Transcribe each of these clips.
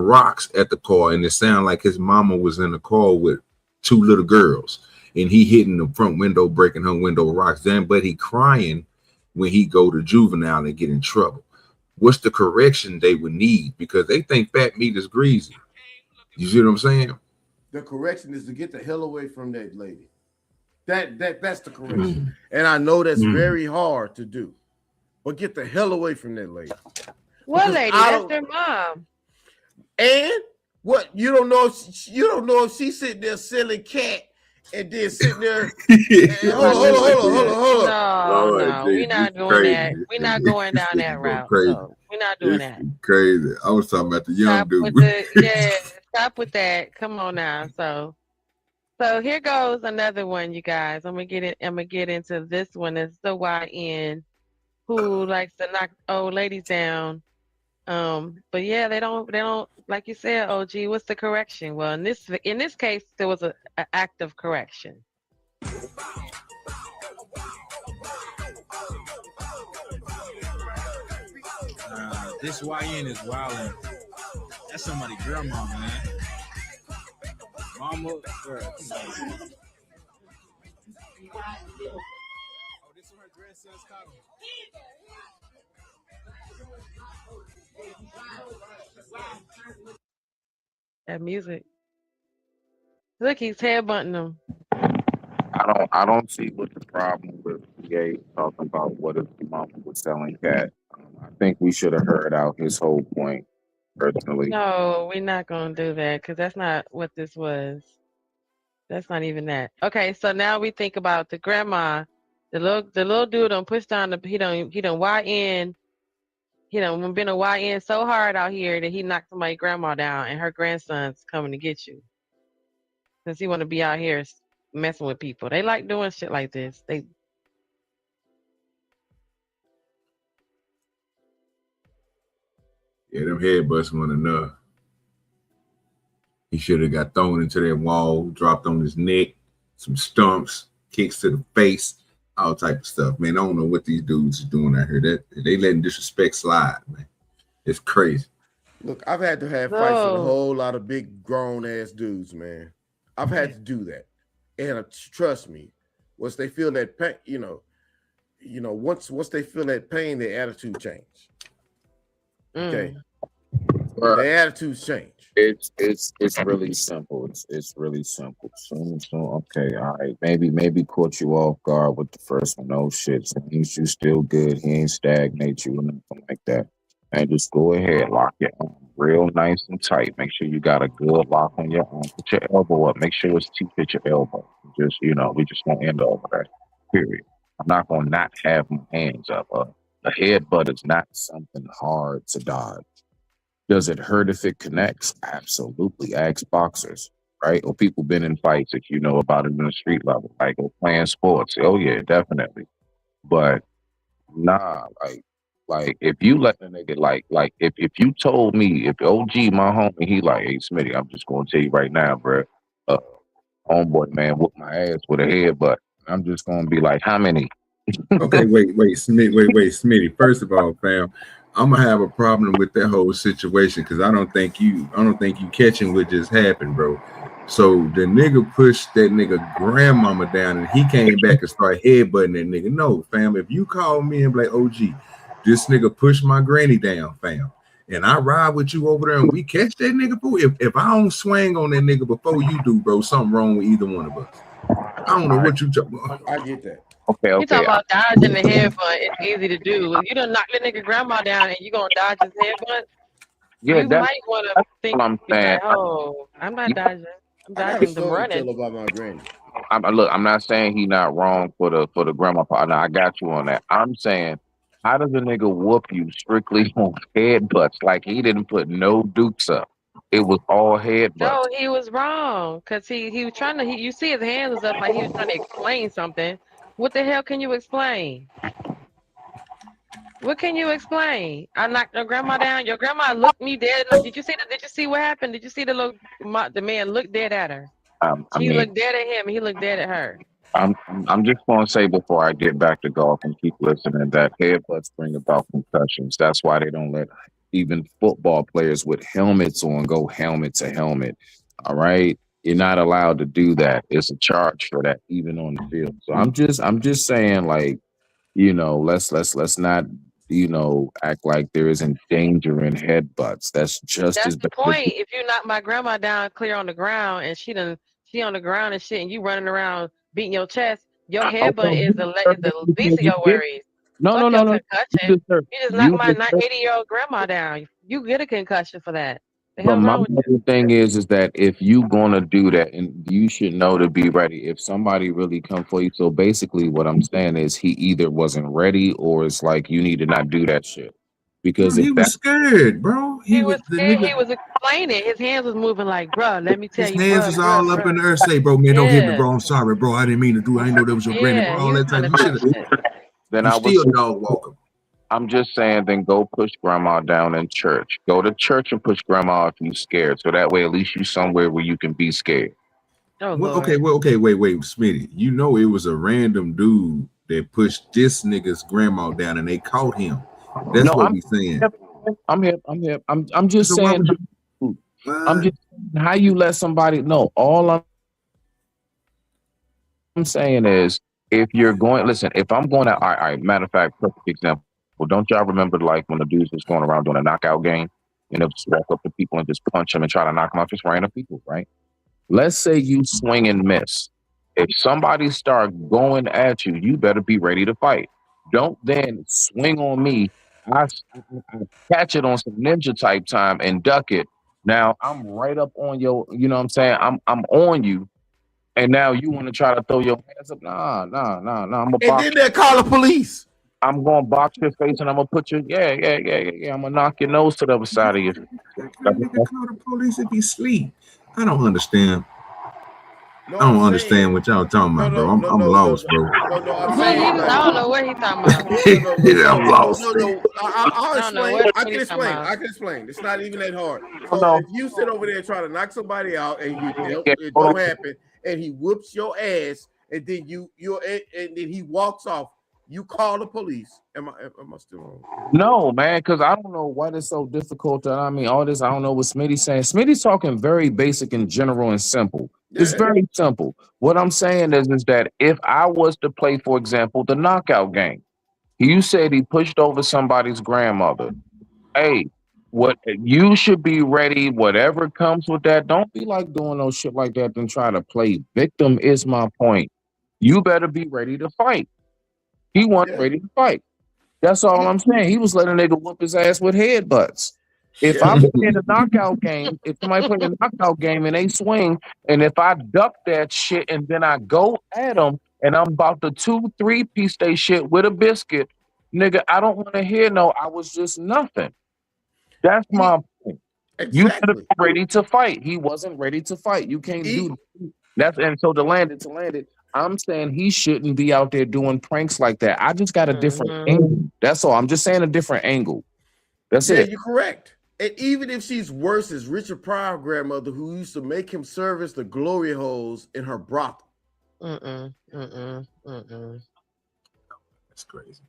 rocks at the car, and it sounded like his mama was in the car with two little girls, and he hitting the front window, breaking her window with rocks. Then, but he crying when he go to juvenile and get in trouble. What's the correction they would need? Because they think fat meat is greasy. You see what I'm saying? The correction is to get the hell away from that lady. That's the correction. And I know that's very hard to do. But get the hell away from that lady. What lady? That's their mom. And what you don't know if she's sitting there selling cat and then sitting there. Hold on. No, we're not doing that. We're not going down that route. So we're not doing that. Crazy. I was talking about the young dude. Stop with that. Come on now. So here goes another one, you guys. I'm gonna get into this one. It's the YN who likes to knock old ladies down. But yeah, they don't like you said, OG. What's the correction? Well, in this case, there was an act of correction. This YN is wildin'. That's somebody's grandma, man. Mama, girl. Oh, this is her grandson's car. That music. Look, he's headbutting them. I don't see what the problem with Gay talking about what if the mama was selling cat. I think we should have heard out his whole point personally. No, we're not gonna do that because that's not what this was. That's not even that. Okay, so now we think about the grandma. The little dude done pushed down he done YN. He done been a YN so hard out here that he knocked somebody's grandma down, and her grandson's coming to get you. Since he want to be out here messing with people. They like doing shit like this. Yeah, them headbutts weren't enough. He should have got thrown into that wall, dropped on his neck, some stumps, kicks to the face, all type of stuff. Man, I don't know what these dudes are doing out here. They letting disrespect slide, man. It's crazy. Look, I've had to have fights with a whole lot of big grown ass dudes, man. I've had to do that. And trust me, once they feel that pain, once they feel that pain, their attitude change. Okay. Their attitudes change. It's really simple. It's really simple. So okay, all right. Maybe caught you off guard with the first one. No shit. So means you still good. He ain't stagnate you or nothing like that. And just go ahead, lock your arm real nice and tight. Make sure you got a good lock on your arm. Put your elbow up. Make sure it's teeth at your elbow. Just we just won't end over that. Period. I'm not gonna not have my hands up. A headbutt is not something hard to dodge. Does it hurt if it connects? Absolutely. Ask boxers, right? Or people been in fights if you know about it in the street level, like or playing sports. Oh yeah, definitely. But nah, like if you let the nigga like if you told me if OG my homie he like, hey Smitty, I'm just gonna tell you right now, bro. Homeboy man whoop my ass with a headbutt. I'm just gonna be like, how many? Okay, wait, Smitty. First of all, fam, I'm gonna have a problem with that whole situation because I don't think you catching what just happened, bro. So the nigga pushed that nigga grandmama down and he came back and started headbutting that nigga. No, fam, if you call me and be like, OG, this nigga pushed my granny down, fam, and I ride with you over there and we catch that nigga, bro. If I don't swing on that nigga before you do, bro, something wrong with either one of us. I don't know what you talking about. I get that. Okay. You talking about dodging the headbutt? It's easy to do. If you done knock the nigga grandma down and you gonna dodge his headbutt, yeah, you might want to think. I'm saying. Oh, I'm not dodging. I'm dodging them running. About my granny. I'm not saying he not wrong for the grandma part. Now I got you on that. I'm saying, how does a nigga whoop you strictly on headbutts? Like he didn't put no dukes up. It was all headbutts. No, he was wrong because he was trying to. You see his hands was up like he was trying to explain something. What the hell can you explain? What can you explain? I knocked your grandma down. Your grandma looked me dead. Did you see that? Did you see what happened? Did you see the man looked dead at her? She looked dead at him. He looked dead at her. I'm just going to say before I get back to golf and keep listening that headbutts bring about concussions. That's why they don't let even football players with helmets on go helmet to helmet. All right. You're not allowed to do that. It's a charge for that, even on the field. So I'm just saying, like, let's not, act like there isn't danger in headbutts. That's just That's as the bad as point. If you knock my grandma down clear on the ground and she on the ground and shit and you running around beating your chest, your headbutt is the least of your worries. no, no, Fuck no, your no. concussion. You just knocked You my deserve 80-year-old grandma down. You get a concussion for that. The But hell's my wrong with you? whole thing is that if you gonna do that, and you should know to be ready. If somebody really come for you, so basically, what I'm saying is he either wasn't ready, or it's like you need to not do that shit. No, Because if he that was scared, bro. He He was was the scared. nigga. He was explaining. His hands was moving like, bruh, let me tell His you, hands bruh, was bruh, all up bruh. in the earth. Say, bro, man, don't hit me, Yeah, bro. I'm sorry, bro. I didn't mean to do it. I didn't know that was your granny, bro. yeah. He All was that trying type to of talk shit. shit. then You I would still say, dog walking. I'm just saying, then go push grandma down in church. Go to church and push grandma if you scared. So that way, at least you somewhere where you can be scared. Oh Well, Lord. okay, wait, Smitty. You know it was a random dude that pushed this nigga's grandma down and they caught him. That's No, what we saying. I'm just So why saying. would you I'm what? just how you let somebody know. All I'm saying is, if you're going, listen, if I'm going to, all right, matter of fact, perfect example. Well, don't y'all remember like when the dudes was going around doing a knockout game and they'll just walk up to people and just punch them and try to knock them off, just random people, right? Let's say you swing and miss. If somebody start going at you, you better be ready to fight. Don't then swing on me. I catch it on some ninja type time and duck it. Now I'm right up on your, you know what I'm saying? I'm on you, and now you want to try to throw your hands up. Nah. I'm gonna And box. then they call the police. I'm gonna box your face and I'm gonna put your yeah. I'm gonna knock your nose to the other side of your face. That kind of nigga call the police if he sleep. I don't understand. No, I I'm don't saying understand what y'all talking no, about, bro. no, I'm no, I'm no, no, lost, bro. no. I'm saying I like don't know what he's talking about. I'm lost. no. I'll I don't know explain. what I can he's talking explain. about. I can explain. It's not even that hard. Oh So no, if you sit over there trying to knock somebody out and yeah, it hold don't on. happen, and he whoops your ass, and then and then he walks off, you call the police. Am I still on? No, man, because I don't know why it's so difficult. I mean, all this, I don't know what Smitty's saying. Smitty's talking very basic and general and simple. It's Yeah. very simple. What I'm saying is that if I was to play, for example, the knockout game, you said he pushed over somebody's grandmother. Hey, what you should be ready, whatever comes with that. Don't be like doing no shit like that and try to play victim, is my point. You better be ready to fight. He wasn't Yeah. ready to fight. That's all I'm saying. He was letting a nigga whoop his ass with headbutts. If Yeah. I play in a knockout game, if somebody play a knockout game and they swing, and if I duck that shit and then I go at them and I'm about to 2-3 piece they shit with a biscuit, nigga, I don't want to hear no, I was just nothing. That's my point. You gotta be Exactly. ready to fight. He wasn't ready to fight. You can't do that's and so to land it. I'm saying he shouldn't be out there doing pranks like that. I just got a different angle. That's all. I'm just saying a different angle. That's Yeah, it. you're correct. And even if she's worse as Richard Pryor grandmother who used to make him service the glory holes in her brothel. That's crazy.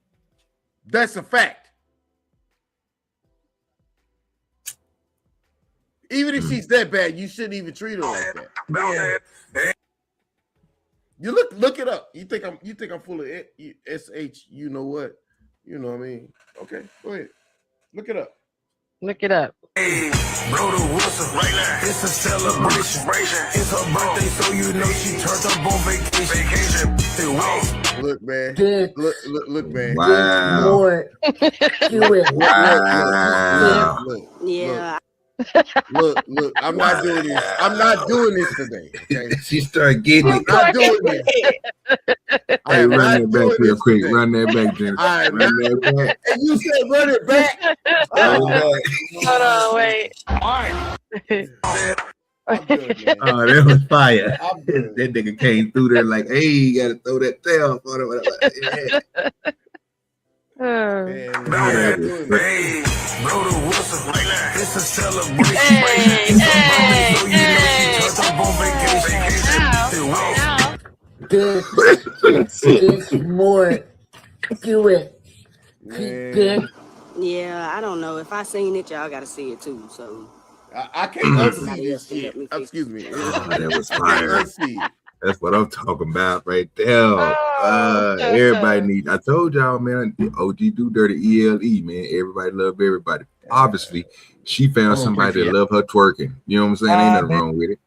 That's a fact. Even if she's that bad, you shouldn't even treat her like that. Yeah. You look it up. You think I'm full of sh? You know what? You know what I mean? Okay, go ahead. Look it up. Look it up. Hey, bro, the Wilson, right now. It's a celebration. It's her birthday, so you know she turned up on vacation. Say, wait. Look, man. Look, man. Wow. Look. Yeah. Look. I'm not doing this. I'm not doing this today. Okay. She started getting it. I'm not doing this. Hey, run that back real quick. Today. Run that back, Jennifer. Run that back. And you said run it back. Hold on, wait. All right. I'm good, man. Oh, that was fire. That nigga came through there like, hey, you gotta throw that tail for it. Hey, bro, the Wilson, right now. It's a celebration. It's her birthday, so you know she turned up on vacation. This more. Do it. Man. Yeah, I don't know. If I seen it, y'all got to see it too. So I can't unsee this shit. Excuse me. That was I can't fire. unsee it. That's what I'm talking about right there. Everybody needs. I told y'all, man. OG do dirty ELE, man. Everybody love everybody. Obviously, she found somebody that love her twerking. You know what I'm saying? Ain't nothing wrong with it.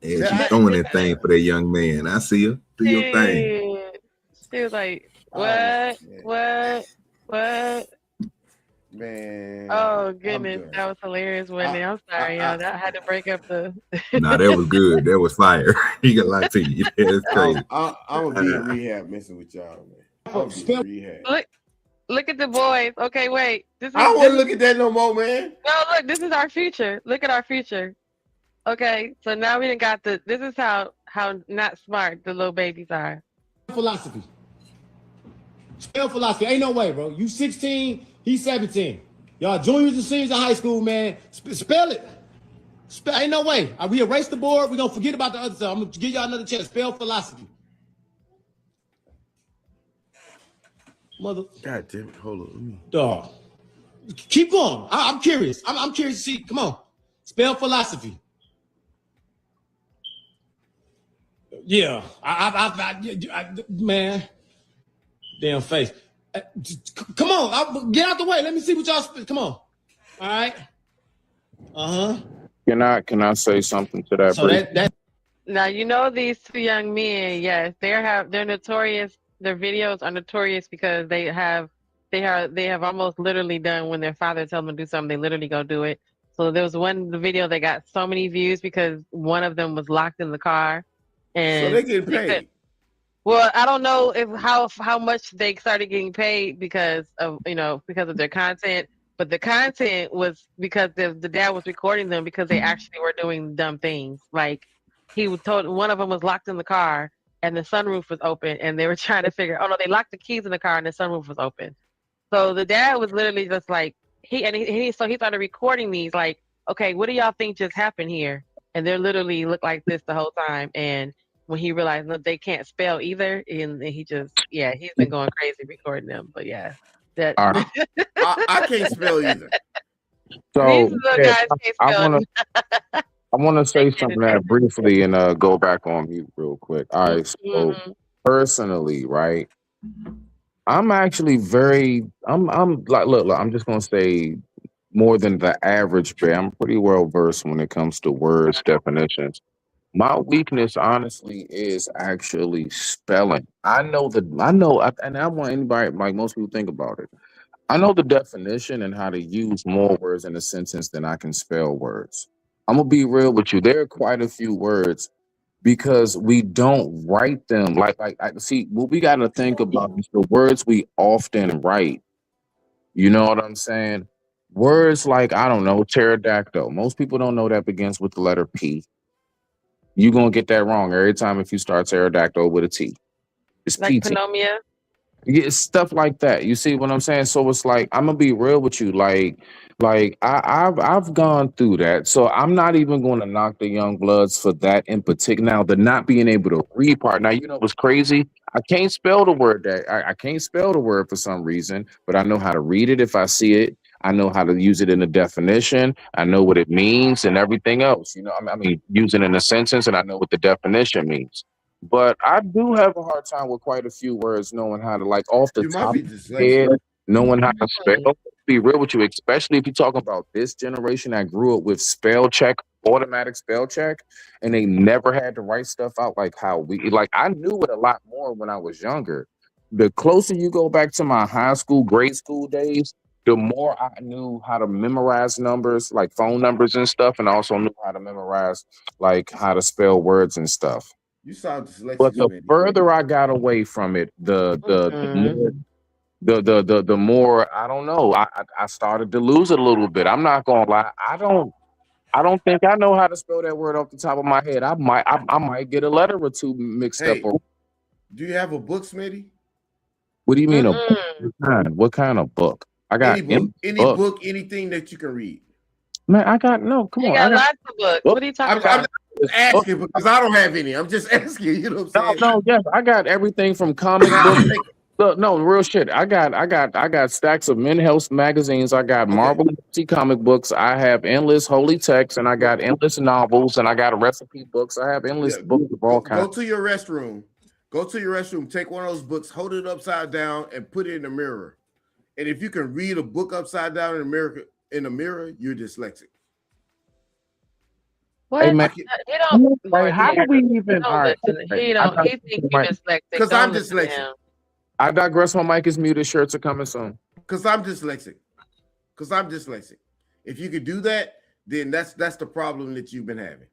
And she's throwing that thing for that young man. I see her. Do your thing. She was like, what? Man. Oh goodness, that was hilarious, Whitney. I'm sorry, y'all. I had to break up the. Nah, that was good. That was fire. He got a lot to you. That's crazy. I'm gonna be in rehab messing with y'all, man. Rehab. Look at the boys. Okay, wait. I don't want to look at that no more, man. No, look. This is our future. Look at our future. Okay, so now we done got the. This is how not smart the little babies are. Philosophy. Spell philosophy. Ain't no way, bro. You 16, he's 17. Y'all juniors and seniors in high school, man. Spell it. Ain't no way. We erase the board. We're going to forget about the other stuff. I'm going to give y'all another chance. Spell philosophy. Mother. God damn it. Hold on. Dog. Keep going. I'm curious. I'm curious to see. Come on. Spell philosophy. Yeah. Man. Damn face. Come on. Get out the way. Let me see what y'all spell. Come on. All right. Can I say something to that? So that now you know these two young men. Yes, they're notorious. Their videos are notorious because they have almost literally done when their father tells them to do something. They literally go do it. So there was the video that got so many views because one of them was locked in the car, and so they get paid. Well, I don't know how much they started getting paid because of their content. But the content was because the dad was recording them because they actually were doing dumb things. Like he was told one of them was locked in the car and the sunroof was open and they were trying to figure, oh no, they locked the keys in the car and the sunroof was open. So the dad was literally just like, he started recording these like, okay, what do y'all think just happened here? And they literally looked like this the whole time. And when he realized that they can't spell either, and he just, he's been going crazy recording them. But yeah. I can't spell either. So these little guys can't spell. I want to say something that briefly and go back on mute real quick. All right. So personally, right, I'm actually I'm like, look, I'm just gonna say more than the average bear. I'm pretty well versed when it comes to words definitions. My weakness, honestly, is actually spelling. And I want anybody, like most people, think about it. I know the definition and how to use more words in a sentence than I can spell words. I'm gonna be real with you. There are quite a few words because we don't write them. Like I see, what we got to think about is the words we often write. You know what I'm saying? Words like, I don't know, pterodactyl. Most people don't know that begins with the letter P. You're going to get that wrong every time if you start pterodactyl with a T. It's like PT. Panomia? Yeah, stuff like that. You see what I'm saying? So it's like, I'm going to be real with you. Like I've gone through that. So I'm not even going to knock the young bloods for that in particular. Now, the not being able to read part. Now, you know what's crazy? I can't spell the word I can't spell the word for some reason, but I know how to read it if I see it. I know how to use it in a definition. I know what it means and everything else. You know, I mean, use it in a sentence and I know what the definition means. But I do have a hard time with quite a few words knowing how to, like, off the top of the head, knowing how to spell. Be real with you, especially if you talk about this generation that grew up with spell check, automatic spell check, and they never had to write stuff out like how I knew it a lot more when I was younger. The closer you go back to my high school, grade school days, the more I knew how to memorize numbers, like phone numbers and stuff, and also knew how to memorize, like, how to spell words and stuff. You sound dyslexic. But the further I got away from it, the more I don't know. I started to lose it a little bit. I'm not gonna lie. I don't think I know how to spell that word off the top of my head. I might get a letter or two mixed up. Do you have a book, Smitty? What do you mean a book? What kind of book? I got any book, anything that you can read. Man, I got no. Come on, I got lots of books. What are you talking about? I'm asking because I don't have any. I'm just asking. You know what I'm saying? No. Yes, I got everything from comic books. Look, no, real shit. I got stacks of Men Health magazines. I got Okay. Marvel comic books. I have endless holy texts, and I got endless novels, and I got recipe books. I have endless Yeah, books of all go kinds. to your restroom. Go to your restroom. Take one of those books, hold it upside down, and put it in the mirror. And if you can read a book upside down in the mirror, you're dyslexic. What? Hey man, He don't. hey, Lord how do Jesus, we even? don't All right, listen. He I don't. He think you dyslexic. Because Don't I'm listen to dyslexic. him. I digress. My mic is muted. Shirts are coming soon. Because I'm dyslexic. If you could do that, then that's the problem that you've been having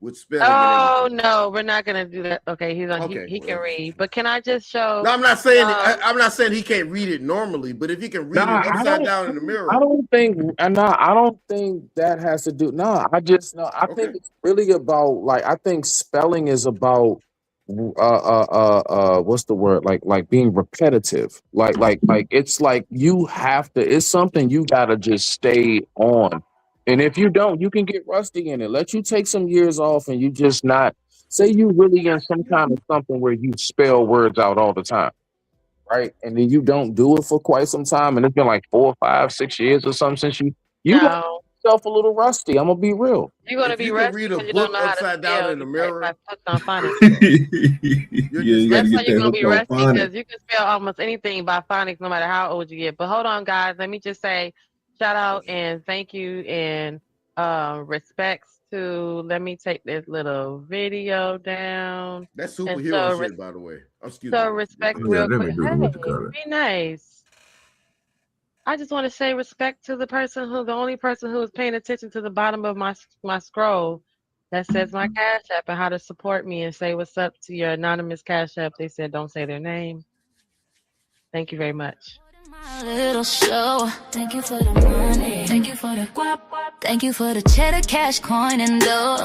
with spelling. Oh no, we're not gonna do that. Okay, he's on. Okay, He can read, but can I just show? No, I'm not saying I'm not saying he can't read it normally, but if he can read it upside down in the mirror, I don't think that has to do. No, I think it's really about like I think spelling is about what's the word like being repetitive. Like it's like you have to. It's something you gotta just stay on, and if you don't, you can get rusty in it. Let you take some years off, and you just not say you really in some kind of something where you spell words out all the time. Right, and then you don't do it for quite some time, and it's been like 4, 5, 6 years or something since you got No, yourself a little rusty. I'm gonna be real. you're gonna if be you can rusty read a because you don't book know how to upside down spell. in the You mirror, hooked on phonics. Yeah, you got to That's why get you're that gonna hook be on rusty phonics. because you can spell almost anything by phonics, no matter how old you get. But hold on, guys. Let me just say, shout out and thank you and respects to. Let me take this little video down. that's And superhero shit, by the way. Excuse me. so respect Yeah, real let quick. me do the what you call Hey, it. be nice. I just want to say respect to the only person who is paying attention to the bottom of my scroll that says my Cash App and how to support me and say what's up to your anonymous Cash App. They said don't say their name. Thank you very much. My little show. Thank you for the money. Thank you for the guap. Thank you for the cheddar, cash, coin, and dough.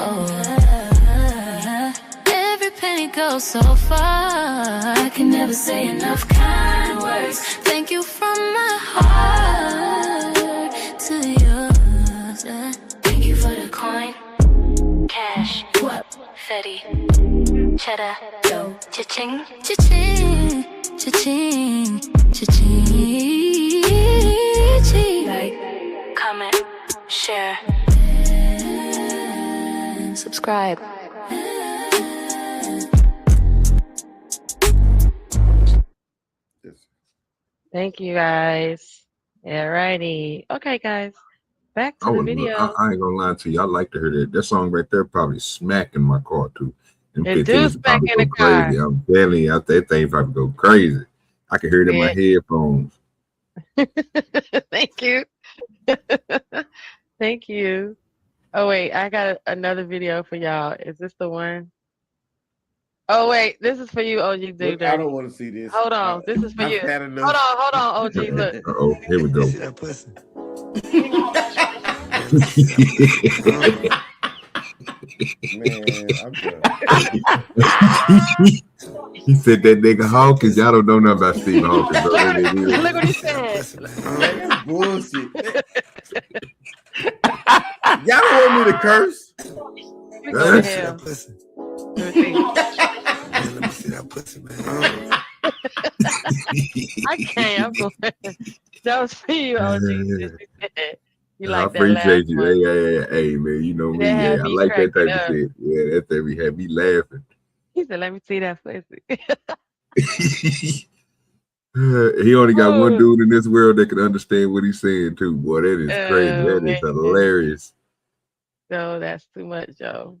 Every penny goes so far. I can never say enough kind words. Thank you from my heart to yours. Thank you for the coin, cash, guap, Fetty, cheddar, dough, cha-ching, cha-ching, cha-ching, cha-ching. Like, comment, share, subscribe. Thank you guys. Alrighty. Okay, guys. Back to the video. I ain't gonna lie to you. I like to hear that. That song right there probably smack in my car too. And It do smack in the car. crazy. I'm telling you, that thing probably go crazy. I can hear it in my headphones. Thank you. Thank you. Oh wait, I got another video for y'all. Is this the one? Oh wait, this is for you, OG Dude. Look, I don't want to see this. Hold on, this is for I've you. had enough. Hold on, OG. Look. Oh, here we go. Man, I'm done. He said that nigga Hawkins. Y'all don't know nothing about Stephen Hawkins. Look what he said. That's bullshit. Y'all don't want me to curse. You go to hell. Let me see that pussy, man. I can't. I'm going. That was for you, OG. You like I appreciate you. Hey, man. You know me. Yeah, I like that type of shit. Yeah, that thing we had me laughing. He said, "Let me see that pussy." He only got one dude in this world that can understand what he's saying too. Boy, that is crazy. That is hilarious. No, that's too much, Joe.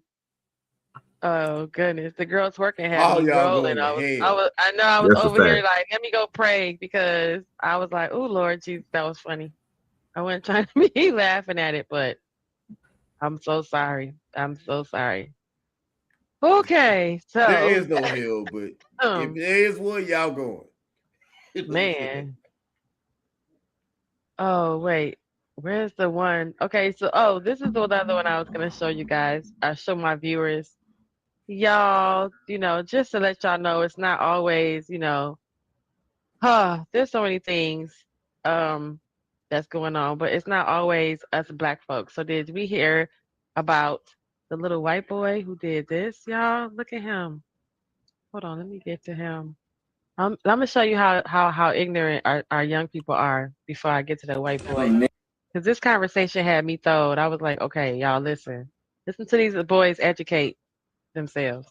Oh goodness, the girls working had All me y'all rolling. going I was That's over here like, let me go pray because I was like, oh Lord Jesus, that was funny. I wasn't trying to be laughing at it, but I'm so sorry. I'm so sorry. Okay, so there is no hell, but if there is one, y'all going. Man. Oh wait, where's the one? Okay, so this is the other one I was gonna show you guys. I show my viewers. Y'all, just to let y'all know, it's not always, there's so many things that's going on, but it's not always us black folks. So did we hear about the little white boy who did this, y'all? Look at him. Hold on, let me get to him. I'm gonna show you how ignorant our young people are before I get to the white boy. Because this conversation had me throwed. I was like, okay, y'all listen to these boys educate themselves.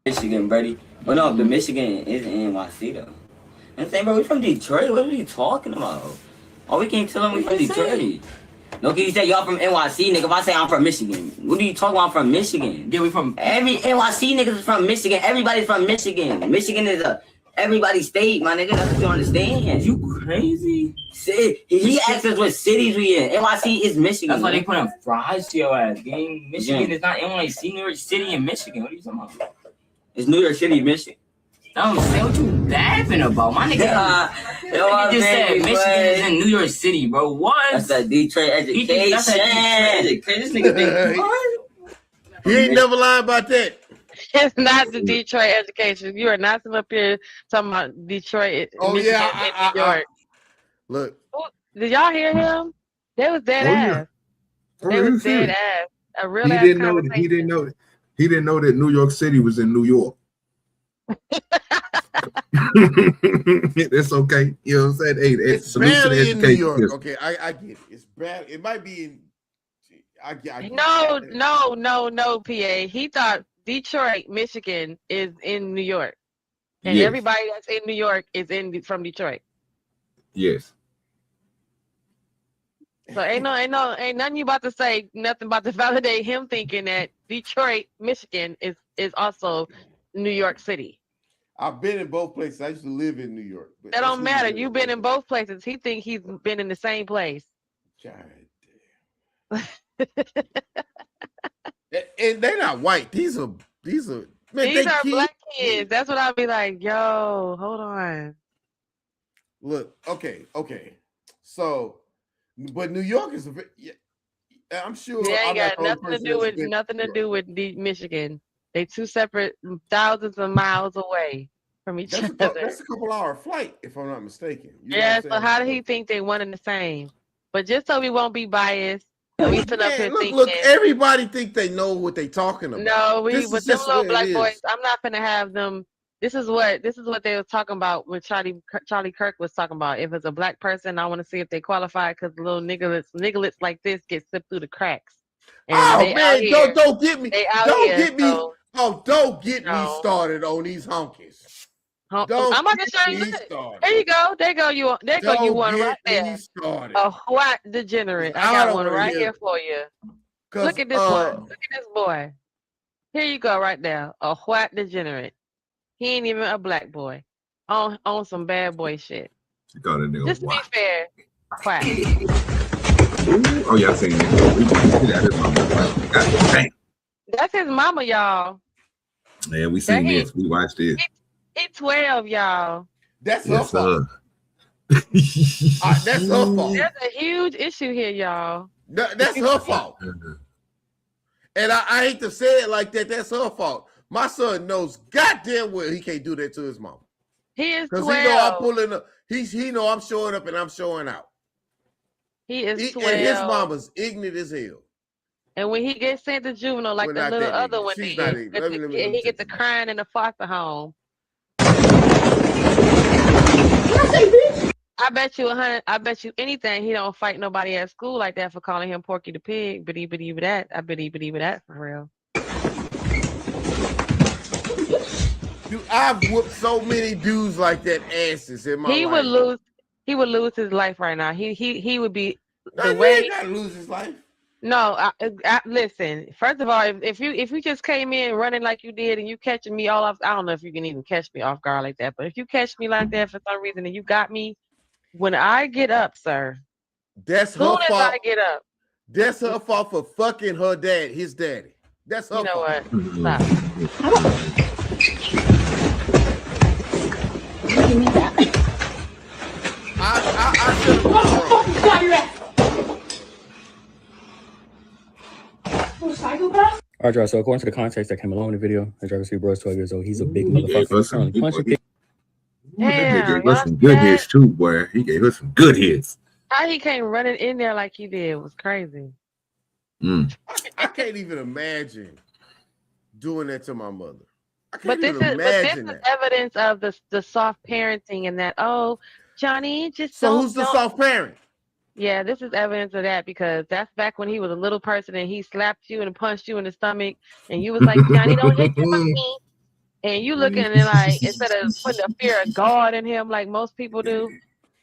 Michigan, buddy. Well, no, but Michigan is in NYC though. I'm saying, bro, we from Detroit. What are you talking about? Oh, we can't tell them we from Detroit. No, can you say y'all from NYC, nigga? If I say I'm from Michigan, what are you talking about? I'm from Michigan. Yeah, we from every NYC niggas is from Michigan. Everybody's from Michigan. Michigan is everybody's state, my nigga. That's what you understand. You crazy? He asked us what cities we in. NYC is Michigan. That's why they put in fries to your ass, gang. Michigan is not NYC, New York City and Michigan. What are you talking about? It's New York City, Michigan. Don't say what you laughing about, my nigga. You just said Michigan is in New York City, bro. What? That's a Detroit education. That's a Detroit education. This nigga think what? He ain't never lied about that. It's not the Detroit education. You are not sitting up here talking about Detroit. Oh Michigan, yeah, New York. Look. Did y'all hear him? They was dead ass. Yeah. They was dead ass. A real ass conversation. He didn't know that New York City was in New York. That's okay. You know what I'm saying? Hey, it's barely in New York. Okay, I get it. It's bad. It might be in. No, PA. He thought Detroit, Michigan is in New York, and everybody that's in New York is from Detroit. Yes. So ain't nothing you about to say. Nothing about to validate him thinking that Detroit, Michigan is also New York City. I've been in both places. I used to live in New York. That don't matter. You've been in both places. He think he's been in the same place. God damn. And they're not white. These are man, these are black kids. That's what I'll be like. Yo, hold on. Look, okay. So, but New York is I'm sure. They ain't got nothing to do with Michigan. They two separate thousands of miles away from each other. That's a couple hour flight, if I'm not mistaken. So how did he think they one and the same? But just so we won't be biased, we sit up here thinking. Look, everybody think they know what they talking about. No, with them little black boys, I'm not gonna have them. This is what they were talking about when Charlie Kirk was talking about. If it's a black person, I want to see if they qualify because little nigglets like this get slipped through the cracks. And man, don't get me. Don't get me started on these honkies. I'm about to show you. There you go. There go you one right there. A white degenerate. I got one right here for you. Look at this one. Look at this boy. Here you go right now. A white degenerate. He ain't even a black boy. On some bad boy shit. Just to be fair. Quack. Oh yeah, I seen it. That's his mama, y'all. Man, we seen this. We watched it. It's 12, y'all. That's her fault. That's her fault. There's a huge issue here, y'all. That's her fault. And I hate to say it like that. That's her fault. My son knows goddamn well he can't do that to his mama. He is 12. Because he know I'm pulling up. He know I'm showing up and I'm showing out. He is 12. And his mama's ignorant as hell. And when he gets sent to juvenile, like the little other one did, he gets to crying in the foster home. I bet you anything he don't fight nobody at school like that for calling him Porky the Pig. But even that, I bet even that for real. Dude, I've whooped so many dudes like that asses in my life. He would lose his life right now. He would be the way he gotta lose his life. No, listen. First of all, if you just came in running like you did and you catching me all off, I don't know if you can even catch me off guard like that. But if you catch me like that for some reason and you got me, when I get up, sir, that's her fault. As I get up, that's her fault for fucking her dad, his daddy. That's her fault. What? Stop. Give me that. I should have been wrong. All right, so according to the context that came along in the video, the driver see bro is 12 years old. He's a big motherfucker. That gave us some good hits too, boy. He gave us some good hits. How he came running in there like he did was crazy. I can't even imagine doing that to my mother. But this is evidence of the soft parenting and that, oh, Johnny, just so who's the soft parent? Yeah, this is evidence of that because that's back when he was a little person and he slapped you and punched you in the stomach and you was like, Johnny, don't hit your mommy. And you looking at it like, instead of putting a fear of God in him like most people do,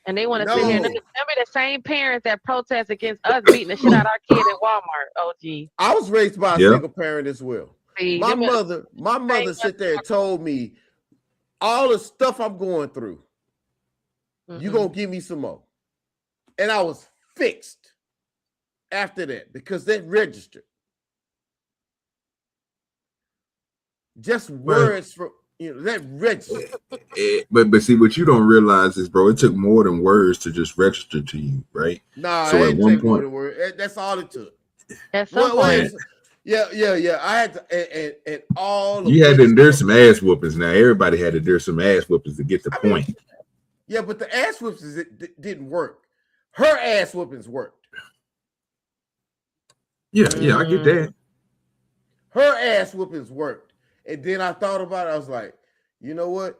and they want to sit here. And them be the same parents that protest against us beating the shit out of our kid at Walmart. OG. I was raised by a single parent as well. See, my mother sit there and told me all the stuff I'm going through. You gonna give me some more. And I was fixed after that because that registered. Just words from that registered. But see, what you don't realize is, bro, it took more than words to just register to you, right? Nah, so at one point, that's all it took. At some point. Yeah. I had to, and all. You had to endure some ass whoopings. Now everybody had to endure some ass whoopings to get the point. Yeah, but the ass whoopings didn't work. Her ass whoopings worked. Yeah, I get that. Her ass whoopings worked. And then I thought about it. I was like, you know what?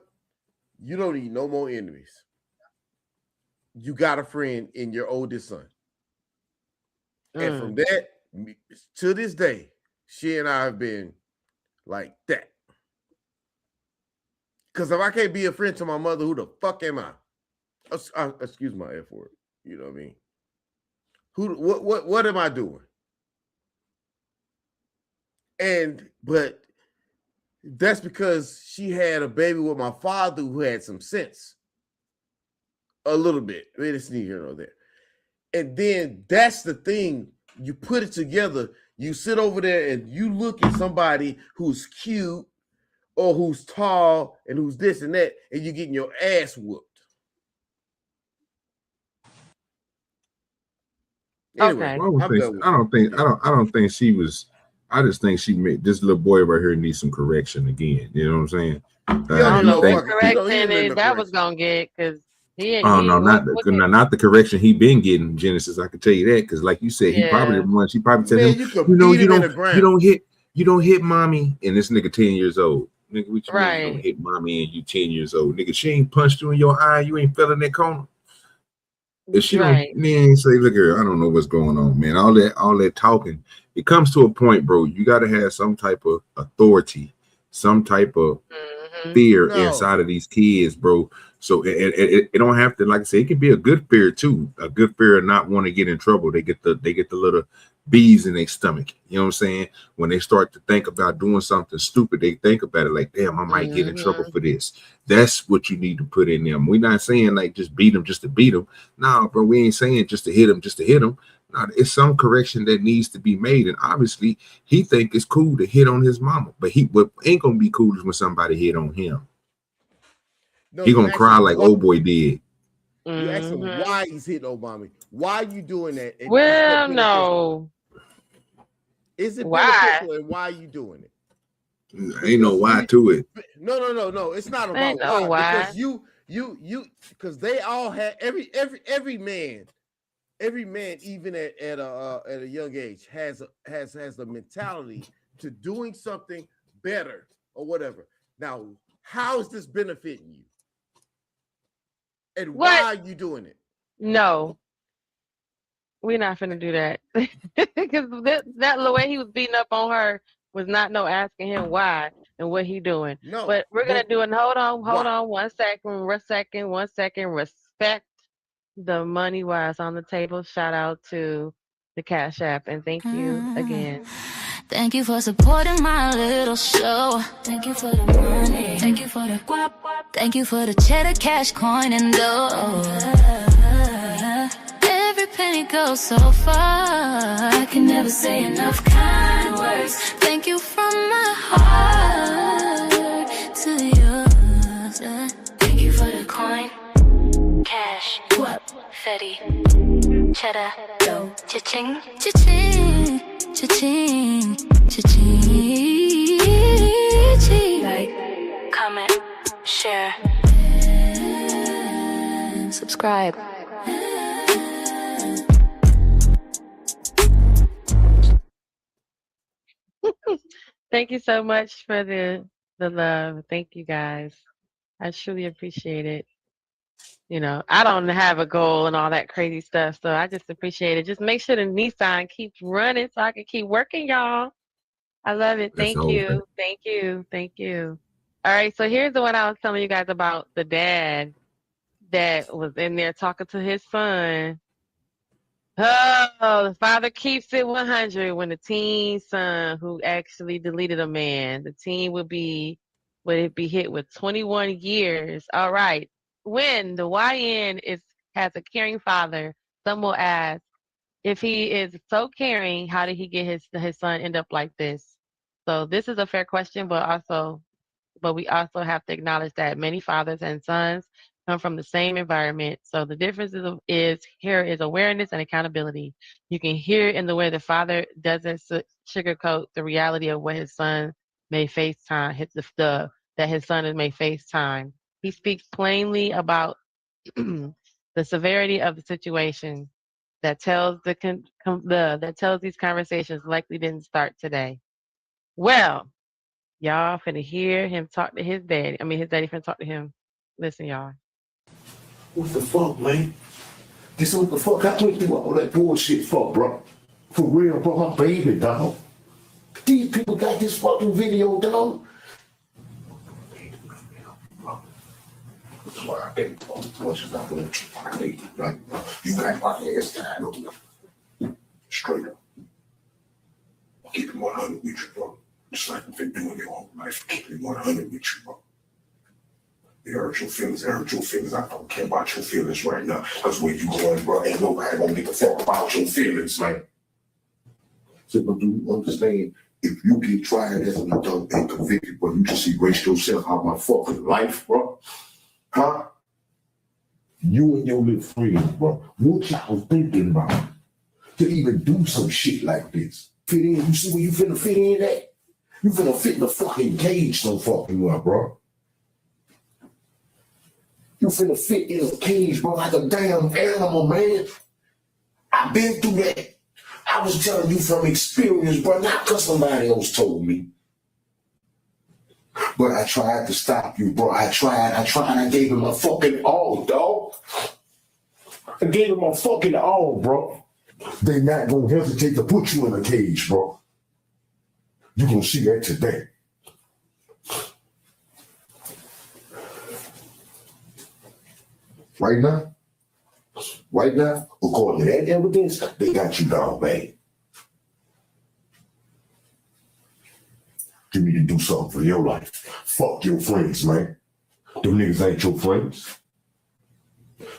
You don't need no more enemies. You got a friend in your oldest son. And from that, to this day, she and I have been like that. Because if I can't be a friend to my mother, who the fuck am I? Excuse my F word. You know what I mean? What am I doing? But that's because she had a baby with my father who had some sense. A little bit. I mean, it's neither nor there. And then that's the thing. You put it together. You sit over there and you look at somebody who's cute or who's tall and who's this and that, and you're getting your ass whooped. Anyway, okay. I don't think she was. I just think she made this little boy right here needs some correction again. You know what I'm saying? I don't know what correction that was gonna get because not the correction he been getting, Genesis. I can tell you that because, like you said, he probably the one. She probably said him, you don't hit mommy, and this nigga 10 years old. Nigga, you don't hit mommy and you 10 years old. Nigga, she ain't punched you in your eye. You ain't fell in that corner. If she don't say, look here, I don't know what's going on, man. All that talking, it comes to a point, bro. You got to have some type of authority, some type of fear inside of these kids, bro. So it don't have to, like I say, it can be a good fear too. A good fear of not want to get in trouble. They get the little bees in their stomach. You know what I'm saying? When they start to think about doing something stupid, they think about it like, damn, I might get in trouble for this. That's what you need to put in them. We're not saying like just beat them just to beat them. No, bro, we ain't saying just to hit them just to hit them. No, it's some correction that needs to be made. And obviously, he think it's cool to hit on his mama, but what ain't gonna be cool is when somebody hit on him. No, he gonna cry like old boy did. You ask him why he's hitting Obama. Why are you doing that? And well, no. Is it beneficial and why are you doing it? Ain't no why to it. No. It's not about why. Because you because they all have every man, even at a young age, has the mentality to doing something better or whatever. Now, how is this benefiting you? And why are you doing it? No, we're not finna do that because that the way he was beating up on her was not asking him why and what he doing. No, but we're gonna do it. Hold on, 1 second. Respect the money wise on the table. Shout out to the Cash App and thank you again. Thank you for supporting my little show. Thank you for the money. Thank you for the guap. Thank you for the cheddar, cash, coin, and dough. Every penny goes so far. I can never say enough kind words. Thank you from my heart to yours. Thank you for the coin, cash, guap, fetty, cheddar, dough, cha-ching, cha-ching. Cha-ching, cha-ching. Like, comment, share, subscribe. Thank you so much for the the love. Thank you guys. I truly appreciate it. You know, I don't have a goal and all that crazy stuff, so I just appreciate it. Just make sure the Nissan keeps running so I can keep working, y'all. I love it. That's the Thank whole thing. you. Thank you. Thank you. All right, so here's the one I was telling you guys about, the dad that was in there talking to his son. Oh, the father keeps it 100 when the teen son who actually deleted a man, the teen would be hit with 21 years. All right. When the YN has a caring father, some will ask, if he is so caring, how did he get his son end up like this? So this is a fair question, but we also have to acknowledge that many fathers and sons come from the same environment. So the difference is here is awareness and accountability. You can hear in the way the father doesn't sugarcoat the reality of what his son may face time, that his son may face time. He speaks plainly about the severity of the situation that tells that tells these conversations likely didn't start today. Well, y'all finna hear him talk to his daddy. I mean, his daddy finna talk to him. Listen, y'all. What the fuck, man? This what the fuck I went through all that bullshit for, bro. For real, bro, my baby, dog. These people got this fucking video, dog. That's why I think much as I'm gonna try, right? You got my ass down. Straight up. Keep it 100 with you, bro. Just like you've been doing your whole life. Keep it 100 with you, bro. It hurt your feelings, I don't care about your feelings right now. Because where you going, bro, ain't nobody gonna give a fuck about your feelings, man. So, but do you understand? If you get tried as an adult and convicted, bro, you just erase yourself out of my fucking life, bro. Huh? You and your little friends, bro, what y'all thinking about to even do some shit like this? Fit in, you see where you finna fit in at? You finna fit in the fucking cage so fucking well, bro. You finna fit in a cage, bro, like a damn animal, man. I've been through that. I was telling you from experience, bro, not because somebody else told me. But I tried to stop you, bro. I tried. I gave him my fucking all, dog. I gave him my fucking all, bro. They not gonna hesitate to put you in a cage, bro. You gonna see that today. Right now, according to that evidence, they got you down bad. You need to do something for your life. Fuck your friends, man. Them niggas ain't your friends.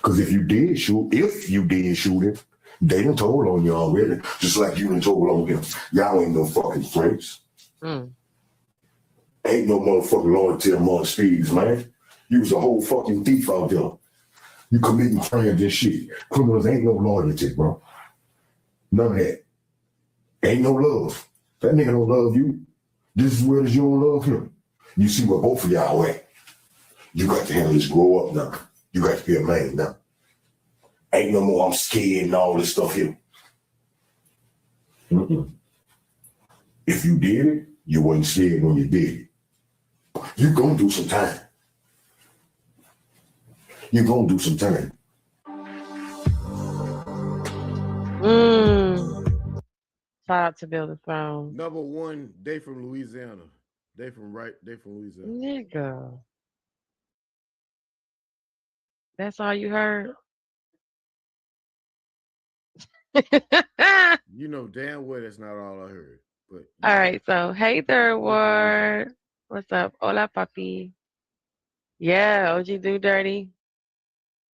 Cause if you did shoot him, they done told on you already. Just like you done told on him. Y'all ain't no fucking friends. Ain't no motherfucking loyalty among thieves, man. You was a whole fucking thief out there. You committing crimes and shit. Criminals ain't no loyalty, bro. None of that. Ain't no love. That nigga don't love you. This is where you don't love him. You see where both of y'all at. You got to handle this, grow up now. You got to be a man now. Ain't no more I'm scared and all this stuff here. If you did it, you wasn't scared when you did it. You gonna do some time. You're gonna do some time. Shout out to Build a Throne. Number one, they from Louisiana. They from Louisiana. Nigga. That's all you heard? You know damn well that's not all I heard. But all right, so hey Third Ward. What's up? Hola papi. Yeah, OG Do Dirty.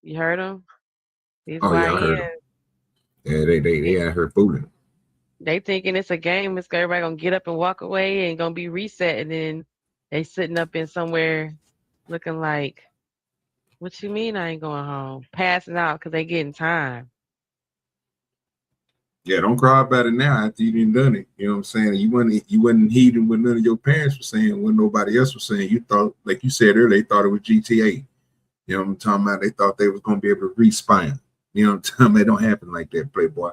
You heard him? These yeah, I heard him. Yeah, they out here fooling. They thinking it's a game. It's everybody gonna get up and walk away and gonna be reset, and then they sitting up in somewhere looking like, what you mean I ain't going home? Passing out because they getting time. Yeah, don't cry about it now after you done it. You know what I'm saying? You wasn't heeding what none of your parents were saying, what nobody else was saying. You thought, like you said earlier, they thought it was GTA. You know what I'm talking about? They thought they was gonna be able to respawn. You know what I'm talking about? It don't happen like that, Playboy.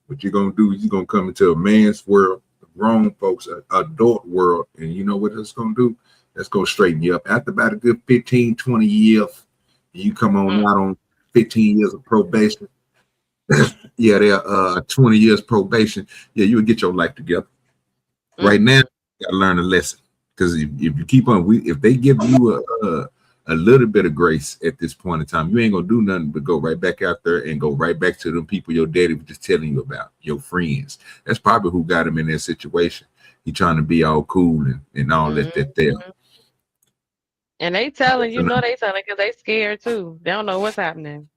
What you're gonna do is you're gonna come into a man's world, grown folks, adult world, and you know what it's gonna do? Let's go straighten you up. After about a good 15, 20 years, you come on out on 15 years of probation. Yeah, they're 20 years probation. Yeah, you would get your life together. Right now, you gotta learn a lesson. Because if you keep on, if they give you a little bit of grace at this point in time, you ain't gonna do nothing but go right back out there and go right back to them people your daddy was just telling you about, your friends. That's probably who got him in that situation. He trying to be all cool and all that there. And they telling, you know, they telling because they scared too. They don't know what's happening.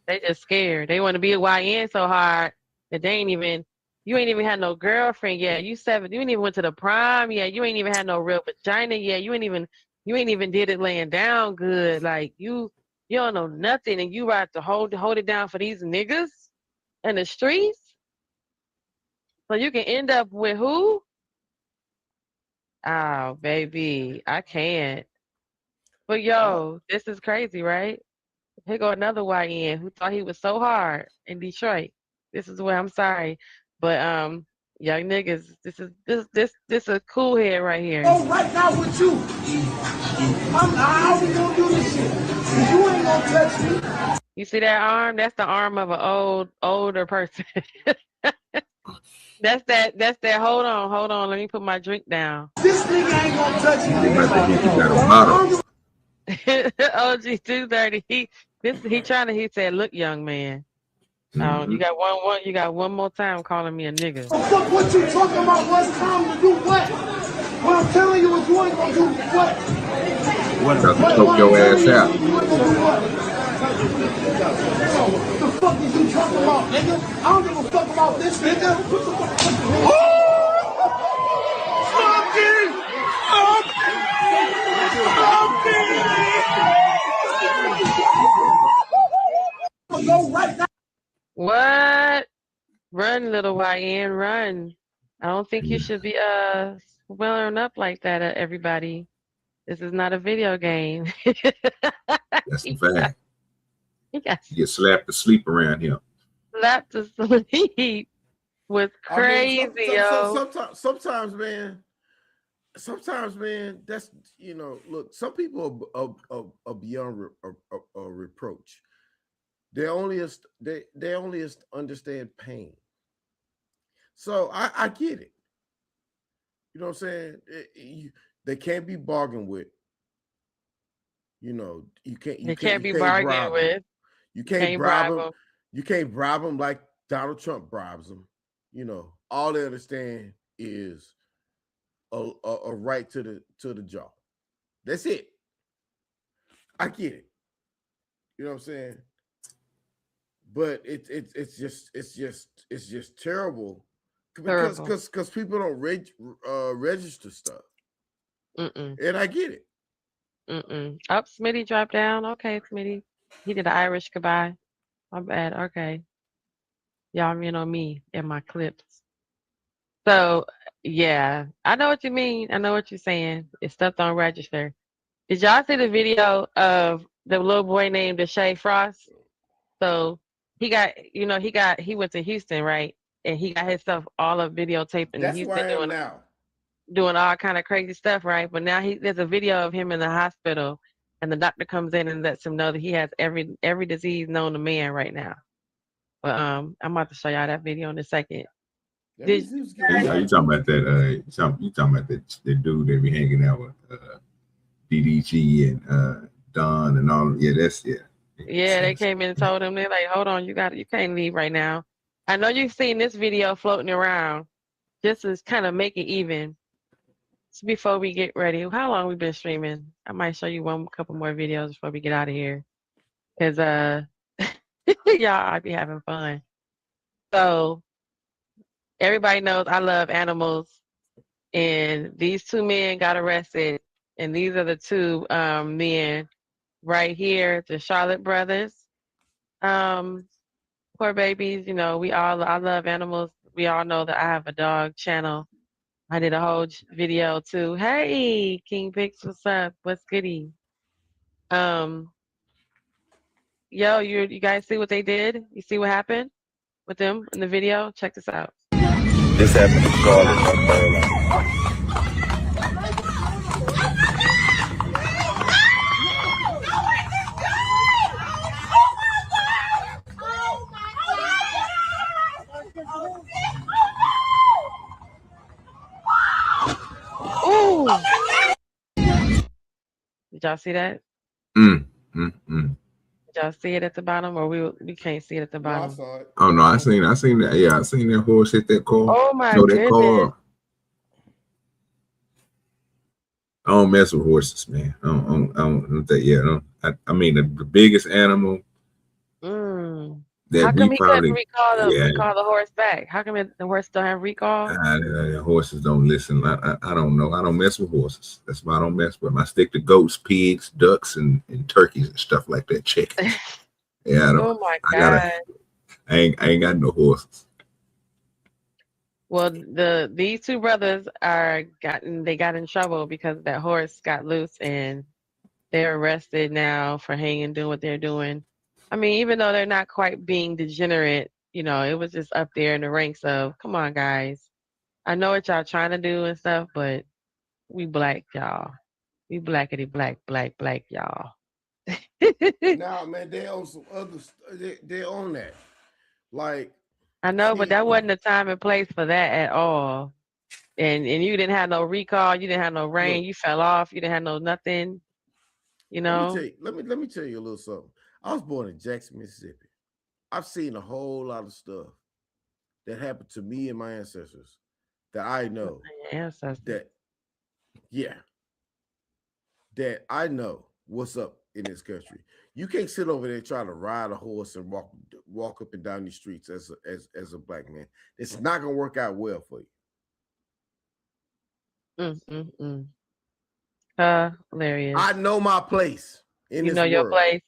They just scared. They want to be a YN so hard that they ain't even, you ain't even had no girlfriend yet. You 7, you ain't even went to the prom yet. You ain't even had no real vagina yet. You ain't even did it laying down good. Like you don't know nothing, and you about to hold it down for these niggas in the streets. So you can end up with who? Oh, baby, I can't. But yo, this is crazy, right? Here go another YN who thought he was so hard in Detroit. This is where I'm sorry, but young niggas, this a cool head right here. Oh, right now with you. How we gonna do this shit? 'Cause you ain't gonna touch me. You see that arm? That's the arm of an older person. That's that. Hold on. Let me put my drink down. This nigga ain't gonna touch me. OG 230. He said, look, young man. You got one more time calling me a nigga. Fuck what you talking about? What's time to do what? What I'm telling you is you ain't gonna do what? What to choke your ass out? What the fuck is you talking about, nigga? I don't give a fuck about this nigga. Go right now. What? Run, little YN, run. I don't think you should be welling up like that, everybody. This is not a video game. That's the fact. You get slapped to sleep around here. Slapped to sleep was crazy, yo. Sometimes, man, that's, you know, look, some people are beyond reproach. They only understand pain. So I get it. You know what I'm saying? They can't be bargained with. You know, you can't be bargained with. You can't bribe them. You can't bribe them like Donald Trump bribes them. You know, all they understand is a right to the job. That's it. I get it. You know what I'm saying? But it's just terrible because people don't register stuff. And I get it. Up, Smitty dropped down. Okay, Smitty. He did an Irish goodbye. My bad. Okay. Y'all in on me and my clips. So yeah, I know what you mean. I know what you're saying. It's stuff don't register. Did y'all see the video of the little boy named Deshae Frost? So he went to Houston, right? And he got himself all of videotaping. That's where I am now. Doing all kind of crazy stuff, right? But now there's a video of him in the hospital, and the doctor comes in and lets him know that he has every disease known to man right now. But I'm about to show y'all that video in a second. You talking about that? You talking about that dude that be hanging out with DDG and Don and all? Yeah, that's yeah. Yeah, they came in and told him, they're like, hold on, you can't leave right now. I know you've seen this video floating around, just to kind of make it even. So before we get ready, how long we been streaming? I might show you a couple more videos before we get out of here. Because y'all, I be having fun. So everybody knows I love animals. And these two men got arrested. And these are the two men right here, the Charlotte brothers. Poor babies, you know, I love animals. We all know that I have a dog channel. I did a whole video too. Hey, King Pix, what's up? What's goody? Yo, you guys see what they did? You see what happened with them in the video? Check this out. This happened in Charlotte, North Carolina. Did y'all see that? Did y'all see it at the bottom, or we can't see it at the bottom? No, I saw it. Oh no, I seen that. Yeah, I seen that horse hit that car. Oh my goodness. That car. I don't mess with horses, man. I mean the biggest animal. How come he couldn't recall the horse back? How come the horse don't have recall? Horses don't listen. I don't know. I don't mess with horses. That's why I don't mess with them. I stick to goats, pigs, ducks, and turkeys and stuff like that. Chickens. Yeah, I don't. Oh my God. I ain't got no horses. Well, these two brothers got in trouble because that horse got loose, and they're arrested now for hanging, doing what they're doing. I mean, even though they're not quite being degenerate, you know, it was just up there in the ranks of, come on, guys. I know what y'all trying to do and stuff, but we black, y'all. We blackity black, y'all. Nah, man, they own some other. They own that. Like, I know, but that wasn't the time and place for that at all. And you didn't have no recall. You didn't have no rain. Look, you fell off. You didn't have no nothing. You know. Let me tell you a little something. I was born in Jackson, Mississippi. I've seen a whole lot of stuff that happened to me and my ancestors that I know. That I know what's up in this country. You can't sit over there trying to ride a horse and walk up and down these streets as a black man. It's not gonna work out well for you. Hilarious. I know my place in this world. You know your place.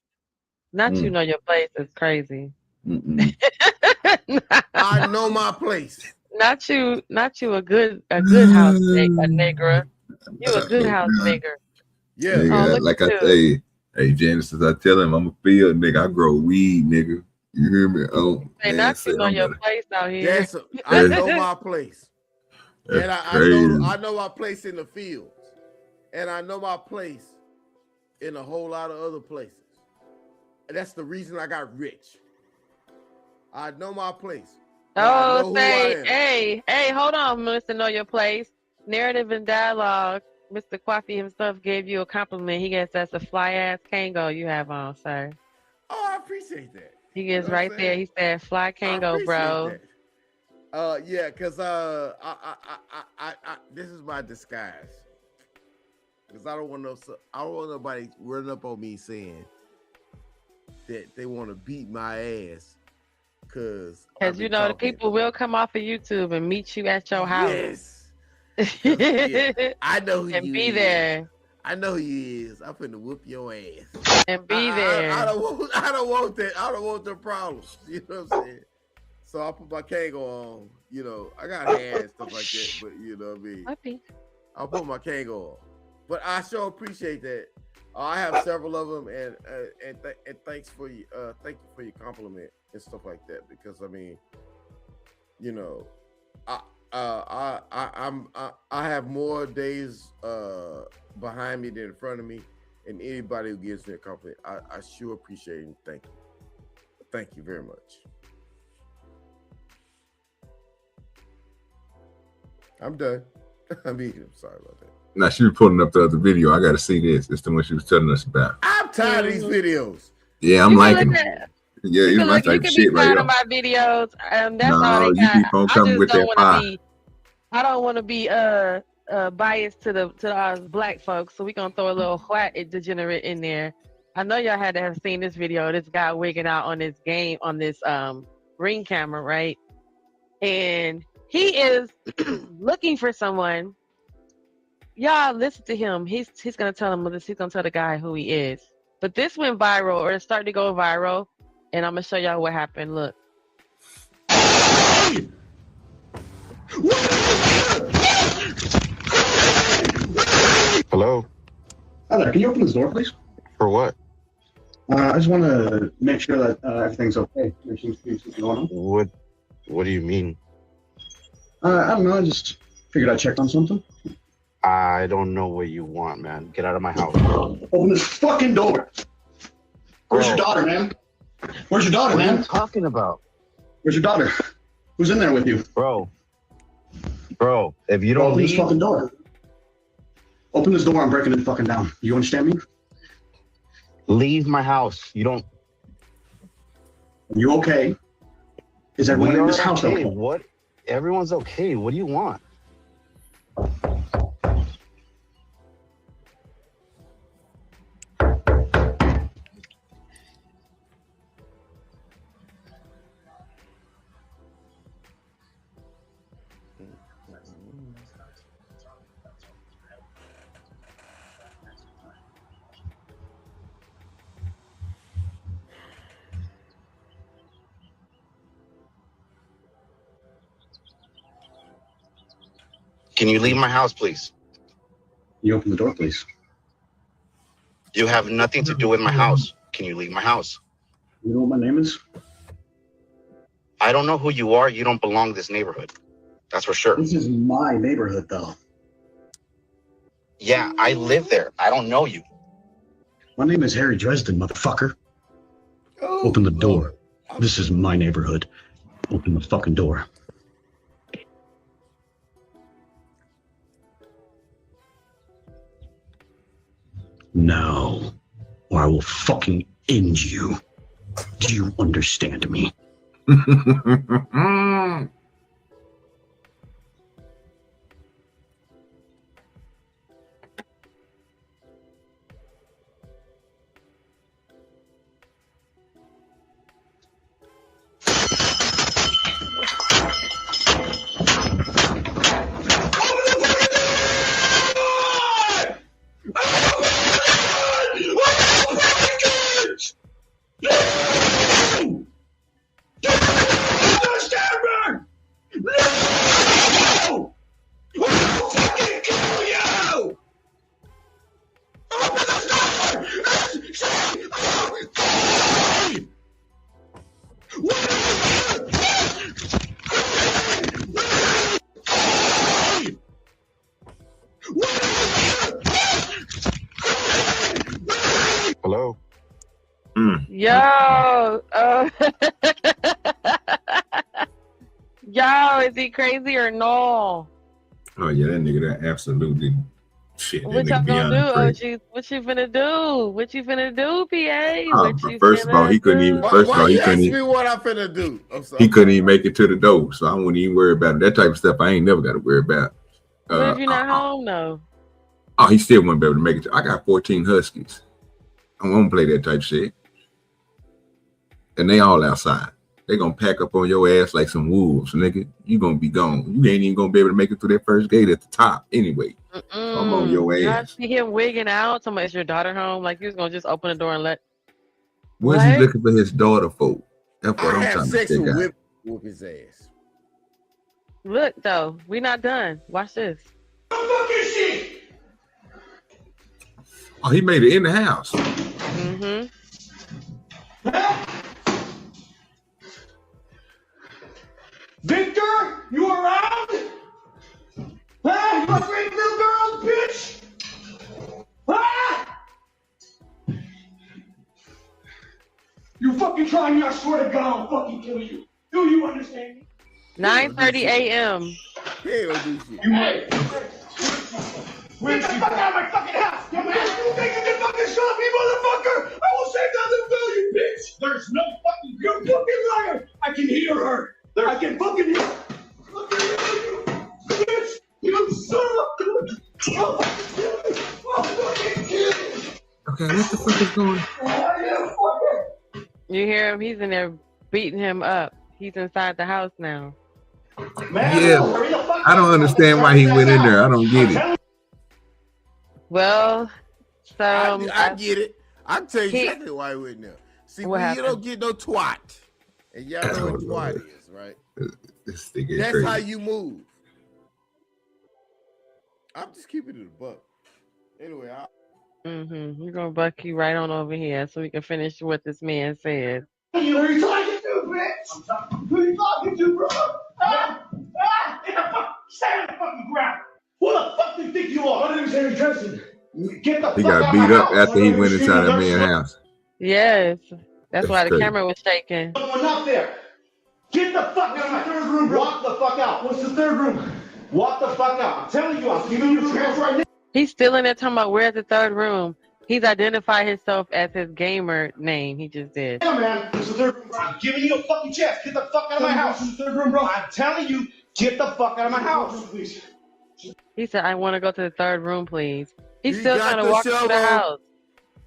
Not you know your place is crazy. I know my place. Not you a good house nigger. You a good house nigger. Yeah. Nigga, like I say, hey Genesis, I tell him I'm a field nigga. I grow weed, nigga. You hear me? Oh, hey, not you know your place out here. I know my place. And I know my place in the fields. And I know my place in a whole lot of other places. And that's the reason I got rich. I know my place. Oh, say, hey, hold on, Mr. Know Your Place. Narrative and Dialogue. Mr. Kwafi himself gave you a compliment. He gets that's a fly ass Kango you have on, sir. Oh, I appreciate that. He gets right there. He said, "Fly Kango, bro." Yeah, because I this is my disguise. Because I don't want nobody running up on me saying that they want to beat my ass. Because you know the people will come off of YouTube and meet you at your house. Yes. Yeah, I know who and you be is. there. I know who you is. I'm finna whoop your ass. And be there. I don't want that. I don't want the problems. You know what I'm saying? So I put my Kango on. You know, I got hair and stuff like that. But you know what I mean? I'll put my Kango on. But I sure appreciate that. I have several of them, and thanks for you. Thank you for your compliment and stuff like that. Because I mean, you know, I have more days behind me than in front of me, and anybody who gives me a compliment, I sure appreciate it. And thank you very much. I'm done. I'm sorry about that. Now she was pulling up the other video. I got to see this. It's the one she was telling us about. I'm tired of these videos. Yeah, I'm liking them. Yeah, it's my type of shit right here. My videos, that's all they got. I don't want to be biased to us black folks, so we gonna throw a little white degenerate in there. I know y'all had to have seen this video. This guy wigging out on this game on this ring camera, right? And he is looking for someone. Y'all listen to him. He's gonna tell him this. He's gonna tell the guy who he is. But this went viral, or it's starting to go viral, and I'm gonna show y'all what happened. Look. Hello. Hi there. Can you open this door, please? For what? I just want to make sure that everything's okay. There seems to be something going on. What do you mean? I don't know. I just figured I'd check on something. I don't know what you want, man. Get out of my house. Open this fucking door. Where's your daughter, man? Where's your daughter, man? What are you talking about? Where's your daughter? Who's in there with you? Bro, if you don't open this fucking door. Open this door. I'm breaking it fucking down. You understand me? Leave my house. You don't. Are you okay? Is everyone in this house okay? What? Everyone's okay. What do you want? Can you leave my house, please? You open the door, please. You have nothing to do with my house. Can you leave my house? You know what my name is? I don't know who you are. You don't belong to this neighborhood. That's for sure. This is my neighborhood, though. Yeah, I live there. I don't know you. My name is Harry Dresden, motherfucker. Open the door. This is my neighborhood. Open the fucking door. Now, or I will fucking end you. Do you understand me? Hello? Yo, yo, is he crazy or no? Oh yeah, that nigga, that absolutely shit. What y'all gonna do? What you finna do? What you finna do, PA? First of all, he couldn't even. Why you ask me what I'm finna do? He couldn't even make it to the door, so I wouldn't even worry about it. That type of stuff I ain't never got to worry about. What if you're not home though? Oh, he still wouldn't be able to make it. I got 14 Huskies. I won't play that type of shit. And they all outside. They gonna pack up on your ass like some wolves, nigga. You gonna be gone. You ain't even gonna be able to make it through that first gate at the top anyway. I'm on your ass. Y'all see him wigging out? Somebody, is your daughter home? Like he was gonna just open the door and let. What's he looking for his daughter for? That's what I'm trying to figure out. Whoop his ass. Look though, we not done. Watch this. Oh, he made it in the house. Mm-hmm. Victor, you around? Huh? You afraid of little girls, bitch? Huh? You fucking try me, I swear to God, I'll fucking kill you. Do you understand me? 9:30 a.m. You might. Get the fuck out of my fucking house! You think you can fucking stop me, motherfucker? I will save that little girl, you bitch! There's no fucking... You fucking liar! I can hear her! I can fucking hear her! Look at you, bitch! You son of a... I'll fucking kill you! I'll fucking kill you! Okay, what the fuck is going on? You hear him? He's in there beating him up. He's inside the house now. Yeah, I don't understand why he went in there. I don't get it. Well, so I get it. I can tell you exactly why he went in there. See, when you don't get no twat, and y'all know what twat is, right? This thing is That's crazy. how you move. I'm just keeping it a buck. Anyway, we're gonna buck you right on over here so we can finish what this man said. Who are you talking to, bitch? Who are you talking to, bro? Stand on the fucking ground. Who the fuck do you think you are? My name is Harry Dresden. Get the fuck He got out beat my up house. after he went inside that man's house. Yes, that's why the crazy. camera was shaking. We're not there. Get the fuck out of my third room, bro. Walk the fuck out. What's the third room? Walk the fuck out. I'm telling you, I'm giving you a chance right now. He's still in there talking about where's the third room. He's identified himself as his gamer name. He just did. Yeah, man. This is the third room, bro. I'm giving you a fucking chance. Get the fuck out of my house. This is the third room, bro. I'm telling you, get the fuck out of my house, please. He said, "I want to go to the third room, please." He's still trying to walk through the house.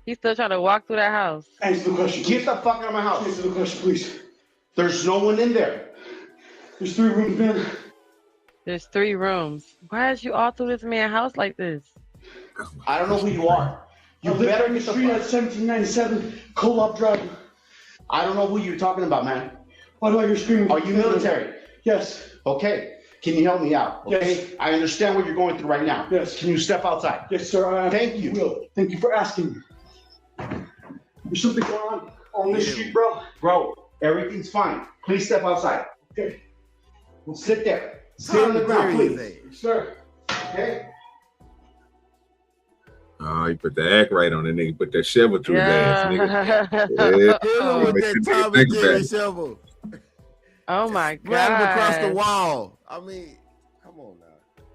He's still trying to walk through the house. Answer the question. Get the fuck out of my house. Answer the question, please. There's no one in there. There's 3 rooms, man. There's 3 rooms. Why is you all through this man's house like this? I don't know who you are. You better get the street at 1797 Co-op Drive. I don't know who you're talking about, man. Why do I hear screaming? Are you military? Yes. Okay. Can you help me out? Okay. Yes. I understand what you're going through right now. Yes. Can you step outside? Yes, sir. Thank you. Will. Thank you for asking. There's something going on this street, bro. Bro, everything's fine. Please step outside. Okay. We'll sit there. Sit on the ground, please. Sir. Okay. Oh, you put the act right on the nigga. Put that shovel through his ass, nigga. Yeah. With that Tom and Jerry shovel. Oh my God. Slam him across the wall. I mean, come on now.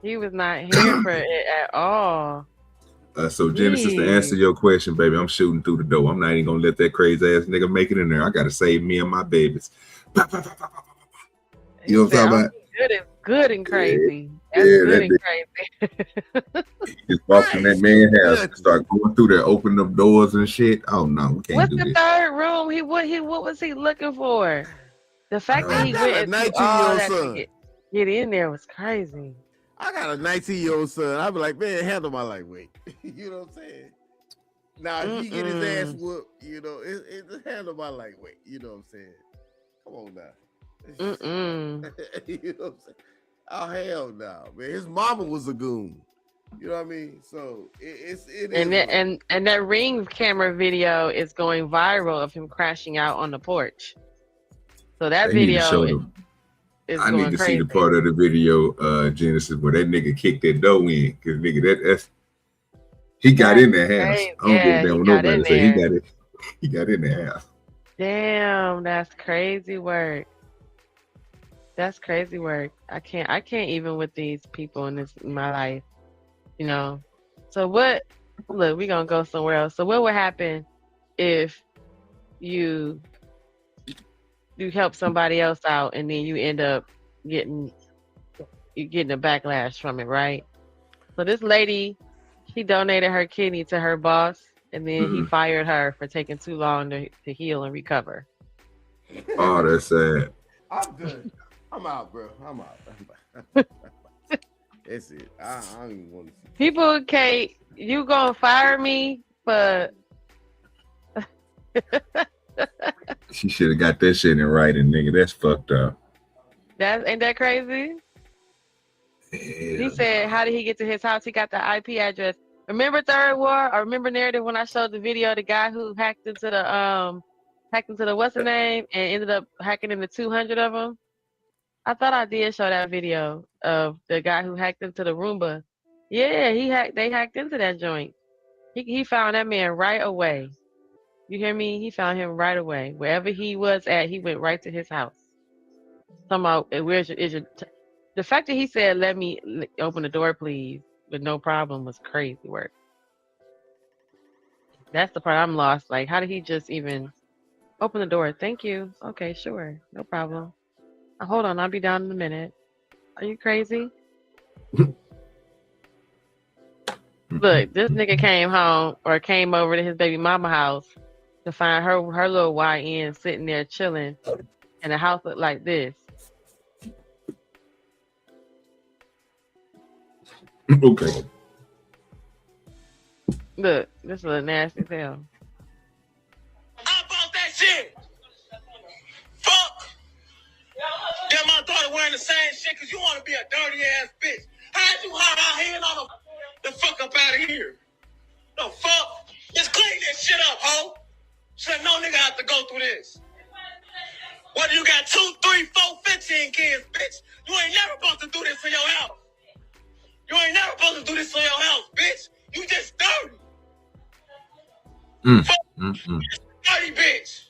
He was not here for it at all. So Genesis, to answer your question, baby, I'm shooting through the door. I'm not even gonna let that crazy ass nigga make it in there. I gotta save me and my babies. You know what I'm talking about? Good and crazy. That's good and crazy. He just walked in that man's house and start going through there, opening up doors and shit. Oh no, we can't What's do the this. third room? What was he looking for? The fact that he went and did all that to get in there was crazy. I got a 19-year-old son. I'd be like, man, handle my lightweight. You know what I'm saying? Now, if he get his ass whooped, you know, it's handle my lightweight. You know what I'm saying? Come on now. You know what I'm saying? Oh, hell no, man. His mama was a goon. You know what I mean? So and that Ring camera video is going viral of him crashing out on the porch. So that video is I going need to crazy. see the part of the video, Genesis, where that nigga kicked that door in. Cause nigga, that's he got in that house. Crazy. I don't give a damn what nobody say. there. He got in that house. Damn, that's crazy work. That's crazy work. I can't even with these people in my life, you know. So look, we're gonna go somewhere else. So what would happen if you help somebody else out and then you end up getting a backlash from it, right? So this lady, she donated her kidney to her boss, and then he fired her for taking too long to heal and recover. Oh, that's sad. I'm good. I'm out, bro. I'm out. That's it. I don't even want to see. People can't. You gonna fire me for? She should have got that shit in writing, nigga. That's fucked up. Ain't that crazy? Yeah. He said, how did he get to his house? He got the IP address. Remember Third War? Or remember Narrative when I showed the video of the guy who hacked into the what's the name and ended up hacking into 200 of them? I thought I did show that video of the guy who hacked into the Roomba. Yeah, they hacked into that joint. He found that man right away. You hear me? He found him right away. Wherever he was at, he went right to his house. Somehow, the fact that he said, "Let me open the door, please," with no problem was crazy work. That's the part I'm lost. Like, how did he just even open the door? Thank you. Okay, sure. No problem. Hold on, I'll be down in a minute. Are you crazy? Look, this nigga came over to his baby mama house to find her little YN sitting there chilling, and the house looked like this. Okay. Look, this is a nasty as hell. How about that shit? Fuck. Get my daughter wearing the same shit because you want to be a dirty ass bitch. How'd you hide our hand on the fuck up out of here? The fuck? Just clean this shit up, ho. So no nigga have to go through this. What, you got 2, 3, 4, 15 kids, bitch? You ain't never supposed to do this in your house. You ain't never supposed to do this in your house, bitch. You just dirty. Dirty bitch.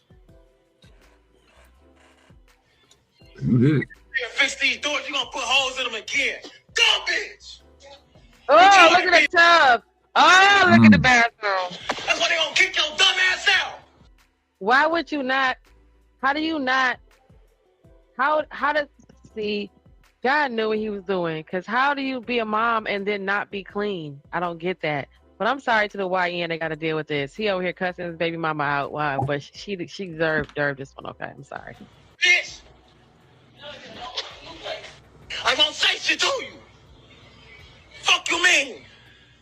You did it. Fix these doors, you gonna put holes in them again. Go, bitch. Oh, look at the tub. Oh, look at the bathroom. That's That's why they gonna kick your dumb ass out. Why would you not? How do you not? How does see? God knew what he was doing. Cause how do you be a mom and then not be clean? I don't get that. But I'm sorry to the YN. They got to deal with this. He over here cussing his baby mama out. Why? But she deserved this one. Okay, I'm sorry. Bitch. I won't say shit to you. Fuck you mean?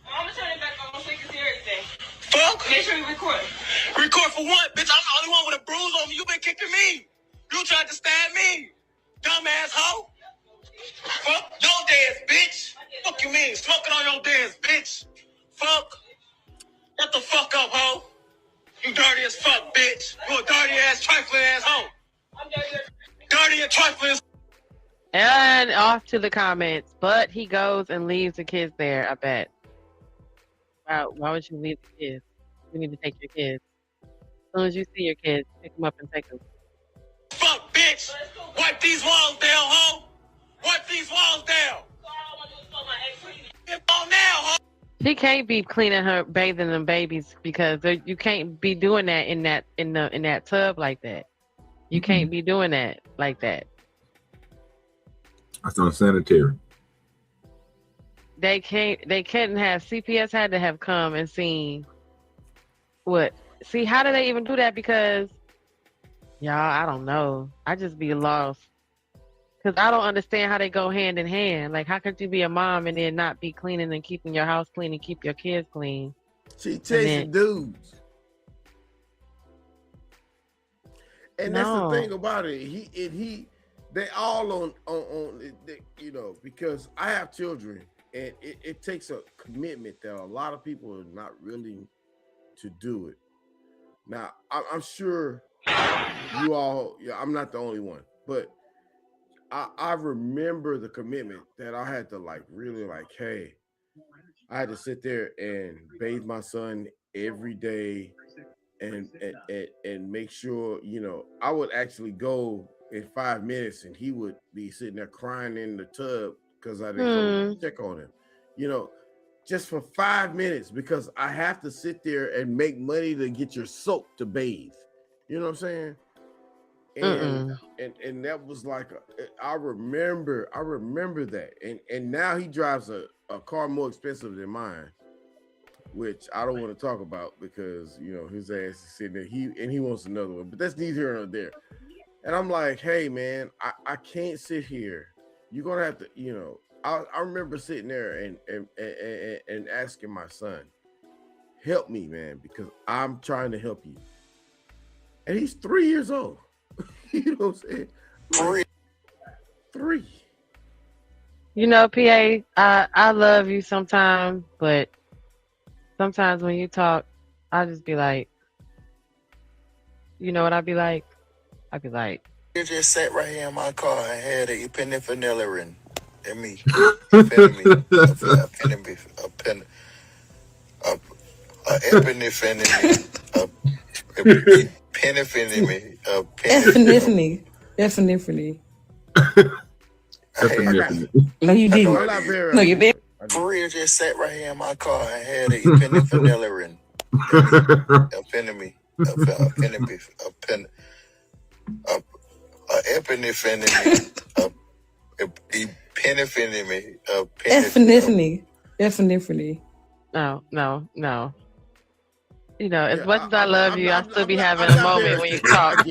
I'm gonna turn it back on so you can see everything. Fuck. Make sure you record. Record for what, bitch? I'm the only one with a bruise on me. You been kicking me. You tried to stab me. Dumbass hoe. Fuck your dance, bitch. Fuck you mean? Smoking on your dance, bitch. Fuck. Shut the fuck up, hoe. You dirty as fuck, bitch. You a dirty ass, trifling ass hoe. I'm dirty and trifling. And off to the comments. But he goes and leaves the kids there, I bet. Why would you leave the kids? You need to take your kids. As soon as you see your kids, pick them up and take them. Fuck, bitch. Wipe these walls down, hoe. Wipe these walls down. Get on now, hoe. She can't be bathing them babies because you can't be doing that in that tub like that. You can't be doing that like that. That's unsanitary. They couldn't have CPS had to have come and seen what. See, how do they even do that? Because y'all, I don't know. I just be lost. Because I don't understand how they go hand in hand. Like, how could you be a mom and then not be cleaning and keeping your house clean and keep your kids clean? She chasing dudes. And that's the thing about it. They all on you know, because I have children and it takes a commitment that a lot of people are not willing to do it. Now, I'm sure you all, I'm not the only one, but I remember the commitment that I had to really hey, I had to sit there and bathe my son every day and make sure, you know, I would actually go in 5 minutes and he would be sitting there crying in the tub because I didn't go check on him, you know, just for 5 minutes because I have to sit there and make money to get your soap to bathe. You know what I'm saying? And that was I remember that. And now he drives a car more expensive than mine, which I don't want to talk about because, you know, his ass is sitting there. He wants another one, but that's neither here nor there. And I'm like, hey man, I can't sit here. You're gonna have to, you know. I remember sitting there and asking my son, help me, man, because I'm trying to help you. And he's 3 years old. You know what I'm saying? 3. You know, PA, I love you sometimes, but sometimes when you talk, I just be like, you know what I'd be like? I'd be like, You just sat right here in my car and had a epinephrine and me. Epinephrine. No, you didn't. No, you didn't. For real, just sat right here in my car and had a epinephrine. Epinephrine. No. You know, as much as I love you, I still be having a moment when you talk.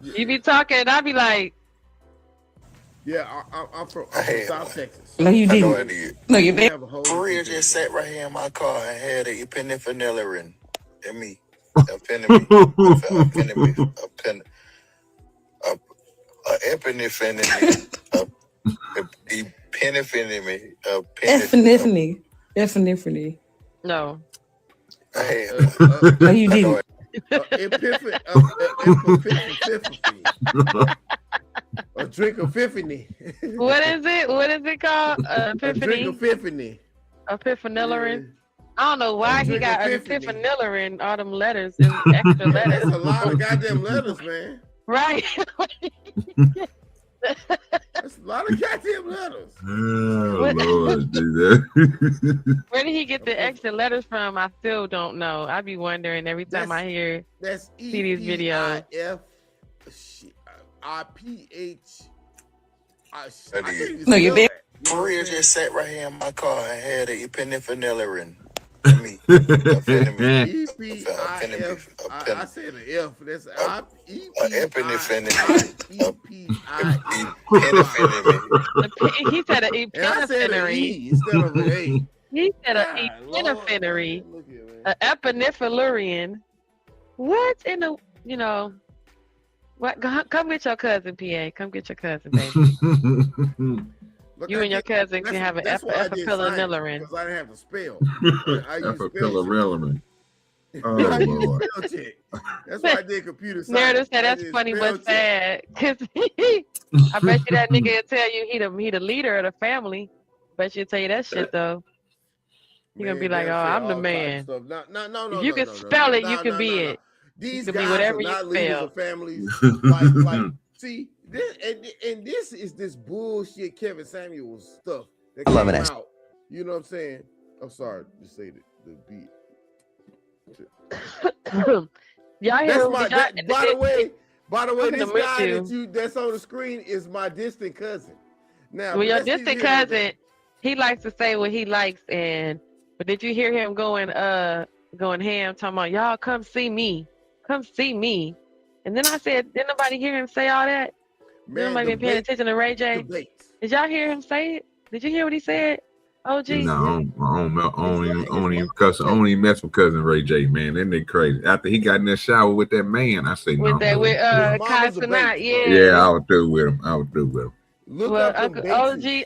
You be talking, and I be like, yeah, I'm from South Texas. No, you didn't. No, you didn't. For real, just sat right here in my car and had a epinephrine and me. Epinephrine. No. No, you didn't. A drink of epiphany. What is it? What is it called? Epiphany. A drink of epiphany. Epiphenylerin. I don't know why he got epiphenylerin, all them letters and extra letters. That's a lot of goddamn letters, man. Right. That's a lot of goddamn letters. Oh Lord, do that. Where did he get the extra letters from? I still don't know. I be wondering every time I hear That's see these videos. No, you did. Maria just sat right here in my car and had a epinephrine. I said an F. That's epinephrine. He said an epinephrine instead of an A. He said an epinephrine, an epinephrine. What in the, you know? What? Come get your cousin, PA. Come get your cousin, baby. You and your cousin can have an epinephrine. Because I didn't have to spell. Epinephrine. Oh Lord. That's why I did computer science. Meredith said that's funny but sad. Cause I bet you that nigga will tell you he the leader of the family. Bet you tell you that shit though. You're gonna be like, oh, I'm the man. No. If you can spell it, you can be it. These guys be whatever are not leaders of families. like, see, this is this bullshit Kevin Samuels stuff that came out. You know what I'm saying? I'm sorry to say the beat. Y'all hear by the way, this guy that's on the screen is my distant cousin. Now, well, your distant cousin, he likes to say what he likes, but did you hear him going ham, talking about y'all come see me, and then I said, didn't nobody hear him say all that? Man, nobody been paying attention to Ray J? Did y'all hear him say it? Did you hear what he said? OG? No, I don't even mess with cousin Ray J, man. That nigga crazy. After he got in that shower with that man, I say no. With Kai Cenat, yeah, I was through with him. Well,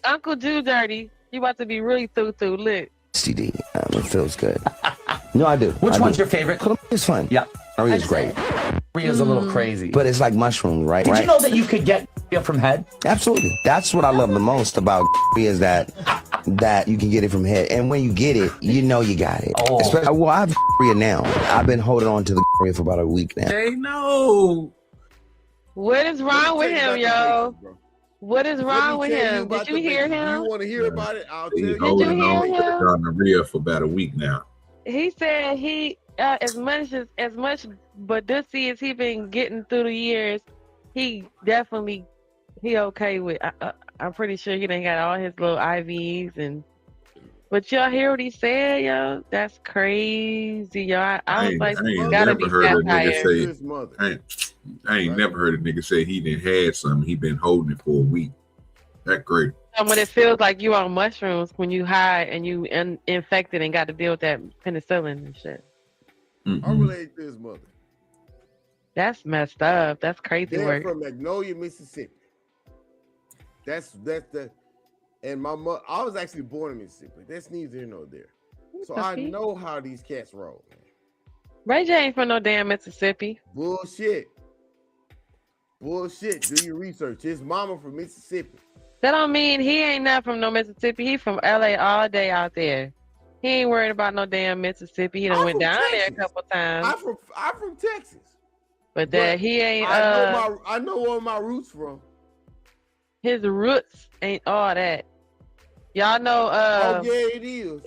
Uncle Do Dirty, you about to be really through. Look. CD, it feels good. No, I do. Which one's your favorite? It's fun. Yeah. Maria's great. Maria's a little crazy. But it's like mushrooms, right? Did you know that you could get from head? Absolutely. That's what I love the most about is that you can get it from head. And when you get it, you know you got it. Oh. Especially, well, I have now. I've been holding on to the for about a week now. Hey, no. What is wrong with him, yo? What is wrong with him? Did you hear him? You want to hear about it? I'll tell you. Did you hear him? Gonorrhea for about a week now. He said he as much badussy as he been getting through the years, he okay with. I'm pretty sure he done got all his little IVs but y'all hear what he said, yo? That's crazy, yo. I was like, you gotta be satire. I ain't never heard a nigga say he done had something. He been holding it for a week. That great. And when it feels like you on mushrooms, when you high and you infected and got to deal with that penicillin and shit. I'm related to his mother. That's messed up. That's crazy They're work. from Magnolia, Mississippi. And my mother, I was actually born in Mississippi. That's neither here nor there. So I know how these cats roll, man. Ray J ain't from no damn Mississippi. Bullshit. Do your research. His mama from Mississippi. That don't mean he ain't not from no Mississippi. He from LA all day out there. He ain't worried about no damn Mississippi. He done went down there a couple times. I'm from Texas. But that he ain't. I know where my roots from. His roots ain't all that. Y'all know. Oh yeah, it is.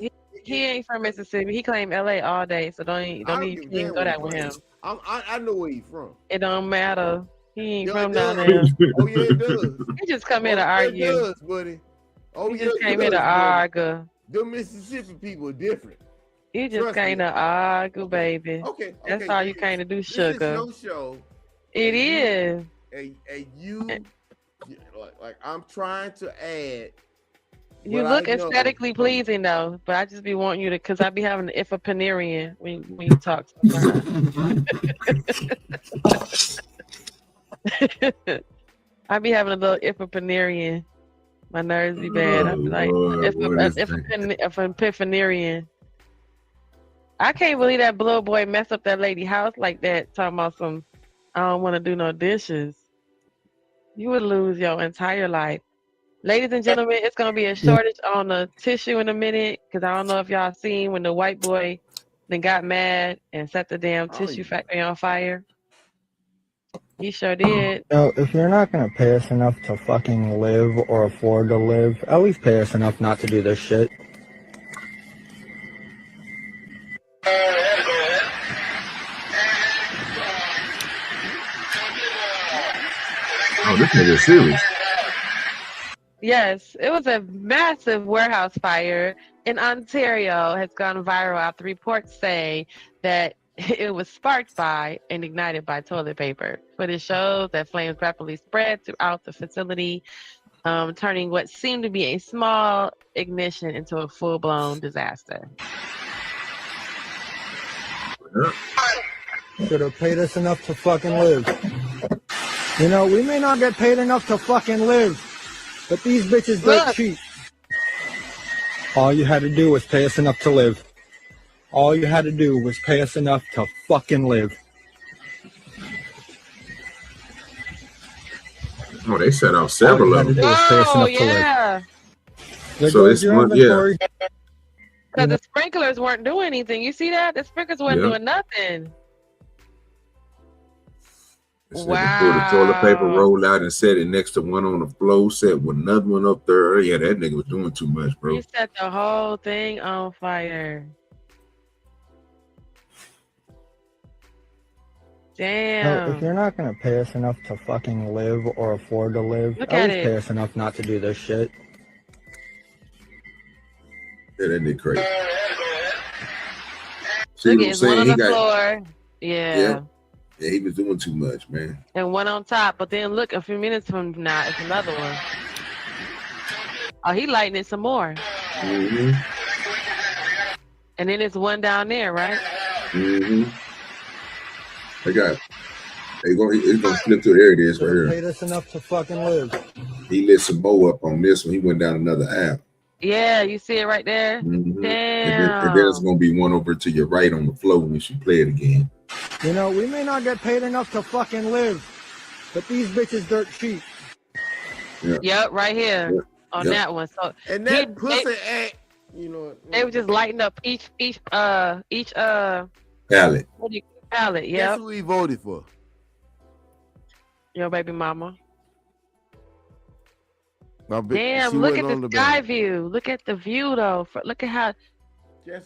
He ain't from Mississippi. He claimed LA all day, so don't even go that with him. I know where he from. It don't matter. He ain't from down there. Oh yeah, it does. He just come here to argue. It does, buddy. Oh he just came here to argue. The Mississippi people are different. You just came to argue, baby. Okay. That's all you came to do, sugar. This is your show. It is. And you, like, I'm trying to add. You look aesthetically pleasing though, but I just be wanting you to, cause I be having the ifapinerian when you talk. I be having a little ifapinerian. My nerves be bad. I be like ifapinerian. I can't believe that blow boy messed up that lady house like that. Talking about some, I don't want to do no dishes. You would lose your entire life. Ladies and gentlemen, it's going to be a shortage on the tissue in a minute because I don't know if y'all seen when the white boy then got mad and set the damn tissue factory on fire. He sure did. No, if you're not gonna pay us enough to fucking live or afford to live, at least pay us enough not to do this shit. Oh, this nigga is serious. Yes, it was a massive warehouse fire in Ontario has gone viral after reports say that it was sparked by and ignited by toilet paper. Footage shows that flames rapidly spread throughout the facility, turning what seemed to be a small ignition into a full-blown disaster. Should have paid us enough to fucking live. You know, we may not get paid enough to fucking live, but these bitches dirt cheap. All you had to do was pay us enough to live. All you had to do was pay us enough to fucking live. Oh, they set out several of them. Oh, yeah. So it's one, yeah. Because the sprinklers weren't doing anything. You see that? The sprinklers weren't doing nothing. Wow. Pulled the toilet paper, rolled out, and set it next to one on the floor, set with another one up there. Yeah, that nigga was doing too much, bro. He set the whole thing on fire. Damn. No, if you're not gonna pay us enough to fucking live or afford to live, at least pay us enough not to do this shit. Yeah, that nigga crazy. See Look, what I'm it's one saying? on He the got, floor. Yeah. yeah, he was doing too much, man. And one on top. But then look, a few minutes from now, it's another one. Oh, he lighting it some more. Mm-hmm. And then it's one down there, right? Mm-hmm. It's gonna flip to there it is right here. Paid us enough to fucking live. He lit some more up on this one. He went down another app. Yeah, you see it right there? Mm-hmm. Damn. And then it's gonna be one over to your right on the floor when you play it again. You know, we may not get paid enough to fucking live, but these bitches dirt cheap. Yeah. Yep, right here on that one. So and that pussy act, you know, they were just lighting up each pallet. Pallet, yeah. That's who he voted for. Your baby mama. Damn, look at the sky view. Look at the view though. Look at how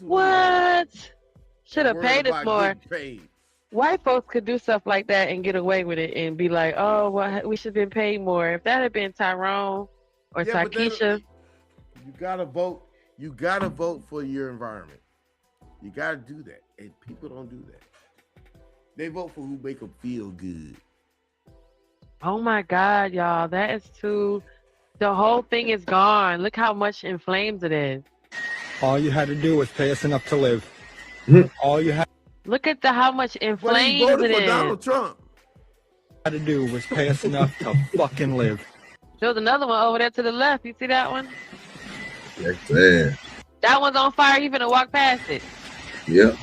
what? Should have paid us more. White folks could do stuff like that and get away with it and be like, oh, well, we should have been paid more. If that had been Tyrone or Takesha. You gotta vote. You gotta vote for your environment. You gotta do that. And people don't do that. They vote for who make them feel good. Oh my God, y'all. That is too. The whole thing is gone. Look how much in flames it is. All you had to do was pay us enough to live. All you had. Look at how much in flames it is. Donald Trump. Had to do was pay us enough to fucking live. There's another one over there to the left. You see that one? Yeah. That one's on fire. You finna walk past it. Yep.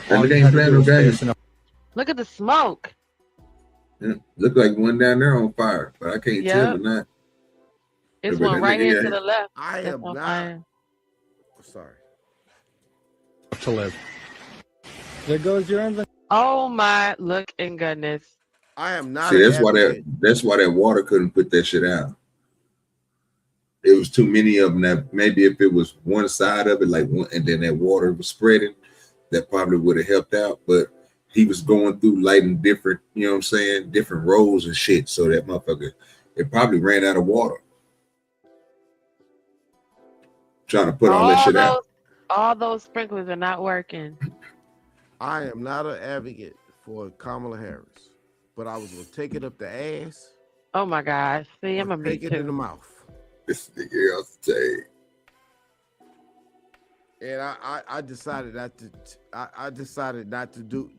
And the game playing no games. Look at the smoke. Yeah. Look like one down there on fire, but I can't tell or not. It's one right here to the left. I am not. Fire. Sorry. To live. There goes your inventory. Oh my look and goodness. I am not. See, that's why that water couldn't put that shit out. It was too many of them. That maybe if it was one side of it, like one, and then that water was spreading, that probably would have helped out. But he was going through lighting different, you know what I'm saying, different rows and shit. So that motherfucker, it probably ran out of water. Trying to put all that shit out. All those sprinklers are not working. I am not an advocate for Kamala Harris, but I was gonna take it up the ass. Oh my gosh! See, I'm gonna take it in the mouth. This nigga else say. And I decided not to. I decided not to do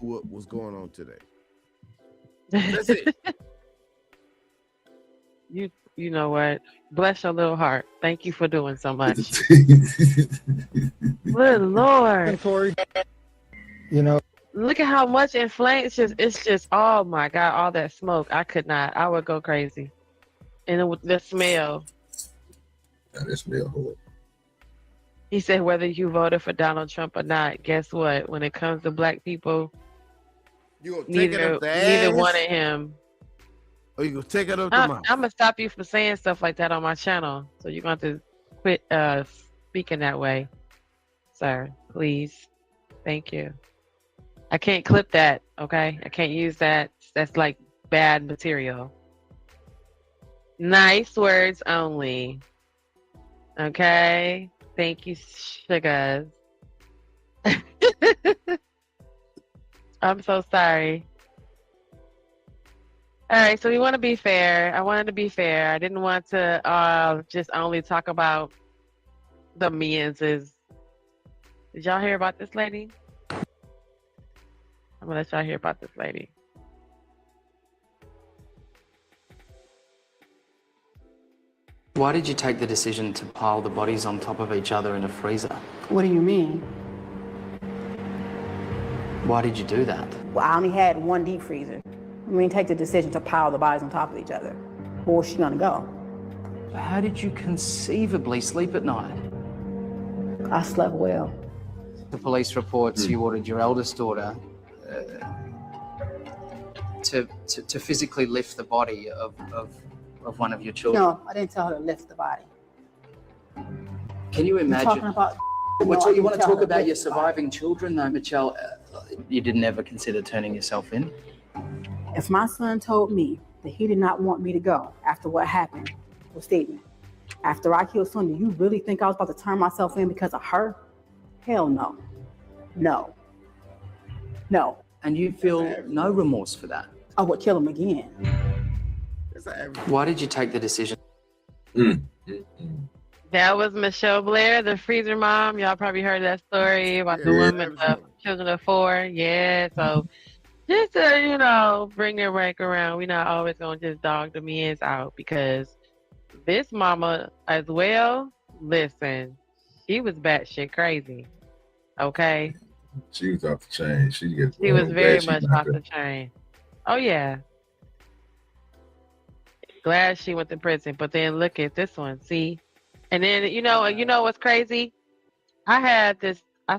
what was going on today. That's it. You know what? Bless your little heart. Thank you for doing so much. Good Lord. You know. Look at how much in flames. It's just. Oh my God! All that smoke. I could not. I would go crazy. And the smell. Yeah, that smell horrible. He said, whether you voted for Donald Trump or not, guess what? When it comes to black people, You gonna take it up the ass? Neither one of him. Or you gonna take it up the mouth? I'm gonna stop you from saying stuff like that on my channel. So you're going to have to quit speaking that way, sir. Please. Thank you. I can't clip that, okay? I can't use that. That's like bad material. Nice words only. Okay? Thank you, sugars. I'm so sorry. All right, so we want to be fair. I wanted to be fair. I didn't want to just only talk about the menses. Did y'all hear about this lady? I'm gonna let y'all hear about this lady. Why did you take the decision to pile the bodies on top of each other in a freezer? What do you mean? Why did you do that? Well, I only had one deep freezer. I mean, take the decision to pile the bodies on top of each other. Where was she gonna go? How did you conceivably sleep at night? I slept well. The police reports you ordered your eldest daughter to physically lift the body of one of your children. No, I didn't tell her to lift the body. Can you imagine? You're talking about. You want to talk about your surviving children, though, Michelle? You didn't ever consider turning yourself in? If my son told me that he did not want me to go after what happened with Stephen, after I killed son, do you really think I was about to turn myself in because of her? Hell no. No. No. And you feel no remorse for that? I would kill him again. Why did you take the decision? That was Michelle Blair, the freezer mom. Y'all probably heard that story about the woman, the children of 4. Yeah, so just to, bring it back around. We're not always going to just dog the men's out because this mama as well, listen, she was batshit crazy. Okay? She was off the chain. She was very much off the chain. Oh, yeah. Glad she went to prison. But then look at this one. See? And then, you know what's crazy? I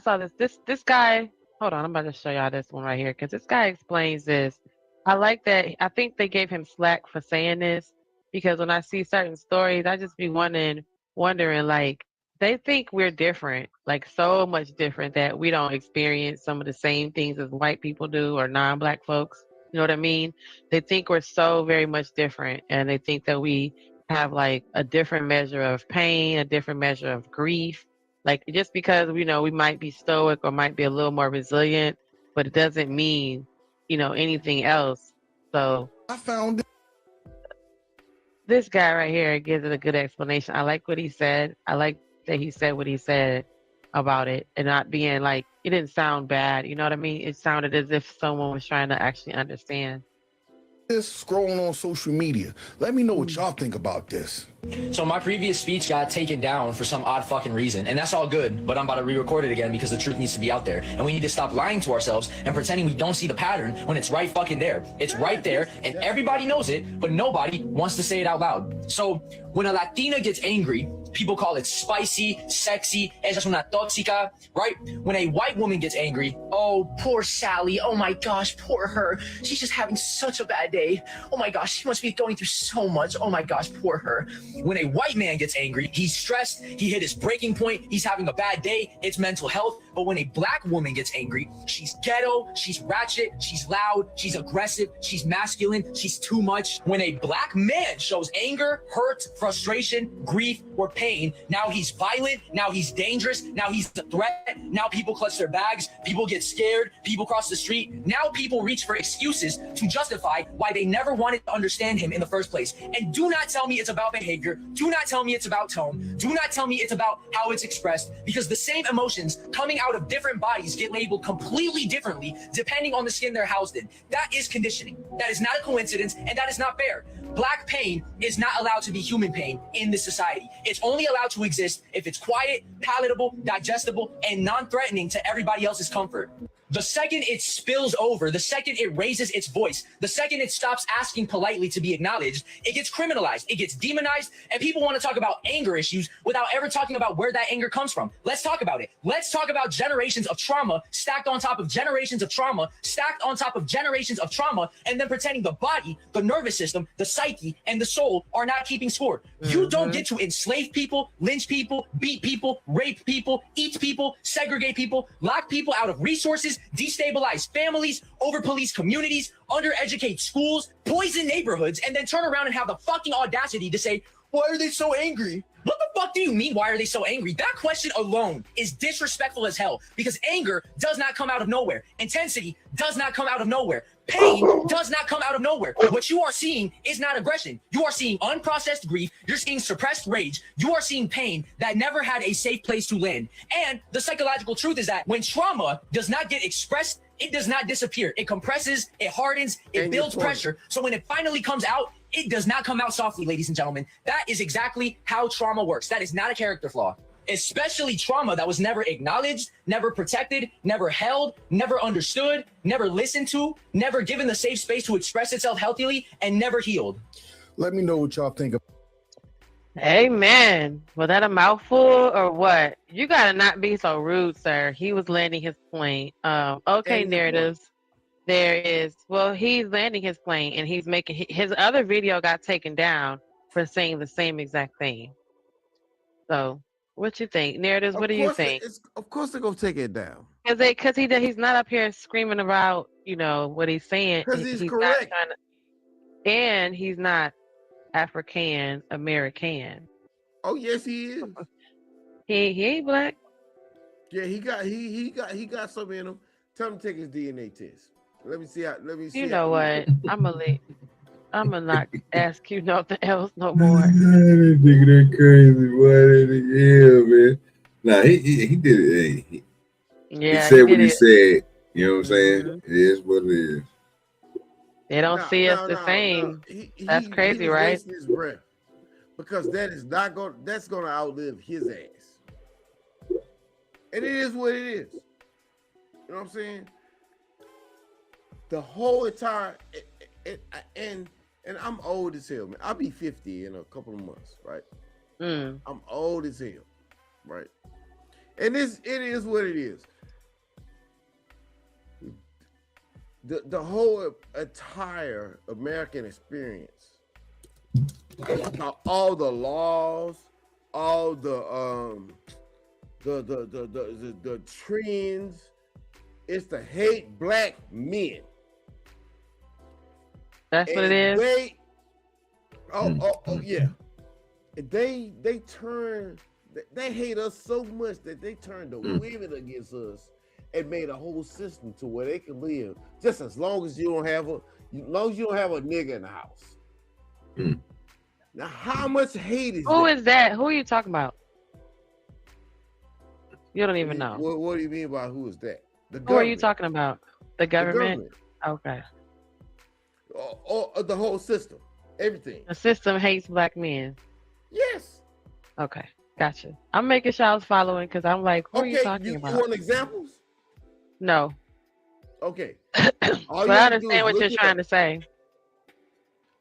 saw this guy. Hold on, I'm about to show y'all this one right here because this guy explains this. I like that. I think they gave him slack for saying this because when I see certain stories, I just be wondering like, they think we're different, like so much different that we don't experience some of the same things as white people do or non-black folks. You know what I mean? They think we're so very much different and they think that we have like a different measure of pain, a different measure of grief. Like just because, we might be stoic or might be a little more resilient, but it doesn't mean, anything else. So I found this guy right here gives it a good explanation. I like what he said. I like that he said what he said about it and not being like, it didn't sound bad. You know what I mean? It sounded as if someone was trying to actually understand. This scrolling on social media. Let me know what y'all think about this. So my previous speech got taken down for some odd fucking reason, and that's all good, but I'm about to re-record it again because the truth needs to be out there, and we need to stop lying to ourselves and pretending we don't see the pattern when it's right fucking there. It's right there, and everybody knows it, but nobody wants to say it out loud. So when a Latina gets angry, people call it spicy, sexy, ella es una tóxica, right? When a white woman gets angry, oh, poor Sally, oh my gosh, poor her. She's just having such a bad day. Oh my gosh, she must be going through so much. Oh my gosh, poor her. When a white man gets angry, he's stressed, he hit his breaking point, he's having a bad day, it's mental health. But when a black woman gets angry, she's ghetto, she's ratchet, she's loud, she's aggressive, she's masculine, she's too much. When a black man shows anger, hurt, frustration, grief, or pain, now he's violent, now he's dangerous, now he's a threat, now people clutch their bags, people get scared, people cross the street, now people reach for excuses to justify why they never wanted to understand him in the first place. And do not tell me it's about behavior, do not tell me it's about tone, do not tell me it's about how it's expressed, because the same emotions coming out of different bodies get labeled completely differently depending on the skin they're housed in. That is conditioning. That is not a coincidence, and that is not fair. Black pain is not allowed to be human pain in this society. It's only allowed to exist if it's quiet, palatable, digestible, and non-threatening to everybody else's comfort. The second it spills over, the second it raises its voice, the second it stops asking politely to be acknowledged, it gets criminalized, it gets demonized, and people want to talk about anger issues without ever talking about where that anger comes from. Let's talk about it. Let's talk about generations of trauma stacked on top of generations of trauma, stacked on top of generations of trauma, and then pretending the body, the nervous system, the psyche, and the soul are not keeping score. You don't get to enslave people, lynch people, beat people, rape people, eat people, segregate people, lock people out of resources, destabilize families, over-police communities, undereducate schools, poison neighborhoods, and then turn around and have the fucking audacity to say, why are they so angry? What the fuck do you mean, why are they so angry? That question alone is disrespectful as hell, because anger does not come out of nowhere. Intensity does not come out of nowhere. Pain does not come out of nowhere. What you are seeing is not aggression. You are seeing unprocessed grief. You're seeing suppressed rage. You are seeing pain that never had a safe place to land. And the psychological truth is that when trauma does not get expressed, it does not disappear. It compresses, it hardens, it builds pressure. So when it finally comes out, it does not come out softly, ladies and gentlemen. That is exactly how trauma works. That is not a character flaw. Especially trauma that was never acknowledged, never protected, never held, never understood, never listened to, never given the safe space to express itself healthily, and never healed. Let me know what y'all think of. Amen. Was that a mouthful or what? You gotta not be so rude, sir. He was landing his plane. Okay, narratives. There is, well, he's landing his plane and he's making, his other video got taken down for saying the same exact thing. So, what you think? Narratives, what do you think? Of course they're going to take it down. Because he's not up here screaming about, you know, what he's saying. Because he's correct. And he's not African American. Oh, yes, he is. He ain't black. Yeah, he got something in him. Tell him to take his DNA test. Let me see. You know what? I'm gonna not ask you nothing else no more. This nigga that crazy, boy. Yeah, man. Nah, he did it. He said what he said. You know what I'm saying? It is what it is. They don't see us the same. That's crazy, right? His breath, because that's gonna outlive his ass. And it is what it is. You know what I'm saying? The whole entire and I'm old as hell, man. I'll be 50 in a couple of months, right? I'm old as hell, right? And it is what it is. The whole entire American experience, all the laws, all the trends, it's to hate black men. That's what it is. Yeah. They hate us so much that they turned the women against us and made a whole system to where they can live just as long as you don't have a nigga in the house. Now, how much hate is Who is that? Who are you talking about? You don't even know. What do you mean by who is that? Who are you talking about? The government? Okay. Or the whole system, everything. The system hates black men. Yes. Okay, gotcha. I'm making sure I was following because I'm like, who are you talking about? You want examples? No. Okay. But I understand what you're trying to say.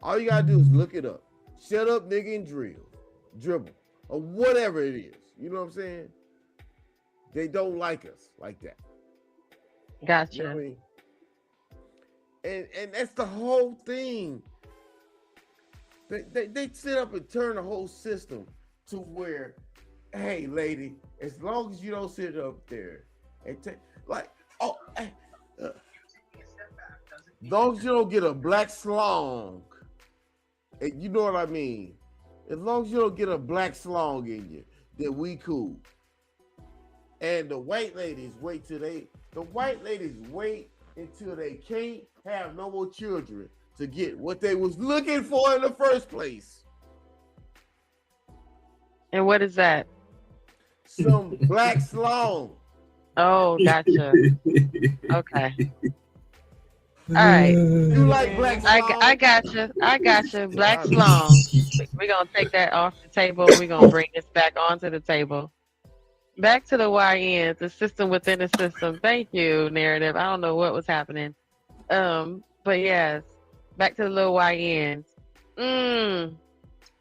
All you gotta do is look it up. Shut up, nigga, and dribble, or whatever it is. You know what I'm saying? They don't like us like that. Gotcha. You know what I mean? And that's the whole thing. They sit up and turn the whole system to where, hey, lady, as long as you don't sit up there and take as long as you don't get a black slong, and you know what I mean. As long as you don't get a black slong in you, then we cool. And the white ladies wait until they can't have no more children to get what they was looking for in the first place. And what is that? Some black slong. Oh, gotcha. Okay. All right. You like black slong? I gotcha. Black slong. We're gonna take that off the table. We're gonna bring this back onto the table. Back to the YNs, the system within the system. Thank you, narrative. I don't know what was happening. But yes, back to the little YNs.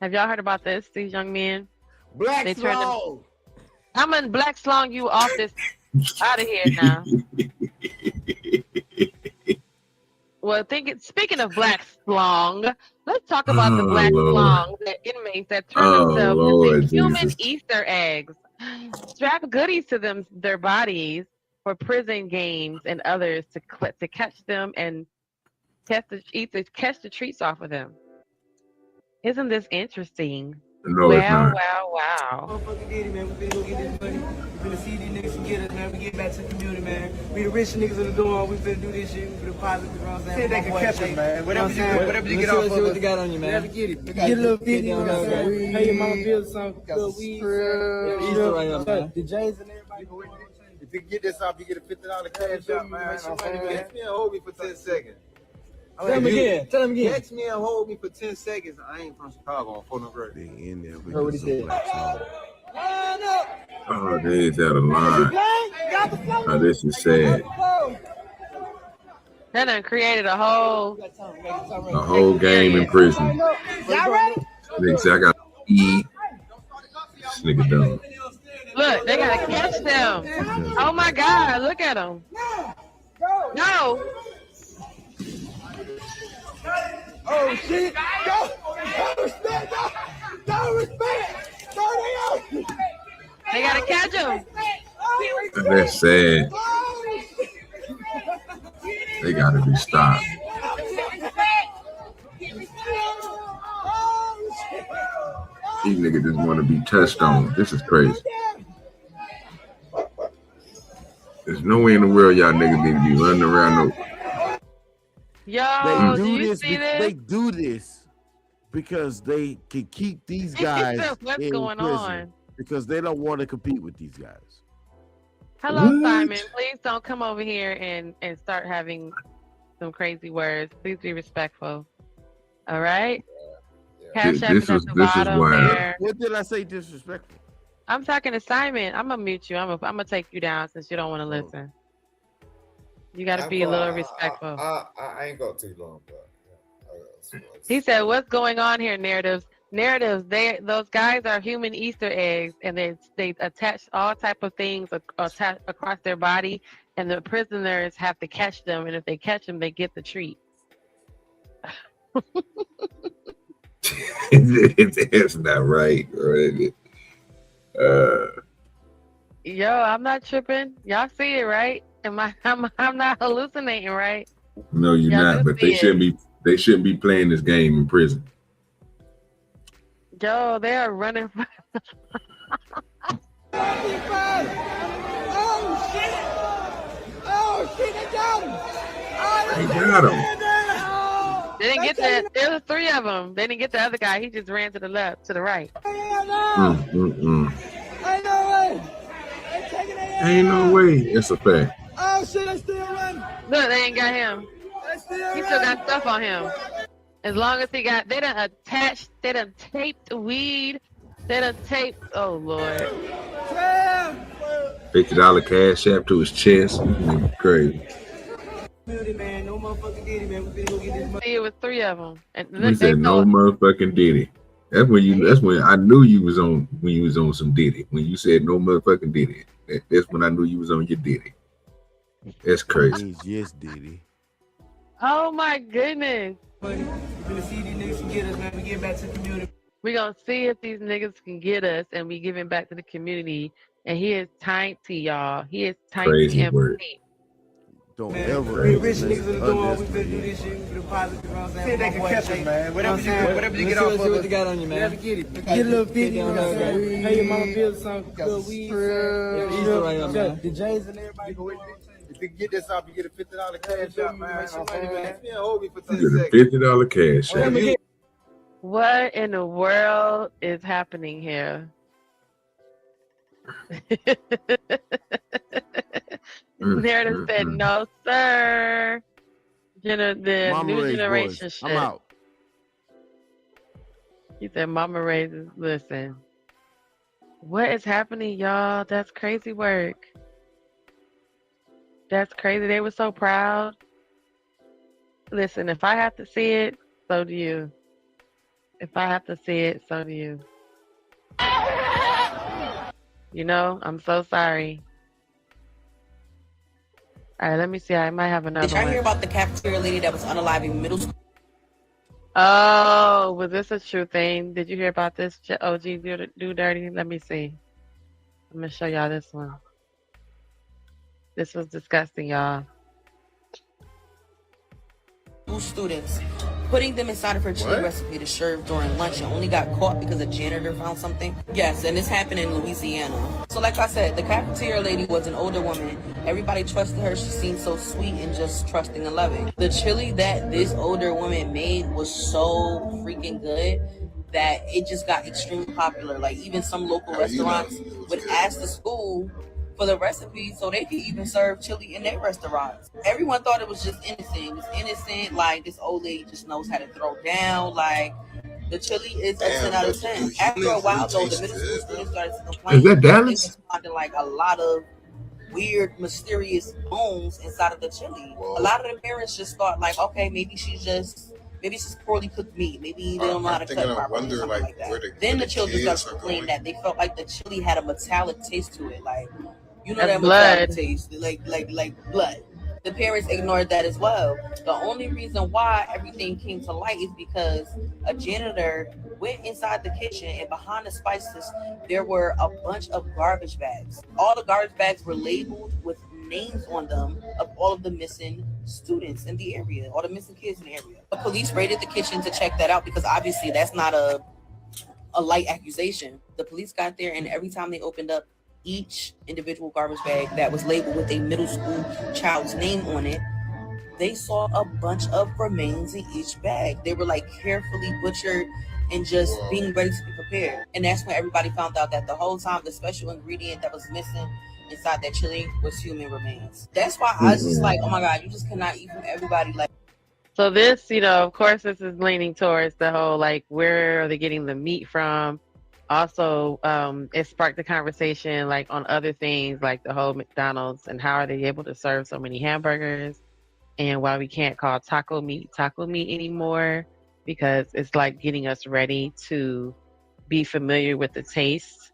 Have y'all heard about this? These young men. Black They turned them. Slong. I'm gonna black slong you off this out of here now. Well, speaking of black slong, let's talk about the black slong, the inmates that turn themselves into human Easter eggs, strap goodies to their bodies for prison games and others to catch them and catch the treats off of them. Isn't this interesting? No, it's not. Wow. Motherfucking did it, man. We finna go get this money. We finna see these niggas and get us, man. We get back to the community, man. We the rich niggas in the door. We finna do this shit. We finna positive, you know what I'm saying? See if they can catch us, man. Whatever you get off of us. What you got on you, man. Never get it. Get a little 50, you know what I'm saying? Pay your mama bills or something. Little weed. Easter right up, man. The Jays and everybody. If you get this off, you get a $50 cash out, man. Text me and hold me for 10 seconds. Tell him again. Text me and hold me for 10 seconds. I ain't from Chicago. I'm from the great. They in there. What he said? Oh, they is out of line. Oh, this is sad. That done created a whole game in prison. Y'all ready? Niggas, I got to eat. This nigga dumb. Look, they gotta catch them. Oh my God, look at them. No. Oh shit! Don't respect! Don't respect! They gotta catch him. That's sad. They gotta be stopped. These niggas just want to be touched on. This is crazy. There's no way in the world y'all niggas need to be running around no. Yo, do you see this? They do this because they can keep these guys What's in going prison on? because they don't want to compete with these guys. Hello, Simon. Please don't come over here and start having some crazy words. Please be respectful. All right? Cash App is at the bottom there. What did I say disrespectful? I'm talking to Simon. I'm gonna mute you. I'm gonna take you down since you don't want to listen. You got to be a little respectful. I ain't got too long, but he said, "What's going on here?" Narratives. Those guys are human Easter eggs, and they attach all type of things across their body, and the prisoners have to catch them. And if they catch them, they get the treat. It's not right, right? Yo, I'm not tripping. Y'all see it, right? I'm not hallucinating, right? No, you're not. But they shouldn't be playing this game in prison. Yo, they are running. Oh shit! They got him! They got him. They didn't get that. There was 3 of them. They didn't get the other guy. He just ran to the left, to the right. Ain't no way! Ain't no way. It's a fact. Oh shit! They still running. Look, they ain't got him. He still got stuff on him. As long as they done taped weed. They done taped. Oh Lord. $50 cash app to his chest. Crazy. Man, no motherfucking Diddy, man. We finna go get this money. It was 3 of them. And He said no motherfucking Diddy. That's when I knew you was on some Diddy. When you said no motherfucking Diddy. That's when I knew you was on your Diddy. That's crazy. Yes, Diddy. Oh my goodness. We're gonna see these niggas can get us, man. We get back to the community. We're gonna see if these niggas can get us and we give him back to the community. And he is tiny, y'all. He is tiny. Crazy word. Don't Man, ever. we rich niggas in the door. We finna do this shit. We finna positive, you know what I'm saying? See if they can catch us, man. Whatever you get off of us. What you got on you, man. Never get it. Get a little 50, you know what I'm saying? Pay your mama bills or something. Little weed. Easter right up, man. The Jays and everybody. If you get this off, you get a $50 cash out, man. Yeah, hold me for 10 You seconds. get a $50 cash app. What in the world is happening here? Narrative said, no, sir. The Mama new raised generation boys. shit. I'm out. He said, Mama raises, listen. What is happening, y'all? That's crazy work. That's crazy. They were so proud. Listen, if I have to see it, so do you. If I have to see it, so do you. You know, I'm so sorry. All right, let me see. I might have another Did y'all one. hear about the cafeteria lady that was unaliving middle school? Oh, was this a true thing? Did you hear about this? OG do dirty? Let me see. I'm gonna show y'all this one. This was disgusting, y'all. Students, putting them inside of her chili recipe to serve during lunch, and only got caught because a janitor found something. Yes, and this happened in Louisiana. So like I said, the cafeteria lady was an older woman. Everybody trusted her. She seemed so sweet and just trusting and loving. The chili that this older woman made was so freaking good that it just got extremely popular. Like even some local restaurants would ask the school for the recipe so they could even serve chili in their restaurants. Everyone thought it was just innocent. It was innocent, like this old lady just knows how to throw down. Like the chili is a 10 out of 10. After a while though, the middle school students started to complain. Is that Dallas? They was finding like a lot of weird, mysterious bones inside of the chili. A lot of the parents just thought like, okay, maybe it's just poorly cooked meat. Maybe they don't know how to cut properly or something like that. Then the children started to complain that they felt like the chili had a metallic taste to it. Like, you know, That's that blood. metallic taste, like blood. The parents ignored that as well. The only reason why everything came to light is because a janitor went inside the kitchen, and behind the spices there were a bunch of garbage bags. All the garbage bags were labeled with names on them of all of the missing students in the area, all the missing kids in the area. The police raided the kitchen to check that out because obviously that's not a light accusation. The police got there, and every time they opened up each individual garbage bag that was labeled with a middle school child's name on it, they saw a bunch of remains in each bag. They were like carefully butchered and just being ready to be prepared. And that's when everybody found out that the whole time the special ingredient that was missing inside that chili was human remains. That's why I was just like, oh my God, you just cannot eat from everybody. Like, So this, you know, of course, this is leaning towards the whole like, where are they getting the meat from? Also, it sparked the conversation like on other things like the whole McDonald's and how are they able to serve so many hamburgers, and why we can't call taco meat anymore, because it's like getting us ready to be familiar with the taste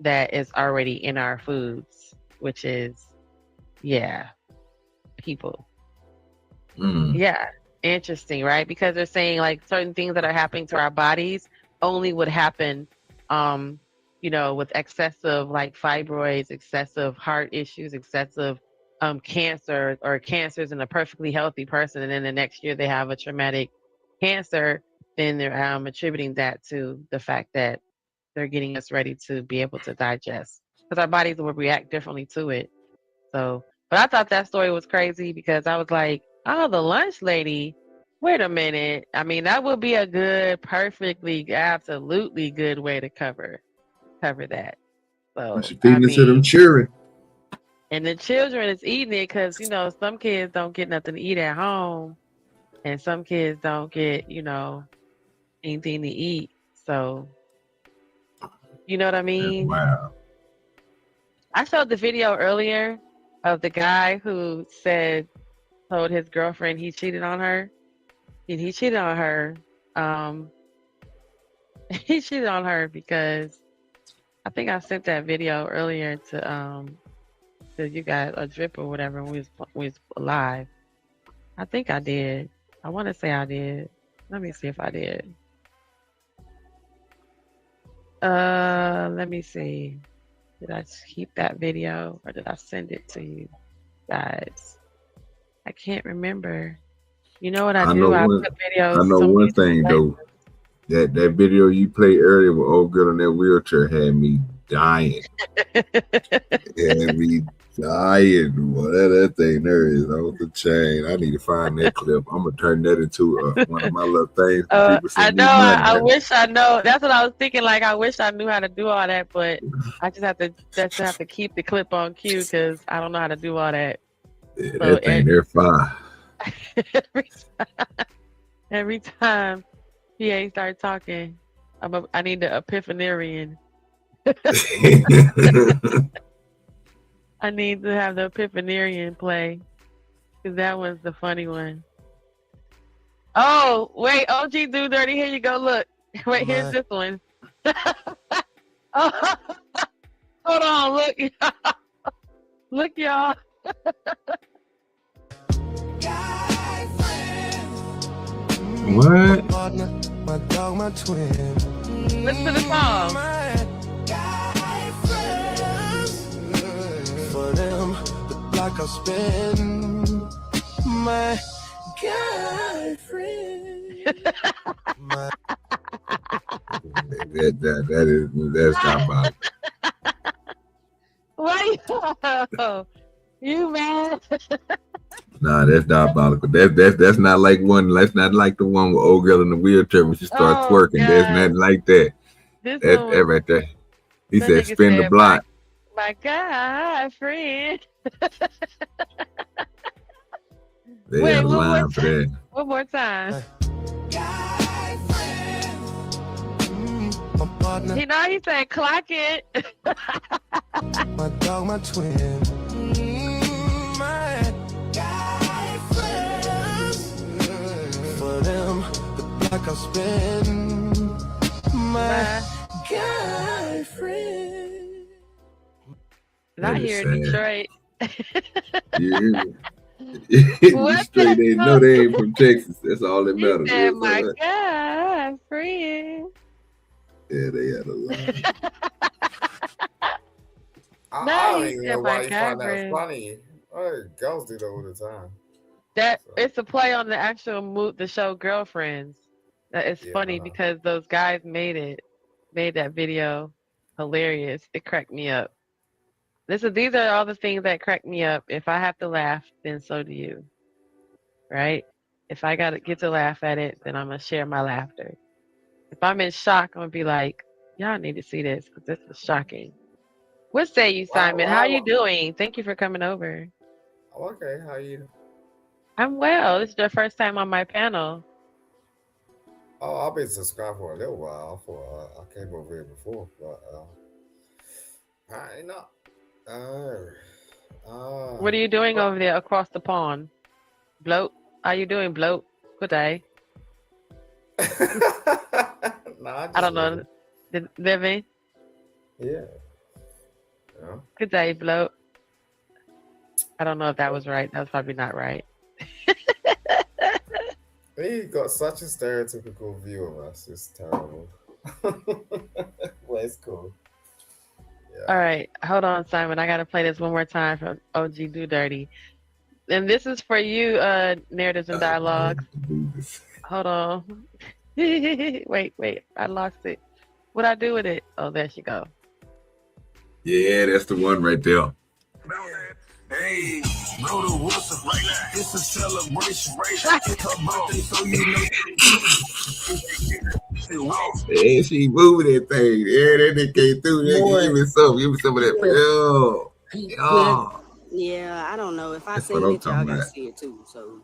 that is already in our foods, which is, yeah, people. Yeah, interesting, right? Because they're saying like certain things that are happening to our bodies only would happen you know, with excessive like fibroids, excessive heart issues, excessive cancer or cancers in a perfectly healthy person, and then the next year they have a traumatic cancer, then they're attributing that to the fact that they're getting us ready to be able to digest, because our bodies will react differently to it. So, but I thought that story was crazy because I was like, oh, the lunch lady. Wait a minute. I mean, that would be a good, perfectly, absolutely good way to cover that. So, She I feeding it to them mean, children. and the children is eating it because, you know, some kids don't get nothing to eat at home, and some kids don't get, you know, anything to eat. So, you know what I mean? Wow. I showed the video earlier of the guy who told his girlfriend he cheated on her. And he cheated on her. He cheated on her because I think I sent that video earlier to you guys, a drip or whatever, when we was live. I think I did. I want to say I did. Let me see if I did. Let me see. Did I keep that video or did I send it to you guys? I can't remember. You know what I do? I put videos. I know one thing though. That video you played earlier with old girl in that wheelchair had me dying. Had me dying. Well, that thing there is off the chain. I need to find that clip. I'm gonna turn that into one of my little things. I know. I wish I know. That's what I was thinking. Like, I wish I knew how to do all that, but I just have to keep the clip on cue because I don't know how to do all that. Yeah, so that thing there fine. Every time PA start talking, I need the epiphanarian. I need to have the Epiphanian play because that one's the funny one. Oh, wait, OG Do Dirty, here you go. Look, wait, here's this one. Oh, hold on, look, look, y'all. What? My dog, my twin. Listen to the song. For them, the block I spend. My guy friend. That's diabolical. Why you mad? Nah, that's diabolical. That's not like one. That's not like the one with old girl in the wheelchair when she starts twerking. There's nothing like that. That right there. He said, "Spin the block." My guy friend. They had a line for that. One more time. You know he said, "Clock it." My dog, my twin. My guy friends. For them, the block I spend. My guy friend. Not here in Detroit. Yeah. Straight, they know they ain't from Texas. That's all that matters. He said, my guy friend. Yeah, they had a line. I don't even know why you find that funny. Girls do that all the time. It's a play on the actual the show Girlfriends. It's funny because those guys made that video hilarious. It cracked me up. These are all the things that crack me up. If I have to laugh, then so do you. Right? If I get to laugh at it, then I'm going to share my laughter. If I'm in shock, I'm going to be like, y'all need to see this because this is shocking. What say you, Simon? How are you doing? Thank you for coming over. Okay, how are you? I'm well. This is the first time on my panel. Oh, I've been subscribed for a little while. I came over here before, but apparently not. What are you doing over there across the pond? Bloat? How you doing, Bloat? Good day. I don't know. Living? Yeah. Good day, Bloat. I don't know if that was right. That was probably not right. He got such a stereotypical view of us. It's terrible. Well, it's cool. Yeah. All right. Hold on, Simon. I got to play this one more time from OG Do Dirty. And this is for you, Narratives and Dialogues. Hold on. Wait. I lost it. What'd I do with it? Oh, there she go. Yeah, that's the one right there. Hey, go to Wilson right now. It's a celebration. It's her birthday, so you know. Yeah, she moving that thing. Yeah, that nigga came through. Yeah, give me some of that. Yeah, I don't know. If I seen it, y'all gotta see it too. So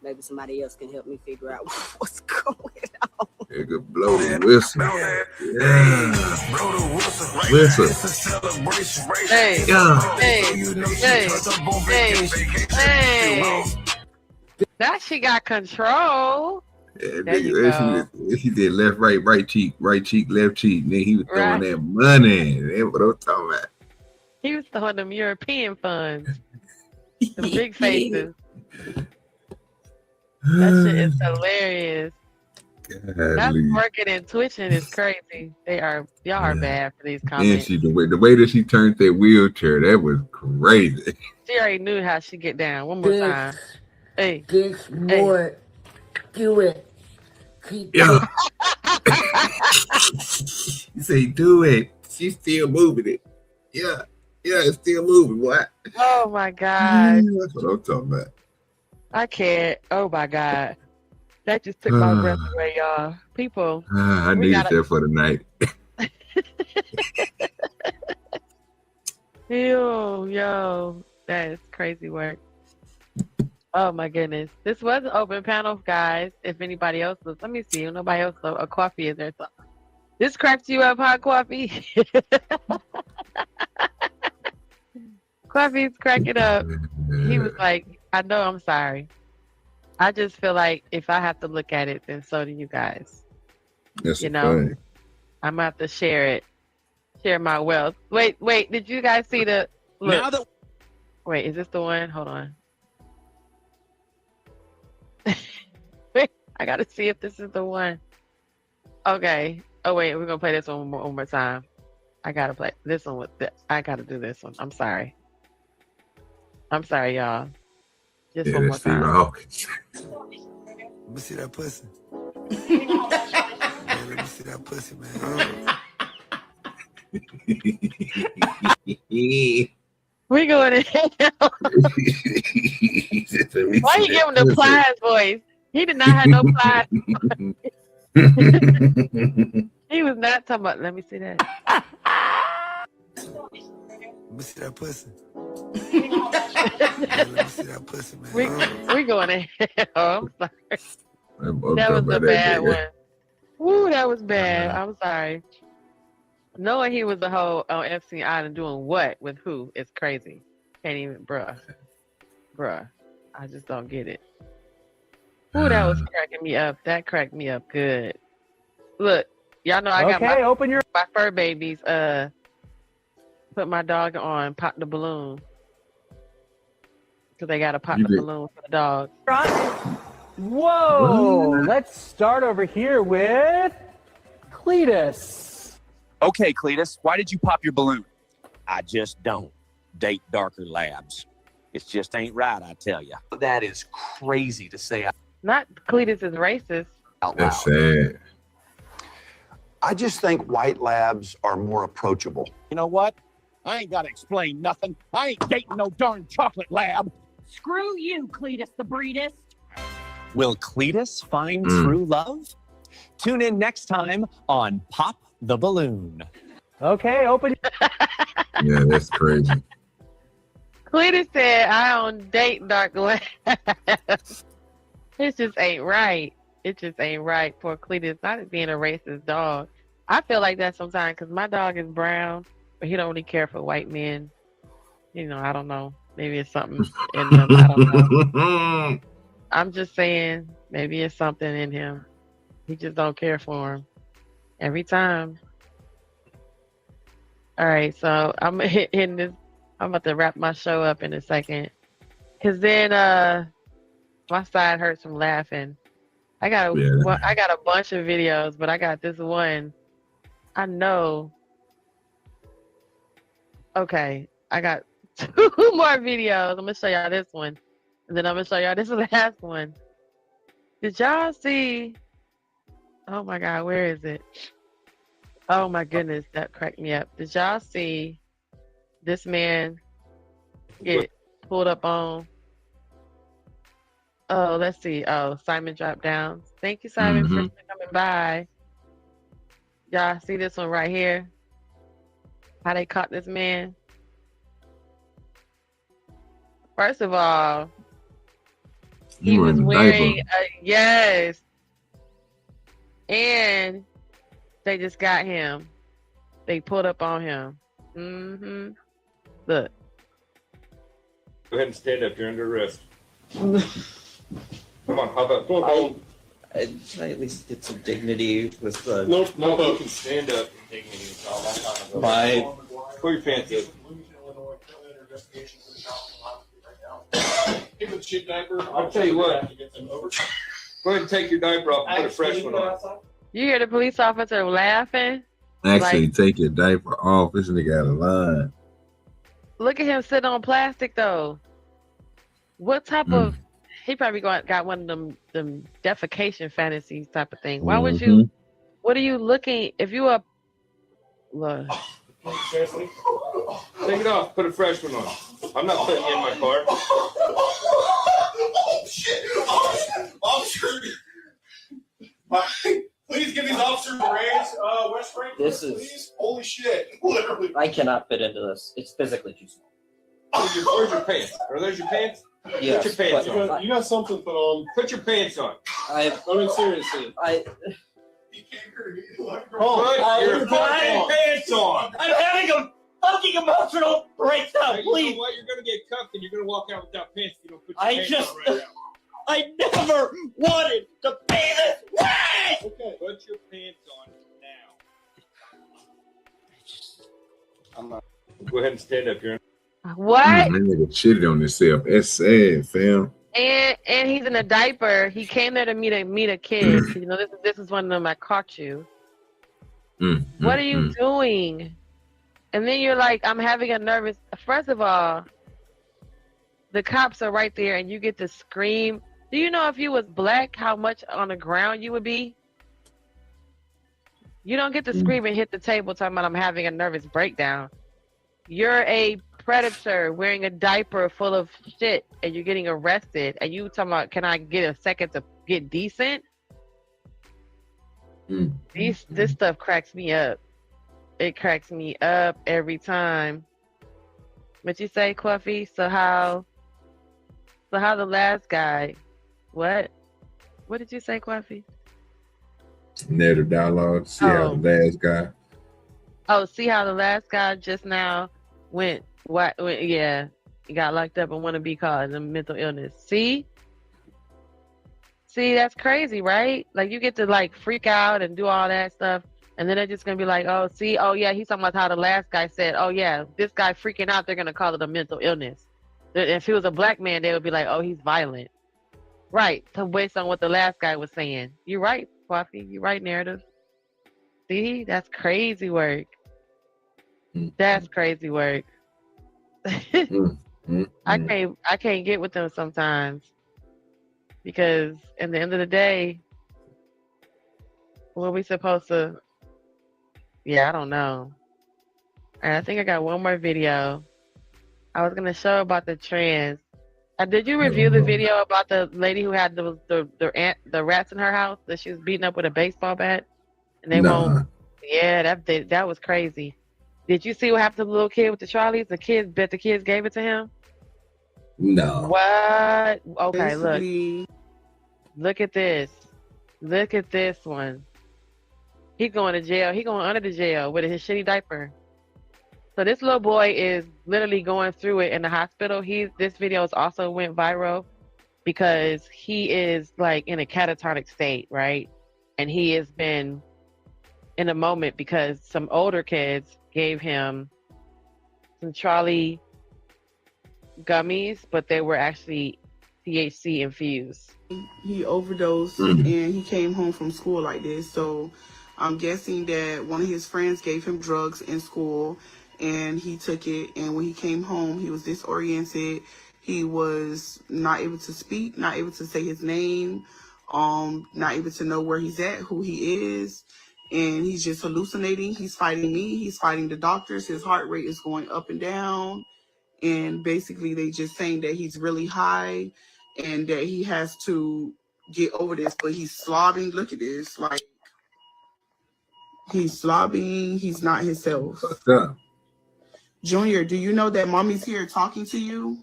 maybe somebody else can help me figure out what's going on. Nigga blow the whistle. Yeah. Blow the whistle right Whistle. now. It's a celebration. Hey, hey. That she got control. Yeah, there you go. He did left, right cheek, left cheek. Then he was throwing that money. That's what I'm talking about. He was throwing them European funds. The big faces. That shit is hilarious. That's working and twitching is crazy. Y'all are bad for these comments. And the way that she turned that wheelchair, that was crazy. She already knew how she get down. One more time. Hey. This more. Do it. Keep it. You say do it. She's still moving it. Yeah, it's still moving. What? Oh my God. That's what I'm talking about. I can't. Oh my God. That just took my breath away, y'all. People. I needed that for the night. Yo, that is crazy work. Oh my goodness. This was an open panel, guys. If anybody else was, let me see. Nobody else, a coffee is there. This cracked you up, huh, Coffee? Coffee's cracking up. He was like, I know I'm sorry. I just feel like if I have to look at it, then so do you guys. That's you know, funny. I'm gonna have to share it. Share my wealth. Wait, did you guys see the look? Now that Wait, is this the one? Hold on. Wait, I gotta see if this is the one. Okay. Oh wait, we're gonna play this one one more time. I gotta play this one I gotta do this one. I'm sorry. I'm sorry, y'all. Just one more time. Let me see that pussy. Man, let me see that pussy, man. We going in hell. Why you give him the Plies voice? He did not have no Plies. He was not talking about. Let me see that. Let me see that pussy. Man, let me see that pussy, man. We going in hell. I'm sorry. That was a bad one. Woo, that was bad. I'm sorry. Knowing he was the whole on Epstein Island doing what with who is crazy. Can't even, bruh. I just don't get it. Ooh, that was cracking me up. That cracked me up good. Look, y'all know I got my fur babies. Put my dog on, pop the balloon. Because they got to pop the balloon for the dog. Whoa! Let's start over here with Cletus. Okay, Cletus, why did you pop your balloon? I just don't date darker labs. It just ain't right, I tell you. That is crazy to say. Not Cletus is racist. Out loud. That's sad. I just think white labs are more approachable. You know what? I ain't got to explain nothing. I ain't dating no darn chocolate lab. Screw you, Cletus the breedist. Will Cletus find true love? Tune in next time on Pop the Balloon. Okay, open. Yeah, that's crazy. Cletus said, I don't date dark labs. It just ain't right. It just ain't right for Cletus not being a racist dog. I feel like that sometimes because my dog is brown, but he don't really care for white men. You know, I don't know. Maybe it's something in him. I don't know. I'm just saying, maybe it's something in him. He just don't care for him. Every time. All right, so I'm hitting this. I'm about to wrap my show up in a second. Cause then my side hurts from laughing. I got a bunch of videos, but I got this one. I know. Okay, I got 2 more videos. I'm gonna show y'all this one, and then I'm gonna show y'all this last one. Did y'all see? Oh my God, where is it? Oh my goodness, that cracked me up. Did y'all see this man get pulled up on? Oh, let's see. Oh, Simon dropped down. Thank you, Simon, for coming by. Y'all see this one right here? How they caught this man? First of all, he was wearing yes. And they just got him. They pulled up on him. Look. Go ahead and stand up. You're under arrest. Come on, hop up. Come on. Can I at least get some dignity with the... No, you can stand up. My... Pull your pants up. Give a shit diaper. I'll tell you what. Go ahead and take your diaper off and put a fresh one on. You hear the police officer laughing? Actually, take your diaper off. This nigga out of line. Look at him sitting on plastic, though. What type of... He probably got one of them defecation fantasies type of thing. Why would you... What are you looking... If you are... Look. Seriously? Take it off. Put a fresh one on. I'm not putting you in my car. Oh, shit. Officer. Please give these officers a raise. West Springfield, This is- please. Holy shit. Literally. I cannot fit into this. It's physically too small. Where's your pants? Are those your pants? Yes, Put your pants but- on. You got something to put on. Put your pants on. I mean, seriously. Put your fucking pants on. I'm having a fucking emotional breakdown, Hey, please. You know what? You're gonna get cuffed and you're gonna walk out without pants if you don't put your I pants just, on right now. I never wanted to be this way. Okay. Put your pants on now. I'm not. Go ahead and stand up here. What? That nigga cheated on himself. That's sad, fam. And he's in a diaper. He came there to meet a kid. You know, this is one of them. I caught you. What are you doing? And then you're like, I'm having a nervous. First of all, the cops are right there, and you get to scream. Do you know if you was black, how much on the ground you would be? You don't get to scream and hit the table talking about I'm having a nervous breakdown. You're a predator wearing a diaper full of shit, and you're getting arrested, and you talking about, can I get a second to get decent? This stuff cracks me up. It cracks me up every time. What you say, Quuffy? So how the last guy? What did you say, Quuffy? Narrative dialogue. See how the last guy. Oh, see how the last guy just now went. Yeah, he got locked up and want to be called a mental illness. See, that's crazy, right? Like you get to like freak out and do all that stuff, and then they're just gonna be like, oh yeah, he's talking about how the last guy said, oh yeah, this guy freaking out, they're gonna call it a mental illness. If he was a black man, they would be like, oh, he's violent. Right, based on what the last guy was saying. You're right, Coffee. You're right, narrative. See, that's crazy work. That's crazy work. I can't get with them sometimes because at the end of the day, what we supposed to? Yeah, I don't know. And I think I got one more video. I was gonna show about the trans. Did you review the video about the lady who had the rats in her house that she was beating up with a baseball bat? And they won't. Yeah, that was crazy. Did you see what happened to the little kid with the trolleys? The kids gave it to him. No. What? Okay, look at this. Look at this one. He's going to jail. He's going under the jail with his shitty diaper. So this little boy is literally going through it in the hospital. This video also went viral because he is like in a catatonic state, right? And he has been in a moment because some older kids gave him some trolley gummies, but they were actually THC infused. He overdosed and he came home from school like this. So I'm guessing that one of his friends gave him drugs in school and he took it. And when he came home, he was disoriented. He was not able to speak, not able to say his name, not able to know where he's at, who he is. And he's just hallucinating. He's fighting me. He's fighting the doctors. His heart rate is going up and down. And basically they just saying that he's really high and that he has to get over this, but he's slobbing. Look at this. Like, he's slobbing. He's not himself. Junior, do you know that mommy's here talking to you?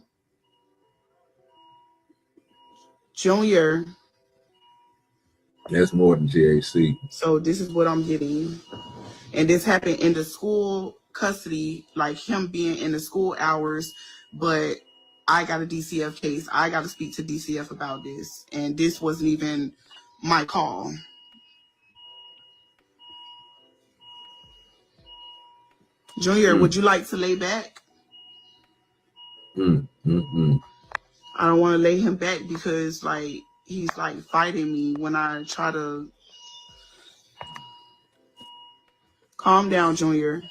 Junior. That's more than THC. So this is what I'm getting. And this happened in the school custody, like him being in the school hours, but I got a DCF case. I got to speak to DCF about this. And this wasn't even my call. Junior, would you like to lay back? I don't want to lay him back because like he's like fighting me when I try to calm down, Junior.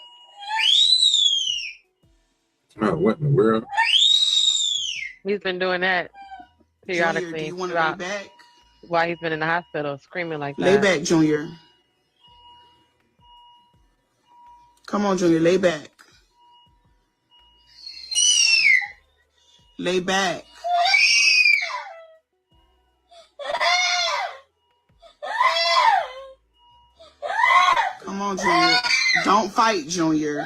Oh, what in the world? He's been doing that periodically. Junior, do you want to lay back? While he's been in the hospital screaming like that. Lay back, Junior. Come on, Junior, lay back. Lay back. Come on, Junior. Don't fight, Junior.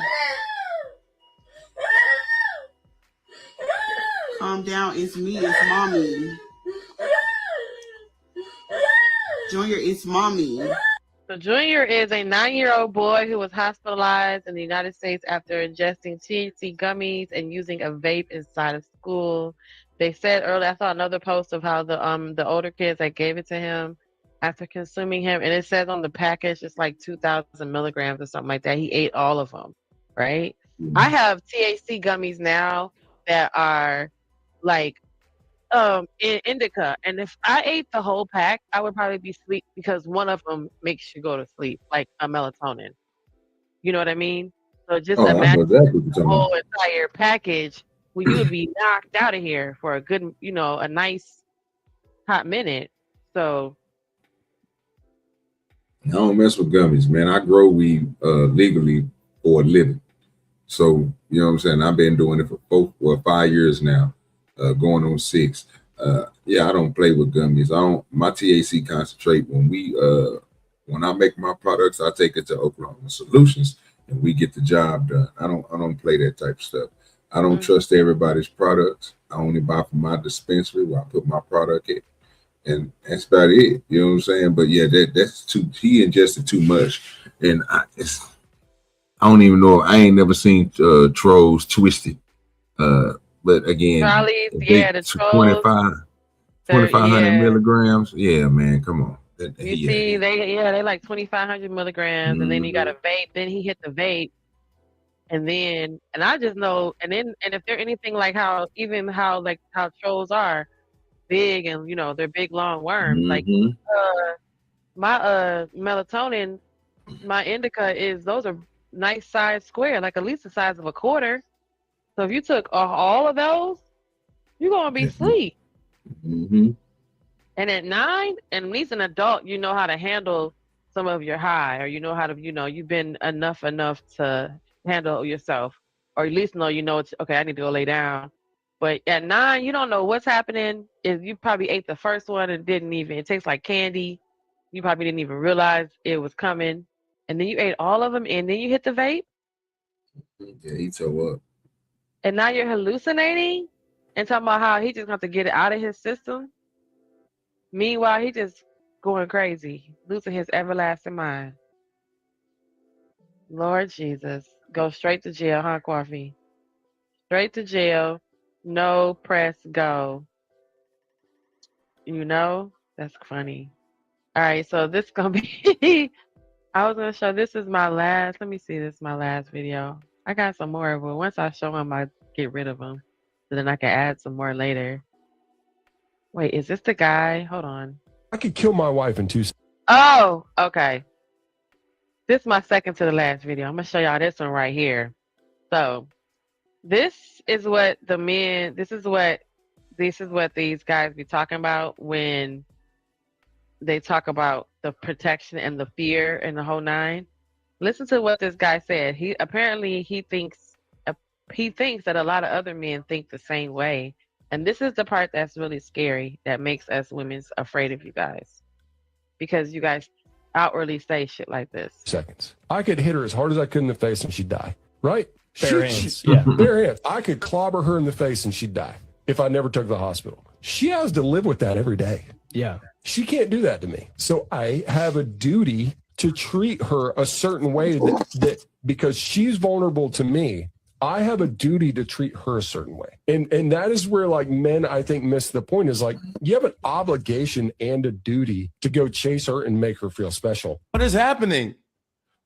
Calm down. It's me. It's mommy. Junior, it's mommy. So Junior is a 9-year-old boy who was hospitalized in the United States after ingesting THC gummies and using a vape inside of school. They said earlier, I saw another post of how the older kids that gave it to him after consuming him, and it says on the package it's like 2,000 milligrams or something like that. He ate all of them, right? I have THC gummies now that are like indica, and if I ate the whole pack, I would probably be asleep because one of them makes you go to sleep, like a melatonin. You know what I mean? So just Oh, I know imagine exactly what the you're talking whole about. entire package where you would be knocked out of here for a good, a nice hot minute. So I don't mess with gummies, man. I grow weed legally for a living. So, you know what I'm saying? I've been doing it for 5 years now, going on 6. Yeah, I don't play with gummies. My THC concentrate when I make my products, I take it to Oklahoma Solutions and we get the job done. I don't play that type of stuff. I don't trust everybody's products. I only buy from my dispensary where I put my product in. And that's about it. You know what I'm saying? But yeah, that's too. He ingested too much, and I don't even know. I ain't never seen trolls twisted. But again, Charlie's, yeah, the trolls. 2,500 milligrams. Yeah, man, come on. You see, they like 2,500 milligrams, and then you got a vape. Then he hit the vape, and I just know, and if they're anything like how trolls are big, and they're big long worms. Like my melatonin, my indica those are nice size square, like at least the size of a quarter. So if you took all of those, you're gonna be asleep. And at 9, and at least an adult, you know how to handle some of your high, or you know how to, you've been enough to handle yourself, or at least know it's okay. I need to go lay down. But at 9, you don't know what's happening. Is you probably ate the first one and it tastes like candy. You probably didn't even realize it was coming. And then you ate all of them, and then you hit the vape. Yeah, he tore up. And now you're hallucinating and talking about how he just got to get it out of his system. Meanwhile, he just going crazy, losing his everlasting mind. Lord Jesus. Go straight to jail, huh, Coffee? Straight to jail. No press, go. That's funny. All right, so this is going to be... I was going to show... This is my last... Let me see. This is my last video. I got some more, but once I show them, I get rid of them. So then I can add some more later. Wait, is this the guy? Hold on. I could kill my wife in 2 seconds. Oh, okay. This is my second to the last video. I'm going to show y'all this one right here. So this is what this is what these guys be talking about when they talk about the protection and the fear and the whole 9. Listen to what this guy said. He thinks that a lot of other men think the same way. And this is the part that's really scary, that makes us women afraid of you guys. Because you guys outwardly say shit like this. Seconds. I could hit her as hard as I could in the face and she'd die. Right? Bare hands. Yeah. Bare hands. I could clobber her in the face and she'd die if I never took her to the hospital. She has to live with that every day. Yeah. She can't do that to me. So I have a duty to treat her a certain way that because she's vulnerable to me, I have a duty to treat her a certain way. And that is where like men, I think, miss the point, is like, you have an obligation and a duty to go chase her and make her feel special. What is happening?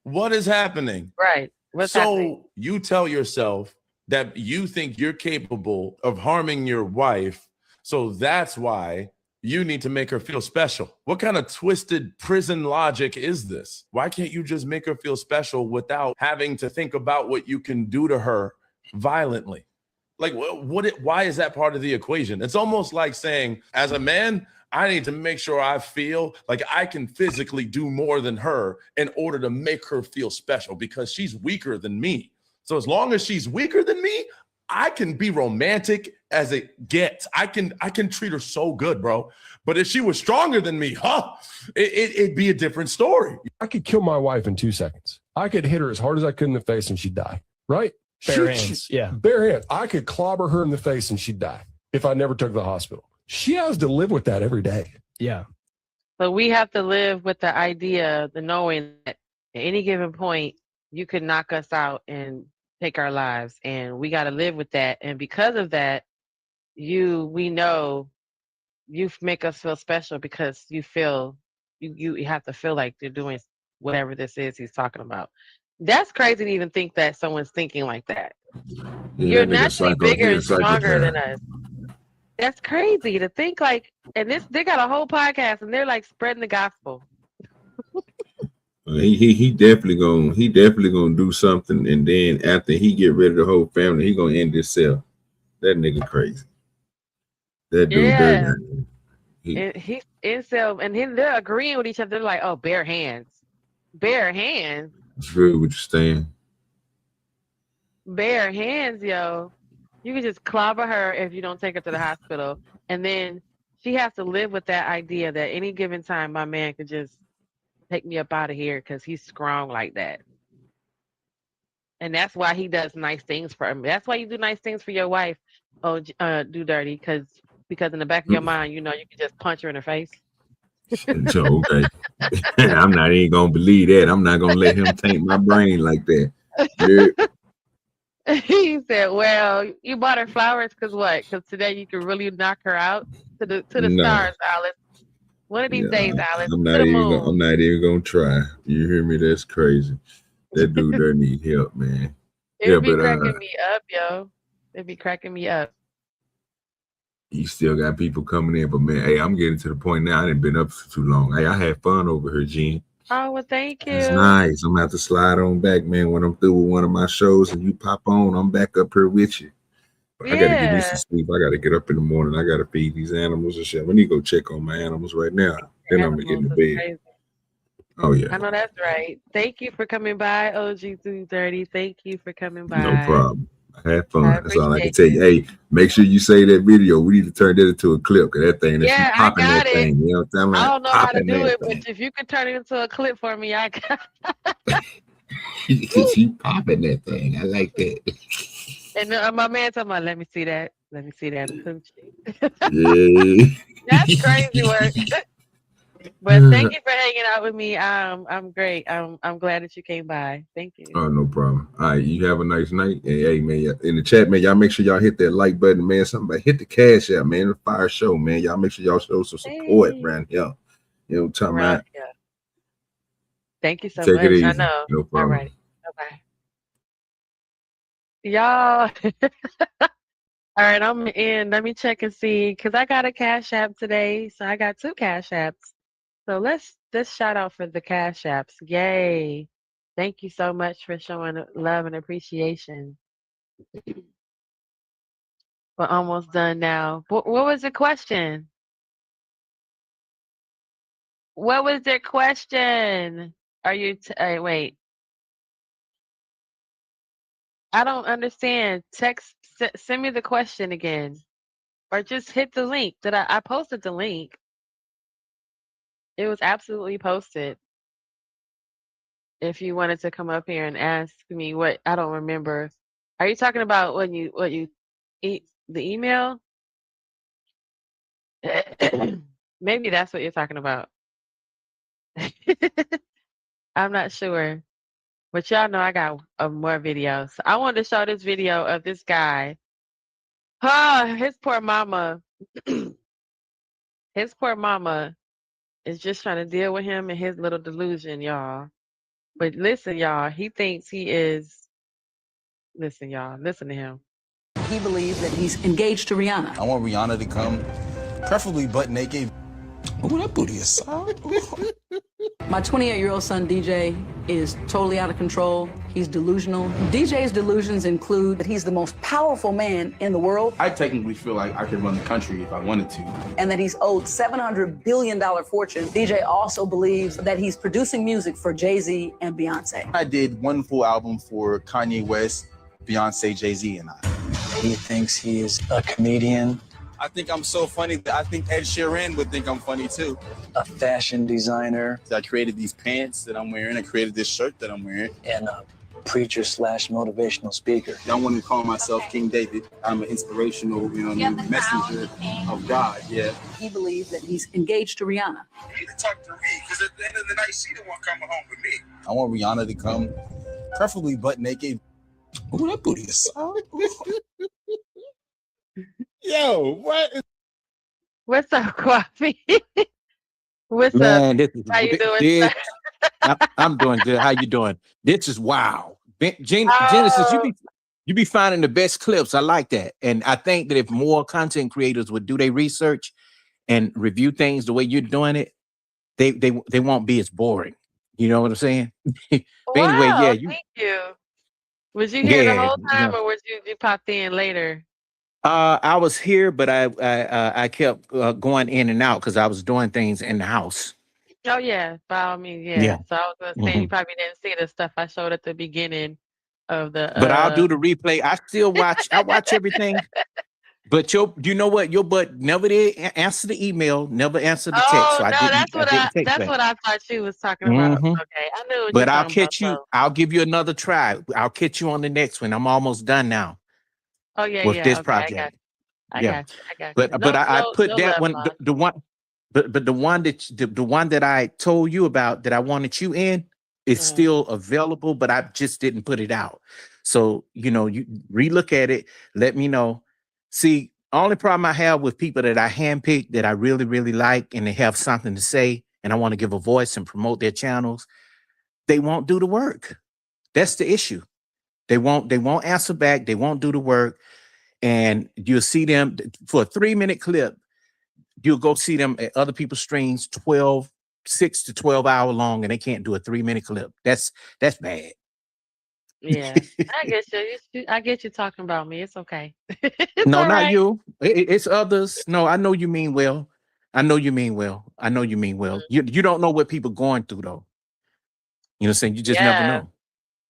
What is happening? Right. What's happening? You tell yourself that you think you're capable of harming your wife. So that's why you need to make her feel special. What kind of twisted prison logic is this? Why can't you just make her feel special without having to think about what you can do to her violently? Like, why is that part of the equation? It's almost like saying, as a man, I need to make sure I feel like I can physically do more than her in order to make her feel special because she's weaker than me. So as long as she's weaker than me, I can be romantic as it gets. I can treat her so good, bro. But if she was stronger than me, it'd be a different story. I could kill my wife in 2 seconds. I could hit her as hard as I could in the face and she'd die. Right? Bare hands. Yeah. Bare hands. I could clobber her in the face and she'd die if I never took her to the hospital. She has to live with that every day. Yeah. So we have to live with the idea, the knowing that at any given point, you could knock us out and take our lives. And we got to live with that. And because of that, we know you make us feel special because you feel, you have to feel like you're doing whatever this is he's talking about. That's crazy to even think that someone's thinking like that. Yeah, You're that nigga naturally psycho. bigger He a and stronger than psychopath. us. That's crazy to think like, and they got a whole podcast and they're like spreading the gospel. He definitely gonna do something, and then after he get rid of the whole family, he gonna end himself. That nigga crazy. That dude dirty. And he's incel, and they're agreeing with each other. They're like, "Oh, bare hands, bare hands, It's really what you're saying. bare hands, yo." You can just clobber her if you don't take her to the hospital, and then she has to live with that idea that any given time my man could just take me up out of here because he's strong like that. And that's why he does nice things for him. That's why you do nice things for your wife. Oh, do dirty because in the back of your mind, you know you can just punch her in the face. So okay, I'm not even gonna believe that. I'm not gonna let him taint my brain like that. Yeah. He said, "Well, you bought her flowers because what? Because today you can really knock her out to the stars, Alice. One of these days, Alice. I'm not even gonna try. You hear me? That's crazy. That dude there need help, man. It'd be cracking me up, yo. It'd be cracking me up. You still got people coming in, but man, hey, I'm getting to the point now. I didn't been up for too long. Hey, I had fun over here, Gene. Oh, well, thank you. It's nice. I'm gonna have to slide on back, man. When I'm through with one of my shows and you pop on, I'm back up here with you. But I gotta get me some sleep. I gotta get up in the morning. I gotta feed these animals and shit. I need to go check on my animals right now. Then I'm gonna get in the bed. Crazy. Oh yeah. I know that's right. Thank you for coming by, OG230. Thank you for coming by. No problem. I had fun. That's all I can tell you. Hey, make sure you say that video. We need to turn that into a clip because that thing, yeah, I got it. Thing, you know what I'm saying? I don't know how to do it, but if you could turn it into a clip for me, I got she popping that thing. I like that. And my man told me, let me see that. Let me see that. Yeah. That's crazy work. But thank you for hanging out with me. I'm great. I'm glad that you came by. Thank you. Oh, no problem. All right, you have a nice night. And hey, man, in the chat, man, y'all make sure y'all hit that like button, man. Somebody hit the cash out, man. The fire show, man. Y'all make sure y'all show some support around here. You know what I'm talking about? Yeah. Thank you so Take much. it easy. I know. No problem. All right. Bye-bye. Y'all. All right, I'm in. Let me check and see, because I got a Cash App today. So I got 2 Cash Apps. So let's shout out for the Cash Apps. Yay. Thank you so much for showing love and appreciation. We're almost done now. What was the question? What was their question? Are you, wait. I don't understand. Send me the question again. Or just hit the link. I posted the link. It was absolutely posted. If you wanted to come up here and ask me what, I don't remember. Are you talking about what you eat the email? Maybe that's what you're talking about. I'm not sure. But y'all know I got more videos. I wanted to show this video of this guy. His poor mama. His poor mama is just trying to deal with him and his little delusion, y'all. But listen, y'all, he thinks he is. Listen, y'all, listen to him. He believes that he's engaged to Rihanna. I want Rihanna to come, preferably butt naked. Oh, that booty is soft. My 28-year-old son, DJ, is totally out of control. He's delusional. DJ's delusions include that he's the most powerful man in the world. I technically feel like I could run the country if I wanted to. And that he's owed $700 billion fortune. DJ also believes that he's producing music for Jay-Z and Beyonce. I did one full album for Kanye West, Beyonce, Jay-Z, and I. He thinks he is a comedian. I think I'm so funny that I think Ed Sheeran would think I'm funny too. A fashion designer. I created these pants that I'm wearing. I created this shirt that I'm wearing. And preacher slash motivational speaker. I want to call myself King David. I'm an inspirational, messenger of God. Yeah. He believes that he's engaged to Rihanna. You need to talk to Ree, because at the end of the night, she the one coming home with me. I want Rihanna to come, preferably butt naked. Ooh, that booty is soft. Yo, what? What's up, Coffee? What's Man, up? this is How you doing? this, I'm doing good. How you doing? This is wow. Genesis, you be finding the best clips. I like that. And I think that if more content creators would do their research and review things the way you're doing it, they won't be as boring. You know what I'm saying? But anyway, yeah, Wow, thank you. Was you here the whole time, or was you popped in later? I was here, but I kept going in and out because I was doing things in the house. Oh yeah, by all means, yeah. Yeah. So I was gonna say you probably didn't see the stuff I showed at the beginning of the. But I'll do the replay. I still watch. I watch everything. But you know what? Your butt never did answer the email, never answered the text. So no, that's what I thought she was talking about. Mhm. Okay, I knew what But you were I'll talking catch about, you. though. I'll give you another try. I'll catch you on the next one. I'm almost done now Oh yeah, with yeah. this Okay, project. I Yeah. got you. But I put No that love one, lost. the one, but the one that I told you about that I wanted you in is still available, but I just didn't put it out. So you relook at it, let me know. See, only problem I have with people that I handpick that I really, really like and they have something to say and I want to give a voice and promote their channels, they won't do the work. That's the issue. They won't answer back, they won't do the work. And you'll see them for a 3-minute clip. You'll go see them at other people's streams 6 to 12 hour long, and they can't do a 3-minute clip. That's bad. Yeah, I get you. I get you talking about me. It's okay. It's No, all not right. you. It's others. No, I know you mean well. I know you mean well. You don't know what people going through though. You know what I'm saying? You just never Yeah, know.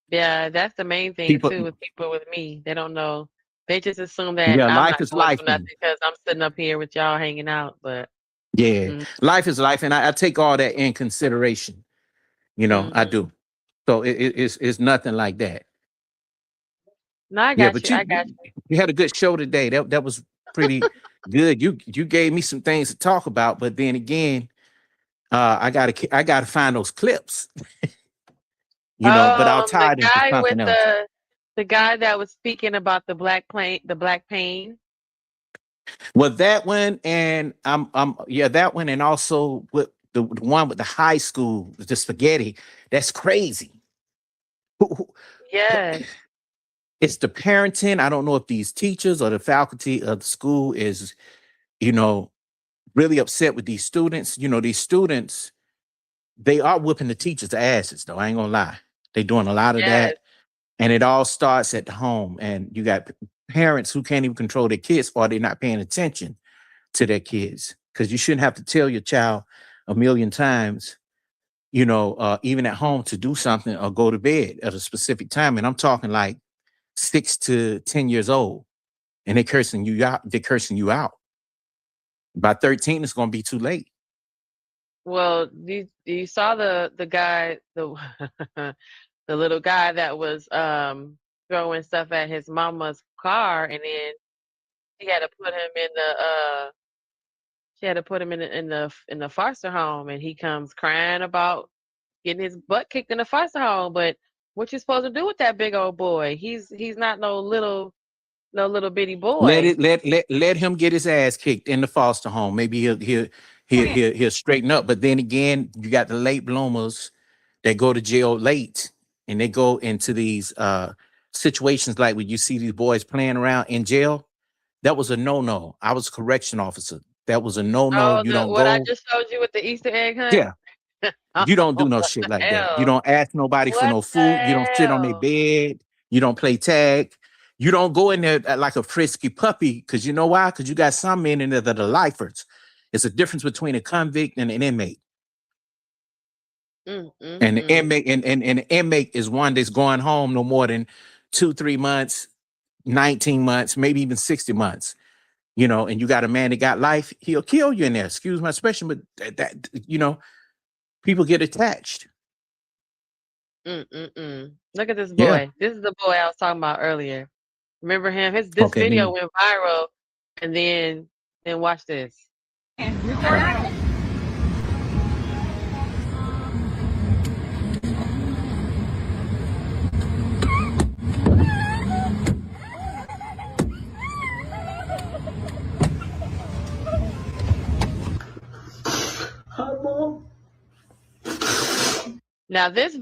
yeah. That's the main thing People, too with people with me. They don't know. They just assume that yeah, I'm life not is going life. through nothing because I'm sitting up here with y'all hanging out. But Yeah, life is life, and I take all that in consideration. I do. So it's nothing like that. No, I Yeah, got but you. I got you. you had a good show today. That was pretty good. You gave me some things to talk about, but then again, I gotta find those clips. But I'll tie The it into guy with something else. the guy that was speaking about the black pain. Well, that one and that one, and also with the one with the high school, the spaghetti. That's crazy. Yes. It's the parenting. I don't know if these teachers or the faculty of the school is, really upset with these students. These students, they are whooping the teachers' asses, though. I ain't gonna lie. They're doing a lot of Yes. that. And it all starts at the home. And you got parents who can't even control their kids, or they're not paying attention to their kids. Because you shouldn't have to tell your child a million times, even at home, to do something or go to bed at a specific time. And I'm talking like 6 to 10 years old. And they're cursing you out. They're cursing you out. By 13, it's gonna be too late. Well, you saw the guy, the the little guy that was throwing stuff at his mama's car, and then she had to put him in the in the foster home, and he comes crying about getting his butt kicked in the foster home. But what you supposed to do with that big old boy? He's not no little bitty boy. Let him get his ass kicked in the foster home. Maybe he'll straighten up. But then again, you got the late bloomers that go to jail late, and they go into these situations like when you see these boys playing around in jail. That was a no-no. I was a correction officer. That was a no-no. Oh, You don't what I go. just showed you with the Easter egg hunt. Yeah. You don't do Oh, no what shit the like that. You hell? don't ask nobody for What no the food. You don't sit on their hell? bed. You don't play tag. You don't go in there like a frisky puppy. Because you know why? Because you got some men in there that are lifers. It's a difference between a convict and an inmate. And the inmate and an inmate is one that's going home no more than 2-3 months, 19 months, maybe even 60 months. And you got a man that got life, he'll kill you in there. Excuse my expression, but that people get attached. Look at this Yeah. boy. This is the boy I was talking about earlier. Remember him? This Okay. video went viral, and then watch this. Hi, Mom. Now this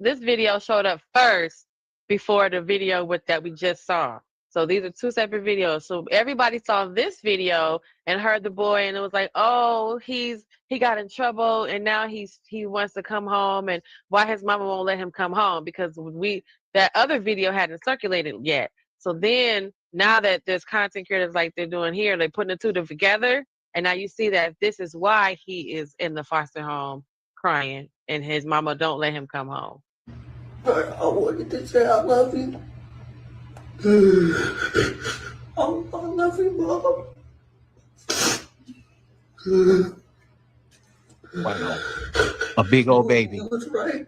this video showed up first before the video that we just saw. So these are two separate videos. So everybody saw this video and heard the boy, and it was like, oh, he got in trouble, and now he wants to come home, and why his mama won't let him come home, because that other video hadn't circulated yet. So then now that there's content creators like they're doing here, they're putting the two together, and now you see that this is why he is in the foster home crying, and his mama don't let him come home. But I wanted to say I love you. I love you, Mom. Wow. A big old baby. That's right.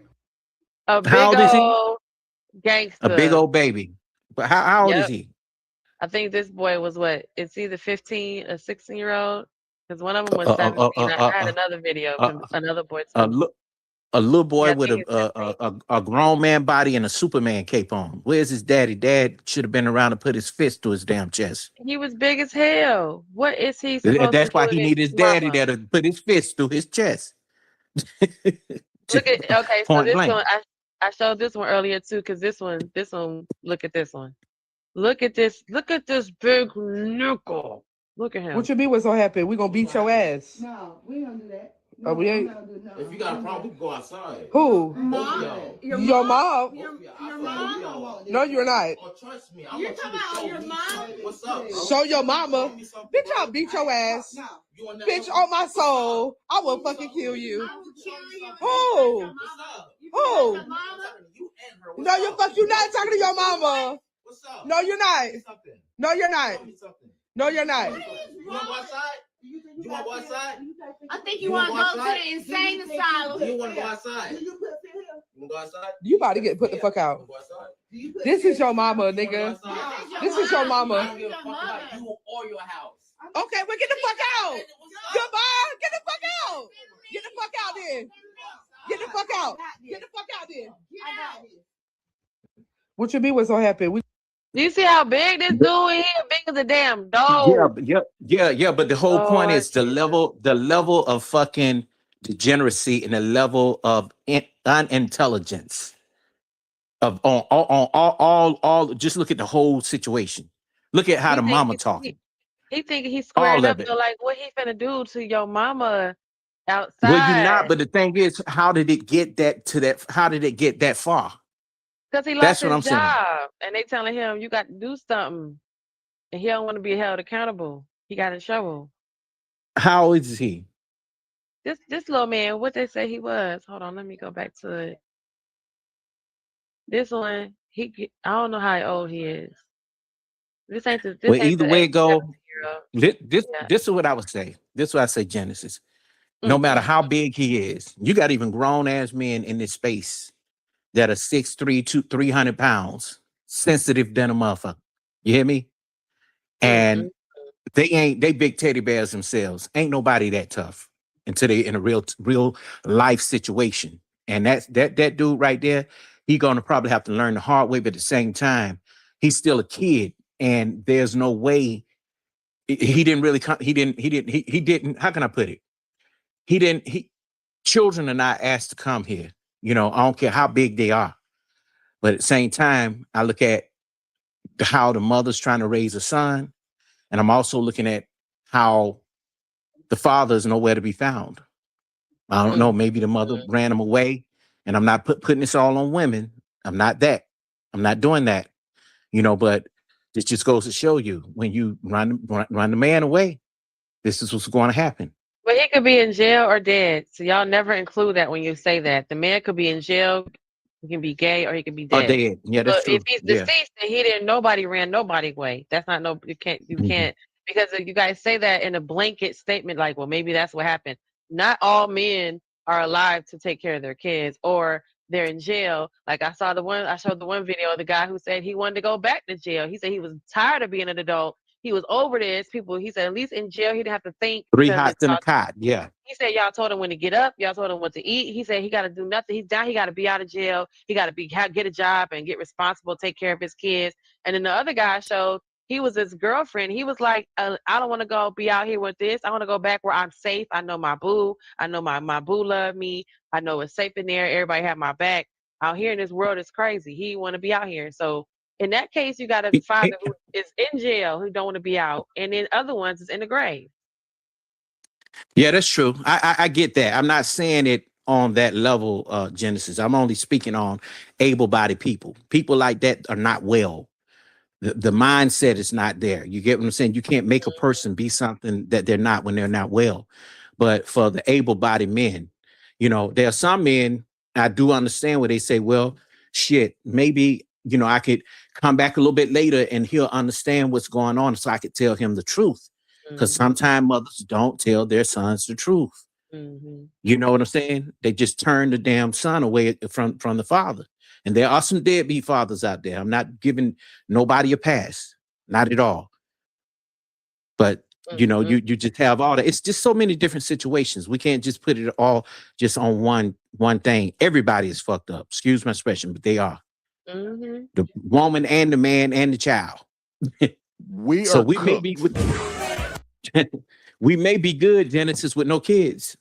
A big How old is he? old gangster. A big old baby. But how old is he? I think this boy was what? It's either 15 or 16-year-old. Because one of them was 17. I had another video from another boy too. A little boy Yeah, I with think it's a grown man body and a Superman cape on. Where's his daddy? Dad should have been around to put his fist to his damn chest. He was big as hell. What is he supposed That's to why do he with need his daddy there to put his fist through his chest. Look at okay, so Point this blank. one I showed this one earlier too, because this one, look at this one. Look at this big nickel. Look at him. What you mean what's gonna happen? We gonna beat your ass. No, we don't do that. Oh, we ain't. If you got a problem, we can go outside. Who? Mom? Your mom? Your mom? No, you're not. Oh, trust me. I You're want you talking to about show your me mom? what's up. Bro. Show your mama. Bitch, I'll beat your ass. Bitch, on my soul. I will fucking kill you. Who? Who? No, you not talking to your mama. No, you're not. No, you're not. No, you're not. You want to go outside? You want to go outside? I think you want to go to the insane asylum. You want to go outside? You want to go outside? You about to get put the fuck out. This is your mama, nigga. This is your mama. I don't give a fuck about you or your house. Okay, well, get the fuck out. Goodbye. Get the fuck out. Get the fuck out then. Get the fuck out. Get the fuck out then. What you mean what's gonna happen? Do you see how big this dude is? Big as a damn dog. Yeah. But the whole point is the level of fucking degeneracy and the level of unintelligence of on all. Just look at the whole situation. Look at how the mama talking. He think he's squaring up. So like, what he finna do to your mama outside? Well, you're not. But the thing is, how did it get that? How did it get that far? Because he lost his job, and they telling him you got to do something, and he don't want to be held accountable. He got in trouble. How old is he? This little man, what they say he was? Hold on, let me go back to it. This one, I don't know how old he is. This ain't the. This Well, ain't either the way it go, 18-year-old. this is what I would say. This is what I say, Genesis. No matter how big he is, you got even grown ass men in this space that are 6'3", 300 pounds, sensitive than a motherfucker. You hear me? And they big teddy bears themselves. Ain't nobody that tough until they in a real life situation. And that dude right there, he gonna probably have to learn the hard way, but at the same time, he's still a kid, and there's no way he didn't. How can I put it? Children are not asked to come here. You know, I don't care how big they are. But at the same time, I look at how the mother's trying to raise a son. And I'm also looking at how the father is nowhere to be found. I don't know. Maybe the mother ran him away. And I'm not putting this all on women. I'm not that. I'm not doing that. You know, but this just goes to show you, when you run the man away, this is what's going to happen. But he could be in jail or dead. So y'all never include that when you say that. The man could be in jail, he can be gay, or he can be dead. Or dead. Yeah, that's true. If he's deceased, then nobody ran nobody away. That's not you can't because you guys say that in a blanket statement, like, well, maybe that's what happened. Not all men are alive to take care of their kids, or they're in jail. Like I showed the one video of the guy who said he wanted to go back to jail. He said he was tired of being an adult. He was over this. He said at least in jail he didn't have to think Three because hots in a cot. Yeah. he said y'all told him when to get up, y'all told him what to eat. He said he got to do nothing. He's down. He got to be out of jail. He got to get a job and get responsible, take care of his kids. And then the other guy showed he was his girlfriend. He was like, I don't want to go be out here with this. I want to go back where I'm safe. I know my boo. I know my boo love me. I know it's safe in there. Everybody have my back. Out here in this world is crazy. He want to be out here. So in that case, you got a father who is in jail who don't want to be out, and then other ones is in the grave. Yeah, that's true. I get that. I'm not saying it on that level, Genesis. I'm only speaking on able-bodied people. People like that are not well. The mindset is not there. You get what I'm saying? You can't make a person be something that they're not when they're not well. But for the able-bodied men, there are some men, I do understand where they say, well, shit, maybe, I could come back a little bit later and he'll understand what's going on so I could tell him the truth. Because sometimes mothers don't tell their sons the truth. Mm-hmm. You know what I'm saying? They just turn the damn son away from the father. And there are some deadbeat fathers out there. I'm not giving nobody a pass. Not at all. But, you just have all that. It's just so many different situations. We can't just put it all just on one thing. Everybody is fucked up. Excuse my expression, but they are. Mm-hmm. The woman and the man and the child. We may be we may be good, Genesis, with no kids.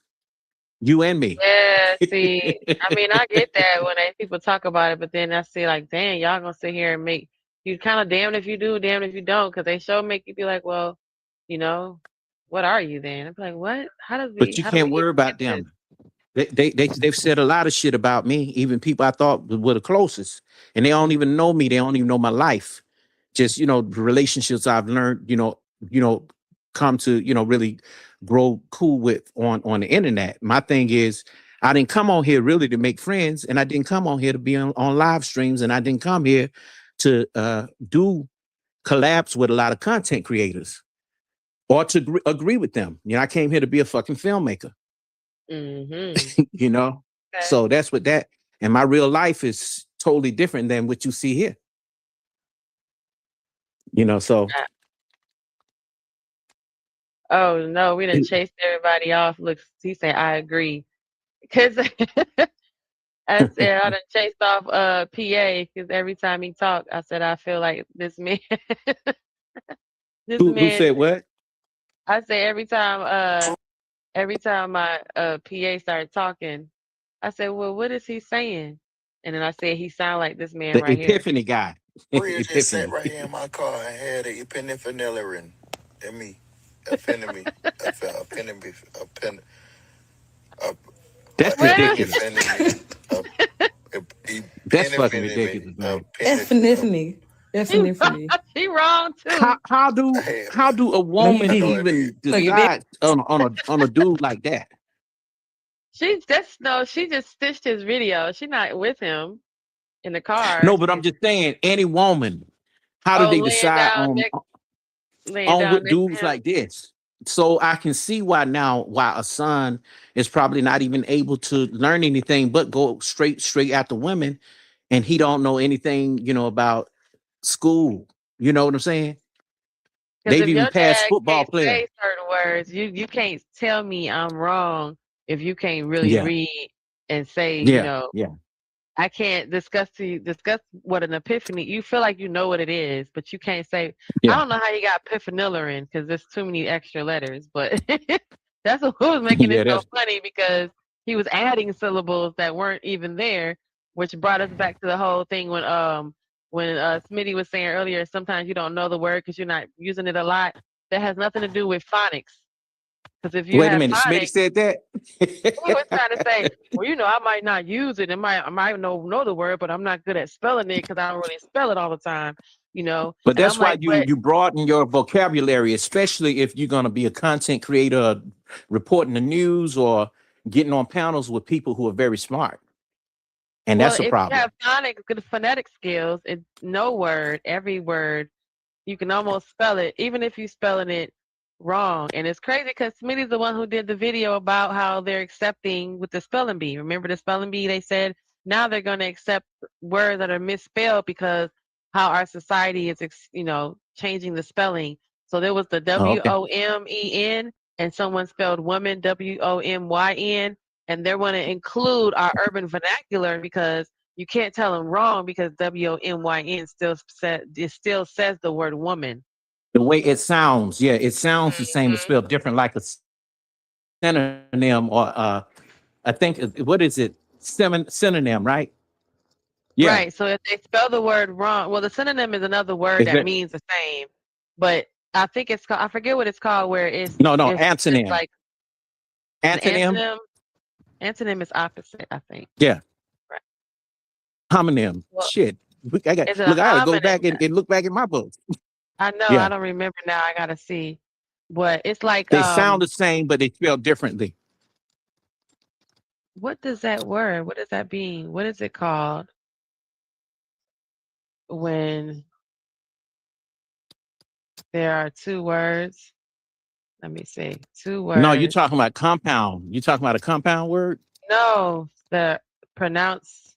You and me. Yeah, see, I mean, I get that when people talk about it, but then I see like, dang, y'all gonna sit here and make you kind of damned if you do, damned if you don't, because they make you be like, well, what are you then? I'm like, what? But you can't worry about them. They've said a lot of shit about me, even people I thought were the closest, and they don't even know me. They don't even know my life. Just relationships I've learned, come to really grow cool with on the internet. My thing is, I didn't come on here really to make friends, and I didn't come on here to be on live streams, and I didn't come here to do collabs with a lot of content creators or to agree with them. I came here to be a fucking filmmaker. Mm-hmm. Okay. So that's what that, and my real life is totally different than what you see here. So. Oh no, we done chased everybody off. Look, he said I agree. Cause I said I done chased off PA because every time he talked, I said I feel like this man Who said what? I say every time my PA started talking, I said, well, what is he saying? And then I said he sound like this man The right here. Epiphany guy. Bria just sat right here in my car and had an epinephrine and me. That's ridiculous. That's fucking ridiculous, man. Epiphany. She wrong too. How do a woman even decide on a dude like that? She just stitched his video. She's not with him in the car. No, but I'm just saying, any woman, how do they decide on with dudes like this? So I can see why a son is probably not even able to learn anything but go straight after women, and he don't know anything, about school. You know what I'm saying? They've even passed football players. Say certain words. You can't tell me I'm wrong if you can't really read and say, Yeah. I can't discuss what an epiphany. You feel like you know what it is, but you can't say. I don't know how you got epiphenylerin because there's too many extra letters. But that's what was making it so funny because he was adding syllables that weren't even there, which brought us back to the whole thing when Smitty was saying earlier. Sometimes you don't know the word because you're not using it a lot. That has nothing to do with phonics. Because if you wait a minute, Smitty said that. He was trying to say, well, I might not use it. I might know the word, but I'm not good at spelling it because I don't really spell it all the time. But that's why you broaden your vocabulary, especially if you're going to be a content creator, reporting the news or getting on panels with people who are very smart. And that's a problem. If you have good phonetic skills, it's no word, every word, you can almost spell it, even if you're spelling it wrong. And it's crazy because Smitty's the one who did the video about how they're accepting with the spelling bee. Remember the spelling bee? They said now they're going to accept words that are misspelled because how our society is, changing the spelling. So there was the Oh, okay. WOMEN, and someone spelled woman WOMYN, and they're going to include our urban vernacular because you can't tell them wrong because WOMYN still says the word woman. The way it sounds, yeah, it sounds the same, but spelled different, like a synonym or I think what is it? Synonym, right? Yeah. Right. So if they spell the word wrong, well, the synonym is another word Is that it? means the same, but I think it's called, I forget what it's called, where it's No, it's antonym. like an Antonym. antonym. Antonym is opposite, I think. Yeah. Right. Homonym. Well, Shit. I got is it look. a I got to go homonym? back and look back at my books. I know. Yeah. I don't remember now. I gotta see. But it's like They sound the same, but they spell differently. what does that word? What does that mean? What is it called when there are two words? Let me see. Two words. No, you're talking about compound. You talking about a compound word? No, the pronounce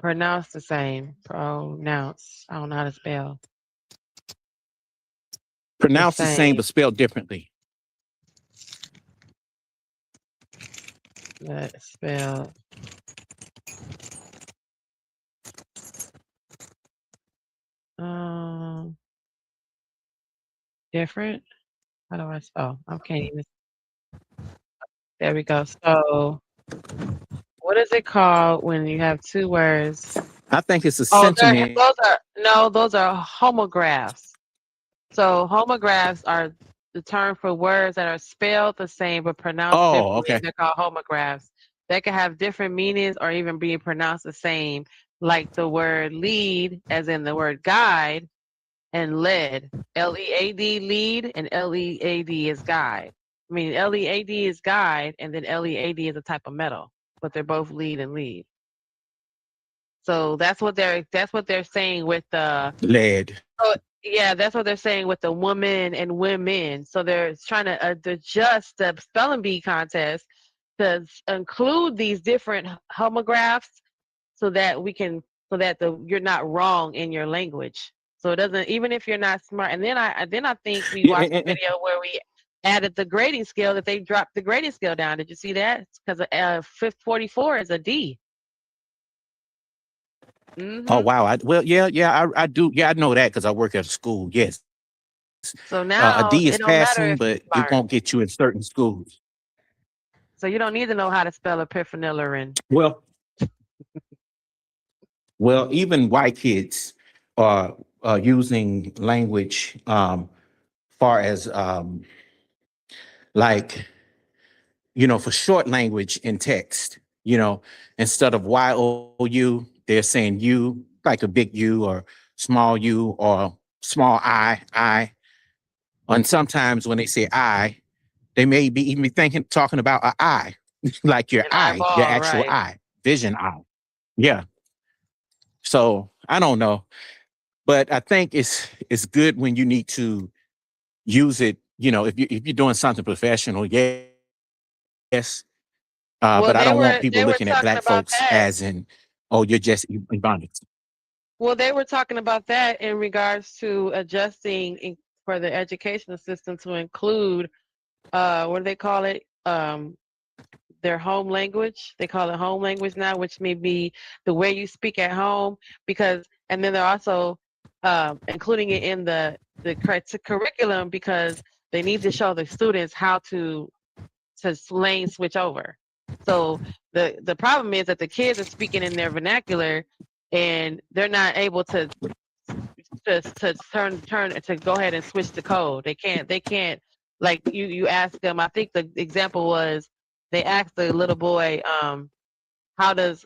the same. Pronounce. I don't know how to spell. Pronounce the same, but spelled differently. Let's spell. Different. How do I spell? I can't even. There we go. So, what is it called when you have two words? I think it's a Oh, sentiment. those are homographs. So homographs are the term for words that are spelled the same but pronounced differently. Okay. They're called homographs. They can have different meanings or even be pronounced the same, like the word lead, as in the word guide, and lead. L-E-A-D, lead, and L-E-A-D is guide. I mean, L-E-A-D is guide, and then L-E-A-D is a type of metal, but they're both lead and lead. So that's what they're saying with the lead. So, yeah, that's what they're saying with the woman and women. So they're trying to adjust the spelling bee contest to include these different homographs so that you're not wrong in your language. So it doesn't, even if you're not smart. And then I think we watched a video where we added the grading scale, that they dropped the grading scale down. Did you see that? Because 44 is a D. Oh wow! I do. Yeah, I know that because I work at a school. Yes. So now a D is it don't matter passing, if but you're it smart. won't get you in certain schools. So you don't need to know how to spell epiphenylerin. Well, even white kids are using language far as like, for short language in text, instead of Y-O-U, they're saying U, like a big U or small U or small I. And sometimes when they say I, they may be even talking about an eye, like your eye, your actual eye, vision eye. Yeah. So I don't know, but I think it's good when you need to use it. If you're doing something professional, yes. But I don't want people looking at black folks as in, oh, you're just in bondage. Well, they were talking about that in regards to adjusting for the educational system to include, what do they call it? Their home language. They call it home language now, which may be the way you speak at home. And then they're also including it in the curriculum because they need to show the students how to lane switch over. So the problem is that the kids are speaking in their vernacular and they're not able to turn to go ahead and switch the code. They can't like you ask them. I think the example was they asked the little boy, how does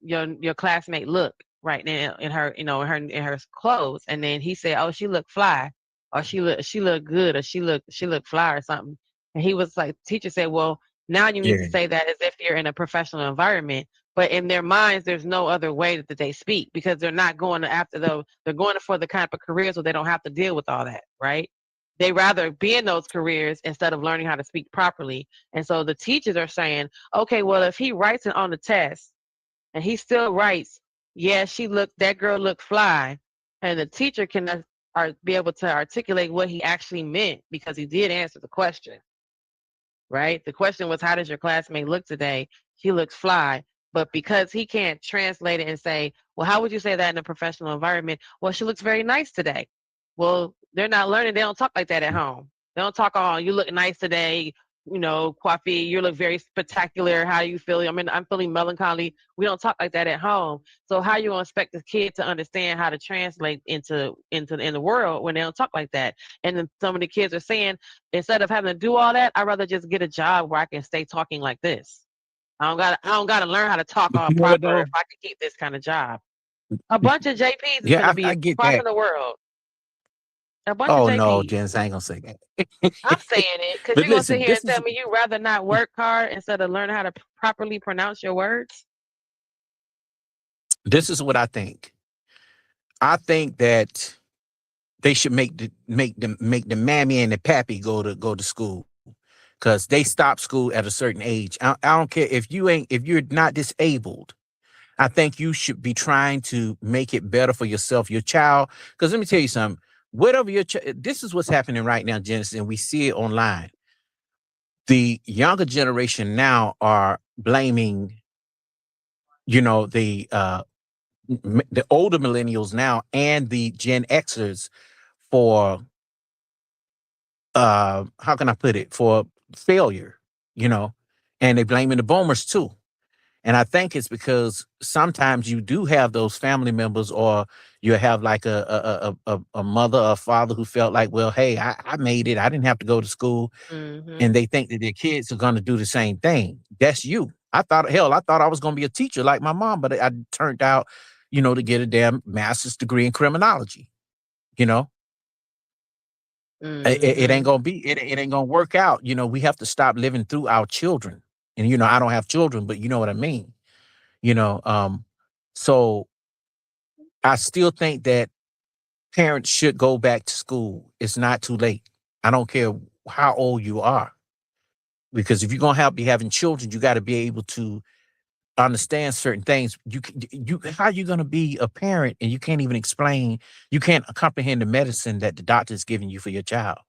your classmate look right now in her in her clothes, and then he said, oh, she look fly, or she look good, or she look fly or something. And he was like, teacher said, well, now you need to say that as if you're in a professional environment. But in their minds, there's no other way that they speak because they're not going after they're going for the kind of careers where they don't have to deal with all that, right? They rather be in those careers instead of learning how to speak properly. And so the teachers are saying, okay, well, if he writes it on the test and he still writes, yeah, that girl looked fly, and the teacher can be able to articulate what he actually meant because he did answer the question, right? The question was, how does your classmate look today? She looks fly. But because he can't translate it and say, well, how would you say that in a professional environment? Well, she looks very nice today. Well, they're not learning. They don't talk like that at home. They don't talk, oh, you look nice today, coiffee, you look very spectacular. How do you feel? I mean, I'm feeling melancholy. We don't talk like that at home. So how you gonna expect the kid to understand how to translate in the world when they don't talk like that? And then some of the kids are saying, instead of having to do all that, I'd rather just get a job where I can stay talking like this. I don't gotta learn how to talk But all you know what proper though? if I can keep this kind of job. A bunch of JPs is Yeah, gonna be I get across that. the world. A bunch of Oh no, JPs. Jens, I ain't gonna say that. I'm saying it because But you're gonna sit listen, here and tell me you'd rather not work hard instead of learning how to properly pronounce your words. this is what I think. I think that they should make the mammy and the pappy go to school, because they stop school at a certain age. I don't care if you're not disabled. I think you should be trying to make it better for yourself, your child. Because let me tell you something. Whatever this is what's happening right now, Genesis, and we see it online. The younger generation now are blaming, the older millennials now and the Gen Xers for how can I put it, for failure, and they blaming the boomers too. And I think it's because sometimes you do have those family members, or you have like a mother or father who felt like, well, hey, I made it. I didn't have to go to school. Mm-hmm. And they think that their kids are going to do the same thing. That's you. I thought I was going to be a teacher like my mom, but I turned out, to get a damn master's degree in criminology. It ain't Mm-hmm. gonna it ain't gonna work out. We have to stop living through our children. And I don't have children, but you know what I mean. So I still think that parents should go back to school. It's not too late. I don't care how old you are, because if you're gonna be having children, you got to be able to understand certain things. How you gonna be a parent and you can't even explain, you can't comprehend the medicine that the doctor is giving you for your child?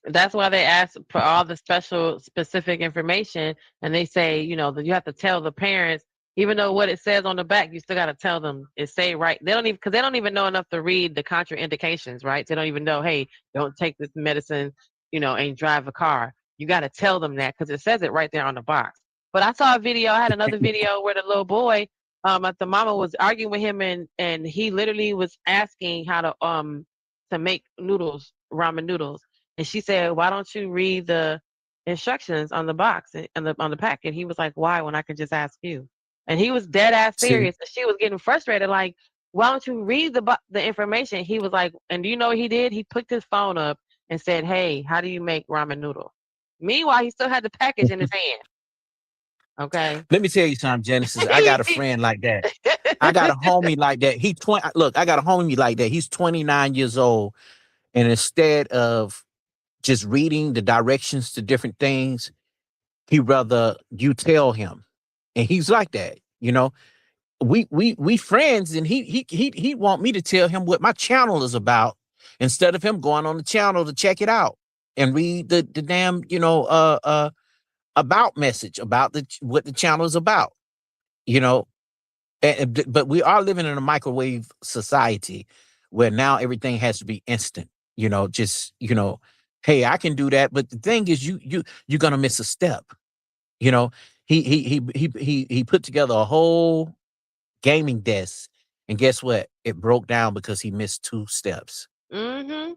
That's why they ask for all the specific information, and they say, that you have to tell the parents, even though what it says on the back, you still got to tell them it say right. They don't even, because they don't even know enough to read the contraindications, right? They don't even know, hey, don't take this medicine, and drive a car. You got to tell them that because it says it right there on the box. But I saw a video. I had another video where the little boy, the mama was arguing with him, and he literally was asking how to make noodles, ramen noodles. And she said, "Why don't you read the instructions on the box and on the packet?" He was like, "Why? When I can just ask you?" And he was dead ass See, serious. And she was getting frustrated, like, "Why don't you read the information?" He was like, and do you know what he did? He picked his phone up and said, "Hey, how do you make ramen noodle?" Meanwhile, he still had the package in his hand. Okay. let me tell you something, Genesis. I got a friend like that. I got a homie like that. Look, I got a homie like that. He's 29 years old, and instead of just reading the directions to different things, he rather you tell him. And he's like that. We friends, and he want me to tell him what my channel is about instead of him going on the channel to check it out and read the damn about message about what the channel is about. you know but we are living in a microwave society where now everything has to be instant. Just hey, I can do that, but the thing is, you're gonna miss a step. you know he put together a whole gaming desk, and guess what, it broke down because he missed 2 steps. Mm-hmm.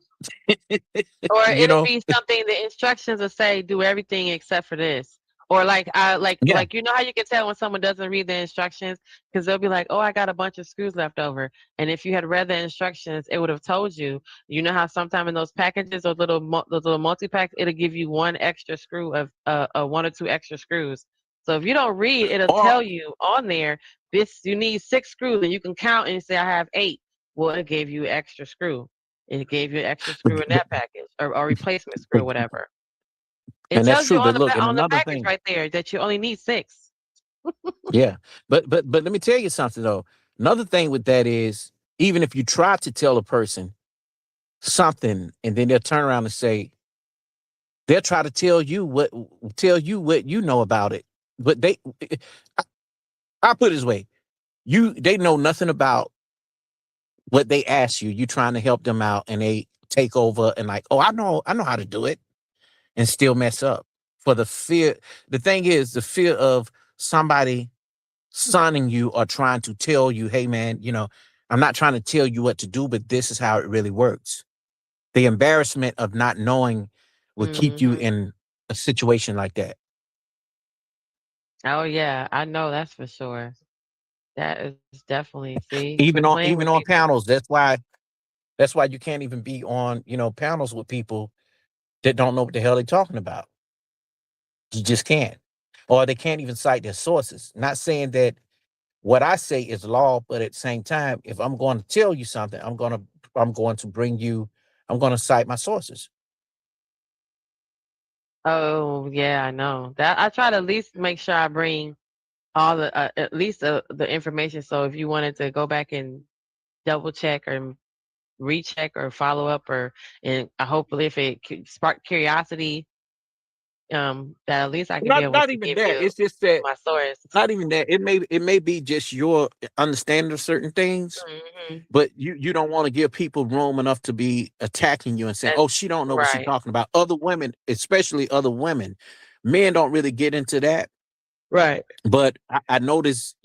Or you it'll know be something, the instructions will say do everything except for this. Or like yeah. like how you can tell when someone doesn't read the instructions, because they'll be like, "Oh, I got a bunch of screws left over." And if you had read the instructions, it would have told you. You know how sometime in those packages, those little multi-packs, it'll give you one extra screw of 1 or 2 extra screws. So if you don't read, it'll Or tell you on there, this you need 6 screws, and you can count and say I have 8. Well, it gave you extra screw. It gave you an extra screw in that package or replacement screw or whatever. It And that's tells you true. But look, and on the another package thing, right there that you only need 6. yeah. But let me tell you something though. Another thing with that is, even if you try to tell a person something and then they'll turn around and say, they'll try to tell you what you know about it. But I put it this way, they know nothing about what they ask you. You trying to help them out and they take over and like, oh, I know how to do it, and still mess up. For the fear, the thing is the fear of somebody sonning you or trying to tell you, hey man, I'm not trying to tell you what to do, but this is how it really works. The embarrassment of not knowing will keep you in a situation like that. Oh yeah, I know that's for sure. That is definitely, see, Even quit on playing even with on people. panels. That's why you can't even be on, panels with people that don't know what the hell they're talking about. You just can't. Or they can't even cite their sources. Not saying that what I say is law, but at the same time, if I'm going to tell you something, I'm going to cite my sources. Oh yeah, I know that. I try to at least make sure I bring all the at least the information. So if you wanted to go back and double check or recheck or follow up, and hopefully if it spark curiosity, that at least I can be able Not to even give that. you It's just that, my source. not even that. It may be just your understanding of certain things, but you don't want to give people room enough to be attacking you and saying, And oh, she don't know what she's right, talking about. Other women, especially other women, men don't really get into that. right. But I noticed,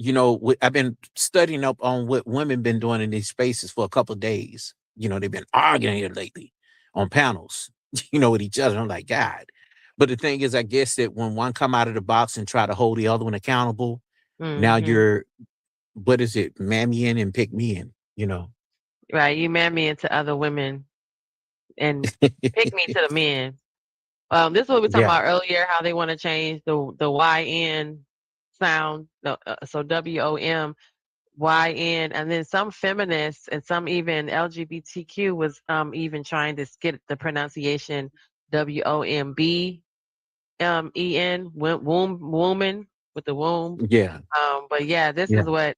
I've been studying up on what women been doing in these spaces for a couple of days. They've been arguing here lately on panels, with each other. I'm like, God. But the thing is, I guess that when one come out of the box and try to hold the other one accountable, now you're, what is it, mammy in and pick me in. Right, you man me into other women and pick me to the men. This is what we were talking Yeah. about earlier, how they want to change the YN sound, so WOM, YN, and then some feminists and some even LGBTQ was even trying to get the pronunciation WOMB EN, woman with the womb. Yeah. But yeah, this is Yeah. what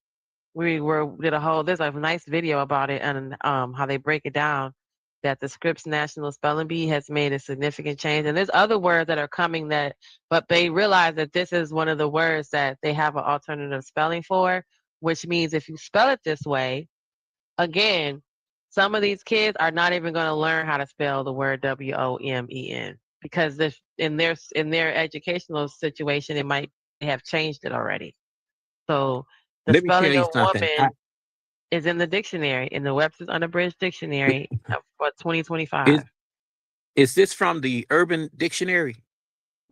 there's a nice video about it and how they break it down, that the Scripps National Spelling Bee has made a significant change. And there's other words that are coming but they realize that this is one of the words that they have an alternative spelling for, which means if you spell it this way, again, some of these kids are not even going to learn how to spell the word WOMEN because in their educational situation, it might have changed it already. So the Let me tell spelling you of something. woman is in the dictionary, in the Webster's Unabridged Dictionary for 2025. Is this from the Urban Dictionary?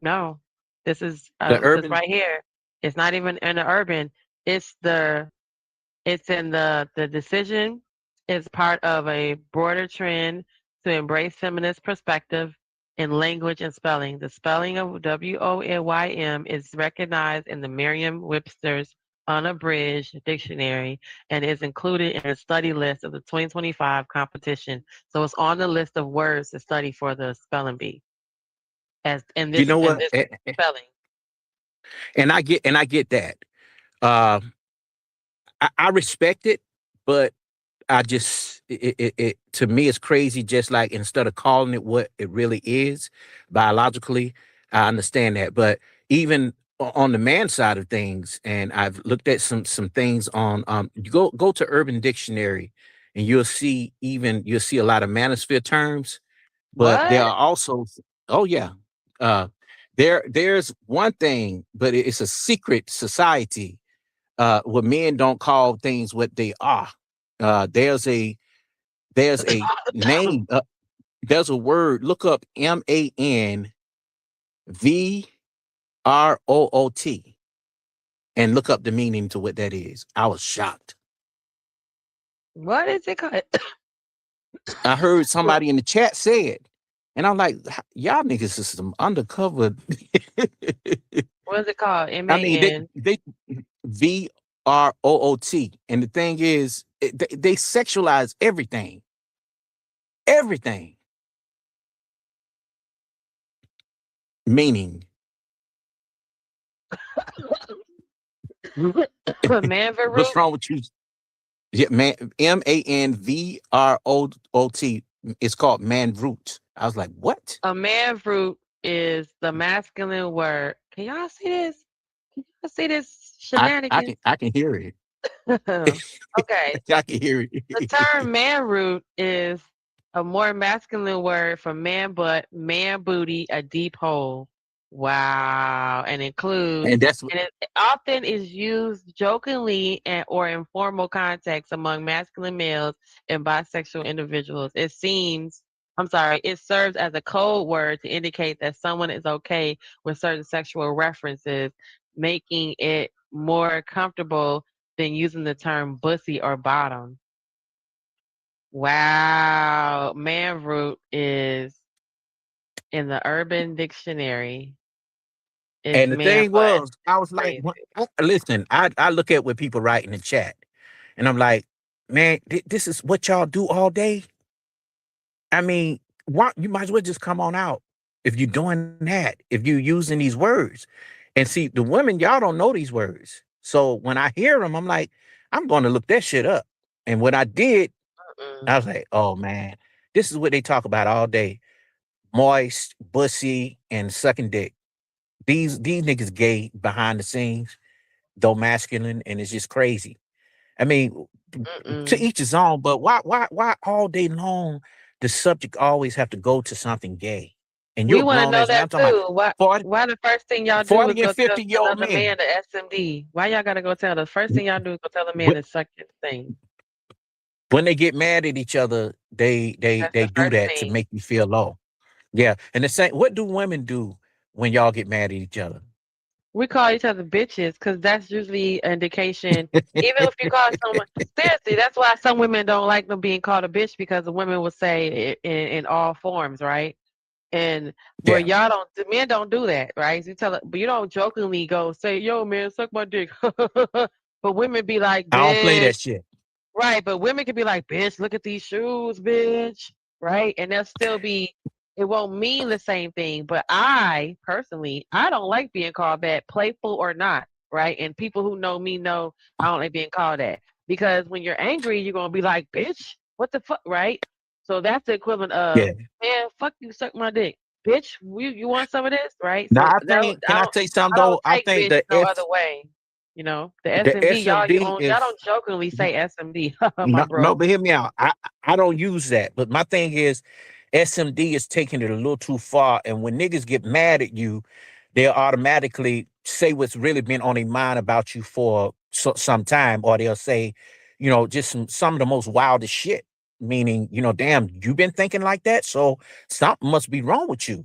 No, this is The this Urban? right here. It's not even in the urban. It's in the decision. It's part of a broader trend to embrace feminist perspective in language and spelling. The spelling of WONYM is recognized in the Merriam-Webster's Unabridged Dictionary and is included in the study list of the 2025 competition. So it's on the list of words to study for the spelling bee as in You this know in what? this spelling. And I get that. Uh, I respect it, but I just it to me it's crazy. Just like instead of calling it what it really is biologically, I understand that. But even on the man side of things, and I've looked at some things on you go to Urban Dictionary, and you'll see a lot of manosphere terms, but there What? are also, oh yeah, there's one thing, but it's a secret society where men don't call things what they are. There's a name. There's a word. Look up MANVROOT and look up the meaning to what that is. I was shocked. What is it called? I heard somebody in the chat say it, and I'm like, y'all niggas is some undercover. What is it called? I mean, MAN. they VROOT, and the thing is, they sexualize everything. everything. Meaning, Manverot. what's wrong with you? Yeah, man, MANVROOT. It's called manroot. I was like, what? A manroot is the masculine word. Can y'all see this? Can y'all see this shenanigans? I can hear it. Okay. I can hear it. The term manroot is a more masculine word for man butt, man booty, a deep hole. Wow. And includes, And that's and it often is used jokingly and or in formal context among masculine males and bisexual individuals. It serves as a code word to indicate that someone is okay with certain sexual references, making it more comfortable than using the term bussy or bottom. Wow. Manroot is in the Urban Dictionary. It's and the man thing butt. was, I was like, Crazy. listen, I look at what people write in the chat, and I'm like, man, this is what y'all do all day. I mean, why you might as well just come on out if you're doing that, if you're using these words. And see, the women, y'all don't know these words. So when I hear them, I'm like, I'm going to look that shit up. And what I did, I was like, oh man, this is what they talk about all day. Moist, bussy, and sucking dick. These niggas gay behind the scenes, though masculine, and it's just crazy. I mean, to each his own, but why all day long the subject always have to go to something gay? And you're We a want to grown know ass man. I'm that talking too. about 40, Why the first thing y'all do is 40 go and tell 50-year-old another man men. the SMD? Why y'all gotta go tell the first thing y'all do is go tell a man to suck his thing? When they get mad at each other, they That's the do first that to thing. make you feel low. Yeah. And the same, what do women do when y'all get mad at each other? We call each other bitches because that's usually an indication. Even if you call someone seriously, that's why some women don't like them being called a bitch because the women will say it in all forms, right? And where Yeah. y'all don't, the men don't do that, right? You tell it, but you don't jokingly go say, "Yo, man, suck my dick." But women be like, I don't play "Bitch," that shit. right? But women can be like, "Bitch, look at these shoes, bitch," right? And they'll still be. It won't mean the same thing. But I personally, I don't like being called that, playful or not, right? And people who know me know I don't like being called that because when you're angry, you're gonna be like, "Bitch, what the fuck," right? So that's the equivalent of, Yeah. "Man, fuck you, suck my dick, bitch. You want some of this, right?" Now So I no, think, can I say something I don't though? I take think bitch no other way. You know, the the SMD, SMD y'all is don't jokingly say SMD, my no, bro. but hear me out. I don't use that. But my thing is SMD is taking it a little too far. And when niggas get mad at you, they'll automatically say what's really been on their mind about you for some time, or they'll say, just some of the most wildest shit. Meaning, damn, you been thinking like that, so something must be wrong with you.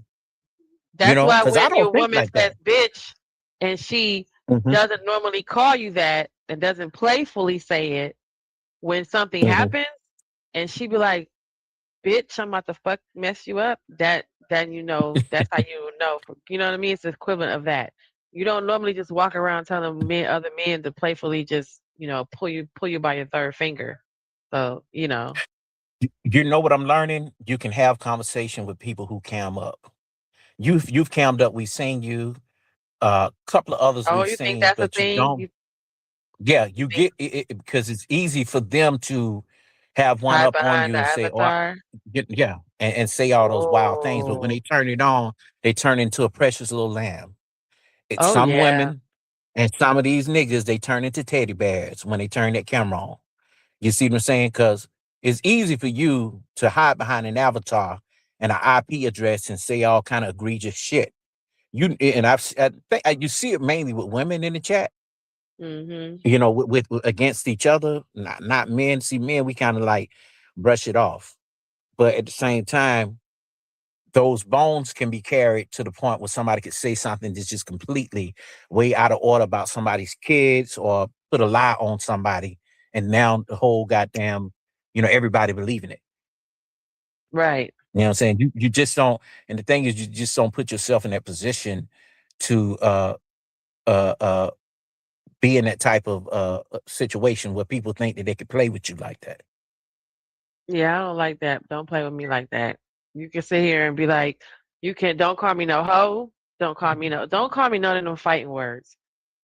That's why Because I when your don't think woman like says that. bitch and she Mhm, doesn't normally call you that and doesn't playfully say it when something mhm. happens and she be like, bitch, I'm about to fuck mess you up, then that's how you know. You know what I mean? It's the equivalent of that. You don't normally just walk around telling other men to playfully just, pull you by your third finger. So, You know what I'm learning? You can have conversation with people who cam up. You've cammed up. We've seen you. A couple of others oh, we've you think seen, that's a but you thing? don't. Yeah, you Think get it because it's easy for them to have one hide up on behind you the and say, "Oh, avatar? yeah," and say all those wild things. But when Oh. they turn it on, they turn into a precious little lamb. It's Oh some yeah. women and some of these niggas. They turn into teddy bears when they turn that camera on. You see what I'm saying? Because it's easy for you to hide behind an avatar and an IP address and say all kind of egregious shit. I think you see it mainly with women in the chat. Mhm. With against each other, not men. See, men, we kind of like brush it off, but at the same time, those bones can be carried to the point where somebody could say something that's just completely way out of order about somebody's kids or put a lie on somebody, and now the whole goddamn, everybody believing it. Right. You know what I'm saying? You just don't, and the thing is, you just don't put yourself in that position to uh uh be in that type of situation where people think that they could play with you like that. Yeah, I don't like that. Don't play with me like that. You can sit here and be like, don't call me no hoe. Don't call me none of them fighting words.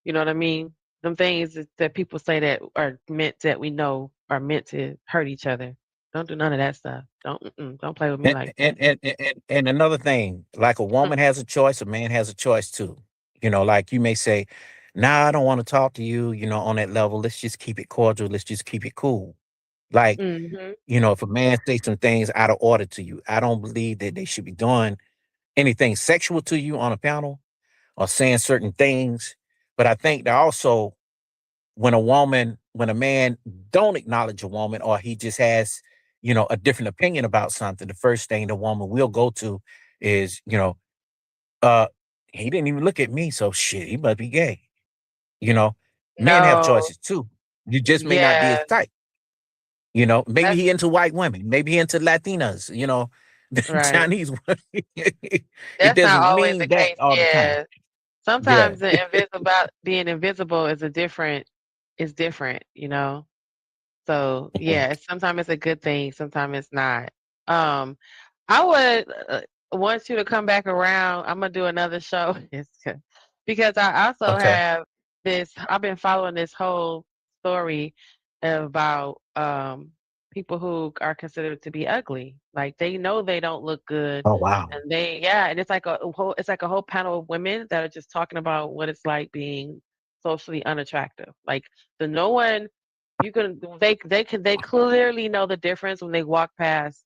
You know what I mean? Them things that people say that are meant that we know are meant to hurt each other. Don't do none of that stuff. Don't play with me And like that. and another thing, like a Mm. woman has a choice, a man has a choice too. Like you may say, "Nah, I don't want to talk to you." On that level, let's just keep it cordial. Let's just keep it cool. Like, Mhm. if a man says some things out of order to you, I don't believe that they should be doing anything sexual to you on a panel or saying certain things. But I think that also when a man don't acknowledge a woman or he just has, a different opinion about something, the first thing the woman will go to is, uh, he didn't even look at me, so shit, he must be gay. You know, Men have No. choices too. You just may not be his Yeah. type. Maybe That's he into white women, maybe he into Latinas, the right. Chinese women. It That's not doesn't always the mean that case. all the time. Yeah. Yeah. Sometimes the being invisible is different. So Mhm. yeah, sometimes it's a good thing, sometimes it's not. Um, I would want you to come back around. I'm gonna do another show because I also Okay. have this. I've been following this whole story about people who are considered to be ugly. Like they know they don't look good, Oh wow. and and it's like a whole panel of women that are just talking about what it's like being socially unattractive. Like the no one you can they clearly know the difference when they walk past.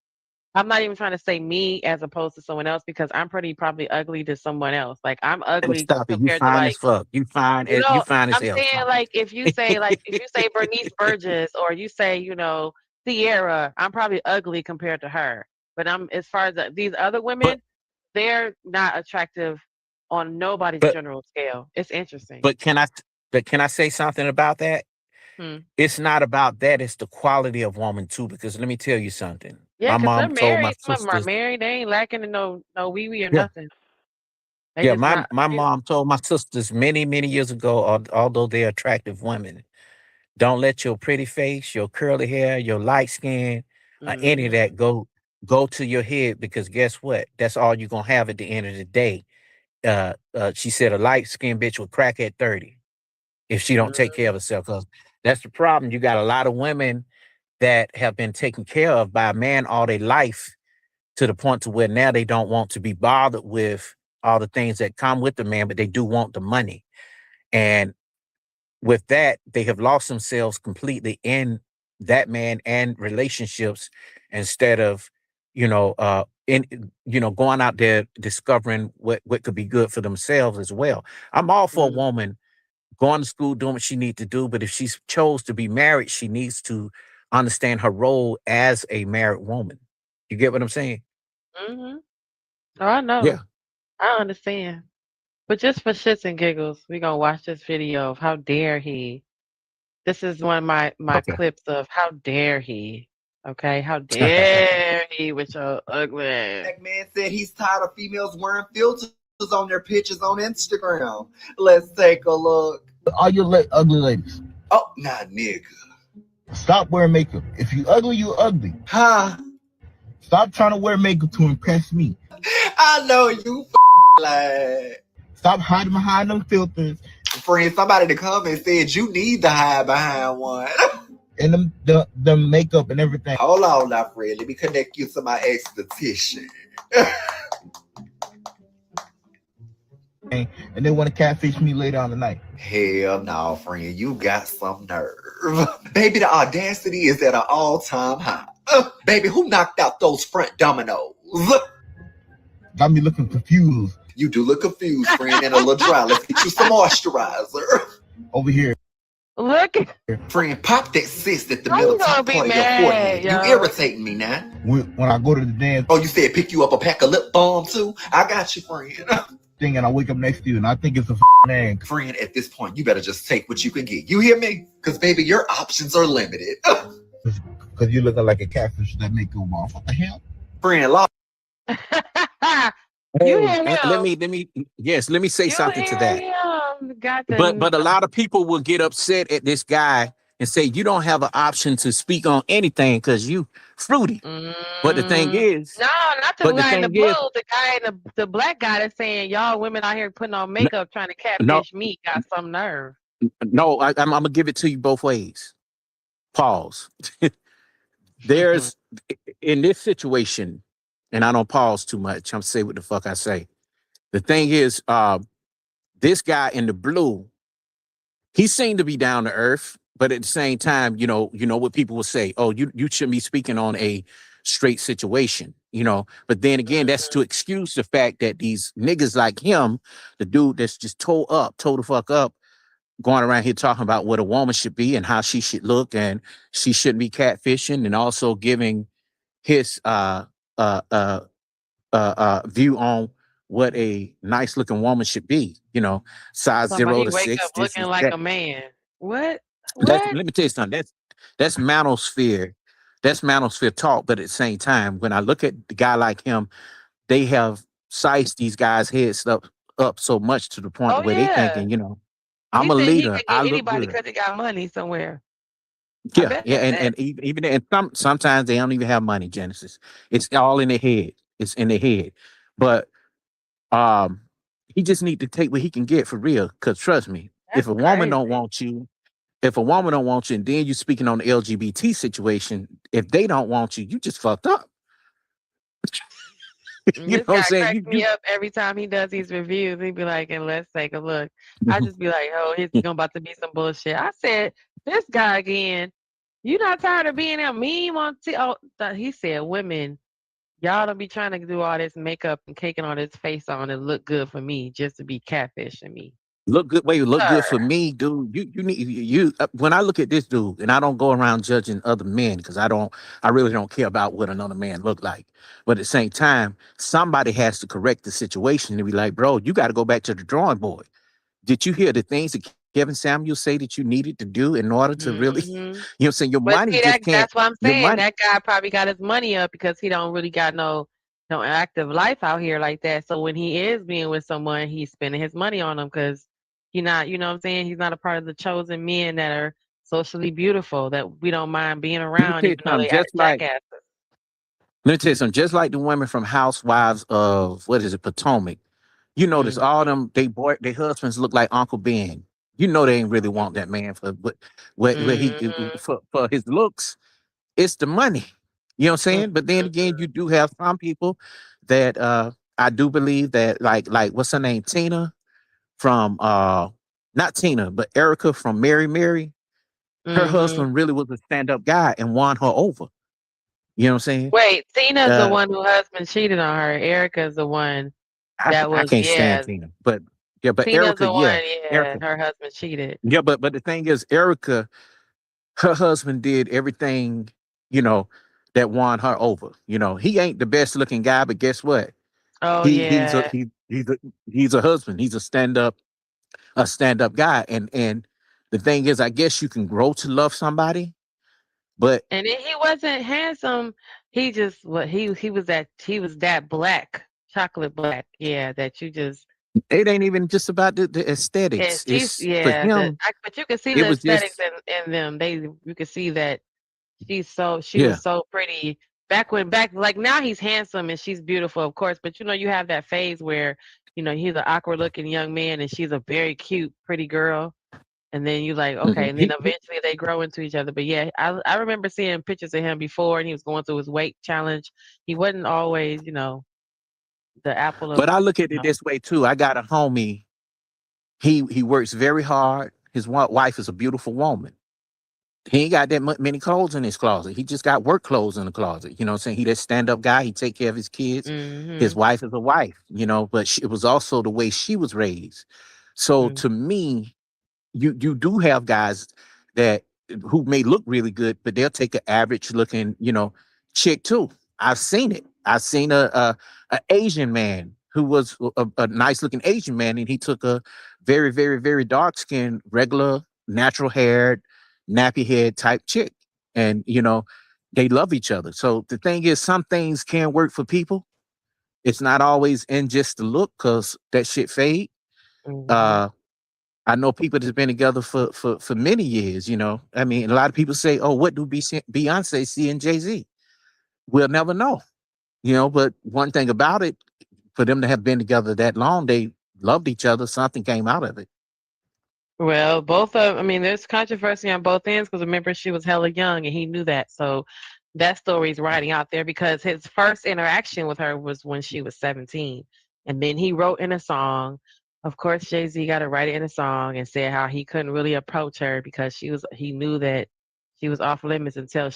I'm not even trying to say me as opposed to someone else because I'm probably ugly to someone else. Like I'm Let me ugly stop it. You compared to fine as like fuck. You fine as I'm hell. saying Stop like if you say it. Bernice Burgess or you say Sierra, I'm probably ugly compared to her. But I'm as far as these other but women, they're not attractive on nobody's but general scale. It's interesting. but can I say something about that? Hmm. It's not about that. It's the quality of woman too. Because let me tell you something. Yeah, My because they're mom told my married. Some of them are sisters. married. They ain't lacking in no wee wee or Yeah, nothing. They yeah. just My not my beautiful. mom told my sisters many years ago. Although they're attractive women, don't let your pretty face, your curly hair, your light skin, or any of Mhm. that go to your head. Because guess what? That's all you're gonna have at the end of the day. She said a light skinned bitch will crack at 30 if she don't take care of herself. Because that's the problem. You got a lot of women that have been taken care of by a man all their life to the point to where now they don't want to be bothered with all the things that come with the man, but they do want the money. And with that, they have lost themselves completely in that man and relationships instead of, going out there discovering what could be good for themselves as well. I'm all for a Mhm. woman going to school, doing what she needs to do. But if she's chose to be married, she needs to understand her role as a married woman. You get what I'm saying? Mhm. Oh, I Yeah. know. I understand. But just for shits and giggles, we gonna watch this video of how dare he. This is one of my Okay. clips of how dare he. Okay, how dare he with your ugly ass. Black man said he's tired of females wearing filters on their pictures on Instagram. Let's take a look. All your ugly ladies, Oh, nah, nigga. stop wearing makeup. If you ugly, you ugly. Huh? Stop trying to wear makeup to impress me. I know you like. Stop hiding behind them filters. Friend, somebody in the comments said you need to hide behind one. And the makeup and everything. Hold on now, friend. Let me connect you to my esthetician. And they want to catfish me later on the night. Hell no, friend. You got some nerve. Baby, the audacity is at an all-time high. Baby, who knocked out those front dominoes? Got me looking confused. You do look confused, friend, and a little dry. Let's get you some moisturizer. Over here. Look. Friend, pop that cyst at the How middle you gonna top be part of your mad, forehead. You yo? irritating me now. When I go to the dance. Oh, you said pick you up a pack of lip balm too? I got you, friend. Thing, and I wake up next to you and I think it's a egg. Friend, at this point, you better just take what you can get. You hear me? Because, baby, your options are limited. Because you're looking like a catfish that make you off. What the hell? Friend, law. You Hey, hear him? let me say You something to hear that. him? Got But the a lot of people will get upset at this guy and say you don't have an option to speak on anything because you fruity. But the thing is, no, not the but the guy in the thing blue. is, The guy in the black guy that's saying y'all women out here putting on makeup trying to no, catfish me got some nerve. no, I'm gonna give it to you both ways. Pause. There's in this situation, and I don't pause too much. I'm say what the fuck I say. The thing is, this guy in the blue, he seemed to be down to earth, but at the same time, you know what people will say. Oh, you shouldn't be speaking on a straight situation, But then again, that's to excuse the fact that these niggas like him, the dude that's just toe the fuck up, going around here talking about what a woman should be and how she should look, and she shouldn't be catfishing, and also giving his uh, uh, view on what a nice looking woman should be. Size Somebody 0 he to wake 6. up This looking is like that. a man. What? That's What? let me tell you something. That's manosphere. That's manosphere talk. But at the same time, when I look at the guy like him, they have sized these guys' heads up so much to the point Oh where they yeah. thinking, He I'm a said he leader. could I get look anybody good. because he got money somewhere. I Yeah, bet yeah, that's and it. even and sometimes they don't even have money. Genesis, it's all in their head. It's in their head, but um, he just need to take what he can get for real. Cause trust me, That's if a woman crazy. don't want you, and then you speaking on the LGBT situation, if they don't want you, you just fucked up. You know This what I'm guy saying? cracks me up every time he does these reviews. He'd be like, and let's take a look. I just be like, oh, it's gonna about to be some bullshit. I said, this guy again, you not tired of being a meme on he said, women, y'all don't be trying to do all this makeup and caking all this face on and look good for me just to be catfishing me. Look good. Wait, look good Sir. for me, dude. You need you. When I look at this dude, and I don't go around judging other men because I really don't care about what another man look like. But at the same time, somebody has to correct the situation and be like, bro, you got to go back to the drawing board. Did you hear the things that Kevin Samuel say that you needed to do in order to really, what I'm saying? Your But money see, just can't. that's what I'm Your saying. money. That guy probably got his money up because he don't really got no active life out here like that. So when he is being with someone, he's spending his money on them because he not, you know what I'm saying? He's not a part of the chosen men that are socially beautiful that we don't mind being Let me around, tell you even though something. they are jackasses. Let me tell you something. Just like the women from Housewives of what is it, Potomac. You notice all them their husbands look like Uncle Ben. You know they ain't really want that man for what he for his looks. It's the money. You know what I'm saying? But then again, you do have some people that I do believe that like what's her name? Tina from not Tina, but Erica from Mary Mary. Her husband really was a stand-up guy and won her over. You know what I'm saying? Wait, Tina's the one who husband cheated on her. Erica's the one that I was, can't stand Tina, but Tina's Erica, the one, Erica, her husband cheated. but the thing is, Erica, her husband did everything, that won her over. He ain't the best looking guy, but guess what? Oh He's yeah. a husband. He's a stand up guy, and the thing is, I guess you can grow to love somebody, but And then he wasn't handsome. He just he was that black, chocolate black. Yeah, that you just it ain't even just about the aesthetics. It's for him. but you can see It the was aesthetics just in them. You can see that she yeah. was so pretty back like now he's handsome and she's beautiful, of course, but you have that phase where he's an awkward looking young man and she's a very cute, pretty girl. And then you like, okay, and then eventually they grow into each other. But yeah, I remember seeing pictures of him before and he was going through his weight challenge. He wasn't always, the apple of But I look at it this way too. I got a homie. He works very hard. His wife is a beautiful woman. He ain't got that many clothes in his closet. He just got work clothes in the closet. You know what I'm saying? He that stand-up guy. He take care of his kids. His wife is a wife, but it was also the way she was raised. So to me, you do have guys that who may look really good, but they'll take an average looking, chick too. I've seen it. I've seen a Asian man who was a nice looking Asian man, and he took a very, very, very dark skinned, regular, natural haired, nappy head type chick. And they love each other. So the thing is, some things can work for people. It's not always in just the look, because that shit fade. I know people that's been together for many years, you know. I mean, a lot of people say, oh, what do Beyonce see in Jay-Z? We'll never know, you know, but one thing about it, for them to have been together that long, they loved each other. Something came out of it. Well, I mean, there's controversy on both ends because remember she was hella young and he knew that. So that story's riding out there because his first interaction with her was when she was 17. And then he wrote in a song. Of course, Jay-Z got to write it in a song and said how he couldn't really approach her because he knew that she was off limits until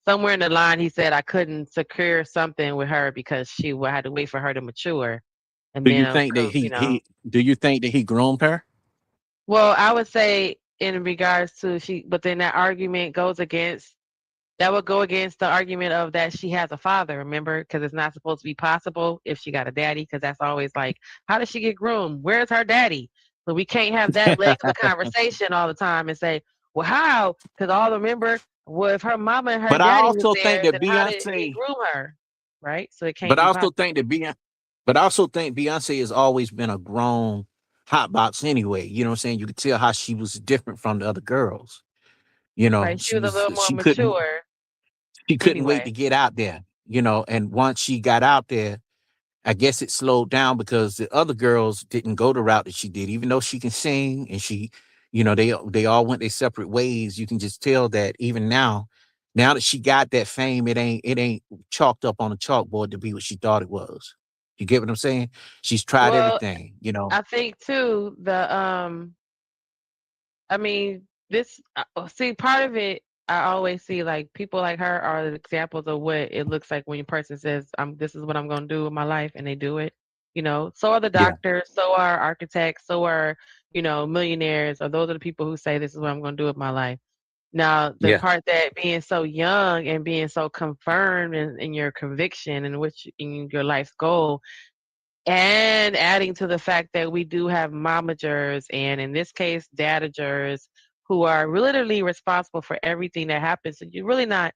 somewhere in the line, he said, I couldn't secure something with her because I had to wait for her to mature. And Do then, you think that you know, do you think that he groomed her? well, I would say in regards to but then that would go against the argument of that she has a father, remember? Because it's not supposed to be possible if she got a daddy, because that's always like, how does she get groomed? Where's her daddy? So we can't have that leg of the conversation all the time and say, well, how? Because remember, well, if her mama and her But I daddy was also think there, that then how did he Beyonce, groom her? Right? So it can't but I be also possible. think that Beyonce, but I also think Beyonce has always been a grown hot box anyway. You know what I'm saying? You could tell how she was different from the other girls. You know, Right? She was a little more mature she couldn't wait anyway. to get out there, you know, and once she got out there, I guess it slowed down because the other girls didn't go the route that she did, even though she can sing and she, you know, they all went their separate ways. You can just tell that even now that she got that fame, it ain't chalked up on a chalkboard to be what she thought it was. You get what I'm saying? She's tried Well, everything, you know. I think too I mean, see, part of it, I always see like people like her are the examples of what it looks like when a person says, this is what I'm going to do with my life, and they do it. You know, so are the Yeah, doctors, so are architects, so are, millionaires, or those are the people who say, this is what I'm going to do with my life. Now, the yeah, part that being so young and being so confirmed in your conviction and in your life's goal, and adding to the fact that we do have momagers and in this case dadagers who are literally responsible for everything that happens. So you're really not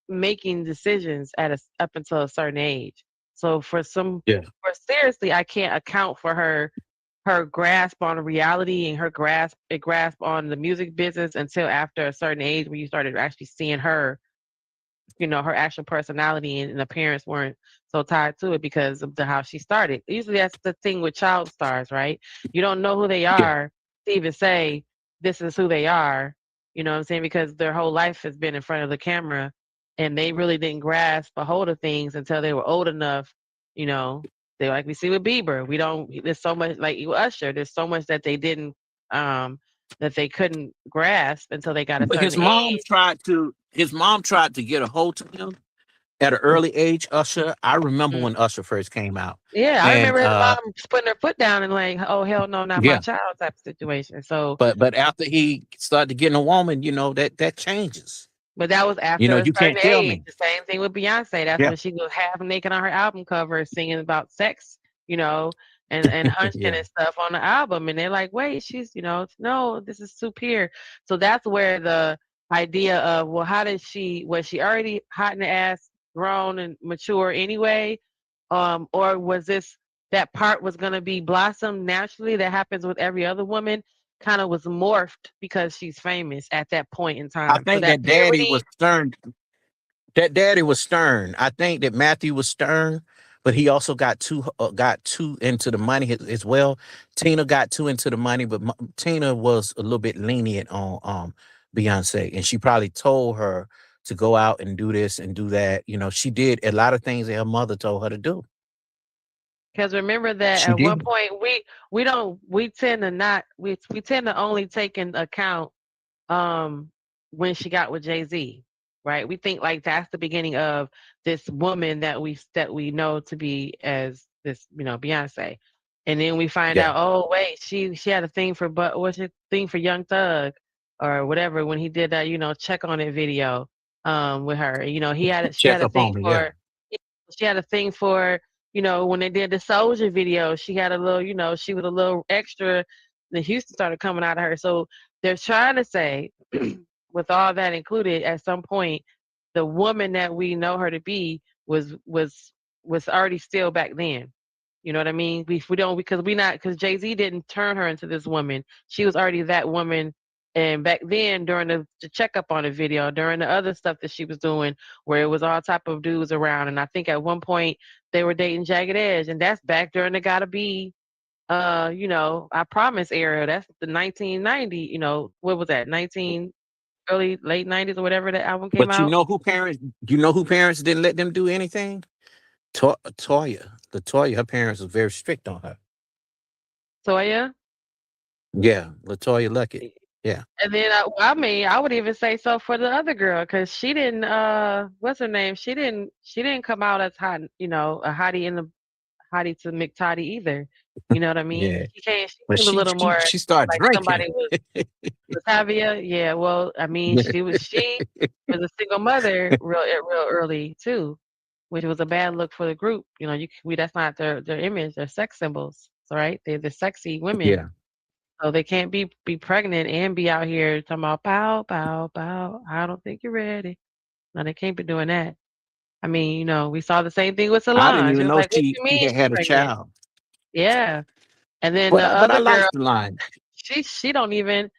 making decisions up until a certain age. So yeah, for seriously, I can't account for her grasp on reality and her grasp on the music business until after a certain age where you started actually seeing her, her actual personality and appearance weren't so tied to it because of how she started. Usually that's the thing with child stars, right? You don't know who they yeah. are to even say this is who they are. You know what I'm saying? Because their whole life has been in front of the camera and they really didn't grasp a hold of things until they were old enough, you know. They like we see with Bieber. There's so much like Usher, there's so much that they didn't that they couldn't grasp until they got a But certain his mom age. tried to get a hold of him at an early age, Usher. I remember when Usher first came out. Yeah, I And remember his mom just putting her foot down and like, "Oh hell no, not my yeah, child" type of situation. So, but after he started getting a woman, you know, that changes. but that was You after know, a you certain can't tell age. me. The same thing with Beyonce. That's Yeah. when she was half naked on her album cover, singing about sex, and hunching Yeah. and stuff on the album. And they're like, "Wait, she's, no, this is superior." So that's where the idea of, well, how did was she already hot in the ass, grown and mature anyway, or was that part was going to be blossom naturally that happens with every other woman, kind of was morphed because she's famous at that point in I time. So think that that daddy puberty, was stern. That daddy was stern. I think that Matthew was stern, but he also got too into the money as well. Tina got too into the money, but Tina was a little bit lenient on Beyonce, and she probably told her to go out and do this and do that. You know, she did a lot of things that her mother told her to do. because remember that She at one did. point we tend to not we tend to only take into account um when she got with Jay-Z, right? We think like that's the beginning of this woman that we know to be as this, Beyonce. And then we find Yeah. out, oh wait, she had a thing for what's her thing for Young Thug or whatever when he did that, check on it video with her. He had she Check had a up thing on me. Yeah. for she had a thing for, when they did the Soldier video, she had a little, she was a little extra. The Houston started coming out of her. So they're trying to say, with all that included, at some point, the woman that we know her to be was already still back then. You know what I mean? We don't because Jay-Z didn't turn her into this woman. She was already that woman. And back then, during the checkup on the video, during the other stuff that she was doing, where it was all type of dudes around, and I think at one point they were dating Jagged Edge, and that's back during the Gotta Be, I Promise era. That's the 1990. What was that? Late 90s or whatever that album came But out. you know who parents didn't let them do anything? Latoya. Her parents were very strict on her. Toya. Yeah, Latoya Luckett. Yeah. And then I would even say so for the other girl, because she didn't what's her name? She didn't come out as hot, a hottie in the hottie to McToddy either. You know what I mean? Yeah. She But seemed a little more she started like drinking. somebody was Tavia. Yeah, well, I mean, she was a single mother real early too, which was a bad look for the group. That's not their image. They're sex symbols, right? They're the sexy women. Yeah. So they can't be pregnant and be out here talking about pow, pow, pow. I don't think you're ready. No, they can't be doing that. I mean, we saw the same thing with I didn't Solange. It even was know like, what you she mean she's had a pregnant? child. Yeah. And then the But I other girl, liked the line. she don't even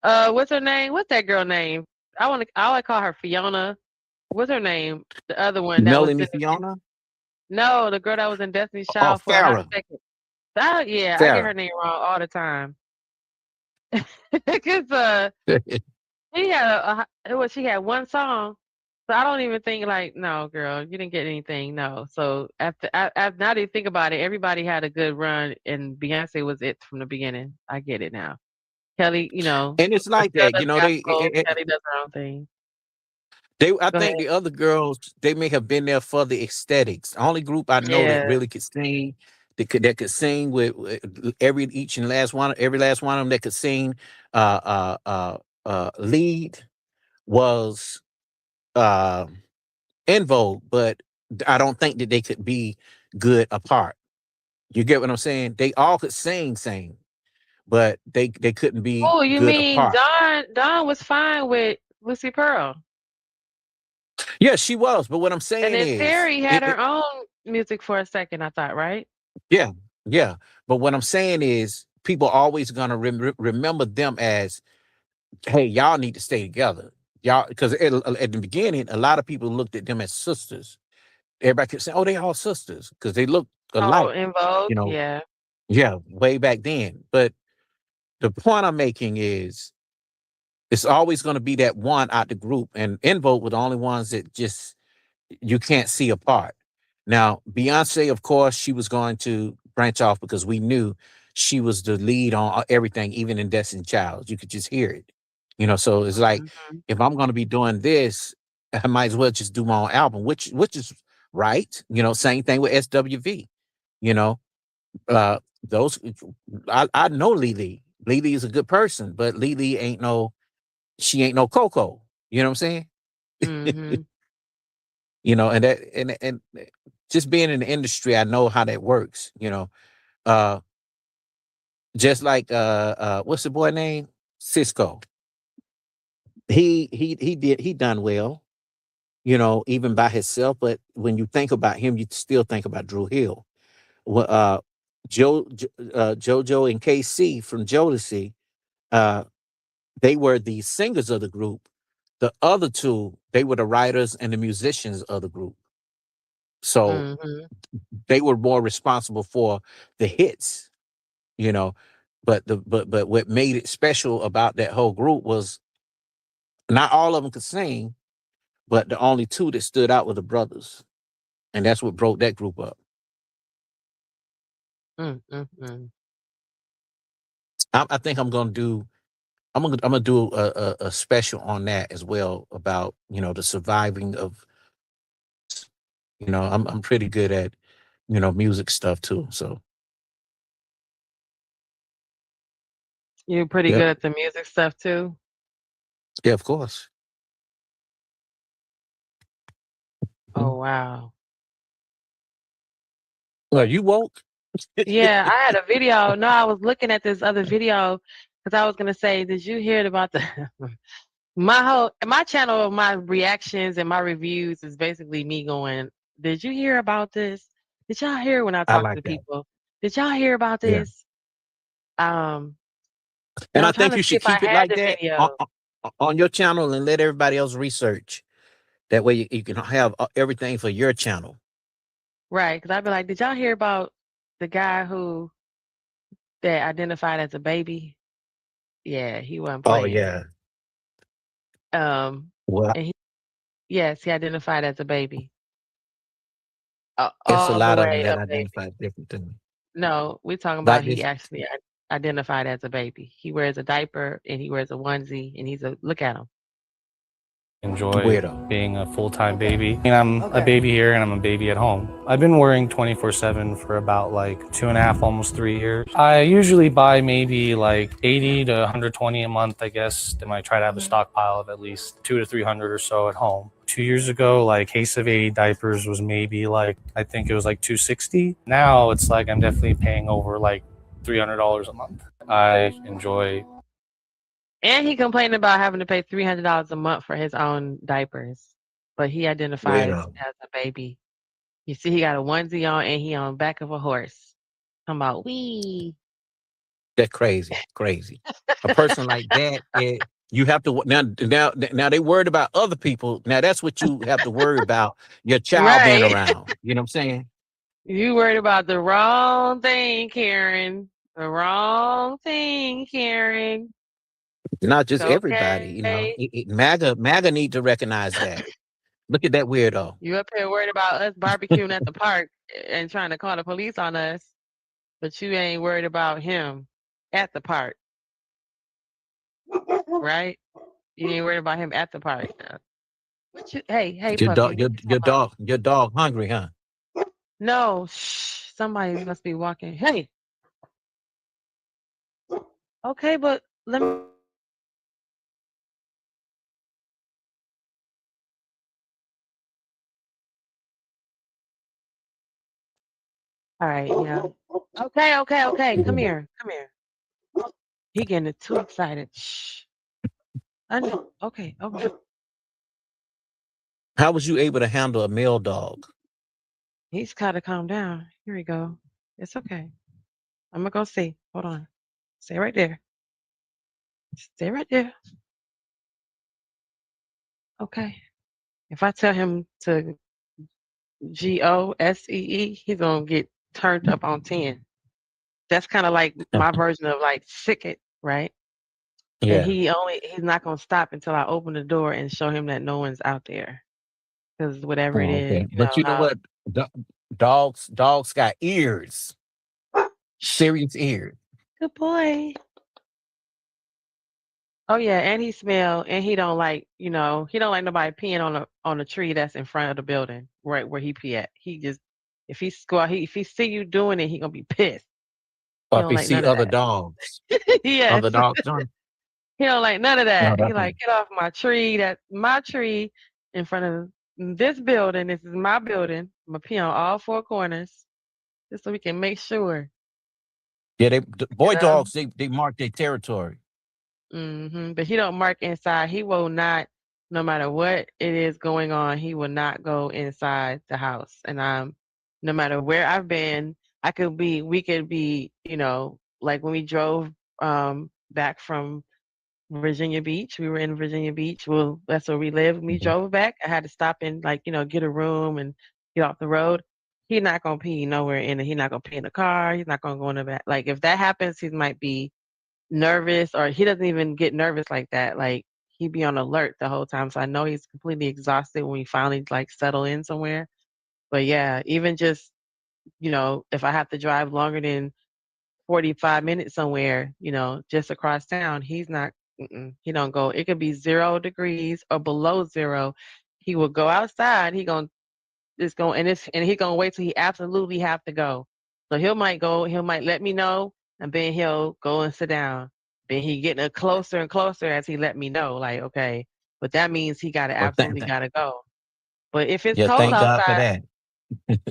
what's her name? What's that girl name? I want to call her Fiona. What's her name? The other one that was Melanie in Fiona? No, the girl that was in Destiny's Oh, Child for a hot Farrah. second. Yeah, I get her Farrah. name wrong all the time. Because she had one song, so I don't even think like, no, girl, you didn't get anything, no. So now that you think about it, everybody had a good run, and Beyonce was it from the beginning. I get it now. Kelly, And it's like Phil that, does gospel, Kelly does her own thing. I Go ahead. think the other girls, they may have been there for the aesthetics. The only group I know that Yeah. really could sing, that could sing with every last one of them that could sing lead was En Vogue, but I don't think that they could be good apart. You get what I'm saying? They all could sing, but they couldn't be Oh, you good mean apart. Dawn was fine with Lucy Pearl. Yeah, she was. But what I'm And saying then is, Terry had her own music for a second, I thought, right? yeah, yeah. But what I'm saying is, people are always gonna remember them as, hey, y'all need to stay together, y'all, because at the beginning, a lot of people looked at them as sisters. Everybody kept saying, "Oh, they all sisters," because they look Oh, alike. En Vogue, You know, yeah. yeah, way back then. But the point I'm making is, it's always going to be that one out the group, and En Vogue were the only ones that just you can't see apart. Now, Beyonce, of course, she was going to branch off because we knew she was the lead on everything, even in Destiny Child. You could just hear it. So it's like, if I'm going to be doing this, I might as well just do my own album, which is right. Same thing with SWV. Those I know Lily. Lily is a good person, but Lily ain't no Coco. You know what I'm saying? Mm-hmm. And that and just being in the industry, I know how that works. Just like what's the boy name? Cisco. He done well, even by himself. But when you think about him, you still think about Drew Hill. JoJo and KC from Jodeci, they were the singers of the group. The other two, they were the writers and the musicians of the group. So they were more responsible for the hits, But what made it special about that whole group was not all of them could sing, but the only two that stood out were the brothers, and that's what broke that group up. I think I'm gonna do a special on that as well, about the surviving of. I'm pretty good at music stuff too. So You're pretty good at the music stuff too. yeah, of course. Oh wow. Well, you woke? Yeah, I had a video. No, I was looking at this other video because I was gonna say, did you hear about the my channel, my reactions and my reviews is basically me going, did you hear about this? Did y'all hear when I I talk to like the that. people? Did y'all hear about Yeah. this? And And I I'm trying think to you see should if I keep it had like the that video. on your channel and let everybody else research. That way you can have everything for your channel. Right, because I'd be like, did y'all hear about the guy that identified as a baby? Yeah, he wasn't Oh playing. yeah. Well, And yes, he identified as a baby. it's a All the lot of them way that a baby. identify different things. No, we're talking about Like he this actually identified as a baby. He wears a diaper and he wears a onesie and look at him. Enjoy weirdo. being a full-time baby. I mean, I'm a baby here and I'm a baby at home. I've been worrying 24/7 for about like 2.5, almost 3 years. I usually buy maybe like 80 to 120 a month, I guess. Then I try to have a stockpile of at least 200 to 300 or so at home. 2 years ago, like case of 80 diapers was maybe like, I think it was like $260. Now it's like I'm definitely paying over like $300 a month. I enjoy. And he complained about having to pay $300 a month for his own diapers, but he identifies Weirdo. as a baby. You see, he got a onesie on and he on the back of a horse. Talking about wee. That crazy. A person like that, you have to now they worried about other people. Now that's what you have to worry about. Your child being Right. around. You know what I'm saying? You worried about the wrong thing, Karen. The wrong thing, Karen. Not just It's everybody. You know, okay. MAGA need to recognize that. Look at that weirdo. You up here worried about us barbecuing at the park and trying to call the police on us, but you ain't worried about him at the park, right? You ain't worried about him at the park. Hey, Your puppy, dog, what you talking about? your dog hungry, huh? No, shh. Somebody must be walking. Hey. Okay, but let me. All right, yeah. Okay. Come here. He getting too excited. Shh. I know. Okay. How was you able to handle a male dog? He's gotta calm down. Here we go. It's okay. I'm gonna go see. Hold on. Stay right there. Stay right there. Okay. If I tell him to GOSEE, he's gonna get turned up on 10. That's kind of like my version of like sick it, right? And Yeah. he's not gonna stop until I open the door and show him that no one's out there. Because whatever it Oh, is, okay. But you know how what? Dogs got ears. Serious ears. good boy. Oh yeah, and he smell and he don't like, he don't like nobody peeing on a tree that's in front of the building, right where he pee at. He just if he go out, if he see you doing it, he gonna be pissed. He Or if don't you like see none of other that. dogs, Yes. other dogs doing. He don't like none of No, that. He that's like, get off my tree. That's my tree in front of this building. This is my building. I'm gonna pee on all four corners just so we can make sure. yeah. The boy You know? dogs, they mark their territory. But he don't mark inside. He will not, no matter what it is going on, he will not go inside the house. And no matter where I've been, we could be, like when we drove back from Virginia Beach. We were in Virginia Beach. Well, that's where we live. When we drove back, I had to stop and get a room and get off the road. He's not gonna pee nowhere in it. He's not gonna pee in the car. He's not gonna go in the back. Like if that happens, he might be nervous, or he doesn't even get nervous like that. Like he'd be on alert the whole time. So I know he's completely exhausted when we finally like settle in somewhere. But yeah, even just if I have to drive longer than 45 minutes somewhere, just across town, he's not. He don't go. It could be 0 degrees or below 0. He will go outside. And he gonna wait till he absolutely have to go. So he might go. He might let me know, and then he'll go and sit down. Then he getting closer and closer as he let me know. Like okay, but that means he Well, absolutely gotta go. But if it's yeah, cold thank God for outside, that.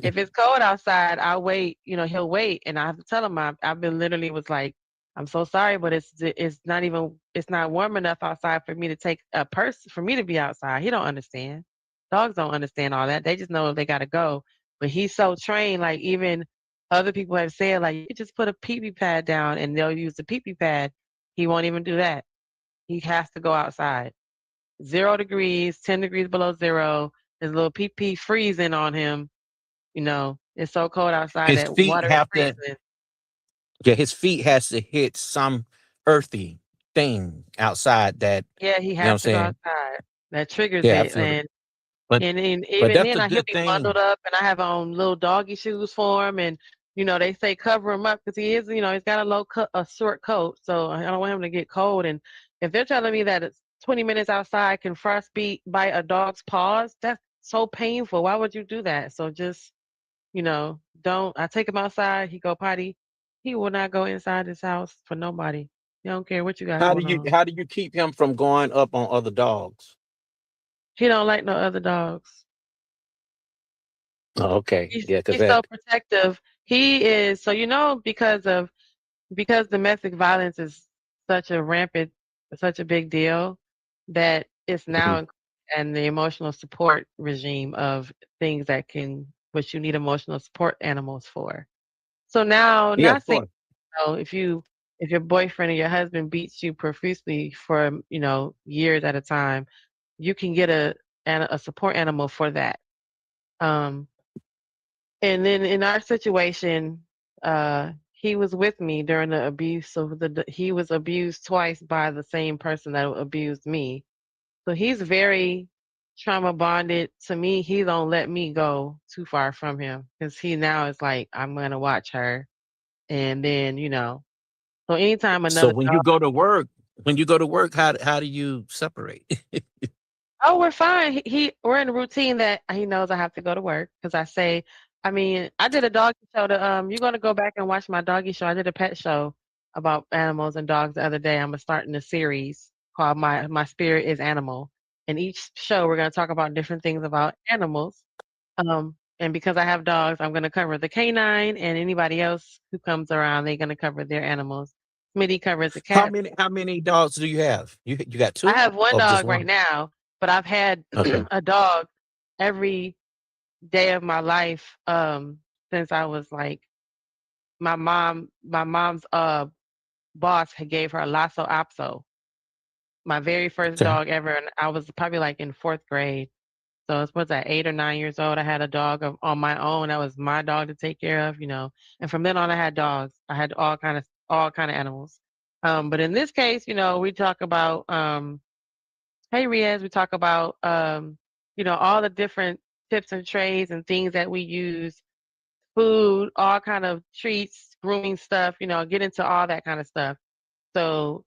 if it's cold outside, I'll wait. He'll wait, and I have to tell him I've been literally was like, I'm so sorry, but it's not warm enough outside for me to take a person for me to be outside. He don't understand. Dogs don't understand all that. They just know they gotta go. But he's so trained, like even other people have said, like, you could just put a pee-pee pad down and they'll use the pee-pee pad. He won't even do that. He has to go outside. 0 degrees, 10 degrees below zero. His little pee-pee freezing on him. You know, it's so cold outside His that feet water is have to, freezing. yeah, his feet has to hit some earthy thing outside that, Yeah, he you know what I'm has to go saying? outside. That triggers Yeah, I it. feel it. And But and but even that's then, a he'll good be bundled thing. up, and I have on little doggy shoes for him. And they say cover him up because he is, he's got a short coat, so I don't want him to get cold. And if they're telling me that it's 20 minutes outside can frostbite bite a dog's paws, that's so painful. Why would you do that? So just don't. I take him outside. He go potty. He will not go inside his house for nobody. He don't care what you got How do going you on. how do you keep him from going up on other dogs? He don't like no other dogs. Oh, okay. He's Yeah, because he's so that protective. He is so because domestic violence is such a big deal that it's Mhm. now and the emotional support regime of things which you need emotional support animals for. So now, Yeah, not of saying course. if your boyfriend or your husband beats you profusely for years at a time, you can get a support animal for that. Um, and then in our situation, he was with me during the abuse. So he was abused twice by the same person that abused me. So he's very trauma bonded to me. He don't let me go too far from him because he now is like, I'm gonna watch her, and then So anytime So another when dog. you go to work, how do you separate? Oh, we're fine. We're in a routine that he knows I have to go to work because I did a doggy show. You're gonna go back and watch my doggy show. I did a pet show about animals and dogs the other day. I'm starting a series called My Spirit is Animal. And each show we're gonna talk about different things about animals. And because I have dogs, I'm gonna cover the canine and anybody else who comes around. They're gonna cover their animals. Smitty covers the How cat. many dogs do you have? You got I two have one or just dog right one? now, but I've had Okay. a dog every day of my life since I was like my mom's boss had gave her a Lhasa Apso, my very first Okay. dog ever, and I was probably like in 4th grade. So it was at 8 or 9 years old. I had a dog on my own. That was my dog to take care of. And from then on, I had dogs. I had all kind of animals. But in this case, we talk about hey, Riaz, we talk about, all the different tips and trays and things that we use, food, all kind of treats, grooming stuff, get into all that kind of stuff. So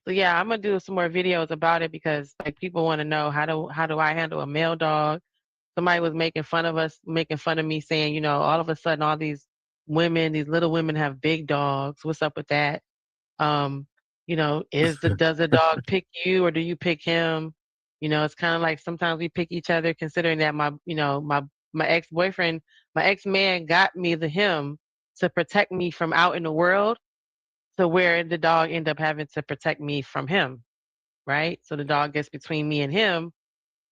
yeah, I'm gonna do some more videos about it because like people want to know how do I handle a male dog? Somebody was making fun of me saying, all of a sudden all these these little women have big dogs. What's up with that? Um, does the dog pick you or do you pick him? It's kind of like sometimes we pick each other, considering that my ex-boyfriend, my ex-man got me him to protect me from out in the world, to where the dog ended up having to protect me from him, right? So the dog gets between me and him,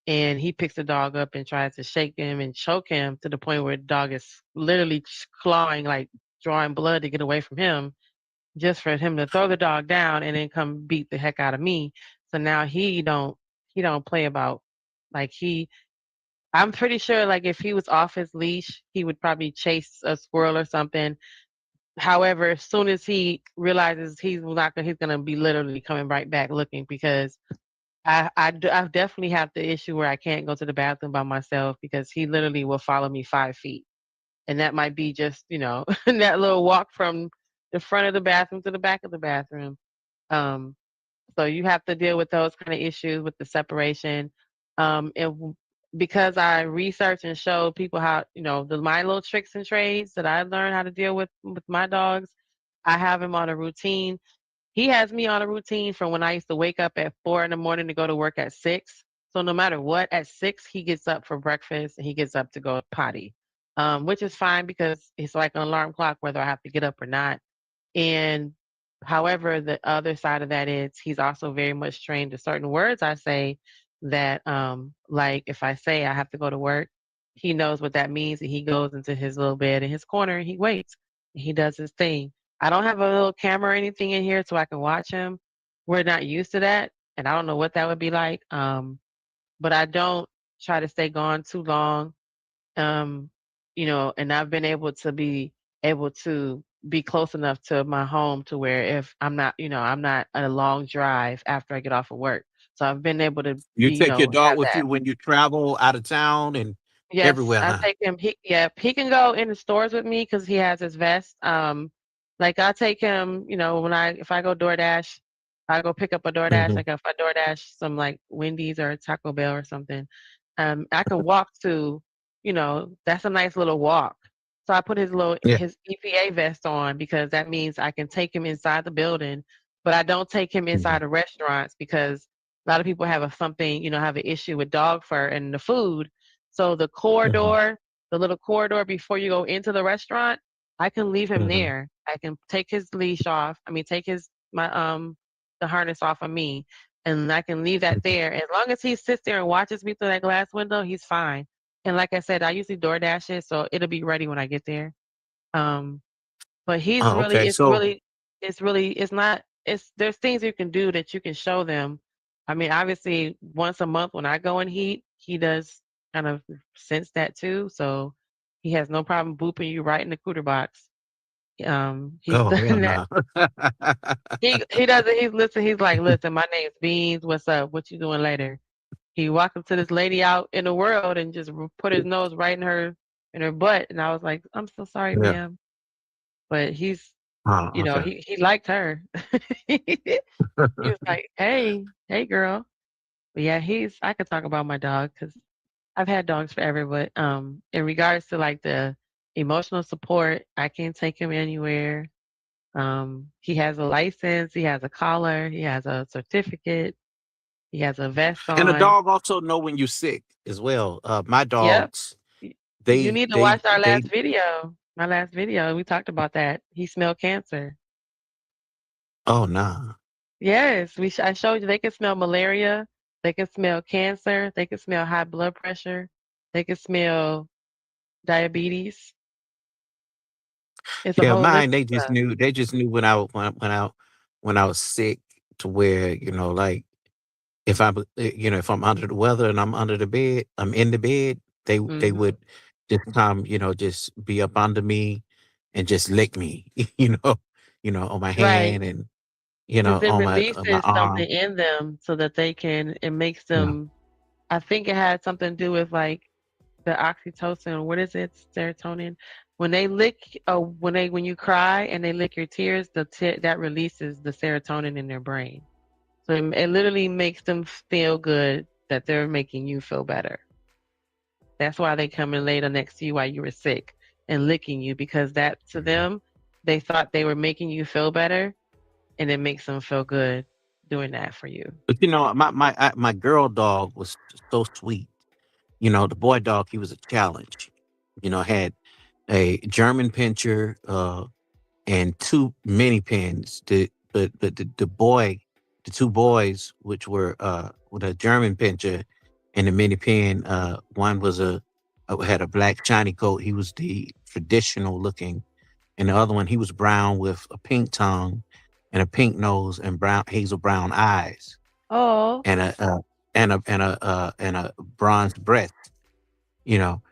and he picks the dog up and tries to shake him and choke him to the point where the dog is literally clawing, like drawing blood to get away from him, just for him to throw the dog down and then come beat the heck out of me. So now he don't play about, like, I'm pretty sure, like, if he was off his leash, he would probably chase a squirrel or something. However, as soon as he realizes he's gonna be literally coming right back looking, because I definitely have the issue where I can't go to the bathroom by myself because he literally will follow me 5 feet. And that might be just, that little walk from the front of the bathroom to the back of the bathroom. Um, so you have to deal with those kind of issues with the separation. Because I research and show people how, my little tricks and trades that I learned how to deal with my dogs, I have him on a routine. He has me on a routine from when I used to wake up at 4 in the morning to go to work at 6. So no matter what, at 6 he gets up for breakfast and he gets up to go potty, which is fine because it's like an alarm clock whether I have to get up or not. And however, the other side of that is he's also very much trained to certain words I say that, like if I say I have to go to work, he knows what that means, and he goes into his little bed in his corner and he waits. And he does his thing. I don't have a little camera or anything in here so I can watch him. We're not used to that, and I don't know what that would be like. But I don't try to stay gone too long. Um, and I've been able to be close enough to my home to where if I'm not on a long drive after I get off of work. So I've been able to You be, take your dog have with that. you when you travel out of town and Yes, everywhere, I huh? take him. He can go in the stores with me because he has his vest. Like I take him, if I go DoorDash, I go pick up a DoorDash. Mhm. Like if I DoorDash some like Wendy's or Taco Bell or something, I can walk to, that's a nice little walk. So I put Yeah. his EPA vest on because that means I can take him inside the building, but I don't take him Mhm. inside the restaurants because a lot of people have have an issue with dog fur and the food. So Mhm. the little corridor before you go into the restaurant, I can leave him Mhm. there. I can take his leash off. I mean, take the harness off of me, and I can leave that there. As long as he sits there and watches me through that glass window, he's fine. And like I said, I usually DoorDash it, so it'll be ready when I get there. Um, but Oh, okay. So, it's not, there's things you can do that you can show them. I mean, obviously, once a month when I go and he does kind of sense that too. So he has no problem booping you right in the cooter box. He's oh hell done that. no. He doesn't. He's like, listen, my name's Beans. What's up? What you doing later? He walked up to this lady out in the world and just put his nose right in her butt, and I was like, I'm so sorry, Yeah. ma'am. But he's, Oh, okay. he liked her. He was like, hey, girl. But yeah, I could talk about my dog because I've had dogs forever. But in regards to like the emotional support, I can take him anywhere. He has a license, he has a collar, he has a certificate, he has a vest And the on. dog also know when you're sick as well. My Yep. dogs, You they need to they watch our they last video. My last video, we talked about that. He smelled cancer. oh nah. Yes, I showed you they can smell malaria, they can smell cancer, they can smell high blood pressure, they can smell diabetes. It's a Yeah, whole list mine of stuff. they just knew when I was sick to where, like if I'm under the weather and I'm in the bed, they Mhm. would just come, just be up under me and just lick me, on my Right. hand and Because it on my releases something arm. in them so that it makes Yeah. them, I think it had something to do with like the oxytocin. What is it? Serotonin. When they lick, when you cry and they lick your tears, that releases the serotonin in their brain. So it literally makes them feel good that they're making you feel better. That's why they come and lay next to you while you were sick and licking you because that to them, they thought they were making you feel better, and it makes them feel good doing that for you. But my girl dog was so sweet. The boy dog, he was a challenge. Had a German pincher, and two mini pins. The two boys, which were with a German pincher and a mini pin, one was had a black shiny coat. He was the traditional looking, and the other one he was brown with a pink tongue and a pink nose and brown hazel brown eyes Oh, and a bronze breast. You know,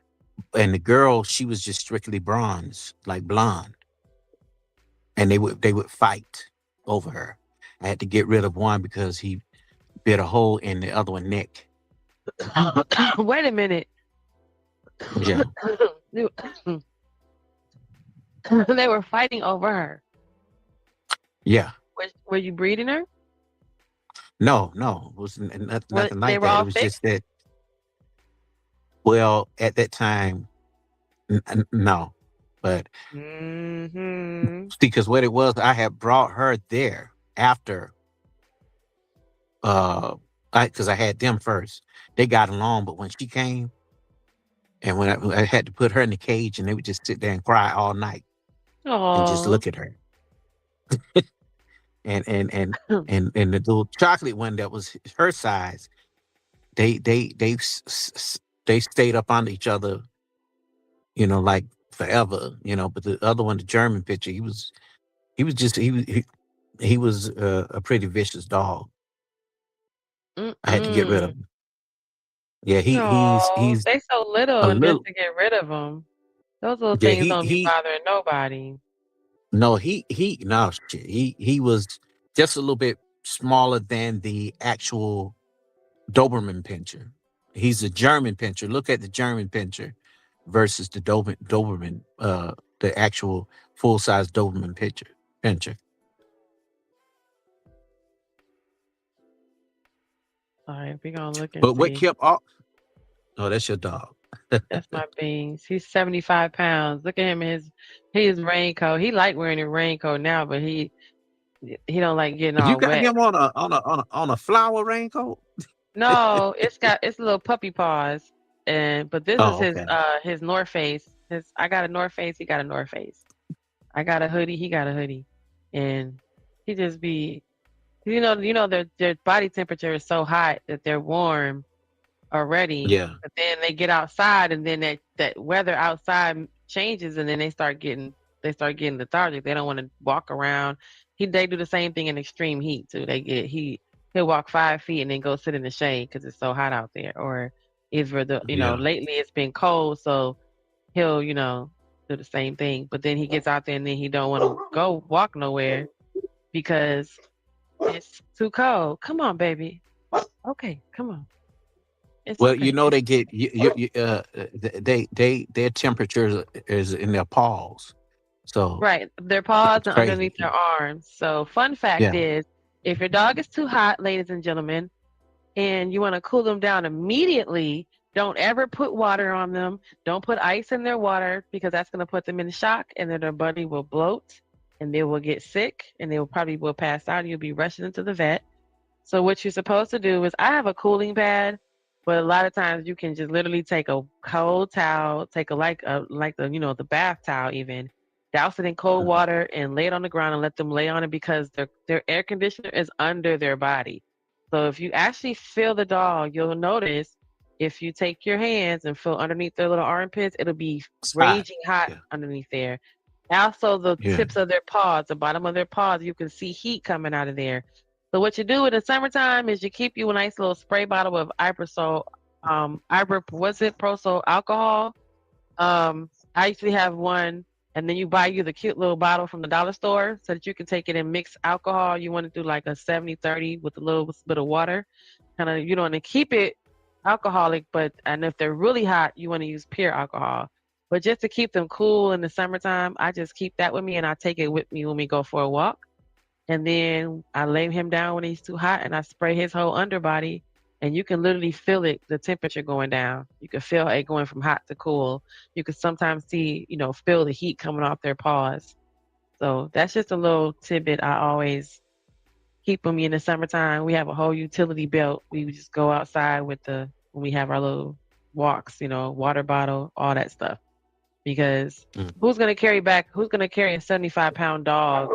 and the girl, she was just strictly bronze, like blonde, and they would fight over her. I had to get rid of one because he bit a hole in the other one neck. wait a minute. Yeah. They were fighting over her. Yeah. Were you breeding her? No, it was nothing They like were that. It all was fixed? just that, well, at that time, no. But Mm-hmm. because what it was, I had brought her there after, because I had them first. They got along, but when she came, and when I had to put her in the cage, and they would just sit there and cry all night and just Oh. look at her. And the little chocolate one that was her size, they stayed up on each other like forever, but the other one, the German picture, he was a pretty vicious dog. I had to get rid of him. Yeah, he's they so little, a and just little. to get rid of them, those little Yeah, things don't be bothering nobody. no, he was just a little bit smaller than the actual Doberman pinscher. He's a German pinscher. Look at the German pinscher versus the Doberman, the actual full-size Doberman pinscher. All right, we're gonna look and But what see. kept all? Oh, that's your dog. That's my beans. He's 75 pounds. Look at him in his raincoat. He like wearing a raincoat now, but he don't like getting You all got wet. him on a flower raincoat? No, it's little puppy paws, but this is his Okay. his North Face. I got a North Face. He got a North Face. I got a hoodie. He got a hoodie, and he just be, their body temperature is so hot that they're warm already. Yeah. But then they get outside, and then that weather outside changes, and then they start getting lethargic. They don't want to walk around. They do the same thing in extreme heat too. He'll walk 5 feet and then go sit in the shade because it's so hot out there. Or lately it's been cold, so he'll do the same thing. But then he gets out there and then he don't want to go walk nowhere because it's too cold. Come on, baby. Okay, come on. Well, they get their temperature is in their paws. So right, their paws and crazy. underneath their arms. So fun fact is, if your dog is too hot, ladies and gentlemen, and you want to cool them down immediately, don't ever put water on them. Don't put ice in their water because that's going to put them in shock, and then their body will bloat and they will get sick and they will probably pass out. You'll be rushing into the vet. So what you're supposed to do is, I have a cooling pad, but a lot of times you can just literally take a cold towel, take the bath towel even, douse it in cold water and lay it on the ground and let them lay on it because their air conditioner is under their body. So if you actually feel the dog, you'll notice if you take your hands and feel underneath their little armpits, it'll be raging hot underneath there. Also, the tips of their paws, the bottom of their paws, you can see heat coming out of there. So what you do in the summertime is you keep you a nice little spray bottle of ibuprofen alcohol. I usually have one, and then you buy you the cute little bottle from the dollar store so that you can take it and mix alcohol. You want to do like a 70-30 with a little bit of water, kind of, and keep it alcoholic. And if they're really hot, you want to use pure alcohol. But just to keep them cool in the summertime, I just keep that with me, and I take it with me when we go for a walk. And then I lay him down when he's too hot, and I spray his whole underbody, and you can literally feel the temperature going down. You can feel it going from hot to cool. You can sometimes see, feel the heat coming off their paws. So that's just a little tidbit I always keep them in the summertime. We have a whole utility belt. We just go outside when we have our little walks, water bottle, all that stuff. Because who's going to carry a 75-pound dog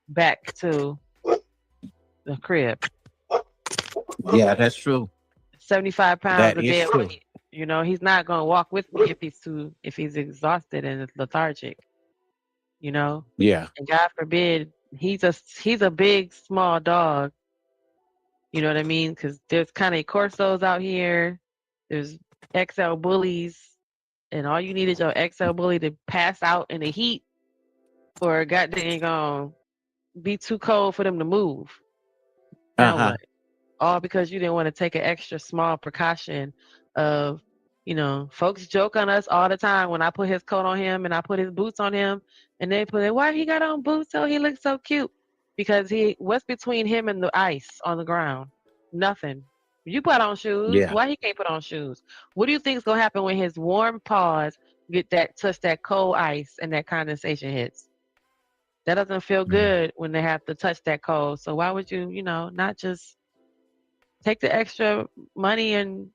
back to the crib? Yeah, that's true. 75 pounds That a is day. true. He's not going to walk with me if he's exhausted and lethargic. Yeah. And God forbid, he's a big, small dog. You know what I mean? Because there's kind of Corsos out here. There's XL bullies. And all you need is your XL bully to pass out in the heat, or goddamn gonna be too cold for them to move. Now what? All because you didn't want to take an extra small precaution of, folks joke on us all the time when I put his coat on him and I put his boots on him, and they put, why he got on boots so he looks so cute? Because what's between him and the ice on the ground? Nothing. You put on shoes. Yeah. Why he can't put on shoes? What do you think is gonna happen when his warm paws touch that cold ice and that condensation hits? That doesn't feel good when they have to touch that cold. So why would you, not just take the extra money and,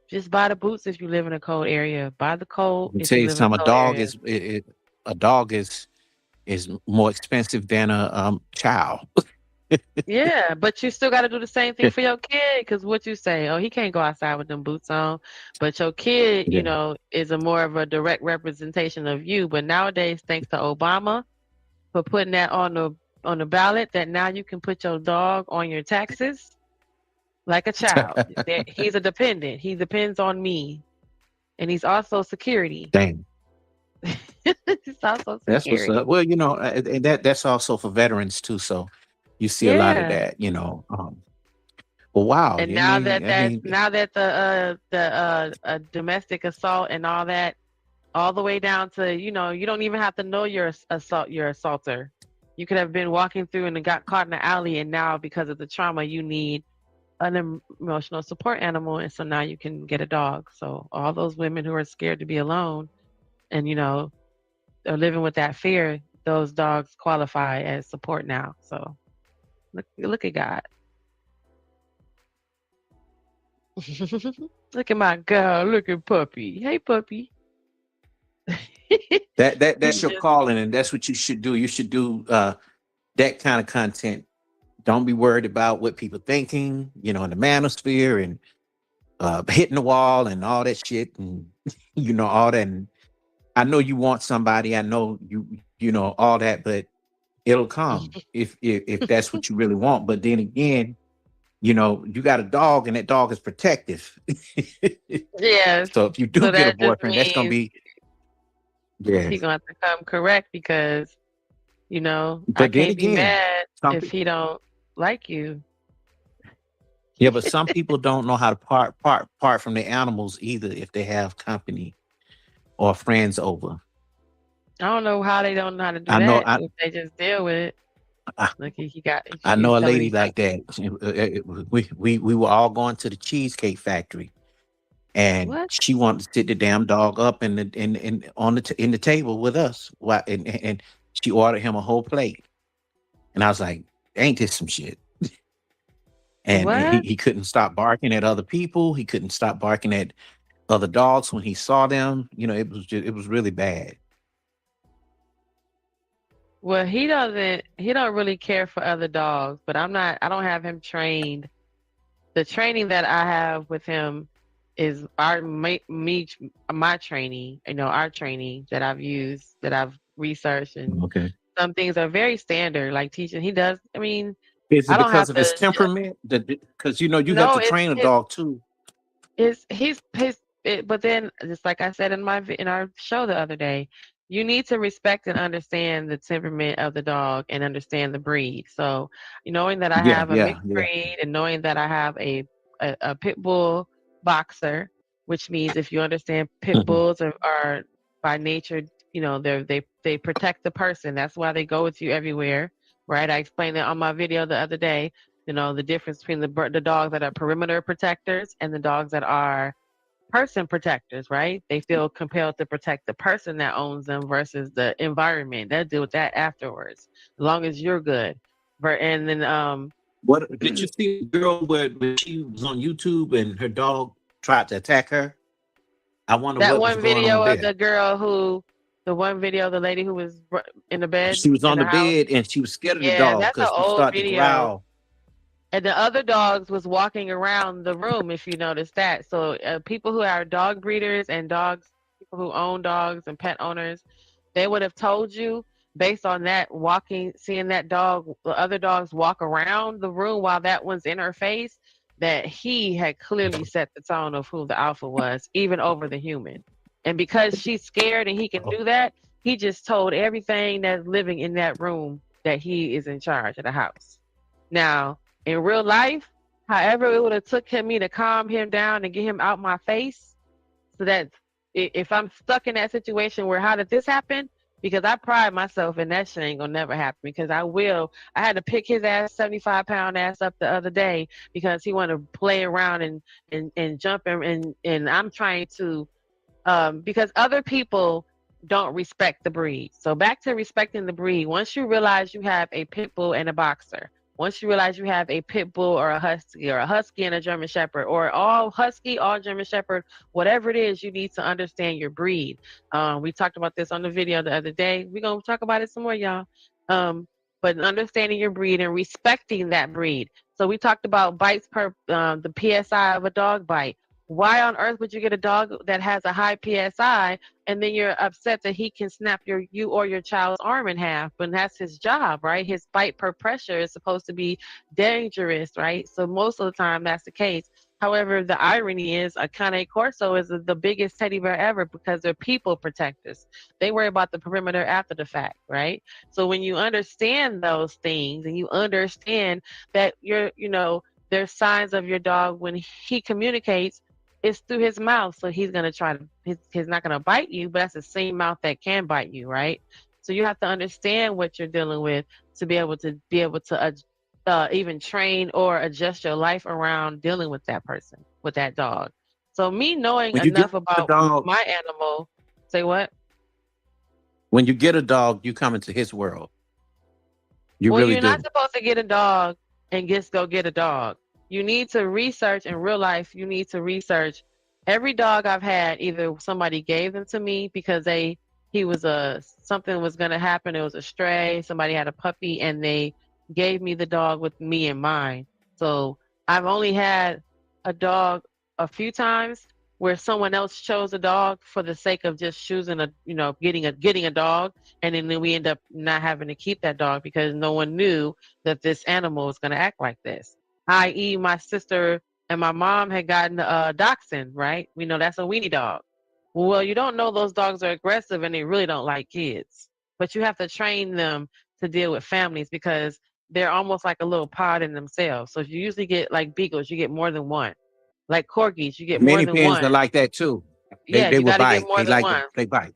just buy the boots if you live in a cold area. Buy the coat if Tell you you live in a something, cold area. a dog is more expensive than a child. Yeah, but you still got to do the same thing for your kid because what you say, oh, he can't go outside with them boots on. But your kid, Yeah. is a more of a direct representation of you. But nowadays, thanks to Obama for putting that on the ballot, that now you can put your dog on your taxes like a child. He's a dependent. He depends on me, and he's also security. Dang. He's also That's what's security. up. Well, and that's also for veterans too. So you see a lot of Yeah. that, Well, wow. And now that the domestic assault and all that, all the way down to you don't even have to know your assaulter. You could have been walking through and got caught in the alley, and now because of the trauma, you need an emotional support animal, and so now you can get a dog. So all those women who are scared to be alone, and are living with that fear, those dogs qualify as support now. So look at God. Look at my girl. Look at Puppy. Hey, Puppy. That's your calling, and that's what you should do. You should do that kind of content. Don't be worried about what people thinking, in the manosphere and hitting the wall and all that shit, and all that. And I know you want somebody. I know you know all that, but it'll come if that's what you really want. But then again, you got a dog, and that dog is protective. Yes. So if you do get a that just boyfriend, that's gonna means be he's gonna have to come correct because I But then can't be again, mad some if he don't like you. Yeah, but some people don't know how to part from the animals either if they have company or friends over. I don't know how they don't know how to do I know that if they just deal with it. Like I know a telling lady me like that. We were all going to the Cheesecake Factory, and what? she wanted to sit the damn dog up in the table with us. And she ordered him a whole plate, and I was like, "Ain't this some shit?" And What? he couldn't stop barking at other people. He couldn't stop barking at other dogs when he saw them. It was really bad. Well, he don't really care for other dogs, but I don't have him trained. The training that I have with him is my training, our training that I've used, that I've researched, and Okay. some things are very standard, like teaching. He does. I mean, Is I it don't have because of his to. temperament? Because you have No, to train a dog too. but then just like I said in our show the other day, you need to respect and understand the temperament of the dog and understand the breed. So knowing that I Yeah, have a yeah, mixed yeah. breed and knowing that I have a pit bull boxer, which means if you understand pit bulls are by nature, they protect the person. That's why they go with you everywhere, right? I explained that on my video the other day. The difference between the dogs that are perimeter protectors and the dogs that are person protectors, right? They feel compelled to protect the person that owns them versus the environment. They'll deal with that afterwards, as long as you're good. And then What did you see the girl where she was on YouTube and her dog tried to attack her? I wonder that what was one going video on of there. the lady who was in the bed She was in on the the house. bed and she was scared of the Yeah, dog that's an because he old started to video. growl. And the other dogs was walking around the room, if you noticed that. So people who are dog breeders and people who own dogs and pet owners, they would have told you based on that seeing that dog, the other dogs walk around the room while that one's in her face, that he had clearly set the tone of who the alpha was, even over the human. And because she's scared and he can do that, he just told everything that's living in that room that he is in charge of the house. Now, in real life, however it would have took me to calm him down and get him out my face, so that if I'm stuck in that situation where how did this happen? Because I pride myself and that shit ain't gonna never happen because I had to pick his 75-pound ass up the other day because he wanted to play around and jump and I'm trying to because other people don't respect the breed. So back to respecting the breed. Once you realize you have a pit bull and a boxer, once you realize you have a pit bull or a husky and a German shepherd, or all husky, all German shepherd, whatever it is, you need to understand your breed. We talked about this on the video the other day. We're gonna talk about it some more, y'all. but understanding your breed and respecting that breed. So we talked about bites per the PSI of a dog bite. Why on earth would you get a dog that has a high PSI and then you're upset that he can snap you or your child's arm in half? But that's his job, right? His bite per pressure is supposed to be dangerous, right? So most of the time that's the case. However, the irony is a Cane Corso is the biggest teddy bear ever because they're people protectors. They worry about the perimeter after the fact, right? So when you understand those things and you understand that there's signs of your dog when he communicates, it's through his mouth. So he's going to try to, he's not going to bite you, but that's the same mouth that can bite you, right? So you have to understand what you're dealing with to be able to even train or adjust your life around dealing with that person, with that dog. So me knowing When you enough get a about dog, my animal, say what? when you get a dog, you come into his world. You Well, really you're do. not supposed to get a dog and just go get a dog. You need to research in real life. You need to research every dog I've had. Either somebody gave them to me because something was going to happen. It was a stray. Somebody had a puppy and they gave me the dog with me in mind. So I've only had a dog a few times where someone else chose a dog for the sake of just choosing getting a dog, and then we end up not having to keep that dog because no one knew that this animal was going to act like this. I.e., my sister and my mom had gotten a dachshund, right? We know that's a weenie dog. Well, you don't know those dogs are aggressive and they really don't like kids, but you have to train them to deal with families because they're almost like a little pod in themselves. So if you usually get like beagles, you get more than one. Like corgis, you get more Many than pins one. are like that too. Yeah, They you will got to get bite. more than one. They bite.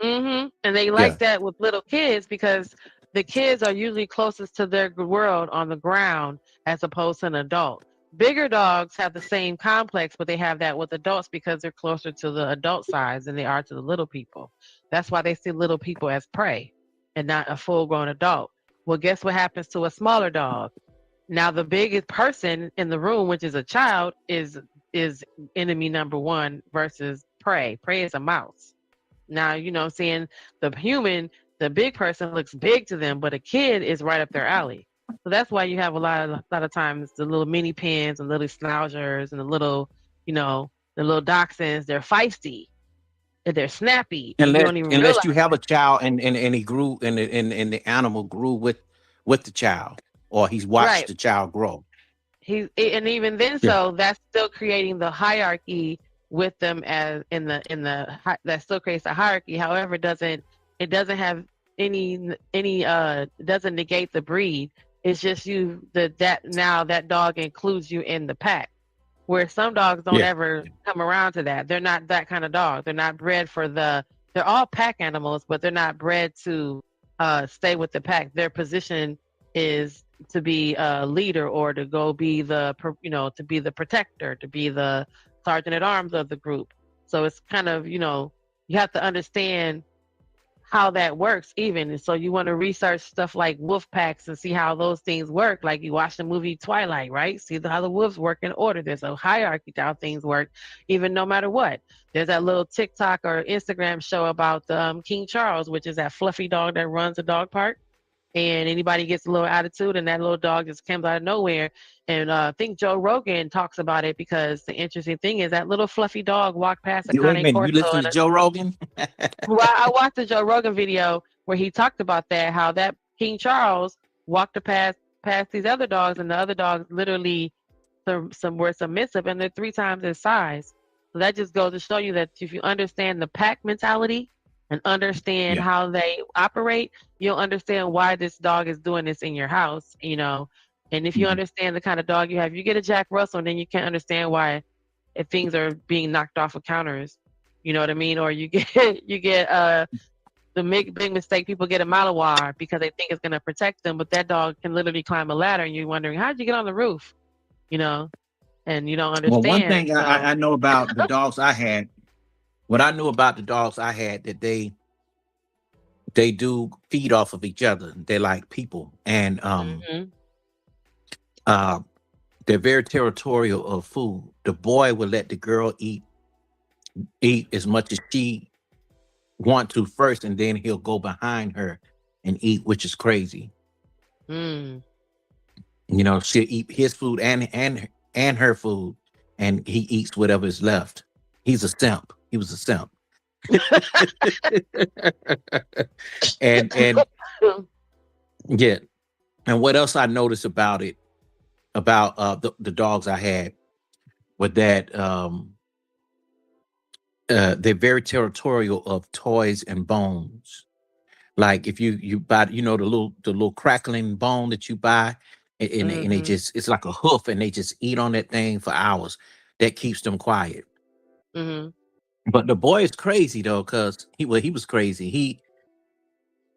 And they Yeah. like that with little kids because the kids are usually closest to their world on the ground as opposed to an adult. Bigger dogs have the same complex, but they have that with adults because they're closer to the adult size than they are to the little people. That's why they see little people as prey and not a full-grown adult. Well, guess what happens to a smaller dog? Now the biggest person in the room, which is a child, is enemy number one versus prey. Prey is a mouse. Now, saying the big person looks big to them, but a kid is right up their alley. So that's why you have a lot of times the little mini pins and little schnauzers and the little dachshunds, they're feisty and they're snappy and you don't even realize. Unless you have a child and he grew and the animal grew with the child, or he's watched Right. the child grow. And even then, Yeah. so that's still creating the hierarchy with them as that still creates a hierarchy. However, it doesn't have doesn't negate the breed. It's just now that dog includes you in the pack. Where some dogs don't ever come around to that. They're not that kind of dog. They're not bred they're all pack animals, but they're not bred to stay with the pack. Their position is to be a leader or to go be to be the protector, to be the sergeant at arms of the group. So it's kind of, you have to understand how that works even. And so you want to research stuff like wolf packs and see how those things work. Like you watch the movie Twilight, right? See how the wolves work in order. There's a hierarchy to how things work, even no matter what. There's that little TikTok or Instagram show about King Charles, which is that fluffy dog that runs a dog park. And anybody gets a little attitude and that little dog just comes out of nowhere. And I think Joe Rogan talks about it because the interesting thing is that little fluffy dog walked past a Wait a Cane minute, you Corso. listen to Joe Rogan? Well, I watched the Joe Rogan video where he talked about that, how that King Charles walked past these other dogs, and the other dogs literally some were submissive, and they're 3 times his size. So that just goes to show you that if you understand the pack mentality and understand how they operate, you'll understand why this dog is doing this in your house, And if you understand the kind of dog you have, you get a Jack Russell, and then you can't understand why if things are being knocked off of counters. You know what I mean? Or you get the big mistake. People get a Malinois because they think it's going to protect them, but that dog can literally climb a ladder, and you're wondering, how'd you get on the roof? And you don't understand. Well, one thing I know about the dogs I had, what I knew about the dogs I had, that they do feed off of each other. They're like people, and they're very territorial of food. The boy will let the girl eat as much as she want to first, and then he'll go behind her and eat, which is crazy. Mm. You know, she'll eat his food and her food, and he eats whatever is left. He's a simp. He was a simp. and yeah. And what else I noticed about it, about the dogs I had, was that they're very territorial of toys and bones. Like if you buy, you know, the little crackling bone that you buy, and they just, it's like a hoof, and they just eat on that thing for hours. That keeps them quiet. Mm-hmm. But the boy is crazy though, because he was crazy.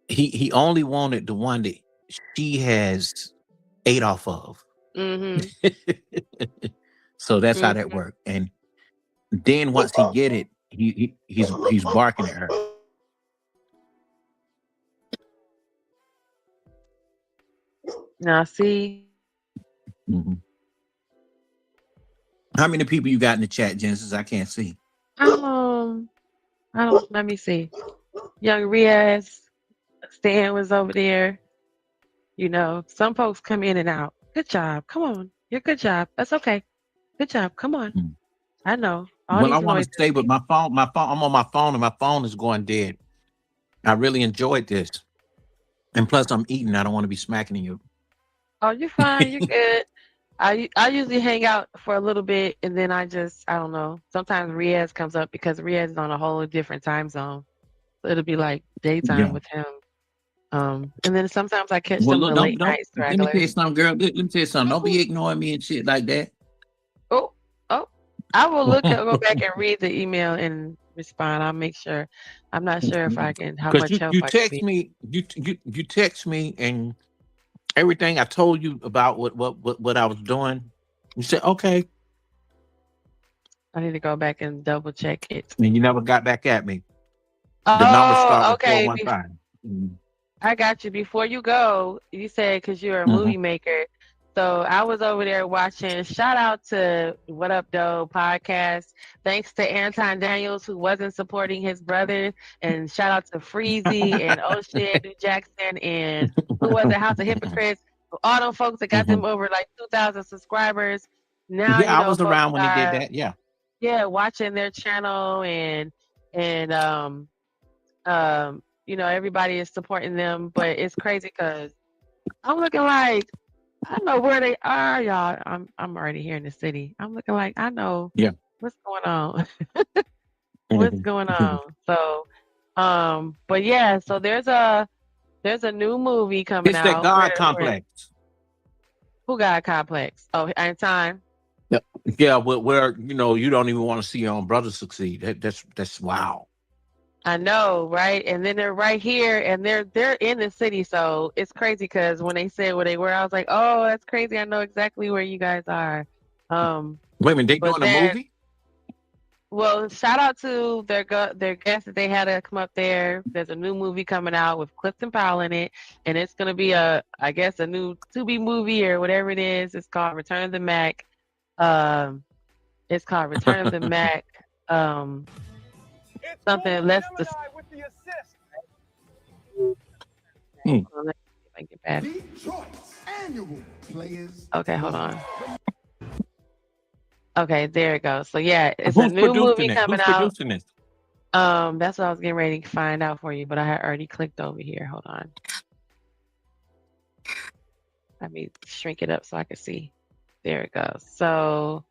He only wanted the one that she has ate off of. Mm-hmm. So that's how that worked. And then once he get it, he's barking at her. Now see. Mm-hmm. How many people you got in the chat, Genesis? I can't see. I don't. Let me see. Young Riaz, Stan was over there. You know, some folks come in and out. Good job. Come on. Your good job. That's okay. Good job. Come on. Mm. I know. All Well, I these want noises. to stay with my phone. I'm on my phone, and my phone is going dead. I really enjoyed this, and plus, I'm eating. I don't want to be smacking you. Oh, you're fine. You're good. I usually hang out for a little bit, and then I don't know. Sometimes Riaz comes up because Riaz is on a whole different time zone. So it'll be like daytime Yeah. with him. And then sometimes I catch Well, some of look, the late don't. night Let me tell you stragglers. something, girl. Let me tell you something. Don't be ignoring me and shit like that. Oh, I will go back and read the email and respond. I'll make sure. I'm not sure if I can, how Because much help you I can text be. me, you text me, and everything I told you about what I was doing. You said okay, I need to go back and double check it. and you never got back at me. The number start Oh, with okay. 415. I got you. Before you go, you said because you're a movie maker. So I was over there watching. Shout out to What Up Doe podcast. Thanks to Anton Daniels, who wasn't supporting his brother. And shout out to Freezy and O'Shea New Jackson and who was it? House of Hypocrites. All them folks that got them over like 2,000 subscribers. Now, Yeah, you I know, was folks around when they did are, that. Yeah. watching their channel and you know, everybody is supporting them, but it's crazy because I'm looking like I know where they are, y'all. I'm already here in the city. I'm looking like I know Yeah. what's going on. What's going on? So, but yeah, so there's a new movie coming It's that out. God complex. Who got complex? Oh, and time. Yeah, where you know you don't even want to see your own brother succeed. That's wow. I know, right? And then they're right here, and they're in the city, so it's crazy because when they said where they were, I was like, "Oh, that's crazy! I know exactly where you guys are." Wait a minute, they doing a movie? Well, shout out to their guests that they had to come up there. There's a new movie coming out with Clifton Powell in it, and it's gonna be I guess a new to-be movie or whatever it is. It's called Return of the Mac. It's called Return of the Mac. Something less. Okay, hold on. Okay, there it goes. So yeah, it's a new movie coming out. Who's producing this? That's what I was getting ready to find out for you, but I had already clicked over here. Hold on. Let me shrink it up so I can see. There it goes. So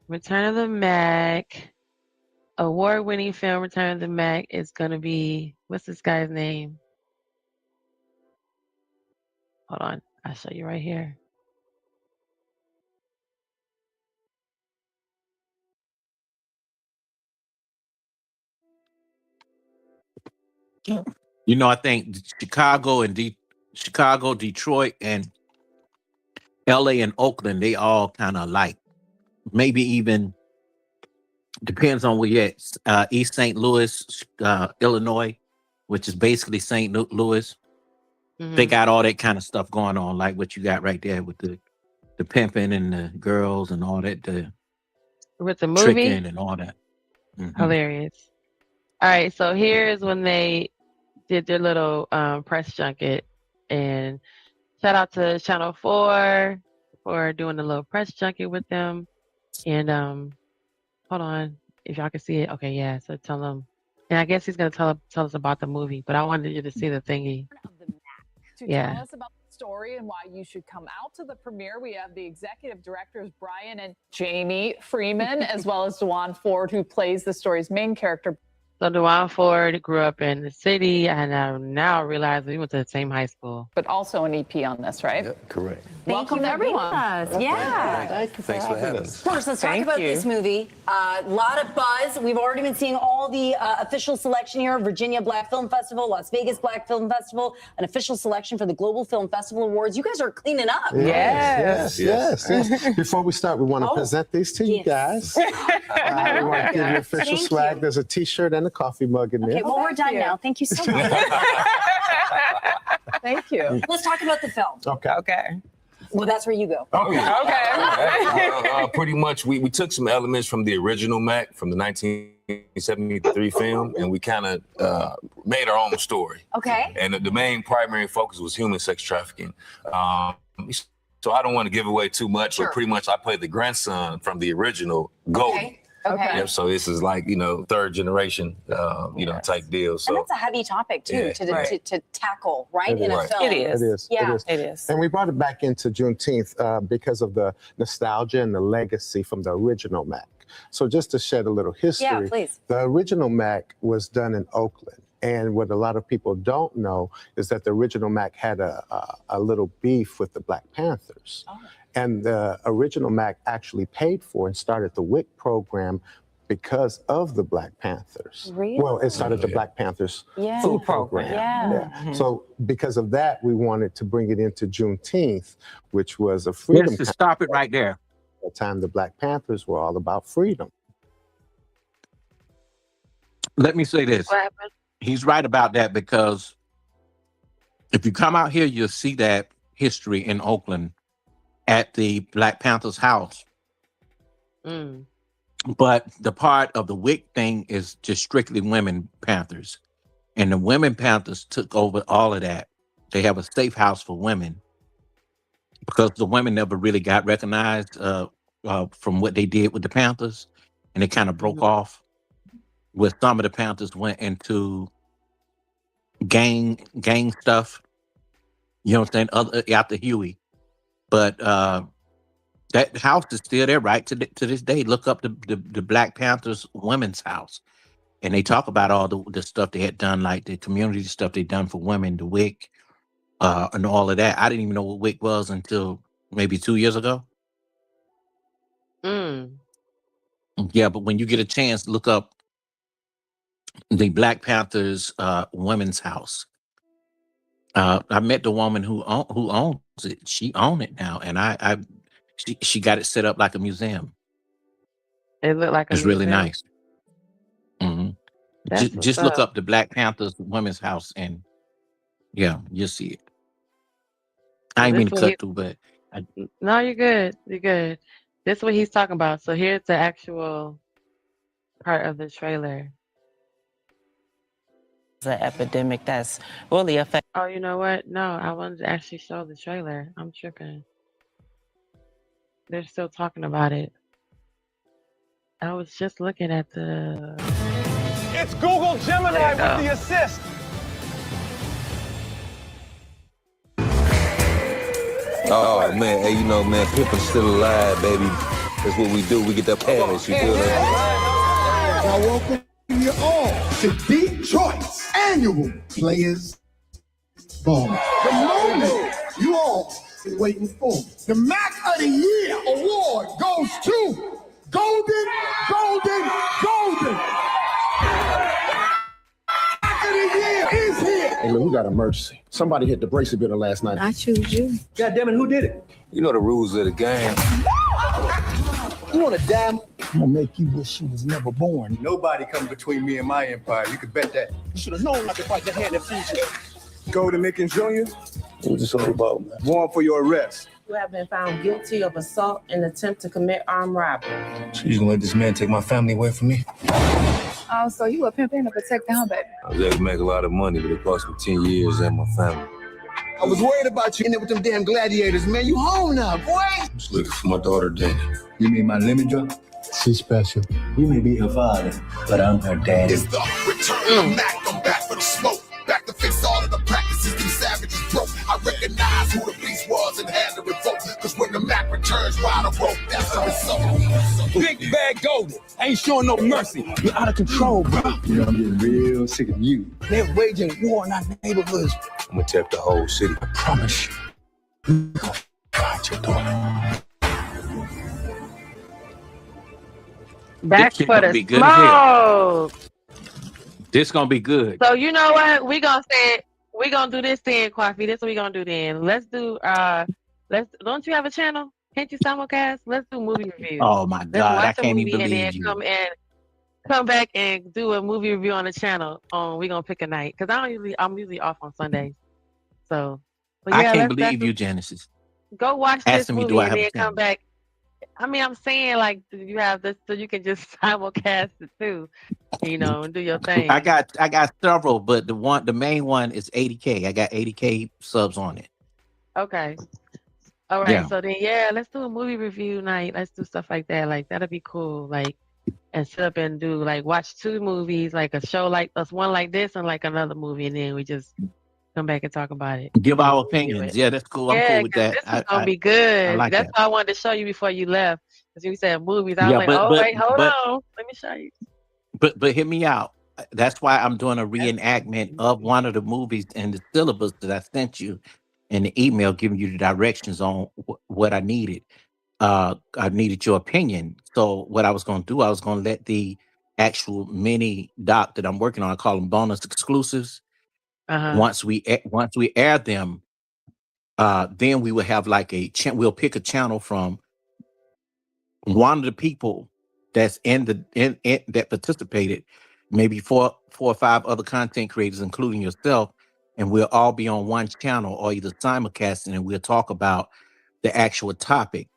Return of the Mac, award-winning film Return of the Mac is gonna be, what's this guy's name? Hold on, I'll show you right here. You know, I think Chicago, Detroit, and LA and Oakland, they all kind of like, maybe even depends on where you're at. East St. Louis, Illinois, which is basically St. Louis. They got all that kind of stuff going on, like what you got right there with the pimping and the girls and all that, the with the movie tricking and all that. Hilarious. All right, so here's when they did their little press junket, and Shout out to Channel 4 for doing a little press junket with them. And hold on, if y'all can see it. Okay, yeah. So tell them. And I guess he's gonna tell us about the movie, but I wanted you to see the thingy. To tell us about the story and why you should come out to the premiere, we have the executive directors Brian and Jamie Freeman, as well as Dewan Ford, who plays the story's main character. So Dewan Ford grew up in the city, and I now realize we went to the same high school. But also an EP on this, right? Yep, correct. Welcome to everyone. Yeah. Thank you for Thanks for having us. First, let's talk about this movie. A lot of buzz. We've already been seeing all the official selection here. Virginia Black Film Festival, Las Vegas Black Film Festival, an official selection for the Global Film Festival Awards. You guys are cleaning up. Yes. Before we start, we want to present these to you guys. We want to give you official swag. There's a T-shirt and a coffee mug in there. Okay, well, we're done now. Thank you so much. Thank you. Let's talk about the film. Okay. Well, that's where you go. Pretty much, we took some elements from the original Mac from the 1973 film, and we kind of made our own story. Okay. And the main primary focus was human sex trafficking. So I don't want to give away too much, but pretty much I played the grandson from the original Goldie. Okay. Yep, so this is like, third generation, type deal. So And that's a heavy topic, too, to tackle, right, in a film. It is. And we brought it back into Juneteenth because of the nostalgia and the legacy from the original Mac. So just to shed a little history, please. The original Mac was done in Oakland. And what a lot of people don't know is that the original Mac had a little beef with the Black Panthers. And the original Mac actually paid for and started the WIC program because of the Black Panthers. Really? Well, it started the Black Panthers food program. Yeah. So because of that, we wanted to bring it into Juneteenth, which was a freedom. Yes, to stop it right there. At the time, the Black Panthers were all about freedom. Let me say this. What happened? He's right about that, because if you come out here, you'll see that history in Oakland at the Black Panthers house. But the part of the WIC thing is just strictly women Panthers. And the women Panthers took over all of that. They have a safe house for women because the women never really got recognized from what they did with the Panthers. And it kind of broke off where some of the Panthers went into gang stuff. You know what I'm saying? After Huey. But that house is still there, right? To this day. Look up the Black Panthers women's house. And they talk about all the stuff they had done, like the community stuff they done for women, the WIC, and all of that. I didn't even know what WIC was until maybe 2 years ago. Yeah, but when you get a chance, look up the Black Panthers women's house. I met the woman who owns it. She owns it now, and she got it set up like a museum. It looked like it's really nice. Just look up the Black Panthers women's house, and yeah, you'll see it. I ain't mean to cut through, but no, you're good. You're good. This is what he's talking about. So here's the actual part of the trailer. It's an epidemic that's really affecting. Oh, you know what? No, I wanted to actually show the trailer. I'm tripping. They're still talking about it. I was just looking at the... It's Google Gemini with the assist. Oh man, hey, man, pimpin's still alive, baby. That's what we do. We get that cash, you feel that? I welcome you all to Detroit's annual Players Ball. The moment you all been waiting for. The Mac of the Year award goes to Golden. Mac of the Year is here. Hey, look, we got an emergency. Somebody hit the bracelet bidder last night. I choose you. God damn it, who did it? You know the rules of the game. You want to damn? I'm gonna make you wish you was never born. Nobody comes between me and my empire. You can bet that. You should have known not to fight that hand that feeds you. Golden Mickens Jr. What's this all about, man? Warrant for your arrest. You have been found guilty of assault and attempt to commit armed robbery. So you gonna let this man take my family away from me? Oh, so you a pimping to protect the home, baby? I was able to make a lot of money, but it cost me 10 years and my family. I was worried about you in there with them damn gladiators, man. You home now, boy. Just looking for my daughter, Danny. You mean my lemon drop? She's special. You may be her father, but I'm her daddy. It's the return of Mac. I'm back for the smoke. Back to fix all of the practices these savages broke. I recognize who the beast was and had to revoke. Cause when the Mac returns, wide the rope, that's the result. Big bad golden. Ain't showing no mercy. You're out of control, bro. You know, I'm getting real sick of you. They're waging war in our neighborhoods. I'm gonna tap the whole city. I promise you. We're gonna find your daughter. Back This for gonna the be good as hell. smoke. This gonna be good. So you know what? We gonna do this then, Coffee. This what we gonna do then. Let's do don't you have a channel? Can't you simulcast? Let's do movie reviews. Oh my Let's God, I watch a can't movie even and then believe you. come back and do a movie review on the channel. We gonna pick a night. Cause I'm usually off on Sundays. So but I yeah, can't let's believe you, Genesis. go watch this Asking me, do movie I and have a then come channel? back. I mean, I'm saying like you have this so you can just simulcast it too, and do your thing. I got several, but the main one is 80K. I got 80K subs on it. Okay. All right. Yeah. So then, let's do a movie review night. Let's do stuff like that. Like that'll be cool. Like, and sit up and do watch 2 movies, like a show like us, one like this and like another movie, and then we just come back and talk about it. Give and our review opinions. it. Yeah, that's cool. I'm cool with Because that. this is gonna be good. I like That's that. why I wanted to show you before you left. Because you said movies, I was Yeah, like, but wait, hold on, let me show you. but hear me out. That's why I'm doing a reenactment of one of the movies in the syllabus that I sent you in the email, giving you the directions on what I needed. I needed your opinion. So what I was going to do, I was going to let the actual mini doc that I'm working on, I call them bonus exclusives. Once we air them, then we will have like we'll pick a channel from one of the people that's in that participated, maybe four or 5 other content creators, including yourself, and we'll all be on one channel or either simulcasting, and we'll talk about the actual topic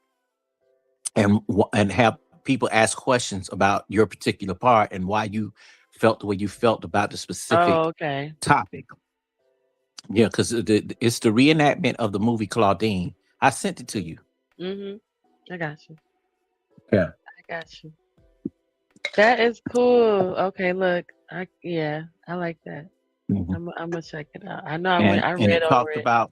and have people ask questions about your particular part and why you felt the way you felt about the specific okay. topic. Yeah, because it's the reenactment of the movie Claudine. I sent it to you. I got you. Yeah. I got you. That is cool. Okay, look. I like that. I'm gonna check it out. I know I read it over talked it. about.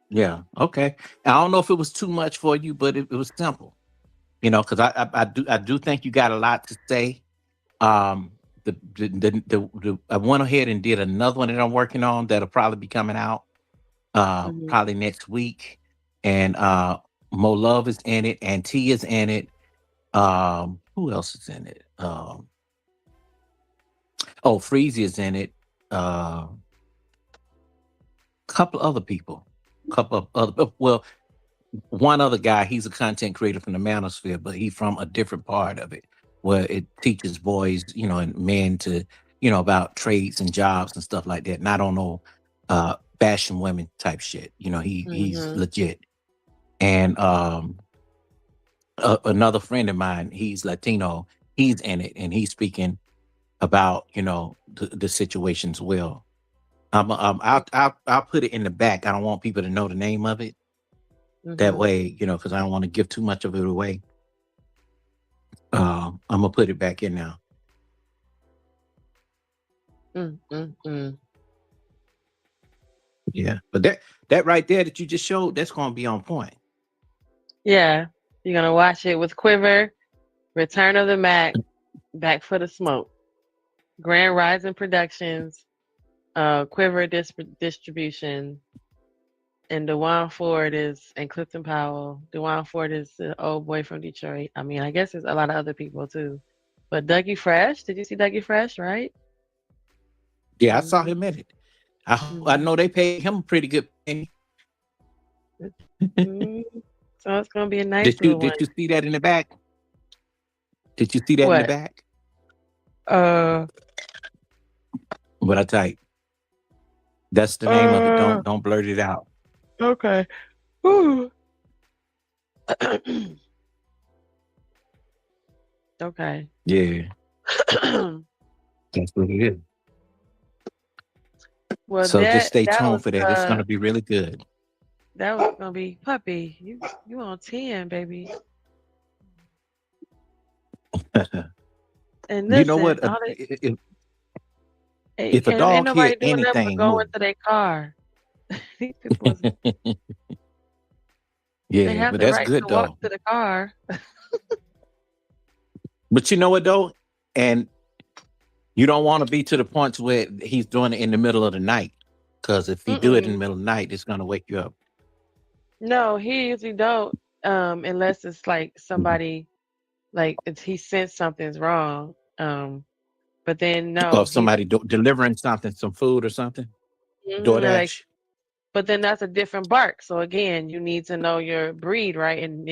Yeah. Okay. I don't know if it was too much for you, but it was simple. Because I do think you got a lot to say. I went ahead and did another one that I'm working on that'll probably be coming out probably next week. And Mo Love is in it, and T is in it. Who else is in it? Freezy is in it. Couple other people. One other guy, he's a content creator from the Manosphere, but he's from a different part of it where it teaches boys, and men to, about trades and jobs and stuff like that. And I don't know, fashion women type shit. He's legit. And another friend of mine, he's Latino, he's in it, and he's speaking about, the situations well. I'll put it in the back. I don't want people to know the name of it. That way, because I don't want to give too much of it away. I'm gonna put it back in now. Yeah, but that right there that you just showed, that's gonna be on point. Yeah, you're gonna watch it with Quiver, Return of the Mac, Back for the Smoke, Grand Rising Productions, Quiver Distribution. And Dewan Ford and Clifton Powell. Dewan Ford is the old boy from Detroit. I mean, I guess there's a lot of other people too. But Dougie Fresh, did you see Dougie Fresh, right? Yeah, I saw him in it. I know they paid him a pretty good penny. So it's gonna be a nice Did one. you see that in the back? Did you see that in the back? What I typed. That's the name of it. Don't blurt it out. Okay. Ooh. Okay. Yeah. That's what it is. Well, So just stay that tuned was for that. It's going to be really good. that was gonna be puppy. You on 10, baby. And You know listen, what? all they, If a ain't dog hear nobody doing nothing but anything going move, to their car. These people, they yeah, have but the that's right good to walk though. to the car. But you know what though, and you don't want to be to the point where he's doing it in the middle of the night, because if he do it in the middle of the night, it's going to wake you up. No, he usually don't. Unless it's like somebody, like he sense something's wrong. But then Or no, if somebody delivering something, some food or something, like, DoorDash. but then that's a different bark. So again, you need to know your breed, right? And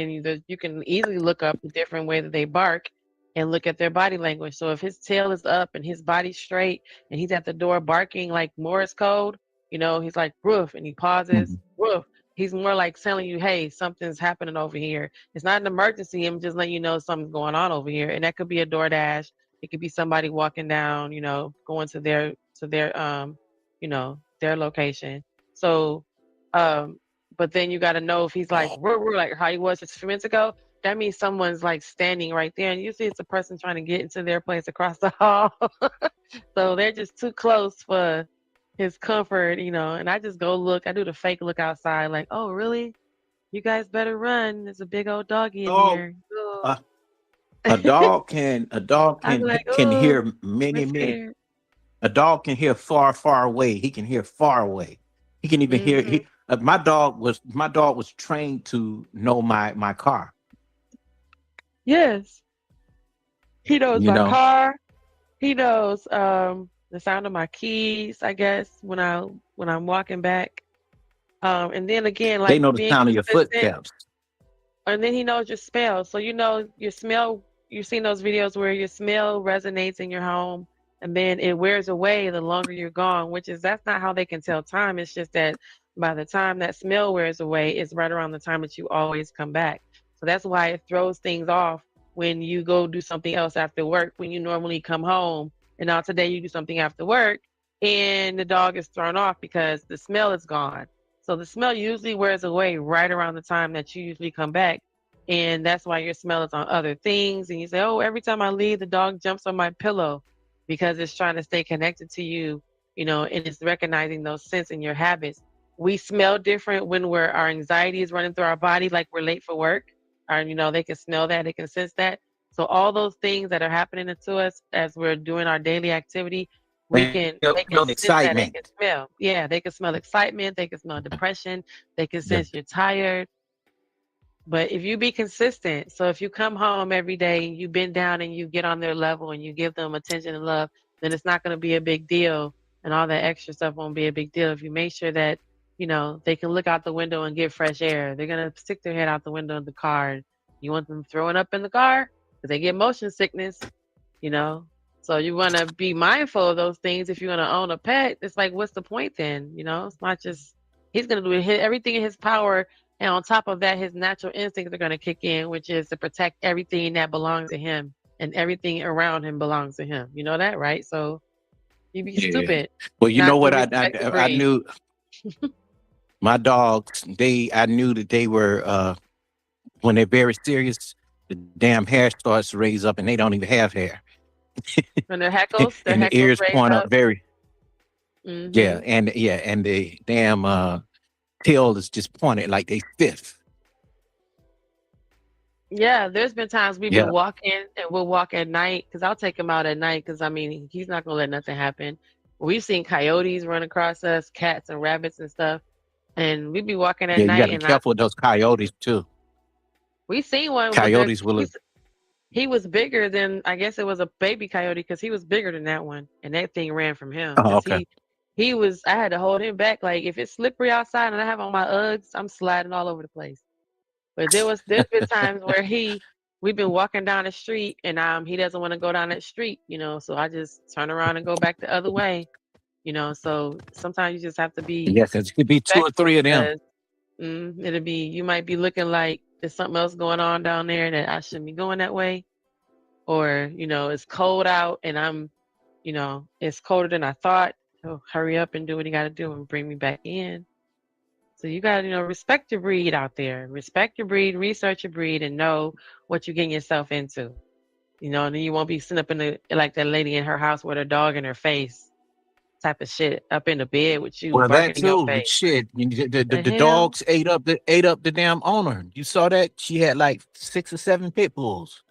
you can easily look up the different way that they bark and look at their body language. So if his tail is up and his body's straight and he's at the door barking like Morse code, he's like roof and he pauses, roof. He's more like telling you, hey, something's happening over here. It's not an emergency. I'm just letting you know something's going on over here. And that could be a DoorDash. It could be somebody walking down, going to their location. So, but then you got to know if he's like, like how he was just a few minutes ago, that means someone's like standing right there. And usually it's a person trying to get into their place across the hall. So they're just too close for his comfort, and I just go look. I do the fake look outside like, oh, really? You guys better run. There's a big old doggy in here. A dog can I'm like, hear we're many. scared. A dog can hear far away. He can hear far away. He can even hear. My dog was trained to know my car. Yes, he knows my car. He knows the sound of my keys, I guess, when I'm walking back. And then again, They like know the being sound of your consistent, footsteps. and then he knows your smell. So your smell. You've seen those videos where your smell resonates in your home, and then it wears away the longer you're gone. That's not how they can tell time. It's just that by the time that smell wears away, it's right around the time that you always come back. So that's why it throws things off when you go do something else after work. When you normally come home, and now today you do something after work, and the dog is thrown off because the smell is gone. So the smell usually wears away right around the time that you usually come back. And that's why your smell is on other things. And you say, oh, every time I leave, the dog jumps on my pillow because it's trying to stay connected to you, and it's recognizing those scents and your habits. We smell different when our anxiety is running through our body, like we're late for work. Or, they can smell that, they can sense that. So all those things that are happening to us as we're doing our daily activity, they can sense that, they can smell. Yeah, they can smell excitement, they can smell depression, they can sense you're tired. But if you be consistent, so if you come home every day, you bend down and you get on their level and you give them attention and love, then it's not going to be a big deal. And all that extra stuff won't be a big deal. If you make sure that, they can look out the window and get fresh air, they're going to stick their head out the window of the car. You want them throwing up in the car because they get motion sickness, So you want to be mindful of those things. If you're going to own a pet, it's like, what's the point then? It's not just, he's going to do everything in his power. And on top of that, his natural instincts are going to kick in, which is to protect everything that belongs to him, and everything around him belongs to him. You know that, right? So you'd be stupid. Well, you know not what? to respect the I breed. knew my dogs. I knew that they were when they're very serious, the damn hair starts to raise up, and they don't even have hair. When their heckles, and the ears raise point up very. Mhm. and the damn tail is just pointed like they stiff. Yeah, there's been times we've Yeah. been walking and we'll walk at night because I'll take him out at night because he's not gonna let nothing happen. We've seen coyotes run across us, cats and rabbits and stuff, and we'd be walking at Yeah, you got night to be and careful with those coyotes too. we seen one with Coyotes will. he was bigger than, I guess it was a baby coyote because he was bigger than that one, and that thing ran from him. Oh, okay. I had to hold him back. Like if it's slippery outside and I have on my Uggs, I'm sliding all over the place. But there's been times where we've been walking down the street and he doesn't want to go down that street, so I just turn around and go back the other way, so sometimes you just have to be Yes, it could be 2 or 3 of them. because you might be looking like there's something else going on down there that I shouldn't be going that way, or it's cold out and it's colder than I thought. he'll hurry up and do what he got to do and bring me back in. So you got to, respect your breed out there. Respect your breed, research your breed, and know what you're getting yourself into. And then you won't be sitting up like that lady in her house with her dog in her face type of shit up in the bed with you Well, that barking in your too. face. Shit, the The hell? dogs ate up the damn owner. You saw that? She had like 6 or 7 pit bulls,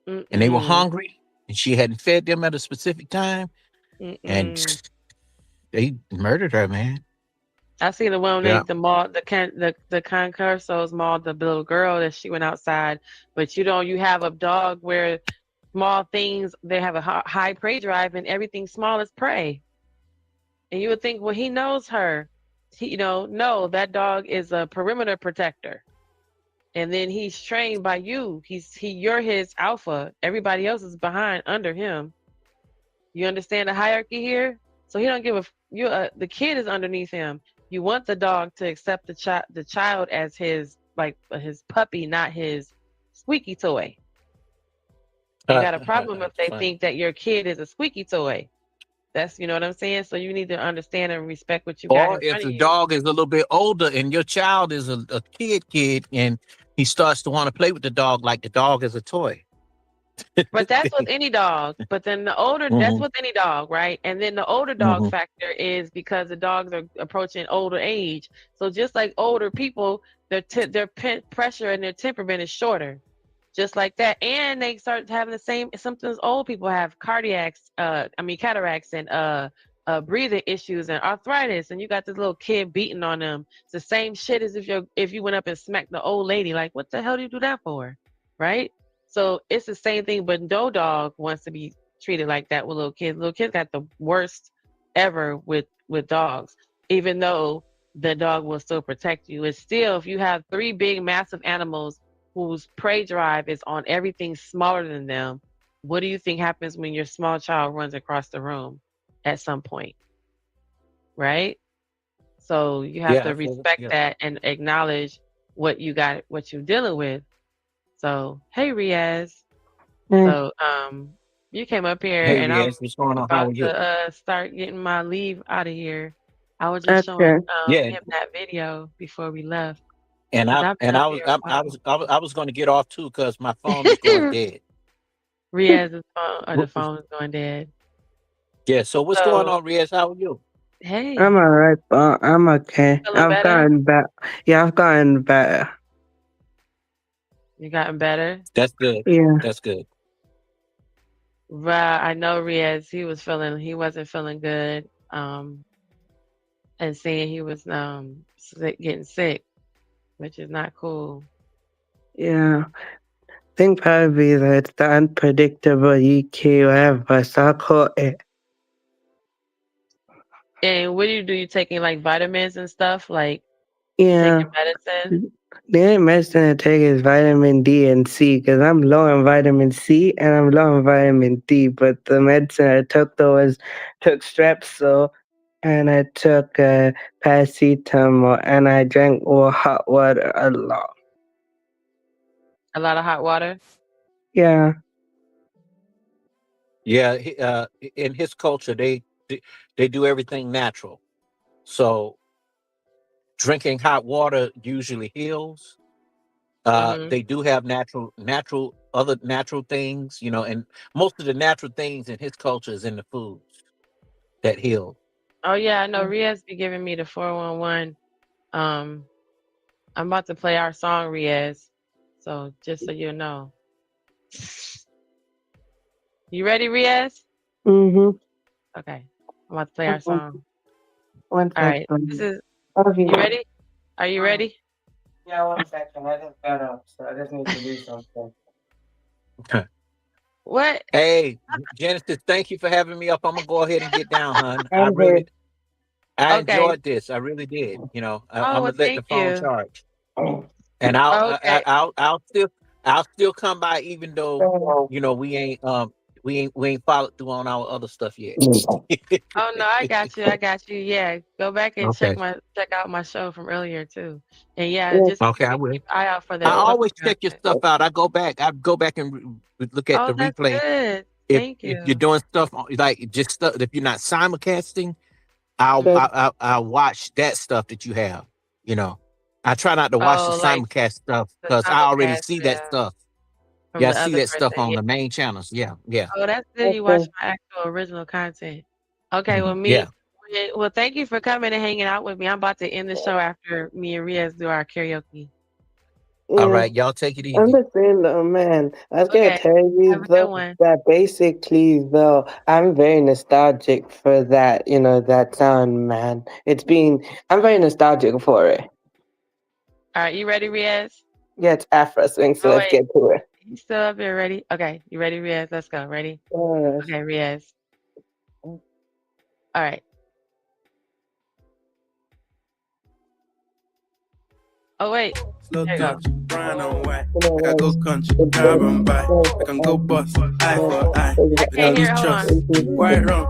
and they were hungry, and she hadn't fed them at a specific time, and they murdered her, man. I see the one Yeah. the mall, the Concorsos mauled the little girl that she went outside, but you have a dog where small things, they have a high prey drive, and everything small is prey. And you would think, well, he knows her. No, that dog is a perimeter protector. And then he's trained by you. You're his alpha. Everybody else is under him. You understand the hierarchy here? So he don't give the kid is underneath him. You want the dog to accept the child as his puppy, not his squeaky toy. You got a problem if they think that your kid is a squeaky toy. That's, you know what I'm saying? So you need to understand and respect what you got Or in front if of the you. dog is a little bit older and your child is a kid, and he starts to want to play with the dog like the dog is a toy. But that's with any dog. But then that's with any dog, right? And then the older dog factor is because the dogs are approaching older age. So just like older people, their pressure and their temperament is shorter. Just like that. And they start having the same symptoms old people have: cataracts and breathing issues and arthritis. And you got this little kid beating on them. It's the same shit as if you went up and smacked the old lady. Like, what the hell do you do that for? Right? So it's the same thing, but no dog wants to be treated like that with little kids. Little kids got the worst ever with dogs, even though the dog will still protect you. It's still, if you have 3 big, massive animals whose prey drive is on everything smaller than them, what do you think happens when your small child runs across the room at some point? Right? So you have to respect that and acknowledge what you're dealing with. So, hey, Riaz. So, you came up here, Hey, and Riaz, what's going on? How are about you? to start getting my leave out of here. I was just showing him that video before we left. And I was going to get off too because my phone is going dead. Riaz's phone, the phone is going dead. Yeah. So what's going on, Riaz? How are you? Hey. I'm all right, but I'm okay. Feeling better? Gotten better. Yeah, I've gotten better. You gotten better? That's good. Yeah. That's good. Right. I know Riaz, he wasn't feeling good. And saying he was getting sick, which is not cool. Yeah. I think probably that's the unpredictable EQ ever, so I caught it. And what do? You taking like vitamins and stuff? Like Yeah. taking medicine? The only medicine I take is vitamin D and C because I'm low in vitamin C and I'm low in vitamin D. But the medicine I took took Strepsil and I took paracetamol and I drank hot water a lot. A lot of hot water? Yeah. Yeah. In his culture, they do everything natural. So drinking hot water usually heals. They do have other natural things, and most of the natural things in his culture is in the foods that heal. Oh yeah, I know Riaz be giving me the 411. I'm about to play our song, Riaz. So just so you know. You ready, Riaz? Mm-hmm. Okay. I'm about to play our song. All right. You ready? Are you ready? Yeah, 1 second. I just got up, so I just need to do something. What? Hey, Genesis, thank you for having me up. I'm gonna go ahead and get down, hon. I enjoyed this. I really did. I'm gonna let the phone charge. And I'll still come by, even though we ain't followed through on our other stuff yet. Oh no, I got you. Yeah, go back and check out my show from earlier too. And just I will. keep an eye out for the. I always check your stuff out. I go back and look at the replay. Good. If Thank you. you're doing stuff like just stuff, if you're not simulcasting, I'll watch that stuff that you have. You know, I try not to watch the like simulcast stuff the because I already simulcast, see that stuff. from Yeah, I the see other that stuff person. on Yeah. the main channels. Yeah, yeah, Oh, that's good. You watch my actual original content. Okay, well, yeah. well, thank you for coming and hanging out with me. I'm about to end the show after me and Riaz do our karaoke. All right, y'all take it I'm easy. just saying though, man. I was gonna Okay, tell you have a good though one. that basically though I'm very nostalgic for that, that sound, man. I'm very nostalgic for it. All right, you ready, Riaz? Yeah, it's Afro swing, so Oh, let's wait. get to it. You still up here? Ready? Okay, you ready, Riaz? Let's go. Ready? Yes. Okay, Riaz. All right. Oh, wait. Slow There you go. touch, brown and white. I can go country, grab and buy. I can go bust, eye for eye. I I can't can hear. lose Hold trust. on. Quite wrong,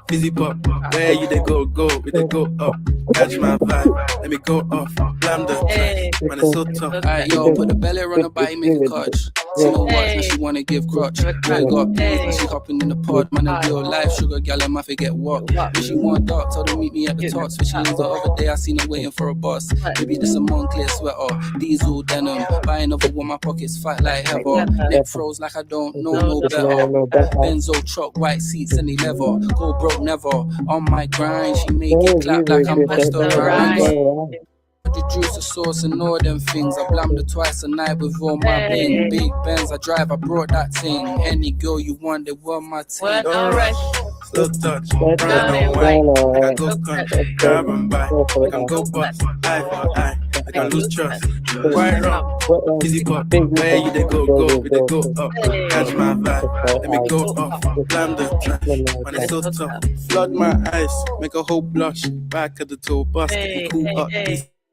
fizzy pop. Where you they go, we they go up. Catch my vibe, let me go off. Blam the track, man, it's so tough. Alright, yo, put the belly on her body, make a clutch. See my watch, now she wanna give crutch. Really got beef, now she hopping in the pod. Man, in real life, sugar gal, I might forget what. If she want dark, told her meet me at the top. Switching lanes the other day, I seen her waiting for a bus. Maybe this a Moncler sweater, diesel denim. Buying over with my pockets, fight like heather. Lip froze like I don't know no better. Benzo truck, white seats and they leather. Go broke never. On my grind, she make it clap like I'm Busta Rhymes. The juice, the sauce, and all them things. I blammed her twice a night with all my bling. Big Benz, I drive, I brought that thing. Any girl you want, they want my team. Slow touch, brown and white. I can go country, grab and buy. I can go bust, eye for eye. I can lose trust. Quite wrong, easy pop. Where you they go, we they go up. Catch my vibe, let me go off. Blam the track, man, it's so tough. Flood my eyes, make a whole blush. Back at the tour bus, get me cool up.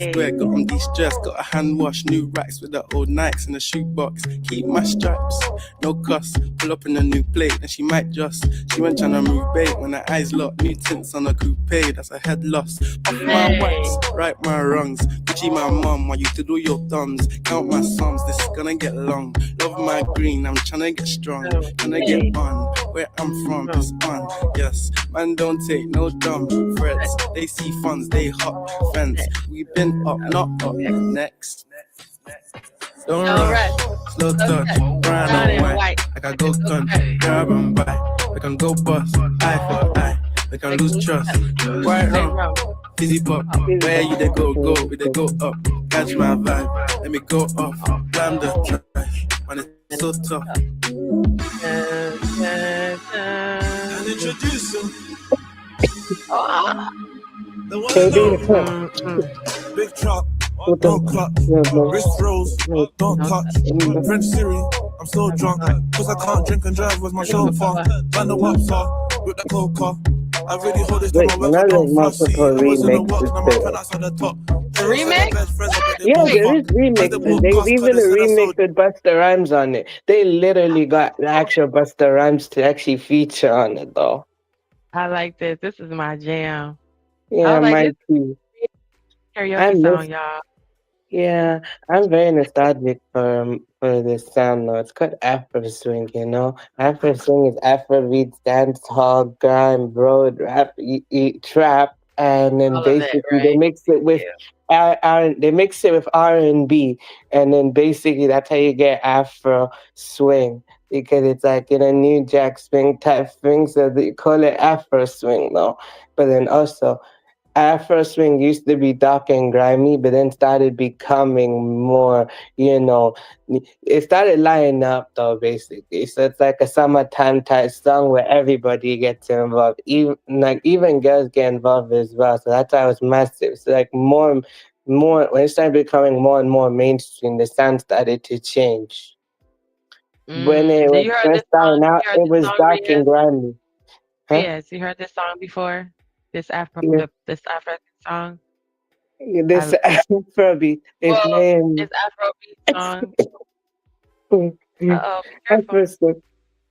Square, got on de-stress, got a hand wash, new racks with the old Nikes in the shoebox. Keep my stripes, no cuss. Pull up in a new plate, and she might just. She went tryna move bait when her eyes locked. New tints on a coupe, that's a head loss. Off my whites, right my wrongs. Gucci my mum, while you to do your thumbs. Count my sums, this is gonna get long. Love my green, I'm tryna get strong. Tryna get on, where I'm from, it's on. Yes, man don't take no dumb threats. They see funds, they hop fence. We been up, not up. Next. Don't rush, slow touch, brown and white. I can go country, grab and buy. I can go bust, eye for eye. I can lose trust. Quite wrong, fizzy pop. Where you they go, we they go up. Catch my vibe, let me go off. Blam the trash, man, it's so tough. And introduce you. The one big truck, don't clutch, wrist rolls, don't touch, French Siri, I'm so drunk, cause I can't drink and drive with my chauffeur, man the wops are, with the coca, I really hold this to my work, I don't fussy, I was in the works, now my pen outside the top. Remix? Yeah, there is remixes. There's even a remix with Busta Rhymes on it. They literally got the actual Busta Rhymes to actually feature on it though. I like this. This is my jam. Yeah, like mine too. Karaoke song, y'all. Yeah, I'm very nostalgic for this sound though. It's called Afro swing, Afro swing is Afrobeat, dance hall, grime, road, rap, trap, and then All of it, basically right? they mix it with R&B, and then basically that's how you get Afro swing because it's like in a New Jack swing type thing, so they call it Afro swing though. But then also Afro swing used to be dark and grimy, but then started becoming more, it started lining up though, basically. So it's like a summertime type song where everybody gets involved, even girls get involved as well. So that's why it was massive. So like more, when it started becoming more and more mainstream, the sound started to change. When it was first starting out, it was dark and grimy. Huh? Yes, you heard this song before? This Yeah. this Afro song? This Afrobeat is playing. It's Afrobeat song. Uh-oh, be careful. Afro.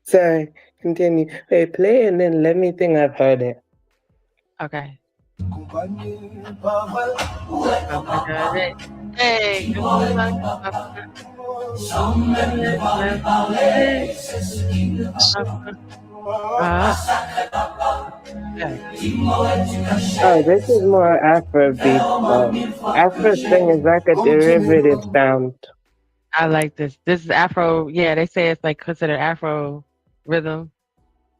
Sorry, continue. Hey, play and then let me think I've heard it. Okay. Hey, Oh, this is more Afrobeat stuff. Afro swing is like a derivative sound. I like this. This is Afro. Yeah, they say it's like considered Afro rhythm.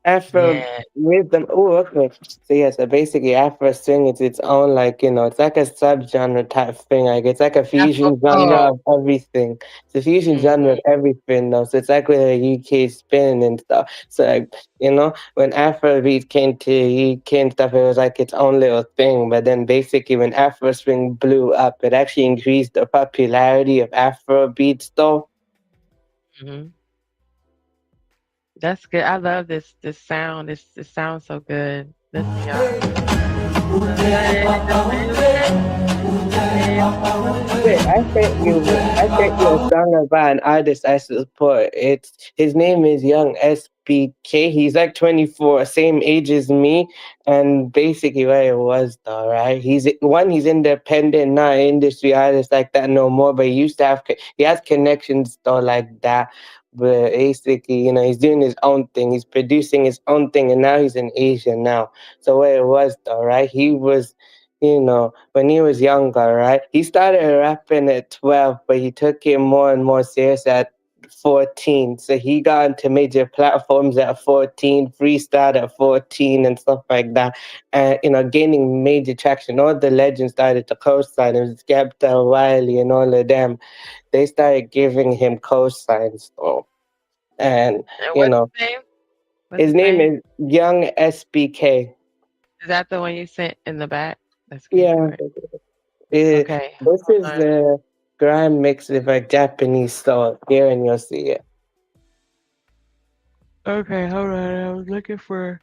Afro Yeah. rhythm. Oh, okay. So yeah, so basically Afro swing is its own, like, it's like a subgenre type thing. Like it's like a fusion genre of everything. It's a fusion genre of everything though. So it's like with the UK spin and stuff. So like, when Afrobeat came to UK and stuff, it was like its own little thing. But then basically when Afro swing blew up, it actually increased the popularity of Afrobeat stuff. Mm-hmm. That's good. I love this sound. This sounds so good. Listen, y'all. Wait, I sent you a song about an artist I support. His name is Young SBK. He's like 24, same age as me, and basically what it was though, right? He's independent, not industry artist like that no more. But he has connections though like that. But basically, he's doing his own thing. He's producing his own thing, and now he's in Asia now. So what it was though, right? He was when he was younger, right? He started rapping at 12, but he took it more and more serious at 14. So he got into major platforms at 14, freestyled at 14 and stuff like that. And, gaining major traction. All the legends started to co-sign him, Skepta, Wiley, and all of them. They started giving him co-signs. And, what's his name? his name is Young SBK. Is that the one you sent in the back? That's good. Yeah. Okay. This is the grime mix with a Japanese style. Here and you'll see it. Okay, hold on. I was looking for.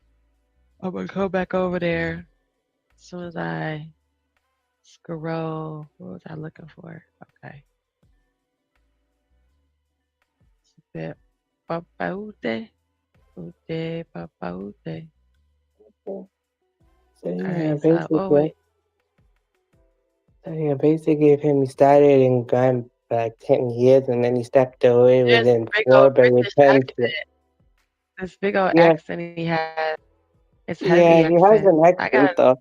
I'm gonna go back over there as soon as I scroll. What was I looking for? Okay. Papaute. Ute, papaute. So basically, if he started in grime for like 10 years and then he stepped away within 4, but returned to it. This big old accent he has. It's heavy Yeah, he has accent. an accent though.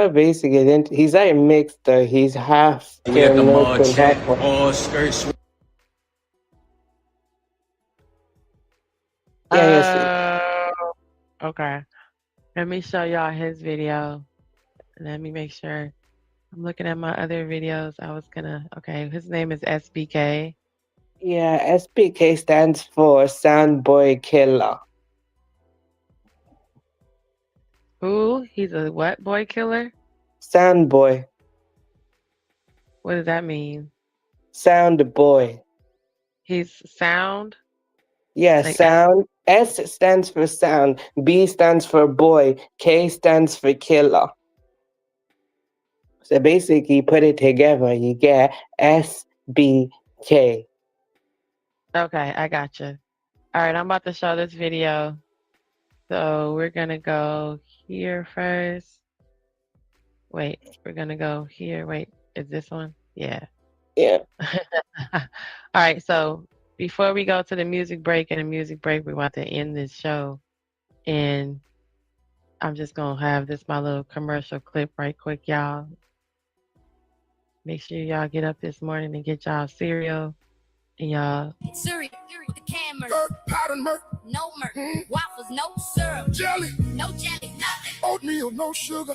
Basically, he's like mixed though. He's half Jamaican, half. All skirts. Okay. Let me show y'all his video. Let me make sure. I'm looking at my other videos. Okay, his name is SBK. Yeah, SBK stands for Sound Boy Killer. Who? He's a what boy killer? Sound Boy. What does that mean? Sound Boy. He's sound? Yeah, sound. S stands for sound. B stands for boy. K stands for killer. So basically, put it together, you get SBK. Okay, I got you. All right, I'm about to show this video. So we're going to go here first. Wait, we're going to go here. Wait, is this one? Yeah. Yeah. All right, so before we go to the music break, we want to end this show. And I'm just going to have my little commercial clip right quick, y'all. Make sure y'all get up this morning and get y'all cereal. And y'all. Cereal, the can merc. Powdered merc. No merc. Waffles, no syrup. Jelly. No jelly, nothing. Oatmeal, no sugar.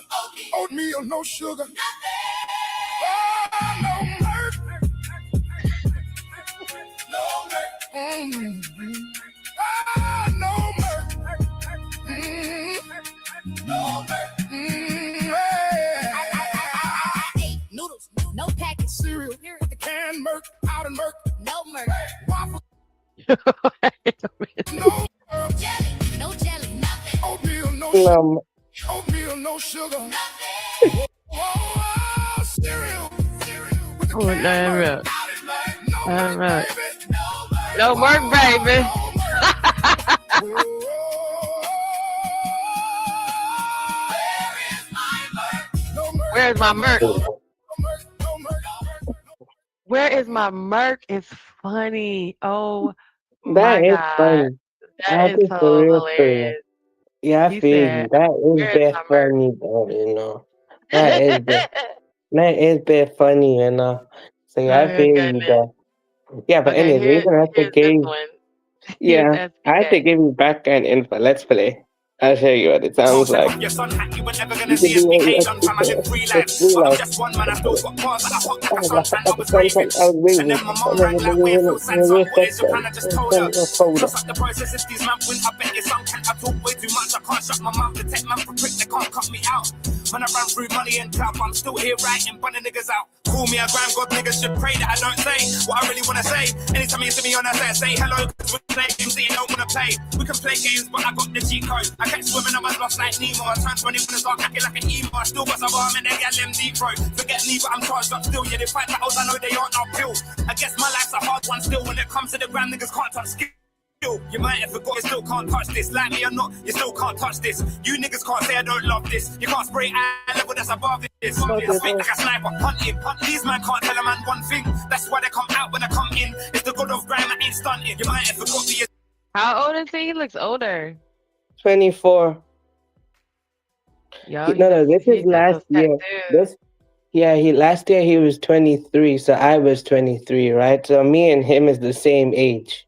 Oatmeal, no sugar. Nothing. Oh, no merc. No merc. Ah, no merc. No merc. I ate noodles, no package cereal. The can merc, powdered merc, no merc. Waffles. No jelly, no jelly, nothing. Oatmeal, no sugar. Oatmeal, no sugar. Nothing. Oh, cereal. With the can merc. All right. No merc, baby. Where's my merc? Where is my merc? It's funny. Oh my God. Funny. That is so For real. hilarious. Yeah, I He feel said, you. That is "Where's bit my funny though, That is bit that is bit funny. So yeah, I Oh my feel you goodness. though. Yeah, but Okay, anyways, we're gonna have to here's this give one. Here's yeah. I have to SPK. give you background info. Let's play. I'll show you what it sounds like. Your son hack, you ain't never gonna You can see us do PK it. done time. I live free It's lives, real but I'm life. just one man. I still got bars that I hot like a Oh, suntan. I was raving, sometimes I was and reading. then my I mom rang never like, knew "Wait, it Phil was a Santa, real what is your sector. plan?" I just told her. It's a folder. Trust up the process. If these man win, I bet you some can. I talk way too much. I can't shut my mouth. The tech man for prick, they can't cut me out. When I ran through money and clout, I'm still here writing, bunning niggas out. Call me a grand god, niggas should pray that I don't say what I really wanna say. Anytime you see me on that say hello, cause we play games that you don't wanna play. We can play games, but I got the G code. I catch swimming, I'm lost like Nemo. I turn 20 when I start acting like an emo. I still got some arm and they get them deep throat. Forget me, but I'm charged up still. Yeah, they fight battles, I know they aren't uphill. I guess my life's a hard one still. When it comes to the gram, niggas can't touch skill. You might have forgot, you still can't touch this. Like me or not, you still can't touch this. You niggas can't say I don't love this. You can't spray eye level that's above this. I speak like a sniper, hunting. These man can't tell a man one thing. That's why they come out when I come in. It's the god of grime, I ain't stunting. You might have forgot me. How old is he? He looks older. 24. Yo, No, this he is got last those year. tattoos. He last year he was 23, so I was 23, right? So me and him is the same age.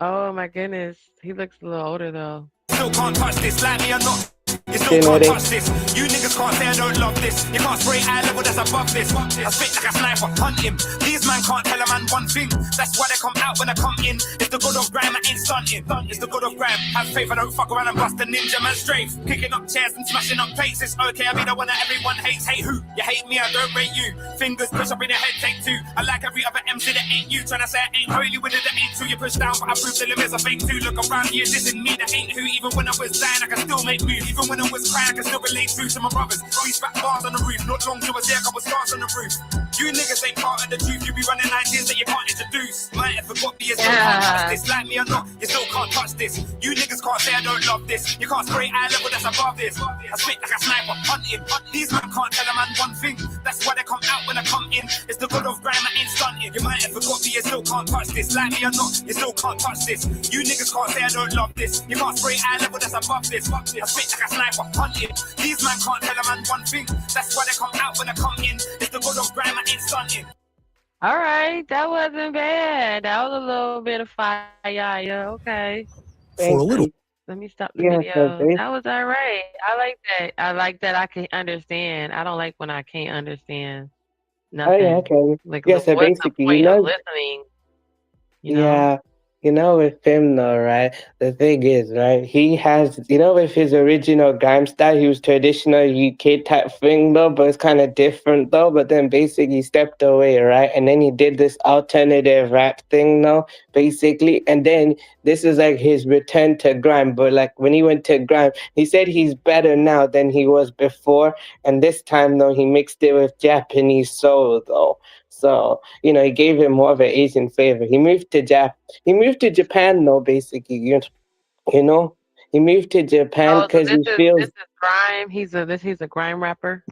Oh my goodness. He looks a little older though. Still can't touch this, like me or not. You still You know can't they touch this. You niggas can't say I don't love this. You can't spray eye level that's above this. I spit like a sniper, hunt him. These man can't tell a man one thing. That's why they come out when I come in. It's the god of grime, I ain't stunting. It's the god of grime. Have faith, I don't fuck around and bust a ninja man strafe. Kicking up chairs and smashing up plates. It's okay, I be the one that everyone hates. Hate who? You hate me, I don't rate you. Fingers push up in your head, take two. I like every other MC that ain't you. Tryna say I ain't holy with it, that ain't true. You push down, but I prove the limits. I fake too. Look around here, this is me, that ain't who. Even when I was dying, I can still make moves. Even when I was crying, I can still relate through to my brothers. We spat bars on the roof. Not long till I see a couple stars on the roof. You niggas ain't part of the truth. You be running ideas that you can't introduce. Might have forgot me, you still can't touch this. Like me or not, you still can't touch this. You niggas can't say I don't love this. You can't spray eye level that's above this. I spit like a sniper, hunting. These men can't tell a man one thing. That's why they come out when I come in. It's the god of grime, I ain't stunting. You might have forgot me, you still can't touch this. Like me or not, you still can't touch this. You niggas can't say I don't love this. You can't spray eye level that's above this. I spit like a sniper, hunting. These men can't tell a man one thing. That's why they come out when I come in. It's the god of grime, I ain't stunting. All right, that wasn't bad. That was a little bit of fire. Yeah, okay. For a little. Let me stop the Yeah, so video. That was all right. I like that. I like that I can understand. I don't like when I can't understand Oh yeah, nothing. okay. Like, Yeah, so what's the basically, point of listening? You know? yeah, with him though, right? The thing is, right? He has, with his original grime style, he was traditional UK type thing though, but it's kind of different though. But then basically he stepped away, right? And then he did this alternative rap thing though, basically. And then this is like his return to grime. But like when he went to grime, he said he's better now than he was before. And this time though, he mixed it with Japanese soul though. So, he gave him more of an Asian flavor. He moved to Japan though, basically. You know? He moved to Japan Oh, so because this he is feels this is grime. He's a grime rapper.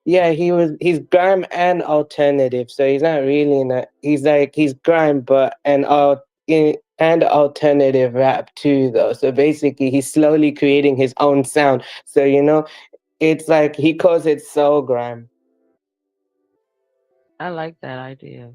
yeah, he's grime and alternative. So he's not really he's grime but and alternative rap too though. So basically he's slowly creating his own sound. So it's like he calls it soul grime. I like that idea.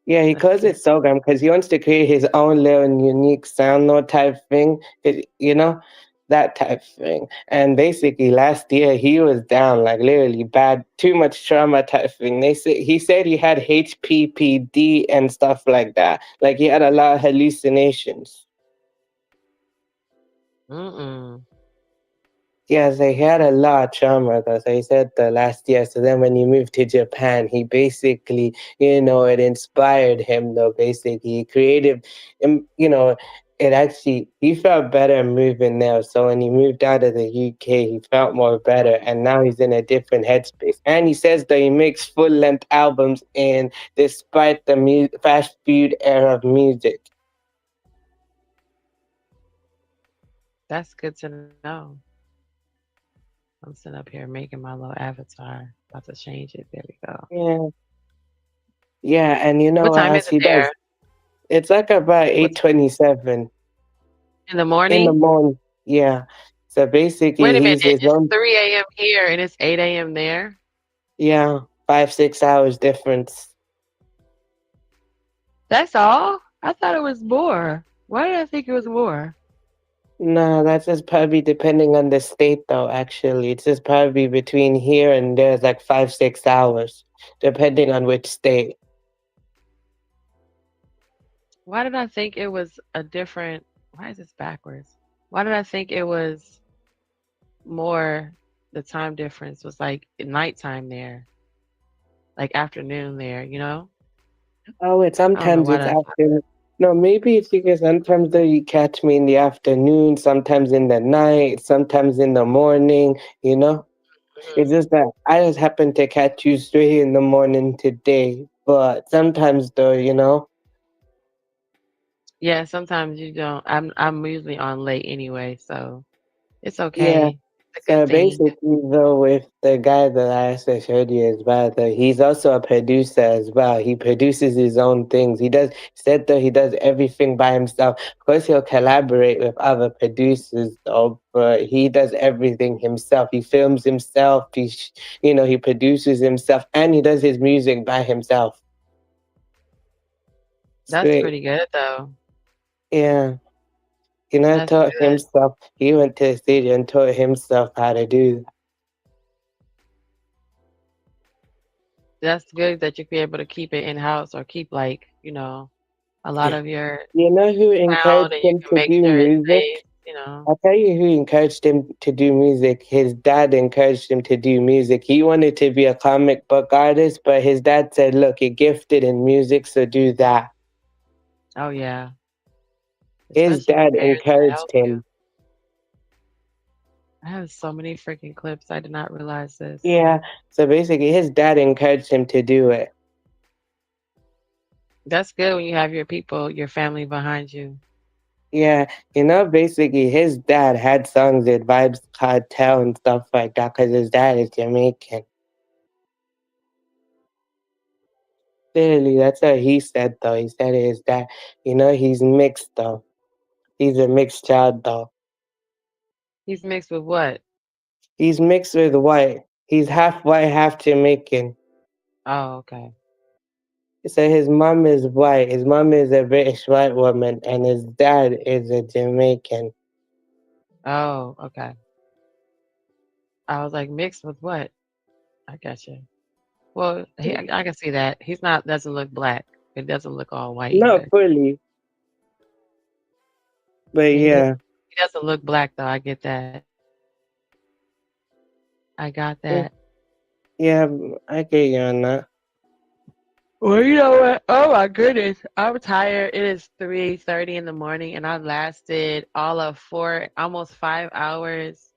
Yeah, he That's calls it cute. Sogam because he wants to create his own little unique sound note type thing, that type thing. And basically, last year he was down, like literally bad, too much trauma type thing. He said he had HPPD and stuff like that. Like he had a lot of hallucinations. Mm-mm. Yes, he had a lot of trauma because he said the last year. So then when he moved to Japan, he basically, it inspired him though, basically. He created, he felt better moving there. So when he moved out of the UK, he felt more better. And now he's in a different headspace. And he says that he makes full length albums and despite the fast food era of music. That's good to know. I'm sitting up here making my little avatar. About to change it. There we go. Yeah. Yeah, and What what time is else it he there? does? It's like about 8:27. In the In the morning? morning. Yeah. So Wait basically, a minute. he's his It's own. 3 a.m. here and it's 8 a.m. there? Yeah, 5 6 hours difference. That's all? I thought it was more. Why did I think it was more? No, that's just probably depending on the state, though. Actually, it's just probably between here and there's like 5 6 hours, depending on which state. Why did I think it was a different why is this backwards? Why did I think it was more the time difference was like nighttime there, like afternoon there, you know? Oh, it I don't know sometimes why it's that's after. No, maybe it's because sometimes though you catch me in the afternoon, sometimes in the night, sometimes in the morning. You know, it's just that I just happen to catch you straight in the morning today. But sometimes though, yeah, sometimes you don't. I'm usually on late anyway, so it's yeah. okay. It's a So good thing. basically, though, with the guy that I also showed you as well, though, he's also a producer as well. He produces his own things. He does, said though, he does everything by himself. Of course, he'll collaborate with other producers, though, but he does everything himself. He films himself, he produces himself, and he does his music by himself. That's Straight. pretty good though. Yeah. That's Taught good. himself. He went to the studio and taught himself how to do that. That's good that you be able to keep it in house or keep like, a lot of your You know who sound encouraged and you him can to make do sure it music? stays. I'll tell you who encouraged him to do music. His dad encouraged him to do music. He wanted to be a comic book artist, but his dad said, "Look, you're gifted in music, so do that." Oh yeah. His Especially with dad parents that encouraged help you. him. I have so many freaking clips. I did not realize this. Yeah. So basically, his dad encouraged him to do it. That's good when you have your people, your family behind you. Yeah. Basically, his dad had songs with Vibes Cartel and stuff like that because his dad is Jamaican. Clearly, that's what he said, though. He said his dad, he's mixed, though. He's a mixed child, though. He's mixed with what? He's mixed with white. He's half white, half Jamaican. Oh, okay. So his mom is white. His mom is a British white woman, and his dad is a Jamaican. Oh, okay. I was like, mixed with what? I got you. Well, I can see that. He's not doesn't look black. It doesn't look all white Not either. fully, but Yeah, yeah. he doesn't look black though. I get that. I got that. Yeah, I get you on that. Well, you know what? Oh my goodness. I'm tired. It is 3:30 in the morning and I lasted all of almost 5 hours.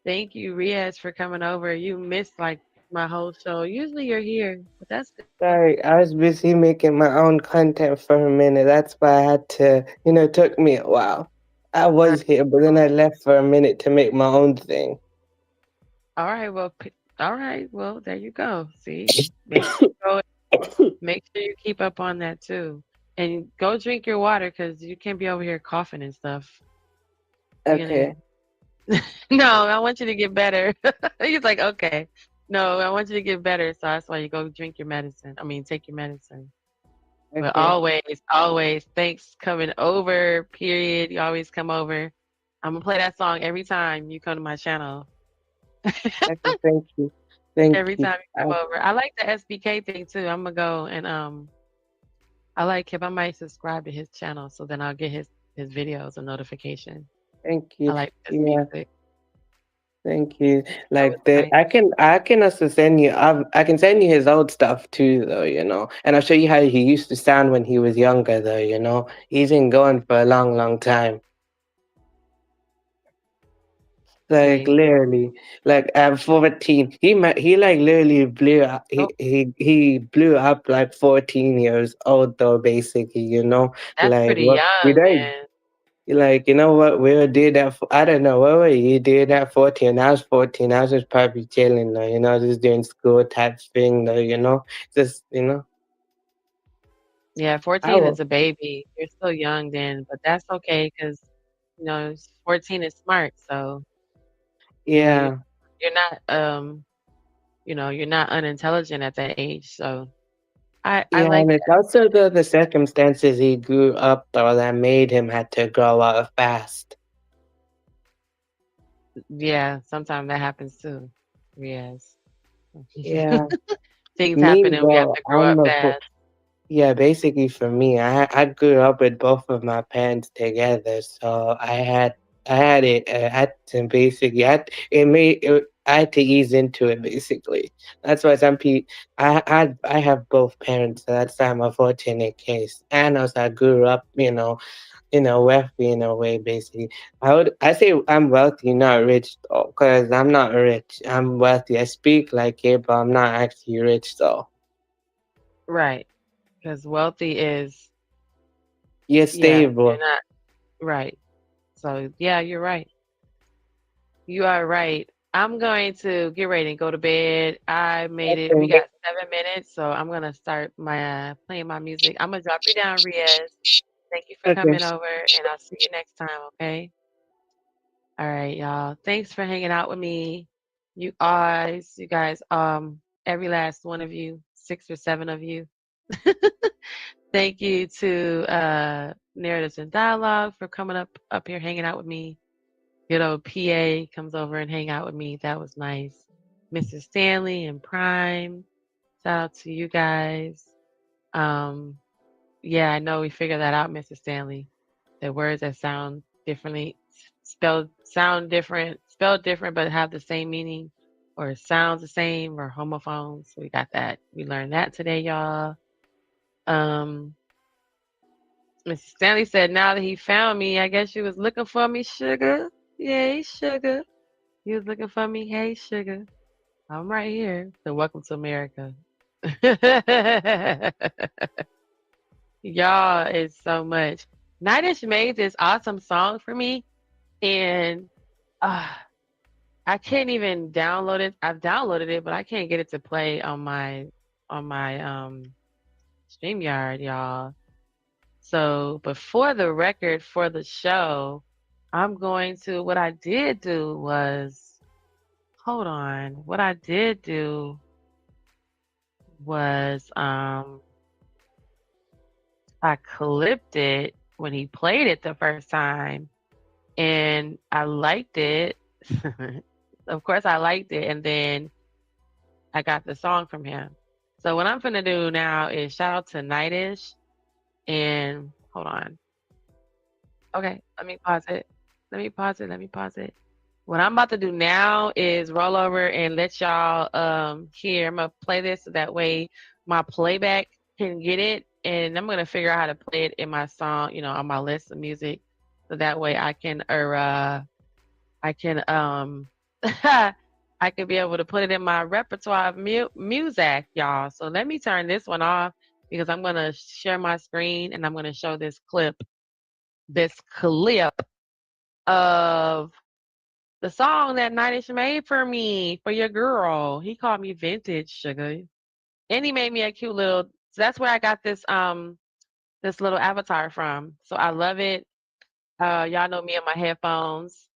Thank you, Riaz, for coming over. You missed like my whole show. Usually you're here, but that's good. Sorry, I was busy making my own content for a minute. That's why I had to, it took me a while. I was here, but then I left for a minute to make my own thing. All right, well, there you go. See, make sure you keep up on that too, and go drink your water because you can't be over here coughing and stuff. Okay. No, I want you to get better. He's like, okay, no, I want you to get better, so that's why you go drink your medicine. I mean, take your medicine. But Okay. always, thanks coming over. Period. You always come over. I'm gonna play that song every time you come to my channel. Okay, thank you. Thank Every you. time you come over. I like the SBK thing too. I'm gonna go and I like him. I might subscribe to his channel so then I'll get his videos a notification. Thank I you. like his Yeah. music. Thank you. That was Like nice. I can also send you. I can send you his old stuff too, though. And I'll show you how he used to sound when he was younger, though. He's been going for a long, long time. Like See. literally, like at 14, he like literally blew up. Oh, He blew up like 14 years old, though. Basically, that's like pretty what we young, don't. man. Like, what we were doing that for, I don't know, what were you doing at 14? I was 14, I was just probably chilling though, just doing school type thing though, just, Yeah, I 14 will, is a baby. You're still young then, but that's okay because You know, 14 is smart, so you know Yeah, you're not you're not unintelligent at that age. So I yeah, like and it's also the circumstances he grew up though that made him had to grow up fast. yeah. Sometimes that happens too. Yes, Yeah, things happen me and we have though, to grow up fast. yeah, basically for me, I grew up with both of my parents together, so I had it. I had to basically, I had to ease into it basically. That's why some people, I have both parents, so that's why I'm a fortunate case. And also, I grew up, wealthy in a way. Basically, I say I'm wealthy, not rich, though, because I'm not rich. I'm wealthy. I speak like it, but I'm not actually rich, though. Right, because wealthy is You're yeah. You're stable. not right. So yeah, you're right. You are right. I'm going to get ready and go to bed. I made it. We Okay. got 7 minutes, so I'm gonna start my playing my music. I'm gonna drop you down, Riaz. Thank you for Okay. coming over, and I'll see you next time. Okay. All right, y'all. Thanks for hanging out with me. You guys, every last one of you, 6 or 7 of you. Thank you to Narratives and Dialogue for coming up here, hanging out with me. Good old PA comes over and hang out with me. That was nice. Mrs. Stanley and Prime. Shout out to you guys. Um, yeah, I know we figured that out, Mrs. Stanley. The words that sound differently spelled different but have the same meaning or sounds the same or homophones. We got that. We learned that today, y'all. Um, Mrs. Stanley said now that he found me, I guess you was looking for me, sugar. Yay, sugar. You was looking for me. Hey, sugar. I'm right here. So welcome to America. Y'all, it's so much. Nightish made this awesome song for me, and uh, I can't even download it. I've downloaded it, but I can't get it to play on my StreamYard, y'all. So, but for the record, for the show, I'm going to. What I did do was, hold on. What I did do was, I clipped it when he played it the first time, and I liked it. Of course, I liked it, and then I got the song from him. So what I'm gonna do now is shout out to Nightish, and hold on. Okay, let me pause it. Let me pause it. What I'm about to do now is roll over and let y'all hear. I'm gonna play this so that way my playback can get it, and I'm gonna figure out how to play it in my song, on my list of music, so that way I can I can be able to put it in my repertoire of music, y'all. So let me turn this one off because I'm gonna share my screen and I'm gonna show this clip of the song that Nightish made for me, for your girl. He called me vintage sugar. And he made me a cute little, so that's where I got this little avatar from. So I love it. Y'all know me and my headphones.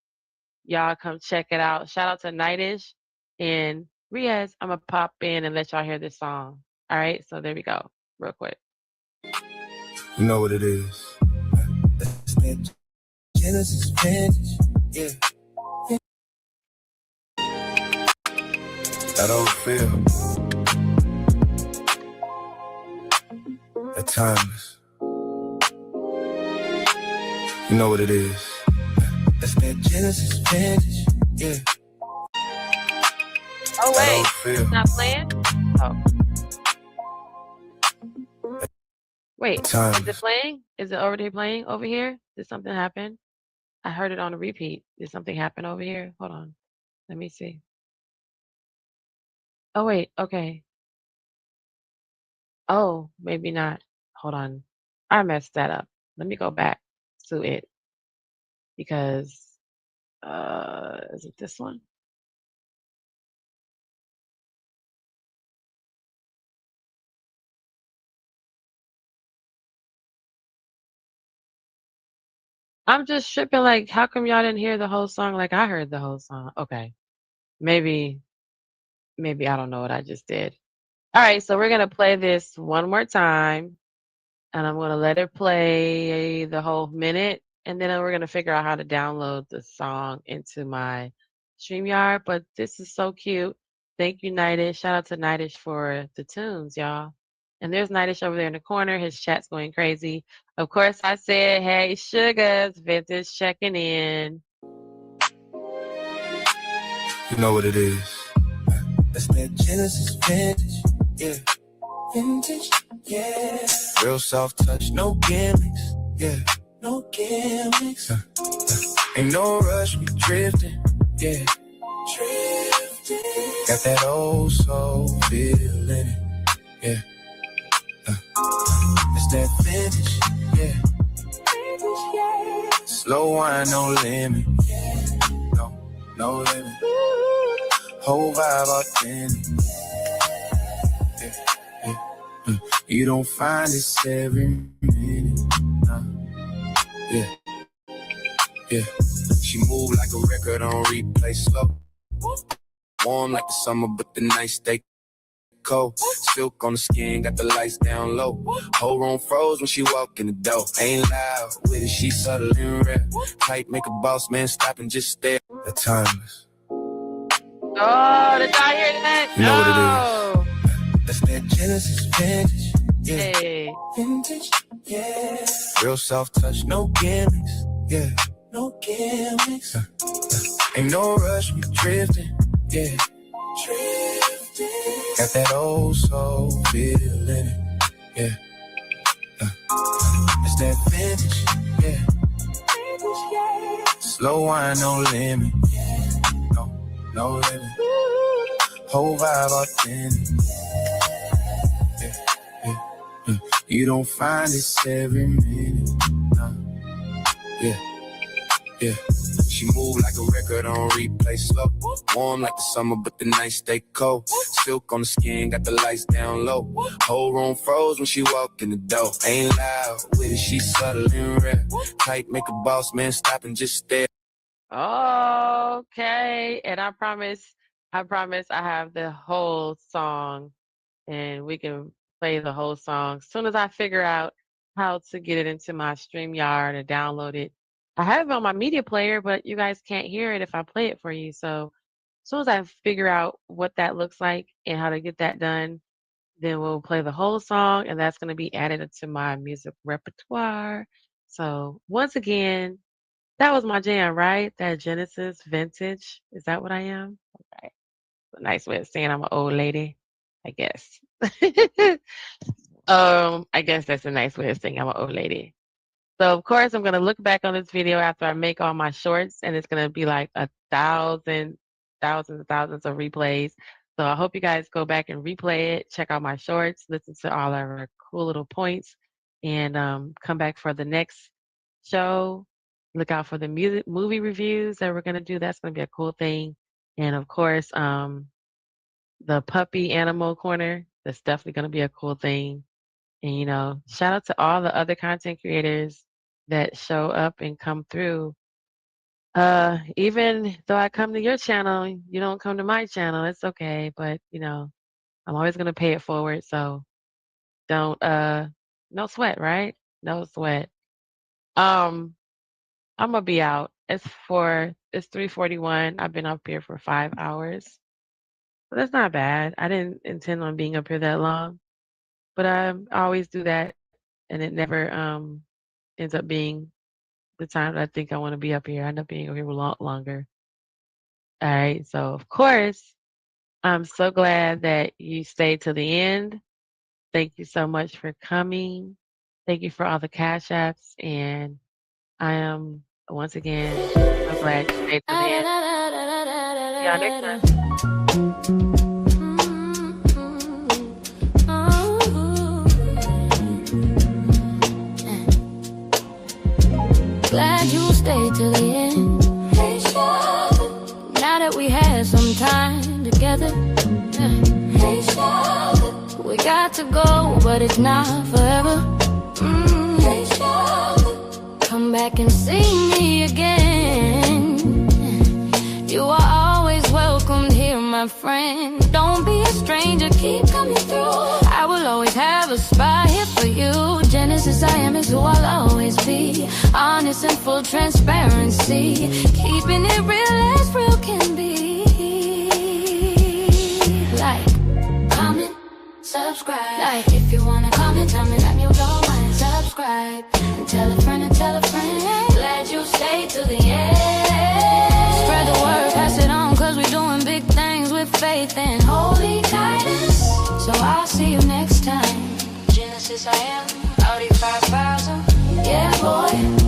Y'all come check it out. Shout out to Nightish and Riaz. I'm gonna pop in and let y'all hear this song. All right, so there we go, real quick. You know what it is. That's that Genesis vintage. Yeah. That old feel. That timeless. You know what it is. That's that Genesis vintage. Yeah. Oh That wait, old feel. it's not playing. Oh wait, is it Timeless. playing? Is it already playing over here? Did something happen? I heard it on a repeat. Did something happen over here? Hold on. Let me see. Oh wait, okay. Oh, maybe not. Hold on. I messed that up. Let me go back to it because is it this one? I'm just tripping. Like, how come y'all didn't hear the whole song? Like, I heard the whole song. Okay. Maybe I don't know what I just did. All right, so we're gonna play this one more time, and I'm gonna let it play the whole minute, and then we're gonna figure out how to download the song into my StreamYard. But this is so cute. Thank you, Nightish. Shout out to Nightish for the tunes, y'all. And there's Nightish over there in the corner. His chat's going crazy. Of course, I said, hey, Sugars, Vintage checking in. You know what it is. That's that Genesis vintage, yeah. Vintage, yeah. Real soft touch, no gimmicks, yeah. No gimmicks. Ain't no rush, we drifting, yeah. Drifting. Got that old soul feeling it, yeah. It's that vintage, yeah. Vintage, yeah. Slow wine, no limit, no limit. Whole vibe authentic. Yeah. You don't find this every minute. Yeah. She move like a record on replay, slow. Warm like the summer, but the nights stay cold. Silk on the skin, got the lights down low. Whole room froze when she walk in the door. Ain't loud with it, she subtle and rare. Tight, make a boss man stop and just stare. The timeless. Oh, did y'all hear that? You know what it is. That's that Genesis vintage, yeah. Hey. Vintage, yeah. Real soft touch, no gimmicks, yeah. No gimmicks. Ain't no rush, we drifting, yeah. Drifting. Got that old soul feeling it, yeah. It's that vintage, yeah. Vintage, yeah. Slow wine, no limit, no limit. Whole vibe authentic. Yeah. You don't find this every minute. Yeah. She move like a record on replay, slow. Warm like the summer, but the nights stay cold. Silk on the skin, got the lights down low. Whole room froze when she walk in the door. Ain't loud with it, she subtle and rare. Tight, make a boss man stop and just stare. Okay, and I promise I have the whole song, and we can play the whole song as soon as I figure out how to get it into my StreamYard and download it. I have it on my media player, but you guys can't hear it if I play it for you. So as soon as I figure out what that looks like and how to get that done, then we'll play the whole song, and that's going to be added to my music repertoire. So once again, that was my jam, right? That Genesis vintage. Is that what I am? Okay. A nice way of saying I'm an old lady, I guess. I guess that's a nice way of saying I'm an old lady. So of course I'm gonna look back on this video after I make all my shorts, and it's gonna be like thousands and thousands of replays. So I hope you guys go back and replay it, check out my shorts, listen to all of our cool little points, and come back for the next show. Look out for the movie reviews that we're gonna do. That's gonna be a cool thing. And of course, the puppy animal corner, that's definitely gonna be a cool thing. And shout out to all the other content creators that show up and come through. Even though I come to your channel, you don't come to my channel. It's okay, but I'm always gonna pay it forward. So don't no sweat, right? No sweat. I'm gonna be out. It's 3:41. I've been up here for 5 hours. So that's not bad. I didn't intend on being up here that long, but I always do that, and it never ends up being the time that I think I want to be up here. I end up being up here a lot longer. All right. So of course, I'm so glad that you stayed to the end. Thank you so much for coming. Thank you for all the cash apps, and I am once again so glad you stayed to the end. See y'all next time. Glad you stayed to the end. Now that we had some time together, we got to go, but it's not forever. Come Come back and see me again. You are always welcomed here, my friend. Don't be a stranger, keep coming through. I will always have a spot here for you. Genesis, I am is who I'll always be. Honest and full transparency. Keeping it real as real can be. Like, comment, subscribe. Like, if you wanna comment, tell me that you don't mind. Subscribe, and tell a friend and tell a friend. Glad you stayed to the end. Spread the word, pass it on, cause we're doing big things with faith and holy guidance. So I'll see you next time. Genesis, I am, Audi 5000. Yeah, boy.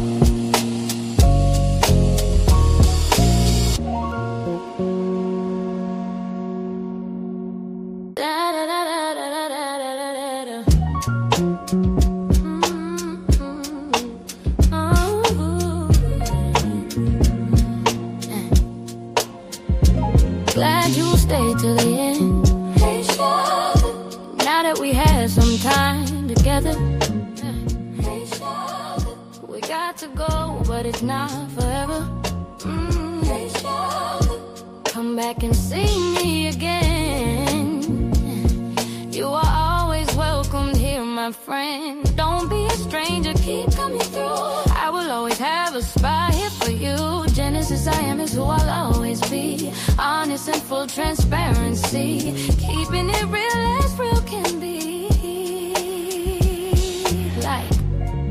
Glad you stayed to the end. Hey, now that we had some time together, we got to go, but it's not forever. Come back and see me again. You are always welcomed here, my friend. Don't be a stranger, keep coming through. I will always have a spot here for you. Genesis, I am is who I'll always be. Honest and full transparency. Keeping it real as real can be. Like,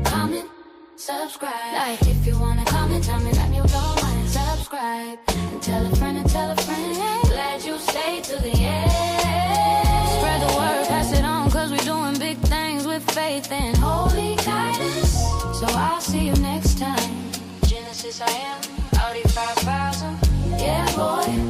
comment, subscribe. Like, if you wanna comment, tell me that you don't mind. Subscribe, and tell a friend and tell a friend. Glad you stayed to the end. Spread the word, pass it on, cause we're doing big things with faith and holy guidance. So I'll see you next time. Genesis, I am, Audi 5000. Yeah, boy.